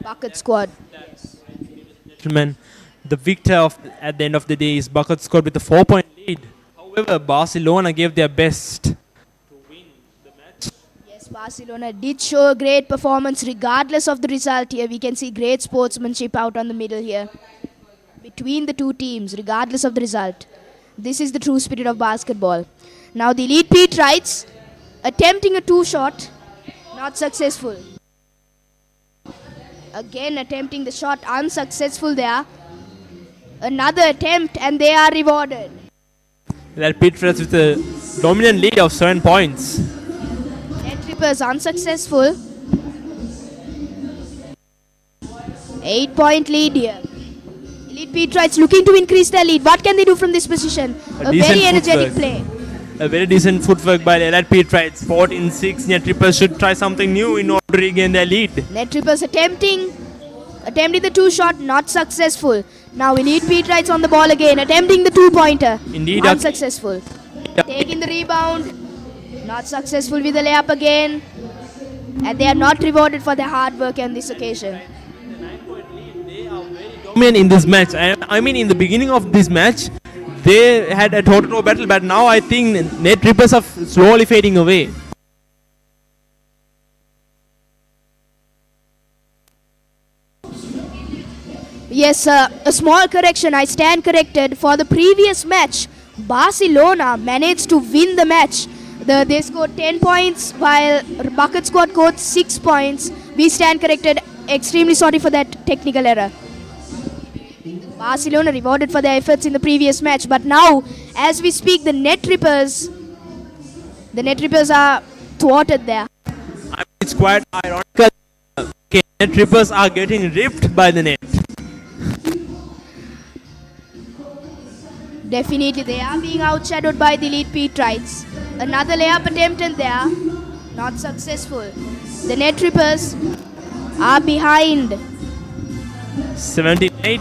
[SPEAKER 4] Bucket squad.
[SPEAKER 2] Gentlemen, the victor at the end of the day is Bucket scored with a 4-point lead. However, Barcelona gave their best to win the match.
[SPEAKER 4] Yes, Barcelona did show a great performance regardless of the result here. We can see great sportsmanship out on the middle here. Between the two teams, regardless of the result. This is the true spirit of basketball. Now the elite Petrites attempting a 2-shot. Not successful. Again attempting the shot, unsuccessful there. Another attempt and they are rewarded.
[SPEAKER 2] That Petrites with a dominant lead of 7 points.
[SPEAKER 4] Netrippers unsuccessful. 8-point lead here. Elite Petrites looking to increase their lead. What can they do from this position? A very energetic play.
[SPEAKER 2] A very decent footwork by the Elite Petrites. 14-6. Netrippers should try something new in order to regain their lead.
[SPEAKER 4] Netrippers attempting the 2-shot, not successful. Now Elite Petrites on the ball again, attempting the 2-pointer.
[SPEAKER 2] Indeed.
[SPEAKER 4] Unsuccessful. Taking the rebound, not successful with the layup again. And they are not rewarded for their hard work on this occasion.
[SPEAKER 2] Dominant in this match. I mean, in the beginning of this match, they had a toe-to-toe battle, but now I think Netrippers are slowly fading away.
[SPEAKER 4] Yes, a small correction. I stand corrected. For the previous match, Barcelona managed to win the match. They scored 10 points while Bucket scored 6 points. We stand corrected. Extremely sorry for that technical error. Barcelona rewarded for their efforts in the previous match. But now, as we speak, the Netrippers are thwarted there.
[SPEAKER 2] I mean, it's quite ironical. Okay, Netrippers are getting ripped by the net.
[SPEAKER 4] Definitely, they are being outshadowed by the elite Petrites. Another layup attempted there, not successful. The Netrippers are behind.
[SPEAKER 2] 17-8.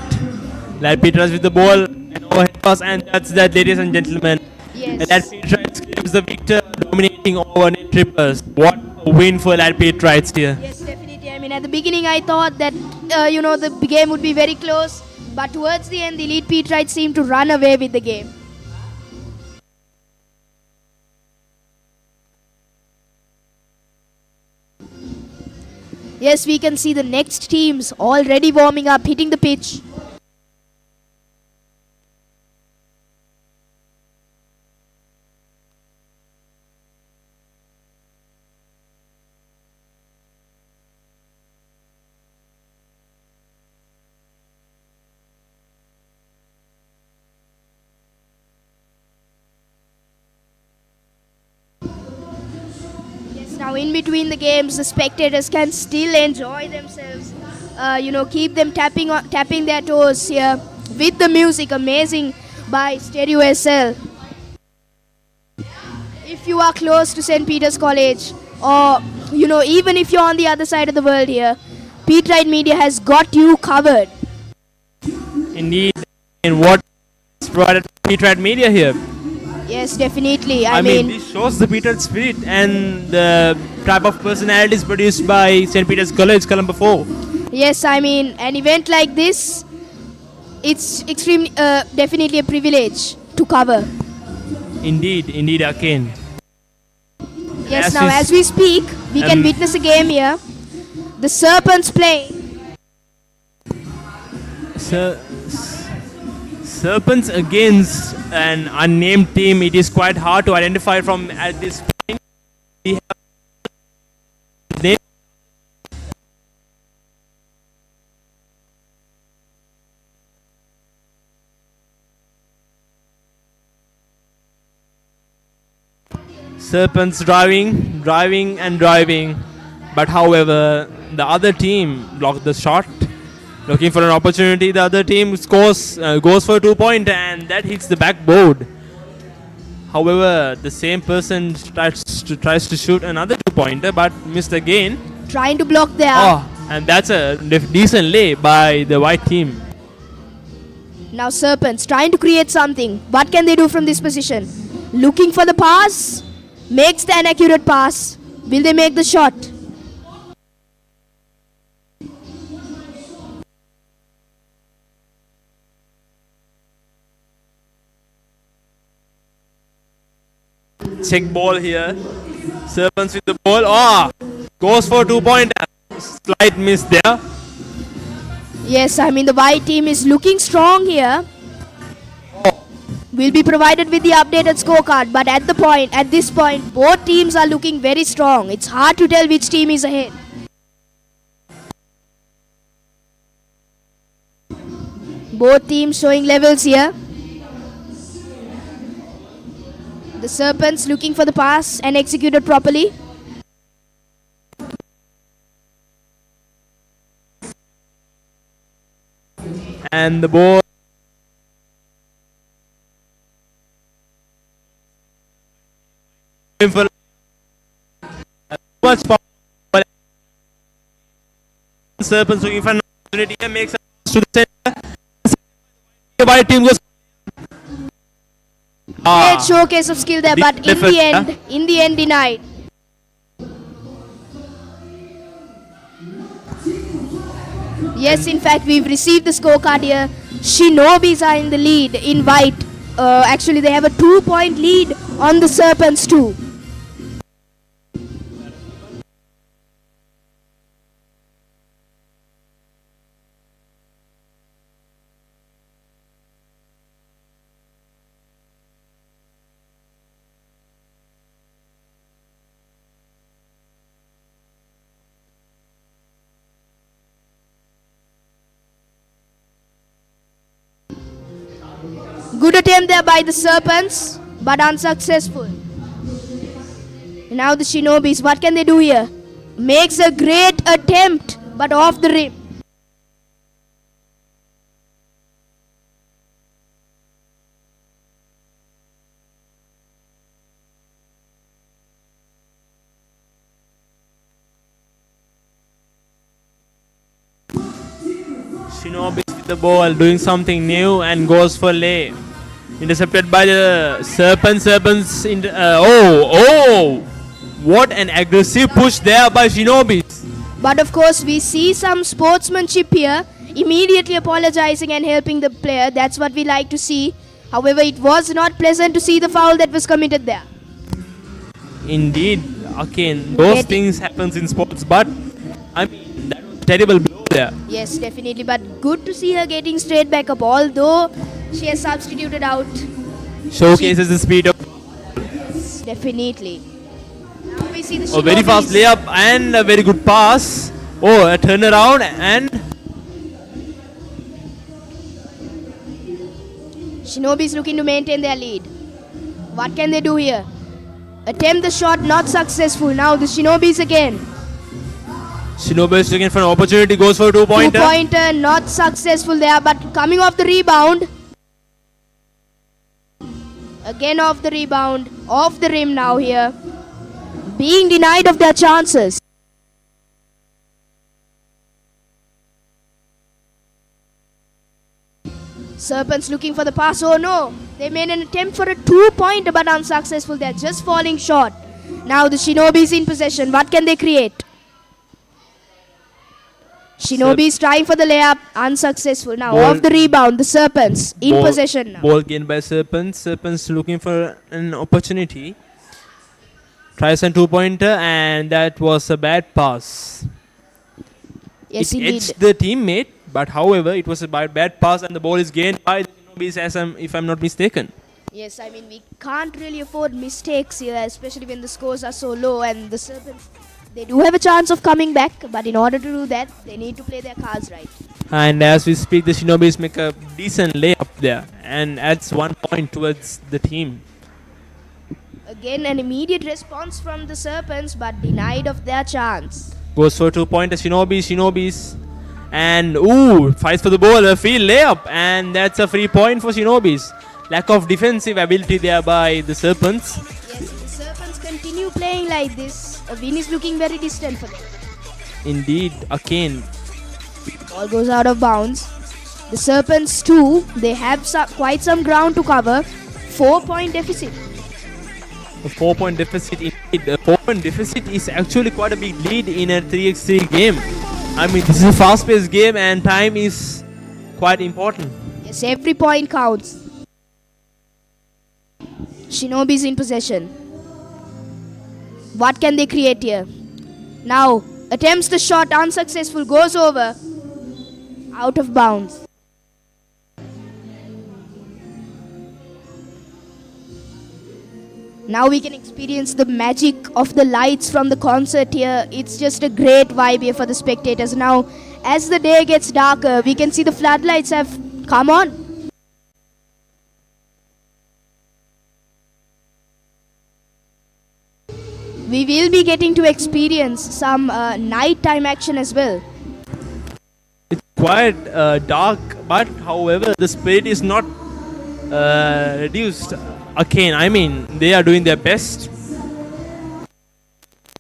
[SPEAKER 2] Elite Petrites with the ball and overhead pass, and that's that, ladies and gentlemen.
[SPEAKER 4] Yes.
[SPEAKER 2] Elite Petrites claims the victor, dominating over Netrippers. What a win for Elite Petrites here.
[SPEAKER 4] Yes, definitely. I mean, at the beginning, I thought that the game would be very close. But towards the end, the elite Petrites seemed to run away with the game. Yes, we can see the next teams already warming up, hitting the pitch. Now, in between the games, the spectators can still enjoy themselves. Keep them tapping their toes here with the music, amazing by Stereo SL. If you are close to St. Peter's College, or even if you're on the other side of the world here, Peterite Media has got you covered.
[SPEAKER 2] Indeed, and what is provided by Peterite Media here.
[SPEAKER 4] Yes, definitely.
[SPEAKER 2] I mean, this shows the Peterite spirit and the type of personalities produced by St. Peter's College, Colombo 4.
[SPEAKER 4] Yes, I mean, an event like this, it's extremely, definitely a privilege to cover.
[SPEAKER 2] Indeed, Akin.
[SPEAKER 4] Yes, now as we speak, we can witness a game here. The Serpents playing.
[SPEAKER 2] Serpents against an unnamed team. It is quite hard to identify from at this point. We have name. Serpents driving, but however, the other team blocked the shot. Looking for an opportunity, the other team goes for a 2-pointer, and that hits the backboard. However, the same person tries to shoot another 2-pointer, but missed again.
[SPEAKER 4] Trying to block there.
[SPEAKER 2] And that's a decent lay by the white team.
[SPEAKER 4] Now Serpents trying to create something. What can they do from this position? Looking for the pass. Makes the inaccurate pass. Will they make the shot?
[SPEAKER 2] Check ball here. Serpents with the ball. Goes for 2-pointer. Slight miss there.
[SPEAKER 4] Yes, I mean the white team is looking strong here. Will be provided with the updated scorecard, but at this point, both teams are looking very strong. It's hard to tell which team is ahead. Both teams showing levels here. The Serpents looking for the pass and executed properly.
[SPEAKER 2] And the ball. For much power. Serpents looking for an opportunity and makes a pass to the center. The white team goes.
[SPEAKER 4] Great showcase of skill there, but in the end denied. Yes, in fact, we've received the scorecard here. Shinobis are in the lead in white. Actually, they have a 2-point lead on the Serpents too. Good attempt there by the Serpents, but unsuccessful. Now the Shinobis, what can they do here? Makes a great attempt, but off the rim.
[SPEAKER 2] Shinobis with the ball, doing something new and goes for lay. Intercepted by the Serpents. What an aggressive push there by Shinobis.
[SPEAKER 4] But of course, we see some sportsmanship here. Immediately apologizing and helping the player. That's what we like to see. However, it was not pleasant to see the foul that was committed there.
[SPEAKER 2] Indeed, again, those things happens in sports, but I mean, that was a terrible blow there.
[SPEAKER 4] Yes, definitely, but good to see her getting straight back up, although she has substituted out.
[SPEAKER 2] Showcases the speed of.
[SPEAKER 4] Yes, definitely. Now we see the
[SPEAKER 2] a very fast layup and a very good pass. A turnaround and.
[SPEAKER 4] Shinobi is looking to maintain their lead. What can they do here? Attempt the shot, not successful. Now the Shinobis again.
[SPEAKER 2] Shinobi is looking for an opportunity, goes for a 2-pointer.
[SPEAKER 4] 2-pointer, not successful there, but coming off the rebound. Again off the rebound, off the rim now here. Being denied of their chances. Serpents looking for the pass. Oh no, they made an attempt for a 2-pointer but unsuccessful. They're just falling short. Now the Shinobis in possession. What can they create? Shinobis trying for the layup, unsuccessful. Now off the rebound, the Serpents in possession now.
[SPEAKER 2] Ball gained by Serpents. Serpents looking for an opportunity. Tries a 2-pointer, and that was a bad pass.
[SPEAKER 4] Yes,
[SPEAKER 2] It
[SPEAKER 4] indeed.
[SPEAKER 2] edged the teammate, but however, it was a bad pass, and the ball is gained by the Shinobis, if I'm not mistaken.
[SPEAKER 4] Yes, I mean, we can't really afford mistakes here, especially when the scores are so low, and the Serpents, they do have a chance of coming back, but in order to do that, they need to play their cards right.
[SPEAKER 2] And as we speak, the Shinobis make a decent layup there and adds 1 point towards the team.
[SPEAKER 4] Again, an immediate response from the Serpents, but denied of their chance.
[SPEAKER 2] Goes for 2-pointer, Shinobis. And fights for the ball, a free layup, and that's a free point for Shinobis. Lack of defensive ability there by the Serpents.
[SPEAKER 4] Yes, if the Serpents continue playing like this, a win is looking very distant for them.
[SPEAKER 2] Indeed, again.
[SPEAKER 4] Ball goes out of bounds. The Serpents too, they have quite some ground to cover. 4-point deficit.
[SPEAKER 2] A 4-point deficit. Indeed, a 4-point deficit is actually quite a big lead in a 3x3 game. I mean, this is a fast-paced game, and time is quite important.
[SPEAKER 4] Yes, every point counts. Shinobi's in possession. What can they create here? Now, attempts the shot, unsuccessful, goes over. Out of bounds. Now we can experience the magic of the lights from the concert here. It's just a great vibe here for the spectators. Now, as the day gets darker, we can see the floodlights have come on. We will be getting to experience some nighttime action as well.
[SPEAKER 2] It's quite dark, but however, the spirit is not reduced. Again, I mean, they are doing their best.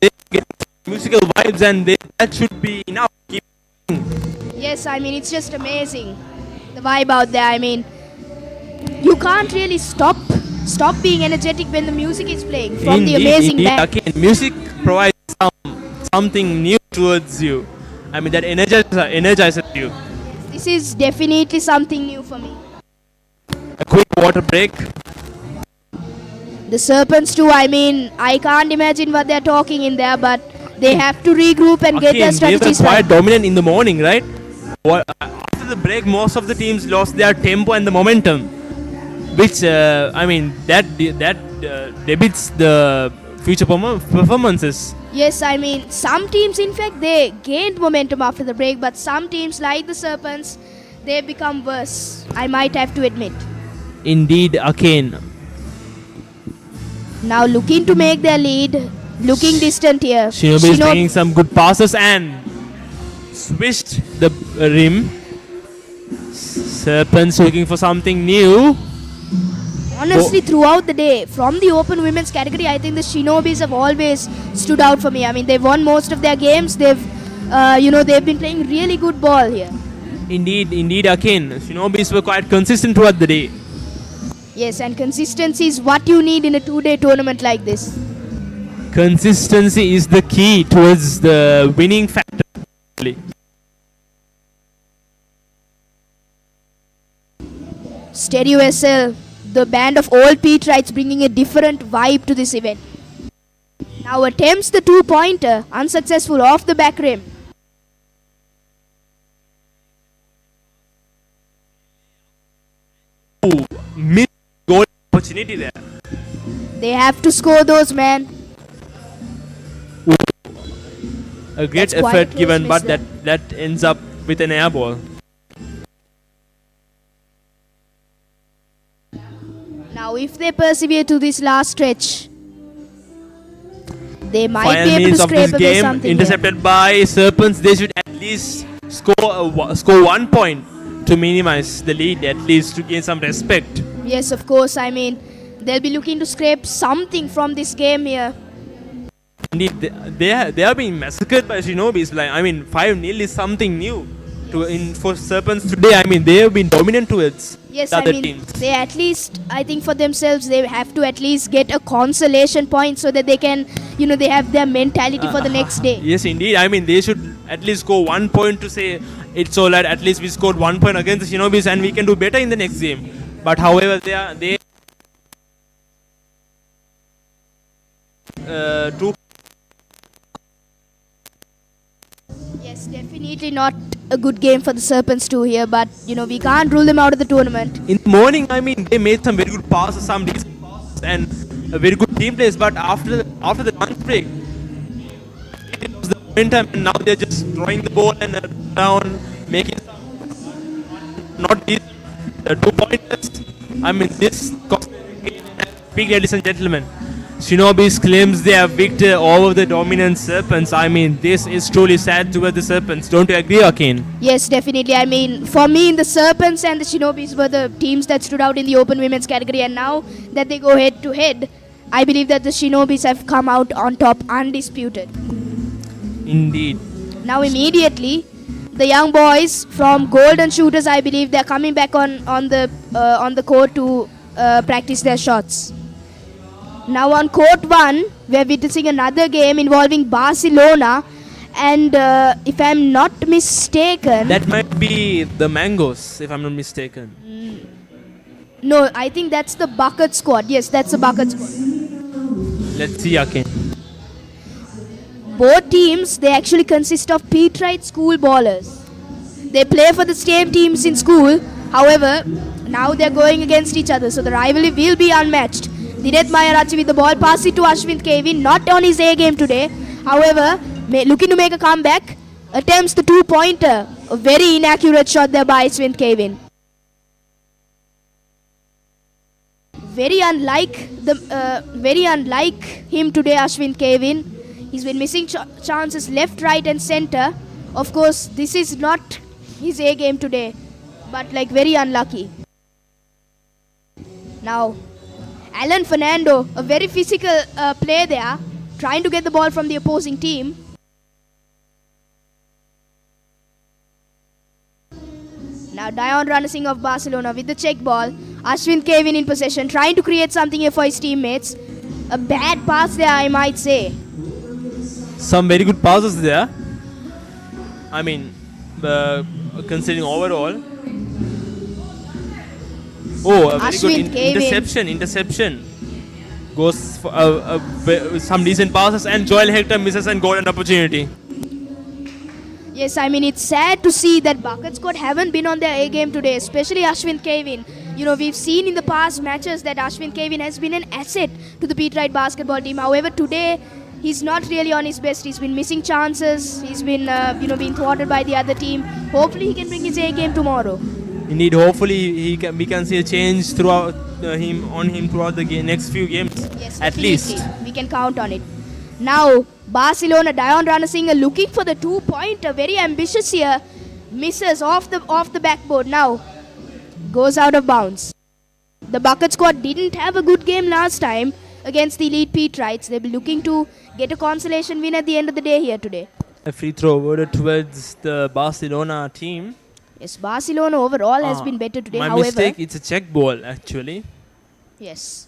[SPEAKER 2] They get musical vibes, and that should be enough.
[SPEAKER 4] Yes, I mean, it's just amazing. The vibe out there, I mean, you can't really stop being energetic when the music is playing from the amazing band.
[SPEAKER 2] Again, music provides something new towards you. I mean, that energizes you.
[SPEAKER 4] This is definitely something new for me.
[SPEAKER 2] A quick water break.
[SPEAKER 4] The Serpents too, I mean, I can't imagine what they're talking in there, but they have to regroup and get their strategies
[SPEAKER 2] they were quite
[SPEAKER 4] right.
[SPEAKER 2] dominant in the morning, right? After the break, most of the teams lost their tempo and the momentum, which I mean that debits the future performances.
[SPEAKER 4] Yes, I mean, some teams, in fact, they gained momentum after the break, but some teams like the Serpents, they become worse, I might have to admit.
[SPEAKER 2] Indeed, again.
[SPEAKER 4] Now looking to make their lead, looking distant here.
[SPEAKER 2] Shinobi is making some good passes and swished the rim. Serpents looking for something new.
[SPEAKER 4] Honestly, throughout the day, from the open women's category, I think the Shinobis have always stood out for me. I mean, they've won most of their games. They've been playing really good ball here.
[SPEAKER 2] Indeed, again, Shinobis were quite consistent throughout the day.
[SPEAKER 4] Yes, and consistency is what you need in a two-day tournament like this.
[SPEAKER 2] Consistency is the key towards the winning factor.
[SPEAKER 4] Stereo SL, the band of all Petrites, bringing a different vibe to this event. Now attempts the two-pointer, unsuccessful off the back rim.
[SPEAKER 2] Missed goal opportunity there.
[SPEAKER 4] They have to score those, man.
[SPEAKER 2] A great
[SPEAKER 4] That's quite a
[SPEAKER 2] effort
[SPEAKER 4] close
[SPEAKER 2] given,
[SPEAKER 4] miss
[SPEAKER 2] but
[SPEAKER 4] there.
[SPEAKER 2] that ends up with an air ball.
[SPEAKER 4] Now if they persevere to this last stretch, they might
[SPEAKER 2] Final
[SPEAKER 4] be able to
[SPEAKER 2] minutes of
[SPEAKER 4] scrape
[SPEAKER 2] this
[SPEAKER 4] away
[SPEAKER 2] game,
[SPEAKER 4] something here.
[SPEAKER 2] intercepted by Serpents. They should at least score 1 point to minimize the lead, at least to gain some respect.
[SPEAKER 4] Yes, of course. I mean, they'll be looking to scrape something from this game here.
[SPEAKER 2] Indeed, they are being massacred by Shinobis. Like, I mean, 5-0 is something new for Serpents today. I mean, they have been dominant towards
[SPEAKER 4] Yes,
[SPEAKER 2] the
[SPEAKER 4] I
[SPEAKER 2] other
[SPEAKER 4] mean,
[SPEAKER 2] teams.
[SPEAKER 4] they at least, I think for themselves, they have to at least get a consolation point so that they can, they have their mentality for the next day.
[SPEAKER 2] Yes, indeed. I mean, they should at least score 1 point to say it's all right. At least we scored 1 point against the Shinobis and we can do better in the next game. But however, 2.
[SPEAKER 4] Yes, definitely not a good game for the Serpents too here, but we can't rule them out of the tournament.
[SPEAKER 2] In the morning, I mean, they made some very good passes, some decent passes, and a very good team plays. But after the lunch break, it was the momentum, and now they're just throwing the ball and down, making not these 2-pointers. I mean, this cost big, ladies and gentlemen. Shinobis claims they are victor over the dominant Serpents. I mean, this is truly sad towards the Serpents. Don't you agree, Akin?
[SPEAKER 4] Yes, definitely. I mean, for me, the Serpents and the Shinobis were the teams that stood out in the open women's category, and now that they go head to head, I believe that the Shinobis have come out on top undisputed.
[SPEAKER 2] Indeed.
[SPEAKER 4] Now immediately, the young boys from Golden Shooters, I believe they're coming back on the court to practice their shots. Now on court 1, we're witnessing another game involving Barcelona, and if I'm not mistaken...
[SPEAKER 2] That might be the Mangoes, if I'm not mistaken.
[SPEAKER 4] No, I think that's the Bucket squad. Yes, that's the Bucket squad.
[SPEAKER 2] Let's see, Akin.
[SPEAKER 4] Both teams, they actually consist of Peterite school ballers. They play for the same teams in school. However, now they're going against each other, so the rivalry will be unmatched. Dinet Mayarachi with the ball, pass it to Ashwin Kevin, not on his A game today. However, looking to make a comeback, attempts the 2-pointer. A very inaccurate shot there by Ashwin Kevin. Very unlike him today, Ashwin Kevin. He's been missing chances left, right, and center. Of course, this is not his A game today, but very unlucky. Now, Alan Fernando, a very physical play there, trying to get the ball from the opposing team. Now Dion Ranasinghe of Barcelona with the check ball. Ashwin Kevin in possession, trying to create something here for his teammates. A bad pass there, I might say.
[SPEAKER 2] Some very good passes there. I mean, considering overall. Oh, a very
[SPEAKER 4] Ashwin
[SPEAKER 2] good interception. Goes for some decent passes, and Joel Hector misses and golden opportunity.
[SPEAKER 4] Yes, I mean, it's sad to see that Bucket squad haven't been on their A game today, especially Ashwin Kevin. We've seen in the past matches that Ashwin Kevin has been an asset to the Peterite basketball team. However, today, he's not really on his best. He's been missing chances. He's been, being thwarted by the other team. Hopefully, he can bring his A game tomorrow.
[SPEAKER 2] Indeed, hopefully we can see a change throughout him throughout the next few games.
[SPEAKER 4] Yes,
[SPEAKER 2] at least.
[SPEAKER 4] We can count on it. Now, Barcelona, Dion Ranasinghe looking for the 2-pointer. Very ambitious here. Misses off the backboard. Now, goes out of bounds. The Bucket squad didn't have a good game last time against the elite Petrites. They'll be looking to get a consolation win at the end of the day here today.
[SPEAKER 2] A free throw awarded towards the Barcelona team.
[SPEAKER 4] Yes, Barcelona overall has been better today.
[SPEAKER 2] My mistake, it's a check ball actually.
[SPEAKER 4] Yes.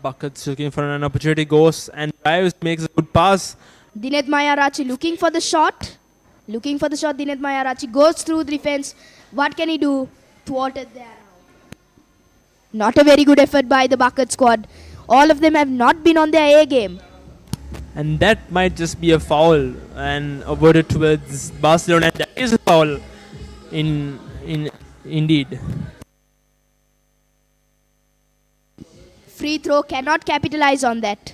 [SPEAKER 2] Buckets looking for an opportunity, goes and drives, makes a good pass.
[SPEAKER 4] Dinet Mayarachi looking for the shot. Dinet Mayarachi goes through the defense. What can he do? Thwarted there now. Not a very good effort by the Bucket squad. All of them have not been on their A game.
[SPEAKER 2] And that might just be a foul and awarded towards Barcelona. And that is a foul indeed.
[SPEAKER 4] Free throw, cannot capitalize on that.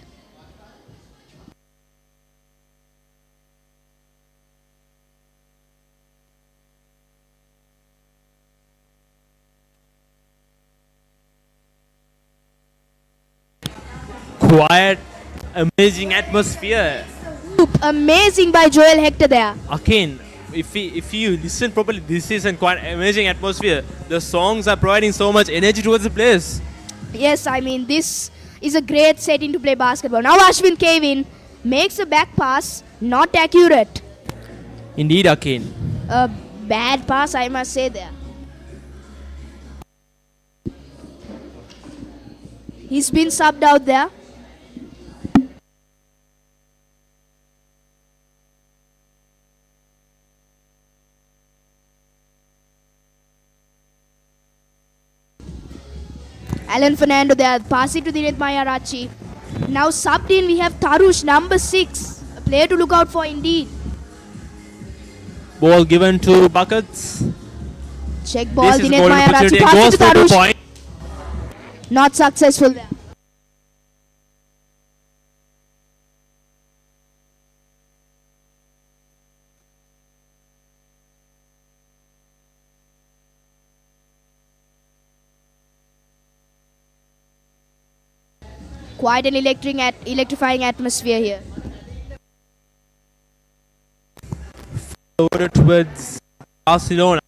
[SPEAKER 2] Quiet, amazing atmosphere.
[SPEAKER 4] Amazing by Joel Hector there.
[SPEAKER 2] Again, if you listen properly, this is a quite amazing atmosphere. The songs are providing so much energy towards the players.
[SPEAKER 4] Yes, I mean, this is a great setting to play basketball. Now Ashwin Kevin makes a back pass, not accurate.
[SPEAKER 2] Indeed, Akin.
[SPEAKER 4] A bad pass, I must say there. He's been subbed out there. Alan Fernando there, pass it to Dinet Mayarachi. Now subbed in we have Tarush, number 6. A player to look out for indeed.
[SPEAKER 2] Ball given to Buckets.
[SPEAKER 4] Check ball,
[SPEAKER 2] This is
[SPEAKER 4] Dinet
[SPEAKER 2] golden
[SPEAKER 4] Mayarachi
[SPEAKER 2] opportunity.
[SPEAKER 4] passes
[SPEAKER 2] Goes
[SPEAKER 4] to
[SPEAKER 2] for 2
[SPEAKER 4] Tarush.
[SPEAKER 2] point.
[SPEAKER 4] Not successful there. Quite an electrifying atmosphere here.
[SPEAKER 2] Over towards Barcelona.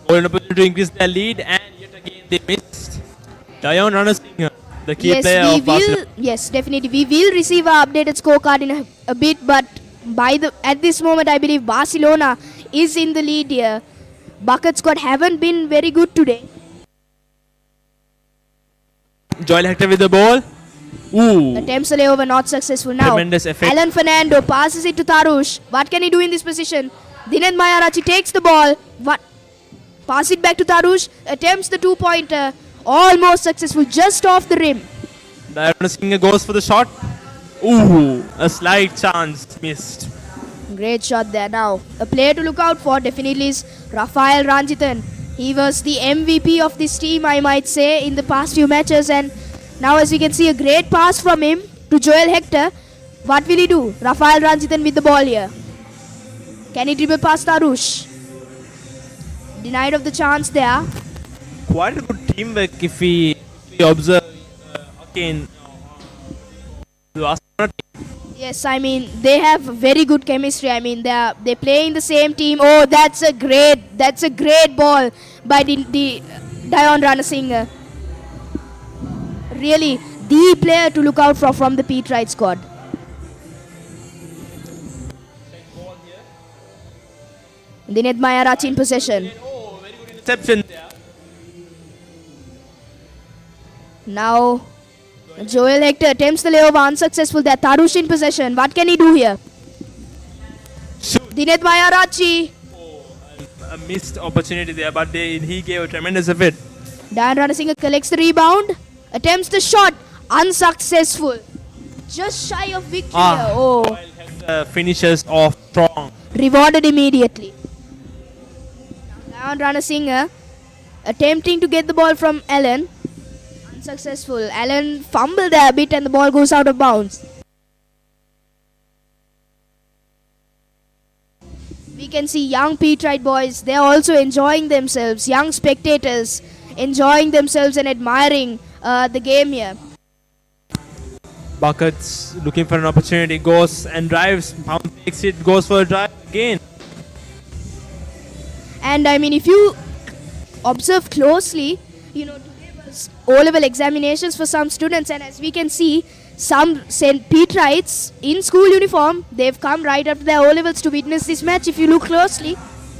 [SPEAKER 2] Golden opportunity to increase their lead, and yet again they missed. Dion Ranasinger, the key player of Barcelona.
[SPEAKER 4] Yes, definitely. We will receive our updated scorecard in a bit, but at this moment, I believe Barcelona is in the lead here. Bucket squad haven't been very good today.
[SPEAKER 2] Joel Hector with the ball. Ooh.
[SPEAKER 4] Attempts a layover, not successful. Now,
[SPEAKER 2] Tremendous effect.
[SPEAKER 4] Alan Fernando passes it to Tarush. What can he do in this position? Dinet Mayarachi takes the ball. Pass it back to Tarush. Attempts the 2-pointer. Almost successful, just off the rim.
[SPEAKER 2] Dion Ranasinger goes for the shot. Ooh, a slight chance missed.
[SPEAKER 4] Great shot there. Now, a player to look out for definitely is Rafael Ranjithan. He was the MVP of this team, I might say, in the past few matches, and now as we can see, a great pass from him to Joel Hector. What will he do? Rafael Ranjithan with the ball here. Can he dribble past Tarush? Denied of the chance there.
[SPEAKER 2] Quite a good teamwork if we observe again.
[SPEAKER 4] Yes, I mean they have very good chemistry. I mean they play in the same team. Oh, that's a great ball by the Dion Ranasinger. Really, the player to look out for from the Peterite squad. Dinet Mayarachi in possession.
[SPEAKER 2] Oh, very good interception there.
[SPEAKER 4] Now, Joel Hector attempts the layover, unsuccessful there. Tarush in possession. What can he do here? Dinet Mayarachi.
[SPEAKER 2] A missed opportunity there, but he gave a tremendous effort.
[SPEAKER 4] Dion Ranasinger collects the rebound. Attempts the shot. Unsuccessful. Just shy of victory here. Oh.
[SPEAKER 2] Joel Hector finishes off strong.
[SPEAKER 4] Rewarded immediately. Dion Ranasinger attempting to get the ball from Allen. Unsuccessful. Allen fumbled there a bit and the ball goes out of bounds. We can see young Peterite boys. They are also enjoying themselves. Young spectators enjoying themselves and admiring the game here.
[SPEAKER 2] Buckets looking for an opportunity, goes and drives. Pound takes it, goes for a drive again.
[SPEAKER 4] And I mean, if you observe closely, you know, today was O-level examinations for some students, and as we can see, some St. Peterites in school uniform, they've come right after their O-levels to witness this match if you look closely.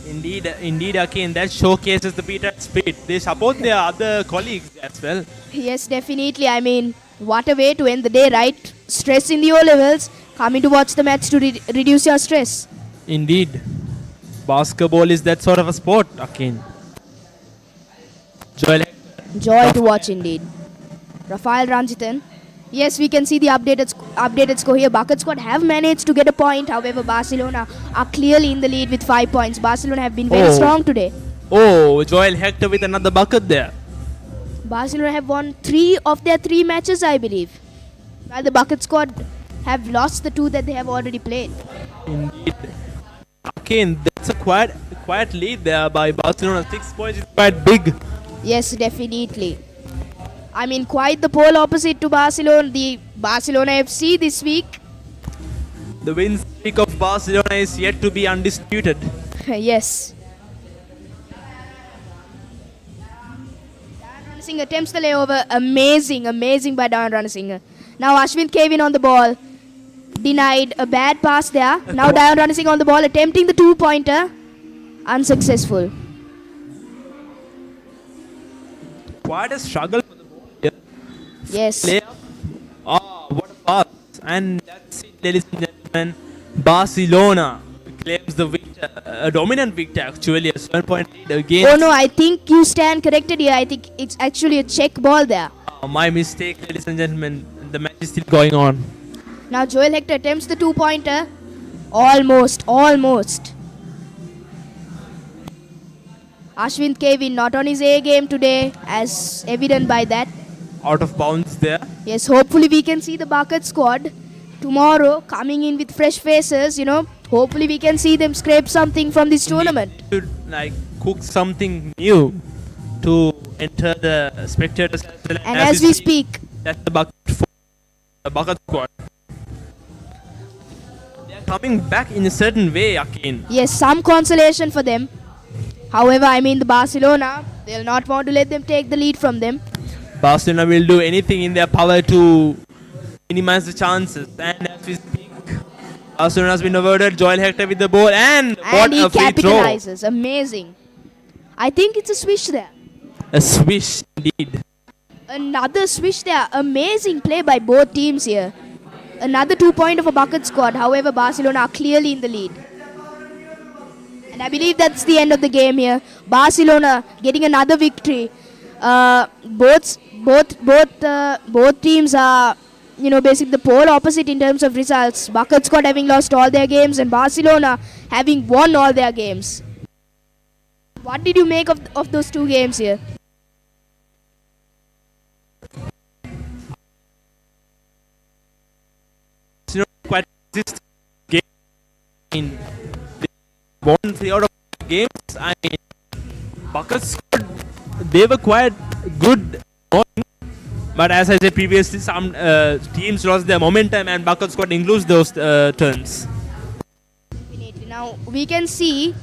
[SPEAKER 2] Indeed, Akin, that showcases the Peterite spirit. They support their other colleagues as well.
[SPEAKER 4] Yes, definitely. I mean, what a way to end the day, right? Stress in the O-levels, coming to watch the match to reduce your stress.
[SPEAKER 2] Indeed. Basketball is that sort of a sport, Akin.
[SPEAKER 4] Joy to watch indeed. Rafael Ranjithan. Yes, we can see the updated score here. Bucket squad have managed to get a point. However, Barcelona are clearly in the lead with 5 points. Barcelona have been very strong today.
[SPEAKER 2] Oh, Joel Hector with another bucket there.
[SPEAKER 4] Barcelona have won 3 of their 3 matches, I believe. While the Bucket squad have lost the 2 that they have already played.
[SPEAKER 2] Indeed. Akin, that's a quiet lead there by Barcelona. 6 points is quite big.
[SPEAKER 4] Yes, definitely. I mean, quite the pole opposite to Barcelona. The Barcelona FC this week.
[SPEAKER 2] The win streak of Barcelona is yet to be undisputed.
[SPEAKER 4] Yes. Dion Ranasinger attempts the layover. Amazing by Dion Ranasinger. Now Ashwin Kevin on the ball. Denied a bad pass there. Now Dion Ranasinger on the ball, attempting the 2-pointer. Unsuccessful.
[SPEAKER 2] Quite a struggle for the ball here.
[SPEAKER 4] Yes.
[SPEAKER 2] Layup. What a pass. And that's it, ladies and gentlemen. Barcelona claims the victor, a dominant victor actually, a 7-point lead against.
[SPEAKER 4] Oh no, I think you stand corrected here. I think it's actually a check ball there.
[SPEAKER 2] My mistake, ladies and gentlemen. the match is still going on.
[SPEAKER 4] Now Joel Hector attempts the 2-pointer. Almost. Ashwin Kevin not on his A game today, as evident by that.
[SPEAKER 2] Out of bounds there.
[SPEAKER 4] Yes, hopefully we can see the Bucket squad tomorrow coming in with fresh faces, Hopefully we can see them scrape something from this tournament.
[SPEAKER 2] Should cook something new to enter the spectators.
[SPEAKER 4] And as we speak,
[SPEAKER 2] that's the Bucket squad. They are coming back in a certain way again.
[SPEAKER 4] Yes, some consolation for them. However, the Barcelona, they'll not want to let them take the lead from them.
[SPEAKER 2] Barcelona will do anything in their power to minimize the chances. And as we speak, Barcelona has been averted. Joel Hector with the ball, and what
[SPEAKER 4] he
[SPEAKER 2] a free
[SPEAKER 4] capitalizes.
[SPEAKER 2] throw.
[SPEAKER 4] Amazing. I think it's a swish there.
[SPEAKER 2] A swish indeed.
[SPEAKER 4] Another swish there. Amazing play by both teams here. Another 2-point for Bucket squad. However, Barcelona are clearly in the lead. And I believe that's the end of the game here. Barcelona getting another victory. Both teams are, basically the polar opposite in terms of results. Bucket squad having lost all their games and Barcelona having won all their games. What did you make of those two games here?
[SPEAKER 2] Quite this game. Won 3 out of 5 games. Bucket squad, they were quite good, but as I said previously, some teams lost their momentum and Bucket squad includes those turns.
[SPEAKER 4] Now we can see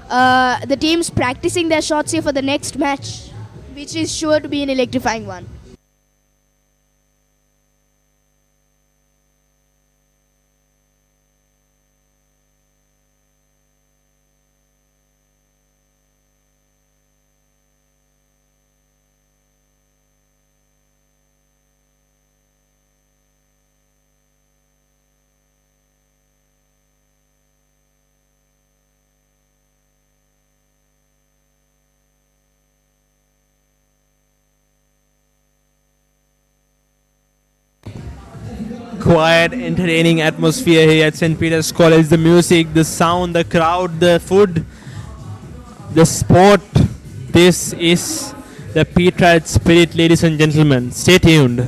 [SPEAKER 4] the teams practicing their shots here for the next match, which is sure to be an electrifying one.
[SPEAKER 2] Quiet, entertaining atmosphere here at St. Peter's College. The music, the sound, the crowd, the food, the sport. This is the Peterite spirit, ladies and gentlemen. Stay tuned.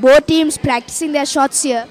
[SPEAKER 4] Both teams practicing their shots here.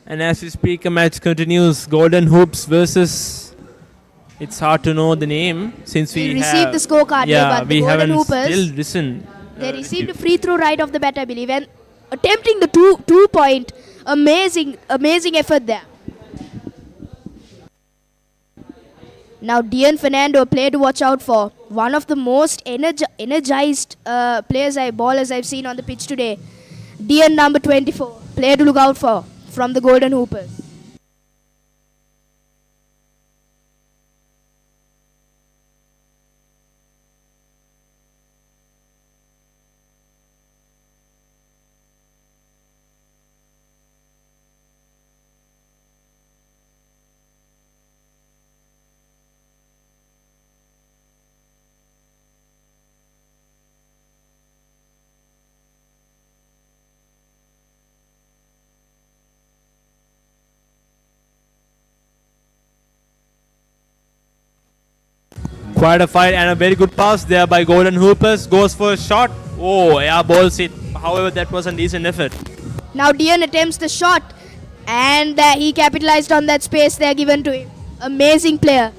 [SPEAKER 2] And as we speak, a match continues. Golden Hoops versus... It's hard to know the name since we
[SPEAKER 4] received the scorecard.
[SPEAKER 2] Yeah,
[SPEAKER 4] but
[SPEAKER 2] we
[SPEAKER 4] the Golden
[SPEAKER 2] haven't
[SPEAKER 4] Hoopers,
[SPEAKER 2] still listened.
[SPEAKER 4] they received a free throw right off the bat, I believe. And attempting the two-point. Amazing effort there. Now Dian Fernando, a player to watch out for. One of the most energized ballers I've seen on the pitch today. Dian number 24, player to look out for from the Golden Hoopers.
[SPEAKER 2] Quite a fight and a very good pass there by Golden Hoopers. Goes for a shot. Oh, air balls it. However, that was a decent effort.
[SPEAKER 4] Now Dian attempts the shot and he capitalized on that space there given to him. Amazing player.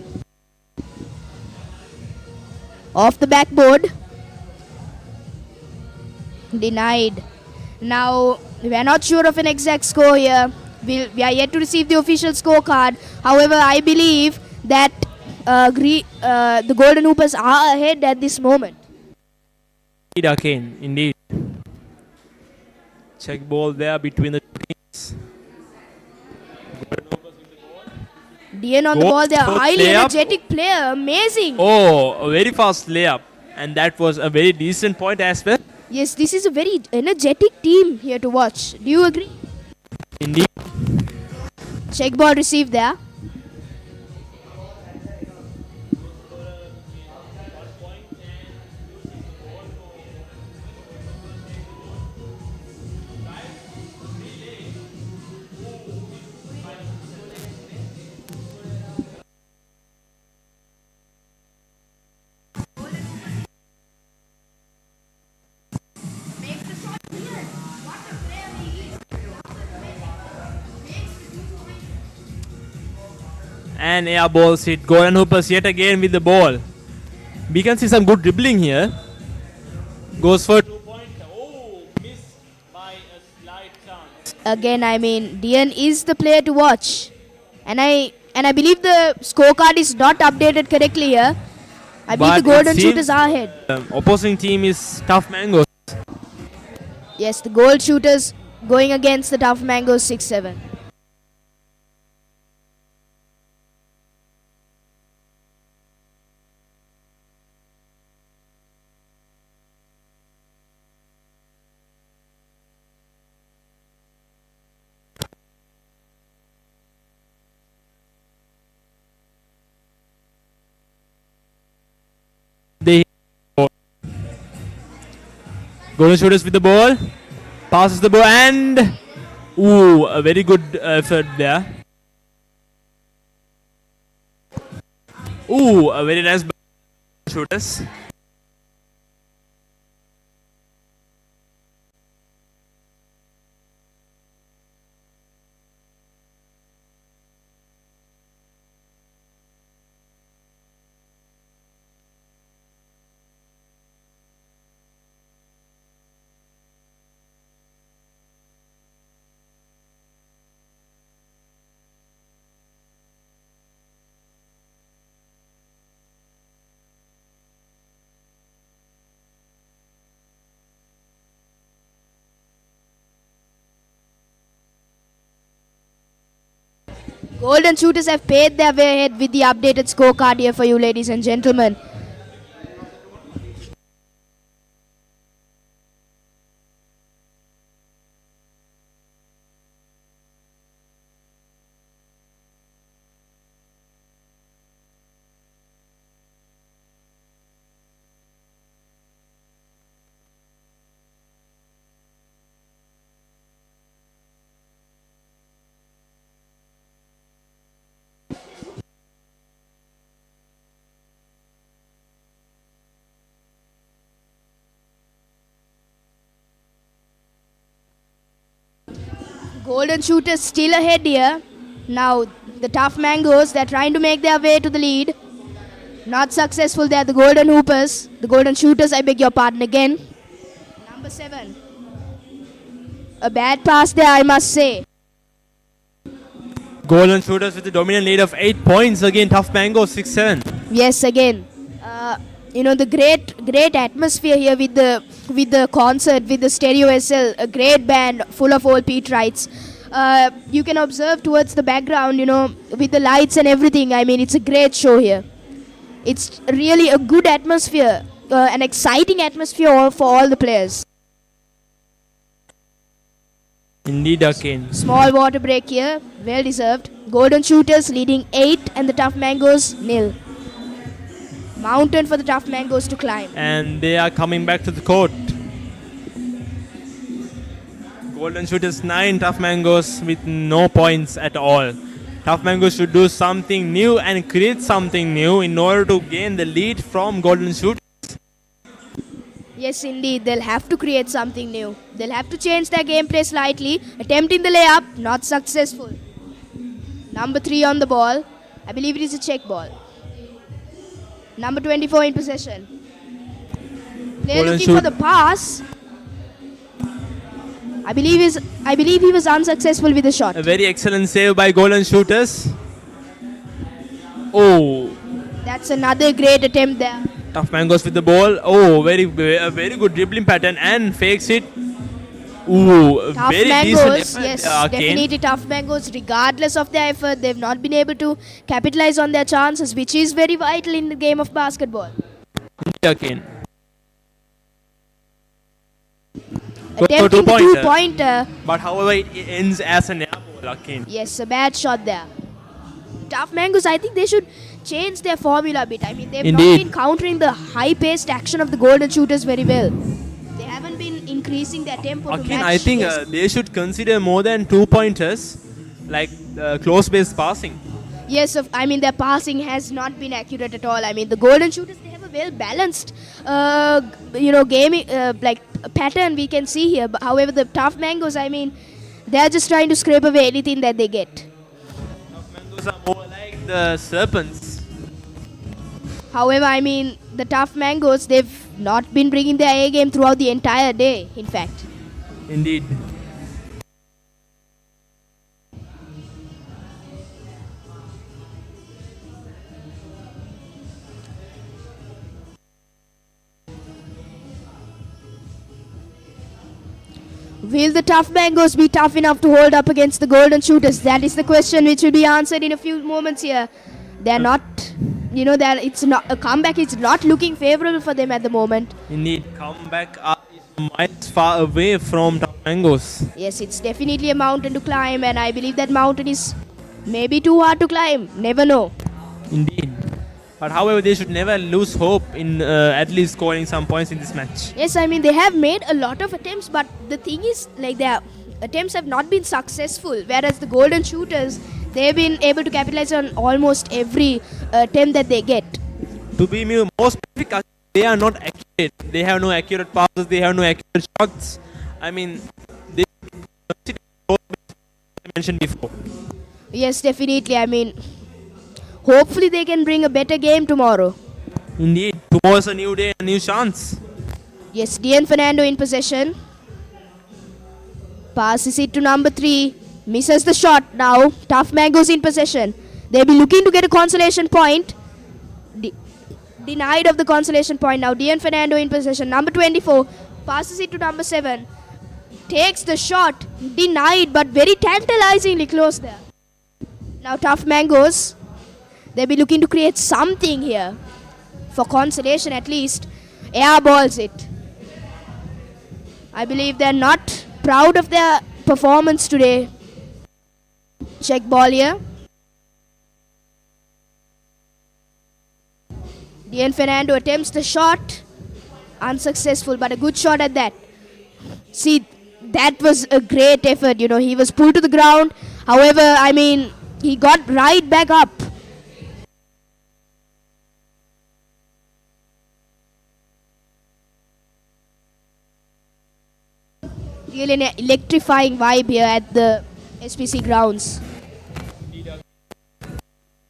[SPEAKER 4] Off the backboard. Denied. Now, we are not sure of an exact score here. We are yet to receive the official scorecard. However, I believe that the Golden Hoopers are ahead at this moment.
[SPEAKER 2] Indeed, Arcane. Indeed. Check ball there between the teams.
[SPEAKER 4] Dian on the ball there. Highly energetic player. Amazing.
[SPEAKER 2] Oh, a very fast layup. And that was a very decent point as well.
[SPEAKER 4] Yes, this is a very energetic team here to watch. Do you agree?
[SPEAKER 2] Indeed.
[SPEAKER 4] Check ball received there.
[SPEAKER 2] And air balls hit. Golden Hoopers yet again with the ball. We can see some good dribbling here. Goes for 2-point. Oh, missed by a slight chance.
[SPEAKER 4] Again, I mean, Dian is the player to watch. And I believe the scorecard is not updated correctly here. I believe the Golden Shooters are ahead.
[SPEAKER 2] Opposing team is Tough Mangoes.
[SPEAKER 4] Yes, the Gold Shooters going against the Tough Mangoes 6-7.
[SPEAKER 2] Golden Shooters with the ball. Passes the ball and... Ooh, a very good effort there. Ooh, a very nice Shooters.
[SPEAKER 4] Golden Shooters have paid their way ahead with the updated scorecard here for you, ladies and gentlemen. Golden Shooters still ahead here. Now the Tough Mangoes, they're trying to make their way to the lead. Not successful there, the Golden Hoopers. The Golden Shooters, I beg your pardon again. Number 7. A bad pass there, I must say.
[SPEAKER 2] Golden Shooters with a dominant lead of 8 points. Again, Tough Mango 6-7.
[SPEAKER 4] Yes, again. The great atmosphere here with the concert, with the stereo SL, a great band full of old Petrites. You can observe towards the background, with the lights and everything. I mean, it's a great show here. It's really a good atmosphere, an exciting atmosphere for all the players.
[SPEAKER 2] Indeed, again.
[SPEAKER 4] Small water break here, well deserved. Golden Shooters leading 8 and the Tough Mangoes 0. Mountain for the Tough Mangoes to climb.
[SPEAKER 2] And they are coming back to the court. Golden Shooters 9, Tough Mangoes with no points at all. Tough Mangoes should do something new and create something new in order to gain the lead from Golden Shooters.
[SPEAKER 4] Yes, indeed. They'll have to create something new. They'll have to change their gameplay slightly. Attempting the layup, not successful. Number 3 on the ball. I believe it is a check ball. Number 24 in possession. Player looking for the pass. I believe he was unsuccessful with the shot.
[SPEAKER 2] A very excellent save by Golden Shooters. Oh,
[SPEAKER 4] That's another great attempt there.
[SPEAKER 2] Tough Mangoes with the ball. Oh, a very good dribbling pattern and fakes it. Ooh,
[SPEAKER 4] Tough
[SPEAKER 2] very
[SPEAKER 4] Mangoes,
[SPEAKER 2] decent effort.
[SPEAKER 4] yes,
[SPEAKER 2] Kane.
[SPEAKER 4] definitely Tough Mangoes. Regardless of their effort, they've not been able to capitalize on their chances, which is very vital in the game of basketball.
[SPEAKER 2] Kane.
[SPEAKER 4] Attempting the two-pointer.
[SPEAKER 2] But however, it ends as an air ball, Kane.
[SPEAKER 4] Yes, a bad shot there. Tough Mangoes, I think they should change their formula a bit. I mean, they've
[SPEAKER 2] Indeed.
[SPEAKER 4] not been countering the high-paced action of the Golden Shooters very well. They haven't been increasing their tempo to
[SPEAKER 2] Again,
[SPEAKER 4] match.
[SPEAKER 2] I think
[SPEAKER 4] yes.
[SPEAKER 2] they should consider more than 2-pointers, like close-based passing.
[SPEAKER 4] Yes, their passing has not been accurate at all. I mean, the Golden Shooters, they have a well-balanced, gaming pattern we can see here. But however, the Tough Mangoes, I mean, they are just trying to scrape away anything that they get.
[SPEAKER 2] Tough Mangoes are more like the Serpents.
[SPEAKER 4] However, I mean, the Tough Mangoes, they've not been bringing their A game throughout the entire day, in fact.
[SPEAKER 2] Indeed.
[SPEAKER 4] Will the Tough Mangoes be tough enough to hold up against the Golden Shooters? That is the question which will be answered in a few moments here. They're not, a comeback is not looking favorable for them at the moment.
[SPEAKER 2] Indeed, comeback is miles far away from Tough Mangoes.
[SPEAKER 4] Yes, it's definitely a mountain to climb, and I believe that mountain is maybe too hard to climb. Never know.
[SPEAKER 2] Indeed. But however, they should never lose hope in at least scoring some points in this match.
[SPEAKER 4] Yes, I mean, they have made a lot of attempts, but the thing is, like, their attempts have not been successful, whereas the Golden Shooters, they've been able to capitalize on almost every attempt that they get.
[SPEAKER 2] To be more specific, they are not accurate. They have no accurate passes. They have no accurate shots. I mean, they consider goals I mentioned before.
[SPEAKER 4] Yes, definitely. I mean, hopefully they can bring a better game tomorrow.
[SPEAKER 2] Indeed, tomorrow's a new day, a new chance.
[SPEAKER 4] Yes, Dian Fernando in possession. Passes it to number 3. Misses the shot now. Tough Mangoes in possession. They'll be looking to get a consolation point. Denied of the consolation point now. Dian Fernando in possession. Number 24. Passes it to number 7. Takes the shot. Denied, but very tantalizingly close there. Now Tough Mangoes. They'll be looking to create something here. For consolation at least. Airballs it. I believe they're not proud of their performance today. Check ball here. Dian Fernando attempts the shot. Unsuccessful, but a good shot at that. See, that was a great effort. He was pulled to the ground. However, I mean, he got right back up. Really an electrifying vibe here at the SPC grounds.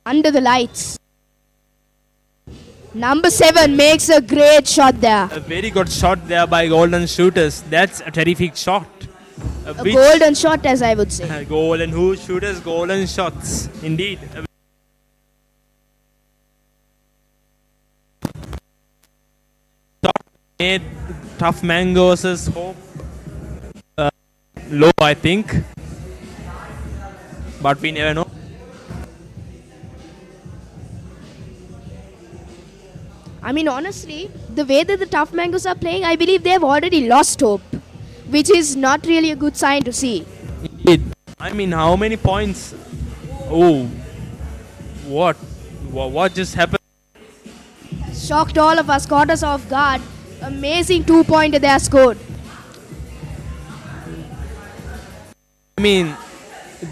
[SPEAKER 4] Under the lights. Number 7 makes a great shot there.
[SPEAKER 2] A very good shot there by Golden Shooters. That's a terrific shot.
[SPEAKER 4] A golden shot, as I would say.
[SPEAKER 2] Golden who shooters, golden shots. Indeed. Made tough mangoes hope low, I think. But we never know.
[SPEAKER 4] I mean, honestly, the way that the Tough Mangoes are playing, I believe they have already lost hope, which is not really a good sign to see.
[SPEAKER 2] I mean, how many points? Oh, what just happened?
[SPEAKER 4] Shocked all of us, caught us off guard. Amazing 2-pointer they have scored.
[SPEAKER 2] I mean,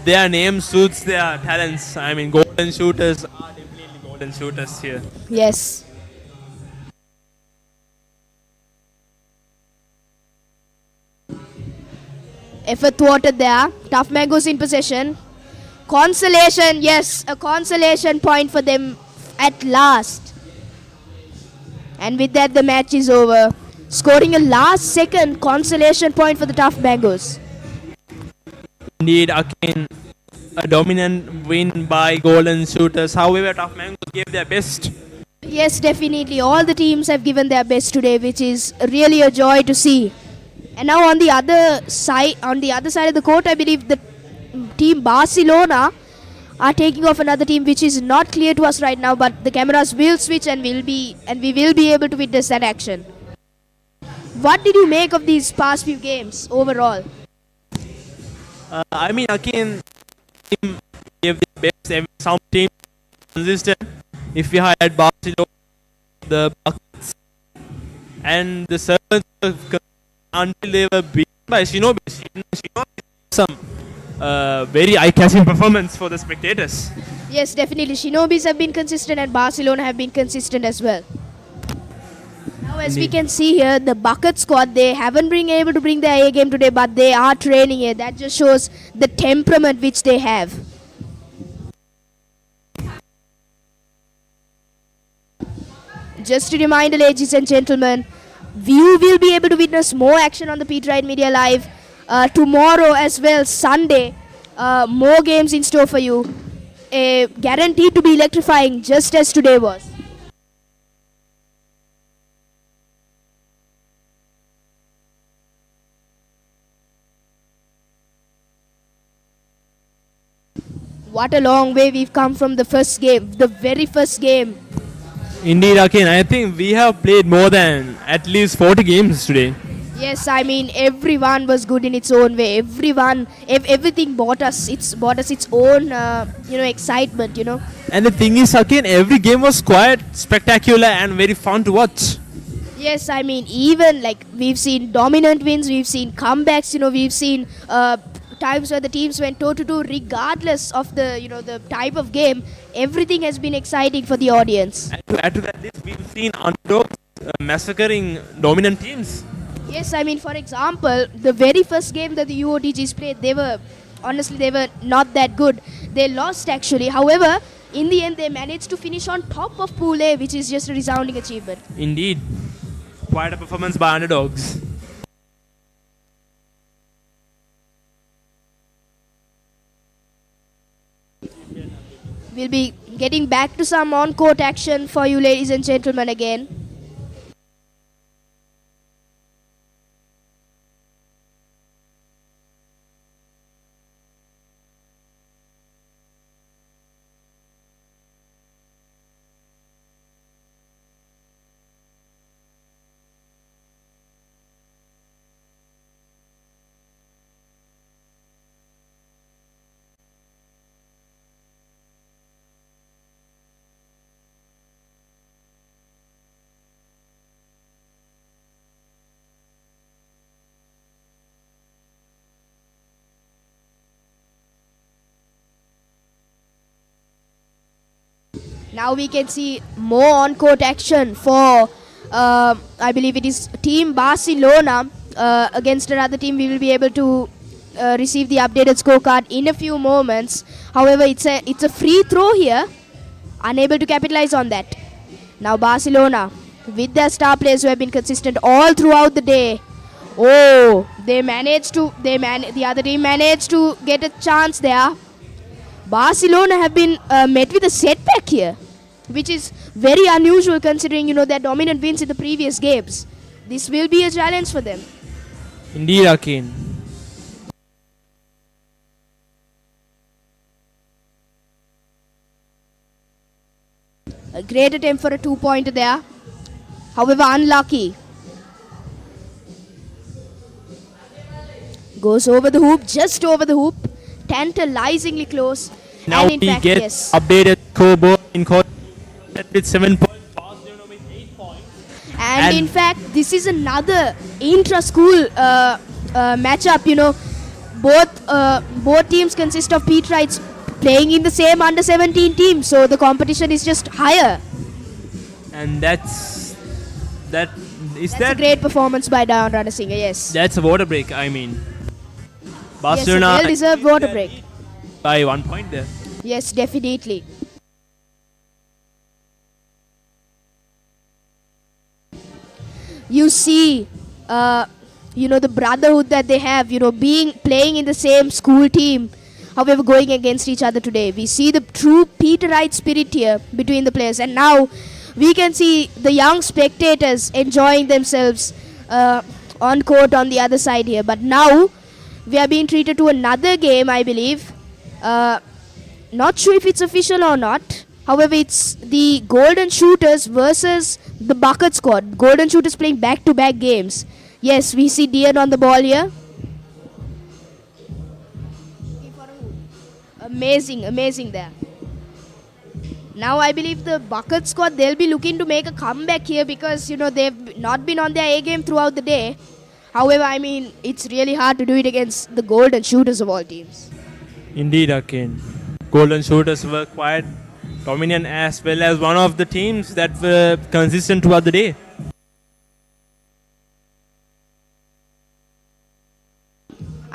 [SPEAKER 2] their name suits their talents. I mean, golden shooters are definitely golden shooters here.
[SPEAKER 4] Yes. Effort thwarted there. Tough Mangoes in possession. Consolation, yes, a consolation point for them at last. And with that, the match is over. Scoring a last-second consolation point for the Tough Mangoes.
[SPEAKER 2] Indeed, again, a dominant win by golden shooters. However, Tough Mangoes gave their best.
[SPEAKER 4] Yes, definitely. All the teams have given their best today, which is really a joy to see. And now on the other side of the court, I believe the team Barcelona are taking off another team, which is not clear to us right now. But the cameras will switch, and we will be able to witness that action. What did you make of these past few games overall?
[SPEAKER 2] I mean, again, team gave their best. Some team consistent. If we had Barcelona, the Buckets, and the Serpents until they were beaten by Shinobi. Shinobi some very eye-catching performance for the spectators.
[SPEAKER 4] Yes, definitely. Shinobis have been consistent and Barcelona have been consistent as well. Now, as we can see here, the Bucket squad, they haven't been able to bring their A game today, but they are training it. That just shows the temperament which they have. Just a reminder, ladies and gentlemen, you will be able to witness more action on the Peterite Media Live tomorrow as well, Sunday. More games in store for you. Guaranteed to be electrifying, just as today was. What a long way we've come from the first game, the very first game.
[SPEAKER 2] Indeed, again, I think we have played more than at least 40 games today.
[SPEAKER 4] Yes, I mean, everyone was good in its own way. Everything brought us its own, excitement,
[SPEAKER 2] And the thing is, again, every game was quite spectacular and very fun to watch.
[SPEAKER 4] Yes, I mean, even like we've seen dominant wins, we've seen comebacks, we've seen times where the teams went toe-to-toe regardless of the type of game. Everything has been exciting for the audience.
[SPEAKER 2] And to add to that list, we've seen underdogs massacring dominant teams.
[SPEAKER 4] Yes, I mean, for example, the very first game that the UOTGs played, they were not that good. They lost actually. However, in the end, they managed to finish on top of Pool A, which is just a resounding achievement.
[SPEAKER 2] Indeed. Quite a performance by underdogs.
[SPEAKER 4] We'll be getting back to some on-court action for you, ladies and gentlemen, again. Now we can see more on-court action for, I believe it is Team Barcelona against another team. We will be able to receive the updated scorecard in a few moments. However, it's a free throw here. Unable to capitalize on that. Now Barcelona, with their star players who have been consistent all throughout the day, Oh, the other team managed to get a chance there. Barcelona have been met with a setback here, which is very unusual considering, their dominant wins in the previous games. This will be a challenge for them.
[SPEAKER 2] Indeed, Akin.
[SPEAKER 4] A great attempt for a 2-pointer there. However, unlucky. Goes over the hoop, just over the hoop. Tantalizingly close.
[SPEAKER 2] Now
[SPEAKER 4] and in
[SPEAKER 2] we
[SPEAKER 4] fact,
[SPEAKER 2] get
[SPEAKER 4] yes.
[SPEAKER 2] updated Colbo in court with 7 points. Barcelona with 8 points.
[SPEAKER 4] And in fact, this is another intra-school matchup. Both teams consist of Petrites playing in the same under-17 team, so the competition is just higher.
[SPEAKER 2] And that's
[SPEAKER 4] a great performance by Dayan Ranasinghe, yes.
[SPEAKER 2] That's a water break, I mean. Barcelona
[SPEAKER 4] yes, a well-deserved water break.
[SPEAKER 2] By 1 point there.
[SPEAKER 4] Yes, definitely. You see, the brotherhood that they have, playing in the same school team, however, going against each other today. We see the true Peterite spirit here between the players. And now we can see the young spectators enjoying themselves on court on the other side here. But now we are being treated to another game, I believe. Not sure if it's official or not. However, it's the Golden Shooters versus the Bucket Squad. Golden Shooters playing back-to-back games. Yes, we see Dian on the ball here. Amazing there. Now I believe the Bucket Squad, they'll be looking to make a comeback here because, they've not been on their A game throughout the day. However, it's really hard to do it against the Golden Shooters of all teams.
[SPEAKER 2] Indeed, Akin. Golden Shooters were quite dominant as well as one of the teams that were consistent throughout the day.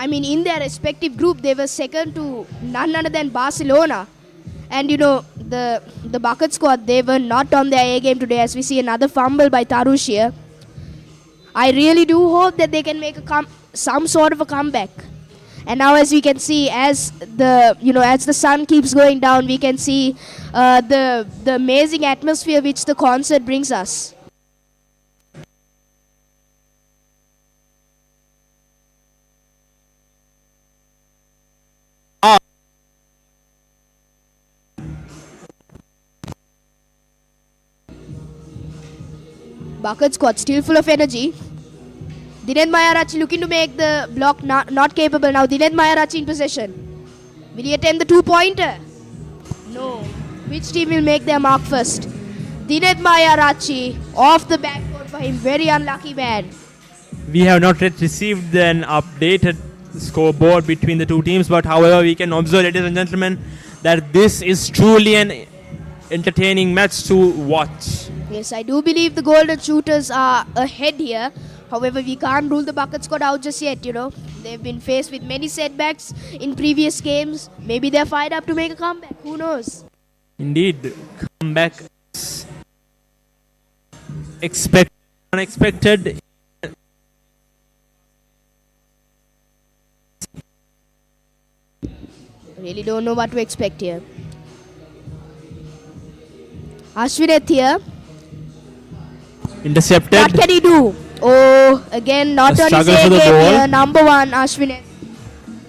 [SPEAKER 4] In their respective group, they were second to none other than Barcelona. And, the Bucket Squad, they were not on their A game today as we see another fumble by Tarush here. I really do hope that they can make some sort of a comeback. And now as we can see, as the sun keeps going down, we can see the amazing atmosphere which the concert brings us. Bucket Squad still full of energy. Dinesh Mayarachi looking to make the block not capable now. Dinesh Mayarachi in possession. Will he attempt the 2-pointer? No. Which team will make their mark first? Dinesh Mayarachi off the backboard for him. Very unlucky man.
[SPEAKER 2] We have not yet received an updated scoreboard between the two teams, but however we can observe, ladies and gentlemen, that this is truly an entertaining match to watch.
[SPEAKER 4] Yes, I do believe the Golden Shooters are ahead here. However, we can't rule the Bucket Squad out just yet, They've been faced with many setbacks in previous games. Maybe they're fired up to make a comeback. Who knows?
[SPEAKER 2] Indeed, comeback is unexpected.
[SPEAKER 4] Really don't know what to expect here. Ashwineth here.
[SPEAKER 2] Intercepted.
[SPEAKER 4] What can he do? Oh, again, not on his A game here. Number 1, Ashwineth.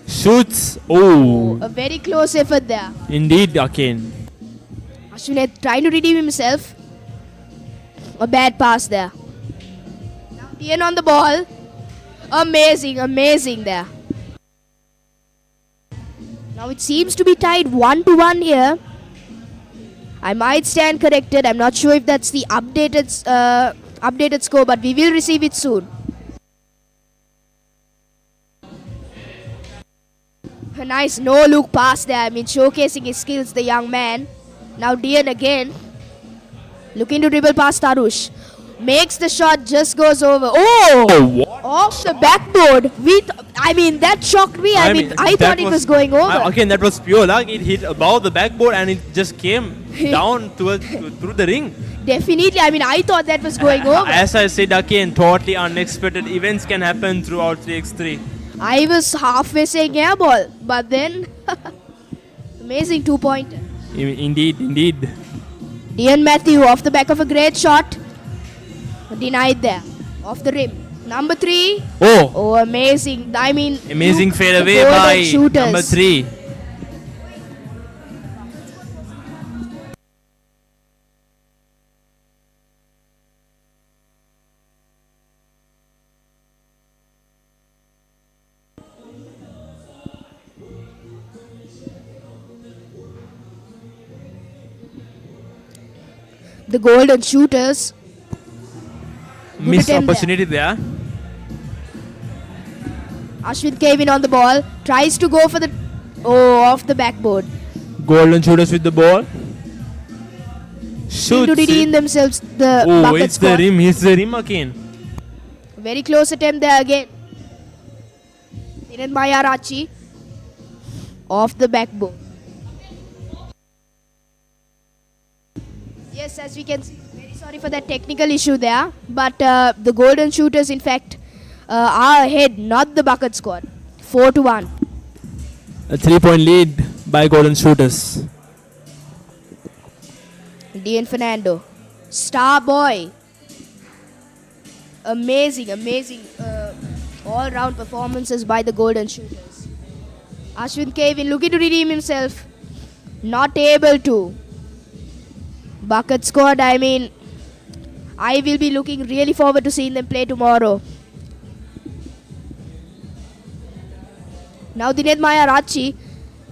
[SPEAKER 2] Shoots. Oh.
[SPEAKER 4] A very close effort there.
[SPEAKER 2] Indeed, Akin.
[SPEAKER 4] Ashwineth trying to redeem himself. A bad pass there. Now Dian on the ball. Amazing there. Now it seems to be tied 1-1 here. I might stand corrected. I'm not sure if that's the updated score, but we will receive it soon. A nice no-look pass there. Showcasing his skills, the young man. Now Dian again. Looking to dribble past Tarush. Makes the shot, just goes over. Oh!
[SPEAKER 2] What?
[SPEAKER 4] Off the backboard. That shocked me. I thought it was going over.
[SPEAKER 2] Again, that was pure luck. It hit above the backboard and it just came down through the ring.
[SPEAKER 4] Definitely. I mean, I thought that was going over.
[SPEAKER 2] As I said again, totally unexpected events can happen throughout 3x3.
[SPEAKER 4] I was halfway saying air ball, but then amazing 2-pointer.
[SPEAKER 2] Indeed.
[SPEAKER 4] Dean Matthew off the back of a great shot. Denied there. Off the rim. Number 3.
[SPEAKER 2] Oh,
[SPEAKER 4] Amazing. I mean,
[SPEAKER 2] amazing fadeaway
[SPEAKER 4] golden
[SPEAKER 2] by
[SPEAKER 4] shooters.
[SPEAKER 2] number 3.
[SPEAKER 4] The golden shooters.
[SPEAKER 2] Missed
[SPEAKER 4] attempt
[SPEAKER 2] opportunity there.
[SPEAKER 4] Ashwin Kevin on the ball. Tries to go for the... off the backboard.
[SPEAKER 2] Golden shooters with the ball.
[SPEAKER 4] To
[SPEAKER 2] Shoots
[SPEAKER 4] redeem
[SPEAKER 2] it.
[SPEAKER 4] themselves the
[SPEAKER 2] Oh,
[SPEAKER 4] bucket
[SPEAKER 2] it's
[SPEAKER 4] score.
[SPEAKER 2] the rim. It's the rim again.
[SPEAKER 4] Very close attempt there again. Niren Mayarachi. Off the backboard. Yes, as we can see, very sorry for that technical issue there. But the golden shooters, in fact, are ahead, not the bucket squad. 4-1.
[SPEAKER 2] A 3-point lead by golden shooters.
[SPEAKER 4] Dean Fernando. Star boy. Amazing all-round performances by the golden shooters. Ashwin Kevin looking to redeem himself. Not able to. Bucket squad, I mean, I will be looking really forward to seeing them play tomorrow. Now Dined Mayarachi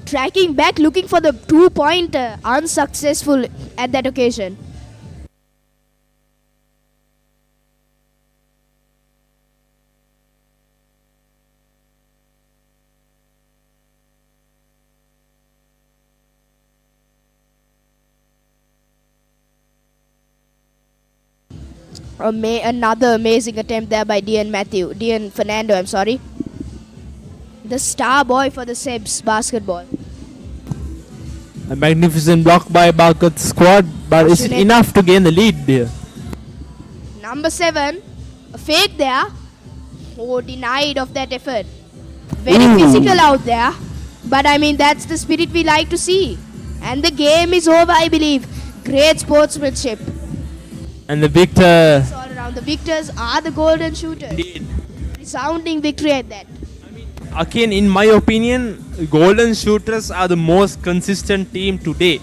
[SPEAKER 4] tracking back, looking for the 2-pointer, unsuccessful at that occasion. Another amazing attempt there by Dean Fernando, I'm sorry. The star boy for the Sebs basketball.
[SPEAKER 2] A magnificent block by bucket squad, but is it enough to gain the lead there?
[SPEAKER 4] Number 7, a fake there. Oh, denied of that effort. Very physical out there. But I mean, that's the spirit we like to see. And the game is over, I believe. Great sportsmanship.
[SPEAKER 2] And the victor.
[SPEAKER 4] It's all around. The victors are the golden shooters.
[SPEAKER 2] Indeed.
[SPEAKER 4] Resounding victory at that.
[SPEAKER 2] Again, in my opinion, golden shooters are the most consistent team today.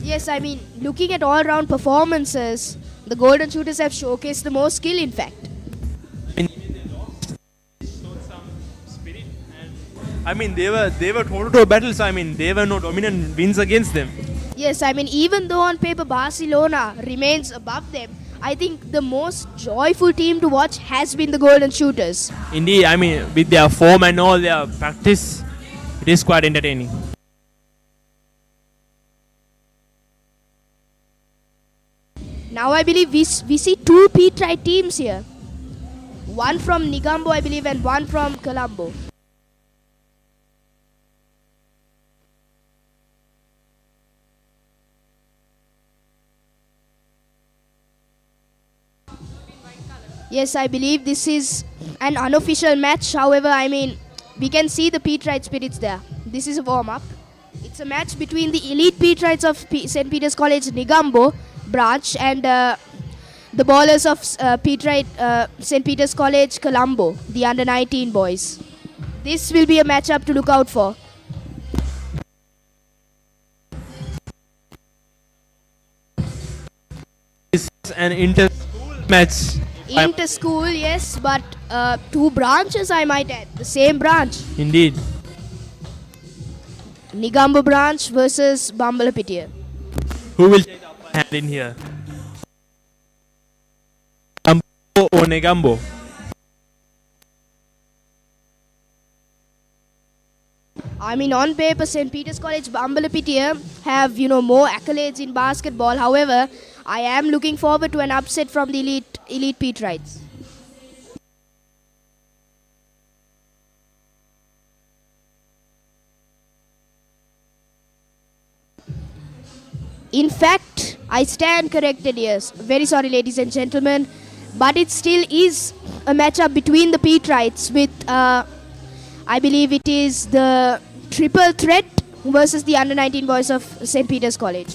[SPEAKER 4] Yes, I mean, looking at all-round performances, the golden shooters have showcased the most skill, in fact.
[SPEAKER 2] I mean, they were toe-to-toe battles. I mean, there were no dominant wins against them.
[SPEAKER 4] Yes, I mean, even though on paper Barcelona remains above them, I think the most joyful team to watch has been the golden shooters.
[SPEAKER 2] Indeed, I mean, with their form and all their practice, it is quite entertaining.
[SPEAKER 4] Now I believe we see 2 Petrite teams here. One from Negombo, I believe, and one from Colombo. Yes, I believe this is an unofficial match. However, I mean, we can see the Peterite spirits there. This is a warm-up. It's a match between the elite Petrites of St. Peter's College Negombo branch and the ballers of St. Peter's College Colombo, the under-19 boys. This will be a matchup to look out for.
[SPEAKER 2] This is an inter-school match.
[SPEAKER 4] Inter-school, yes, but 2 branches I might add. The same branch.
[SPEAKER 2] Indeed.
[SPEAKER 4] Negombo branch versus Bambalapitiya.
[SPEAKER 2] Who will take the upper hand in here? Colombo or Negombo?
[SPEAKER 4] I mean, on paper, St. Peter's College Bambalapitiya have, more accolades in basketball. However, I am looking forward to an upset from the elite Petrites. In fact, I stand corrected, yes. Very sorry, ladies and gentlemen. But it still is a matchup between the Petrites with, I believe it is the triple threat versus the under-19 boys of St. Peter's College.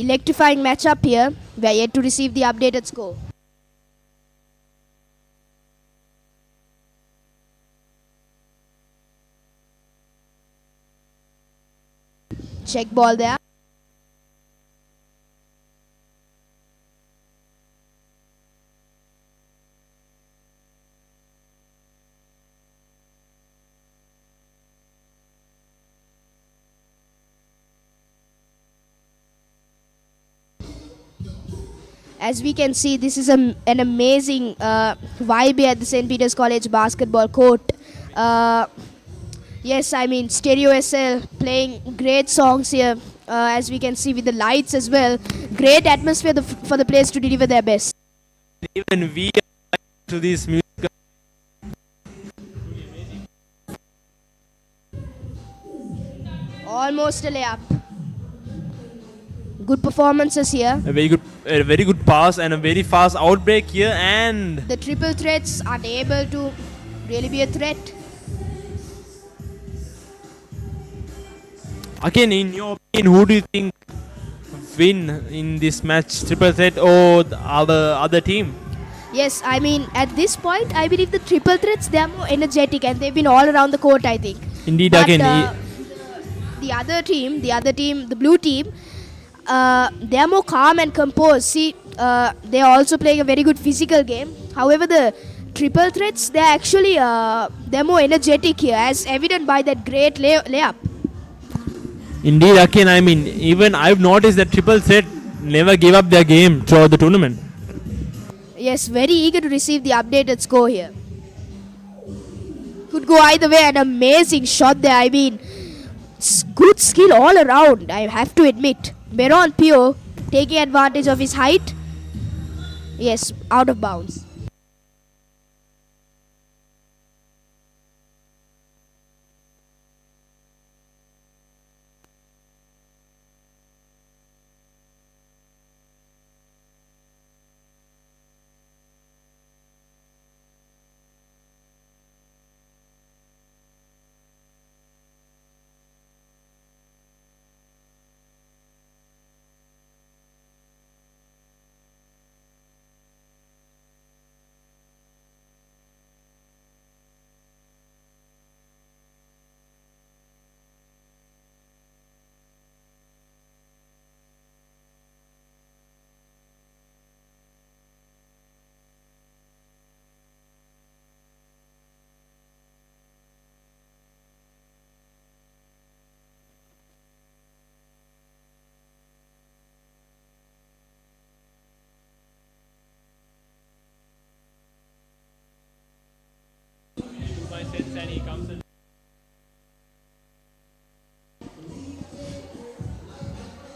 [SPEAKER 4] Electrifying matchup here. We are yet to receive the updated score. Check ball there. As we can see, this is an amazing vibe here at the St. Peter's College basketball court. Yes, I mean, Stereo SL playing great songs here, as we can see with the lights as well. Great atmosphere for the players to deliver their best.
[SPEAKER 2] Even we are to this music.
[SPEAKER 4] Almost a layup. Good performances here.
[SPEAKER 2] A very good pass and a very fast outbreak here, and
[SPEAKER 4] The triple threats are able to really be a threat.
[SPEAKER 2] again, in your opinion, who do you think win in this match? Triple threat or the other team?
[SPEAKER 4] Yes, I mean, at this point, I believe the triple threats, they are more energetic and they've been all around the court, I think.
[SPEAKER 2] Indeed,
[SPEAKER 4] But,
[SPEAKER 2] again.
[SPEAKER 4] the other team, the blue team, they are more calm and composed. See, they are also playing a very good physical game. However, the triple threats, they're actually they're more energetic here, as evident by that great layup.
[SPEAKER 2] Indeed, again, I mean, even I've noticed that triple threat never gave up their game throughout the tournament.
[SPEAKER 4] Yes, very eager to receive the updated score here. Could go either way. An amazing shot there. I mean, good skill all around, I have to admit. Beron Pio taking advantage of his height. Yes, out of bounds.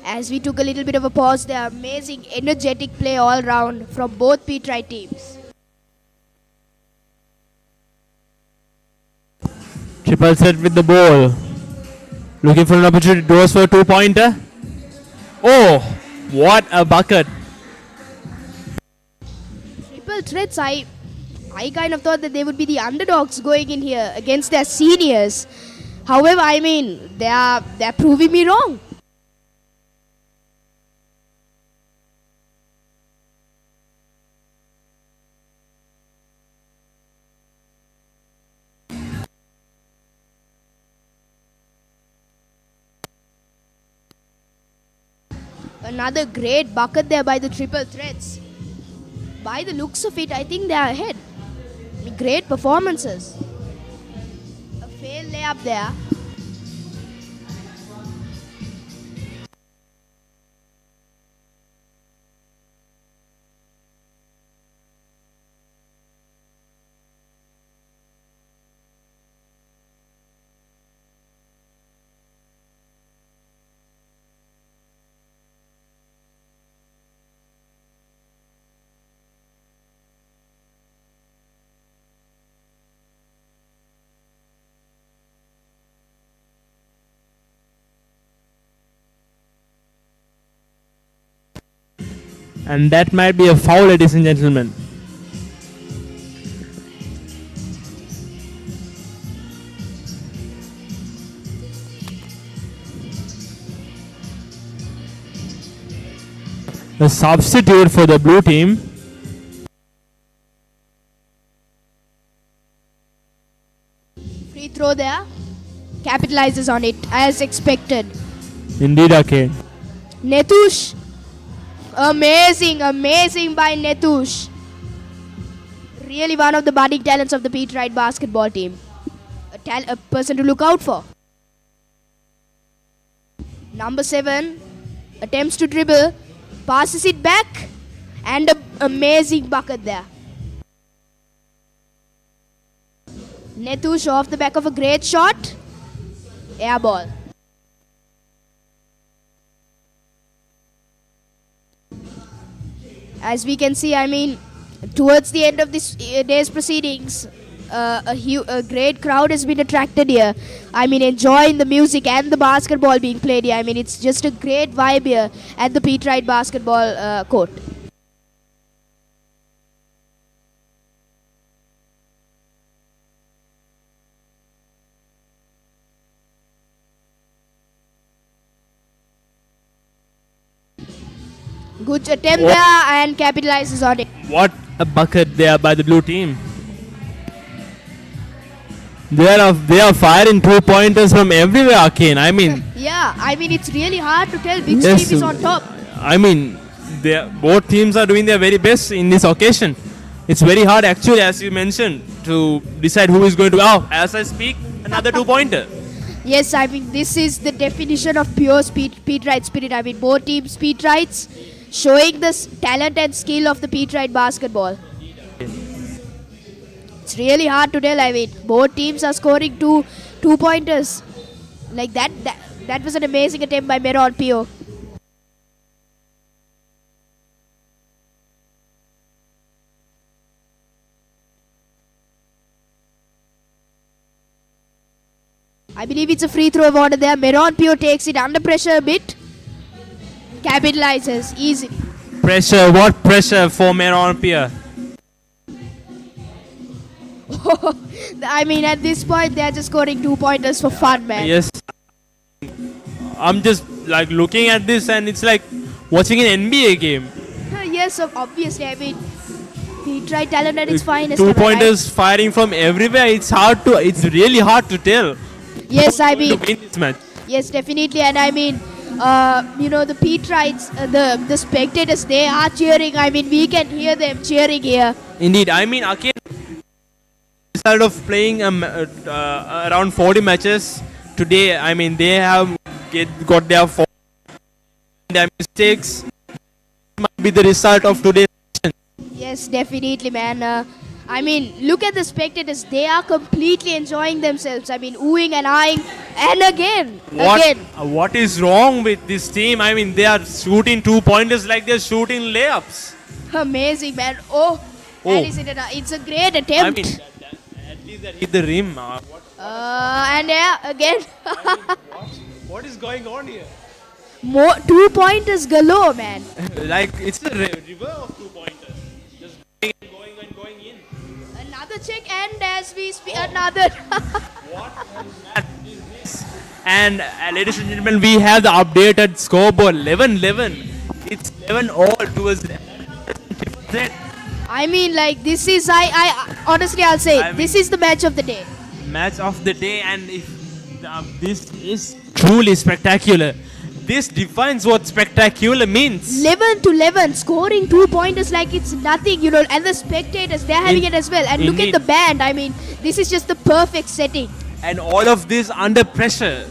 [SPEAKER 4] As we took a little bit of a pause there, amazing energetic play all round from both Petrite teams.
[SPEAKER 2] Triple threat with the ball. Looking for an opportunity. Goes for a two-pointer. Oh, what a bucket.
[SPEAKER 4] Triple threats, I kind of thought that they would be the underdogs going in here against their seniors. However, I mean, they're proving me wrong. Another great bucket there by the triple threats. By the looks of it, I think they are ahead. Great performances. A failed layup there.
[SPEAKER 2] And that might be a foul, ladies and gentlemen. The substitute for the blue team.
[SPEAKER 4] Free throw there. Capitalizes on it as expected.
[SPEAKER 2] Indeed, okay.
[SPEAKER 4] Netush. Amazing by Netush. Really one of the budding talents of the Peterite basketball team. A person to look out for. Number 7 attempts to dribble, passes it back, and an amazing bucket there. Netush off the back of a great shot. Air ball. As we can see, I mean, towards the end of this day's proceedings, a great crowd has been attracted here. I mean, enjoying the music and the basketball being played here. I mean, it's just a great vibe here at the Peterite basketball court. Good attempt there and capitalizes on it.
[SPEAKER 2] What a bucket there by the blue team. They are firing 2-pointers from everywhere, Arcane. I mean,
[SPEAKER 4] yeah, I mean, it's really hard to tell which team is on top.
[SPEAKER 2] I mean, both teams are doing their very best in this occasion. It's very hard, actually, as you mentioned, to decide who is going to. Oh, as I speak, another 2-pointer.
[SPEAKER 4] Yes, I mean, this is the definition of pure Peterite spirit. I mean, both teams Peterites showing the talent and skill of the Peterite basketball. It's really hard to tell. I mean, both teams are scoring two pointers. Like that was an amazing attempt by Marian Pio. I believe it's a free throw awarded there. Marian Pio takes it under pressure a bit. Capitalizes easily.
[SPEAKER 2] Pressure, what pressure for Marian Pio?
[SPEAKER 4] I mean, at this point, they're just scoring 2-pointers for fun, man.
[SPEAKER 2] Yes. I'm just like looking at this and it's like watching an NBA game.
[SPEAKER 4] Yes, obviously. I mean, Peterite talent at its finest.
[SPEAKER 2] 2-pointers firing from everywhere. It's really hard to tell.
[SPEAKER 4] Yes, I mean.
[SPEAKER 2] To win this match.
[SPEAKER 4] Yes, definitely. And I mean, the Peterites, the spectators, they are cheering. I mean, we can hear them cheering here.
[SPEAKER 2] Indeed. I mean, again, instead of playing around 40 matches today, I mean, they have got their fault, their mistakes. Might be the result of today's session.
[SPEAKER 4] Yes, definitely, man. I mean, look at the spectators. They are completely enjoying themselves. I mean, oohing and eyeing. And again.
[SPEAKER 2] What is wrong with this team? I mean, they are shooting 2-pointers like they're shooting layups.
[SPEAKER 4] Amazing, man. It's a great attempt.
[SPEAKER 2] I mean, at least they hit the rim.
[SPEAKER 4] And yeah, again.
[SPEAKER 2] I mean, what is going on here?
[SPEAKER 4] More 2-pointers galore, man.
[SPEAKER 2] Like, it's a river of 2-pointers. Just going and going in.
[SPEAKER 4] Another check, and as we speak, another.
[SPEAKER 2] What match is this? And ladies and gentlemen, we have the updated scoreboard 11-11. It's 11 all towards the
[SPEAKER 4] I mean, like, this is, I honestly, I'll say, this is the match of the day.
[SPEAKER 2] Match of the day, and if this is truly spectacular. This defines what spectacular means.
[SPEAKER 4] 11-11, scoring 2-pointers like it's nothing, and the spectators, they're having it as well. And look at the band, I mean, this is just the perfect setting.
[SPEAKER 2] And all of this under pressure.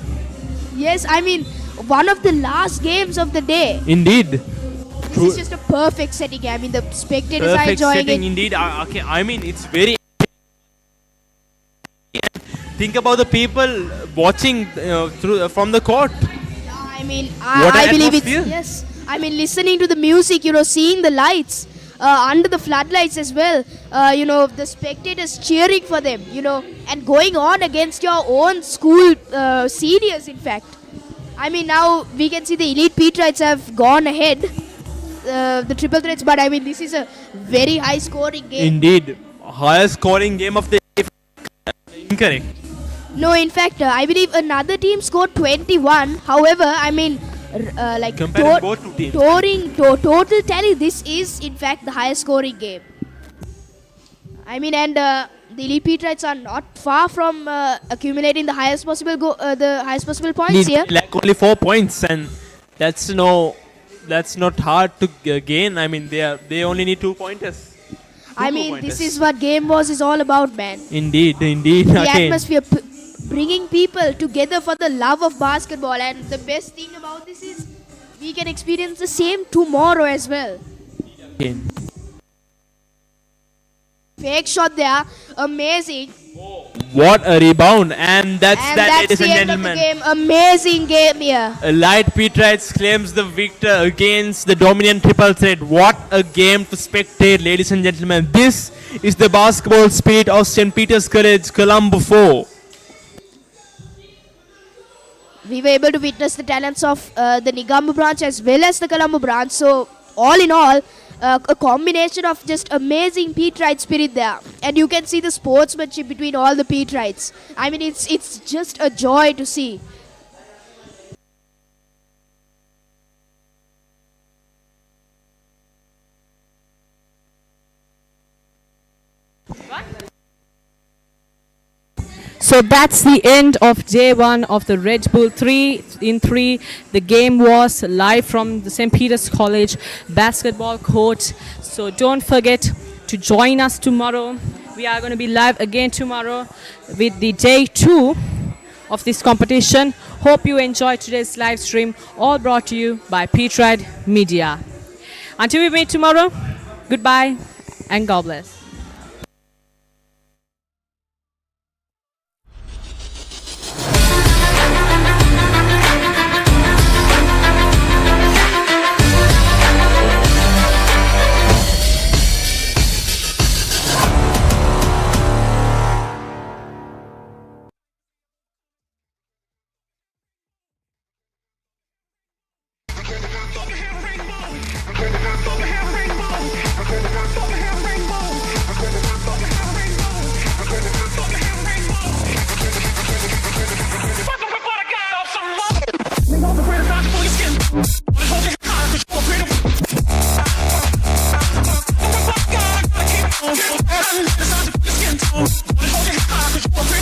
[SPEAKER 4] Yes, I mean, one of the last games of the day.
[SPEAKER 2] Indeed.
[SPEAKER 4] This is just a perfect setting. I mean, the spectators are
[SPEAKER 2] perfect
[SPEAKER 4] enjoying
[SPEAKER 2] setting
[SPEAKER 4] it.
[SPEAKER 2] Indeed. Okay, I mean, it's very. Think about the people watching from the court.
[SPEAKER 4] I mean, I believe it's, yes. I mean, listening to the music, seeing the lights under the floodlights as well. The spectators cheering for them, and going on against your own school seniors, in fact. I mean, now we can see the elite Petrites have gone ahead. the triple threats, but I mean this is a very high scoring game.
[SPEAKER 2] Indeed. Highest scoring game of the day. Incorrect.
[SPEAKER 4] No, in fact, I believe another team scored 21. However, I mean, like
[SPEAKER 2] Comparing both two teams.
[SPEAKER 4] Total tally, this is in fact the highest scoring game. I mean, and the elite Petrites are not far from accumulating the highest possible points here.
[SPEAKER 2] Like only 4 points, and that's not hard to gain. I mean, they only need 2 pointers.
[SPEAKER 4] I mean, this is what Game Wars is all about, man.
[SPEAKER 2] Indeed.
[SPEAKER 4] The atmosphere, bringing people together for the love of basketball, and the best thing about this is we can experience the same tomorrow as well.
[SPEAKER 2] Again.
[SPEAKER 4] Fake shot there, amazing.
[SPEAKER 2] What a rebound, and that's ladies
[SPEAKER 4] the
[SPEAKER 2] and
[SPEAKER 4] end
[SPEAKER 2] gentlemen.
[SPEAKER 4] of the game. Amazing game here.
[SPEAKER 2] Light Petrites claims the victor against the dominant triple threat. What a game to spectate, ladies and gentlemen. This is the basketball spirit of St. Peter's College, Colombo 4.
[SPEAKER 4] We were able to witness the talents of the Nigambu branch as well as the Colombo branch. So, all in all, a combination of just amazing Petrite spirit there. And you can see the sportsmanship between all the Petrites. I mean, it's just a joy to see.
[SPEAKER 1] So that's the end of day one of the Redbull 3-in-3. The game was live from the St. Peter's College basketball court. So don't forget to join us tomorrow. We are going to be live again tomorrow with the day 2 of this competition. Hope you enjoyed today's live stream, all brought to you by Peterite Media. Until we meet tomorrow, goodbye and God bless.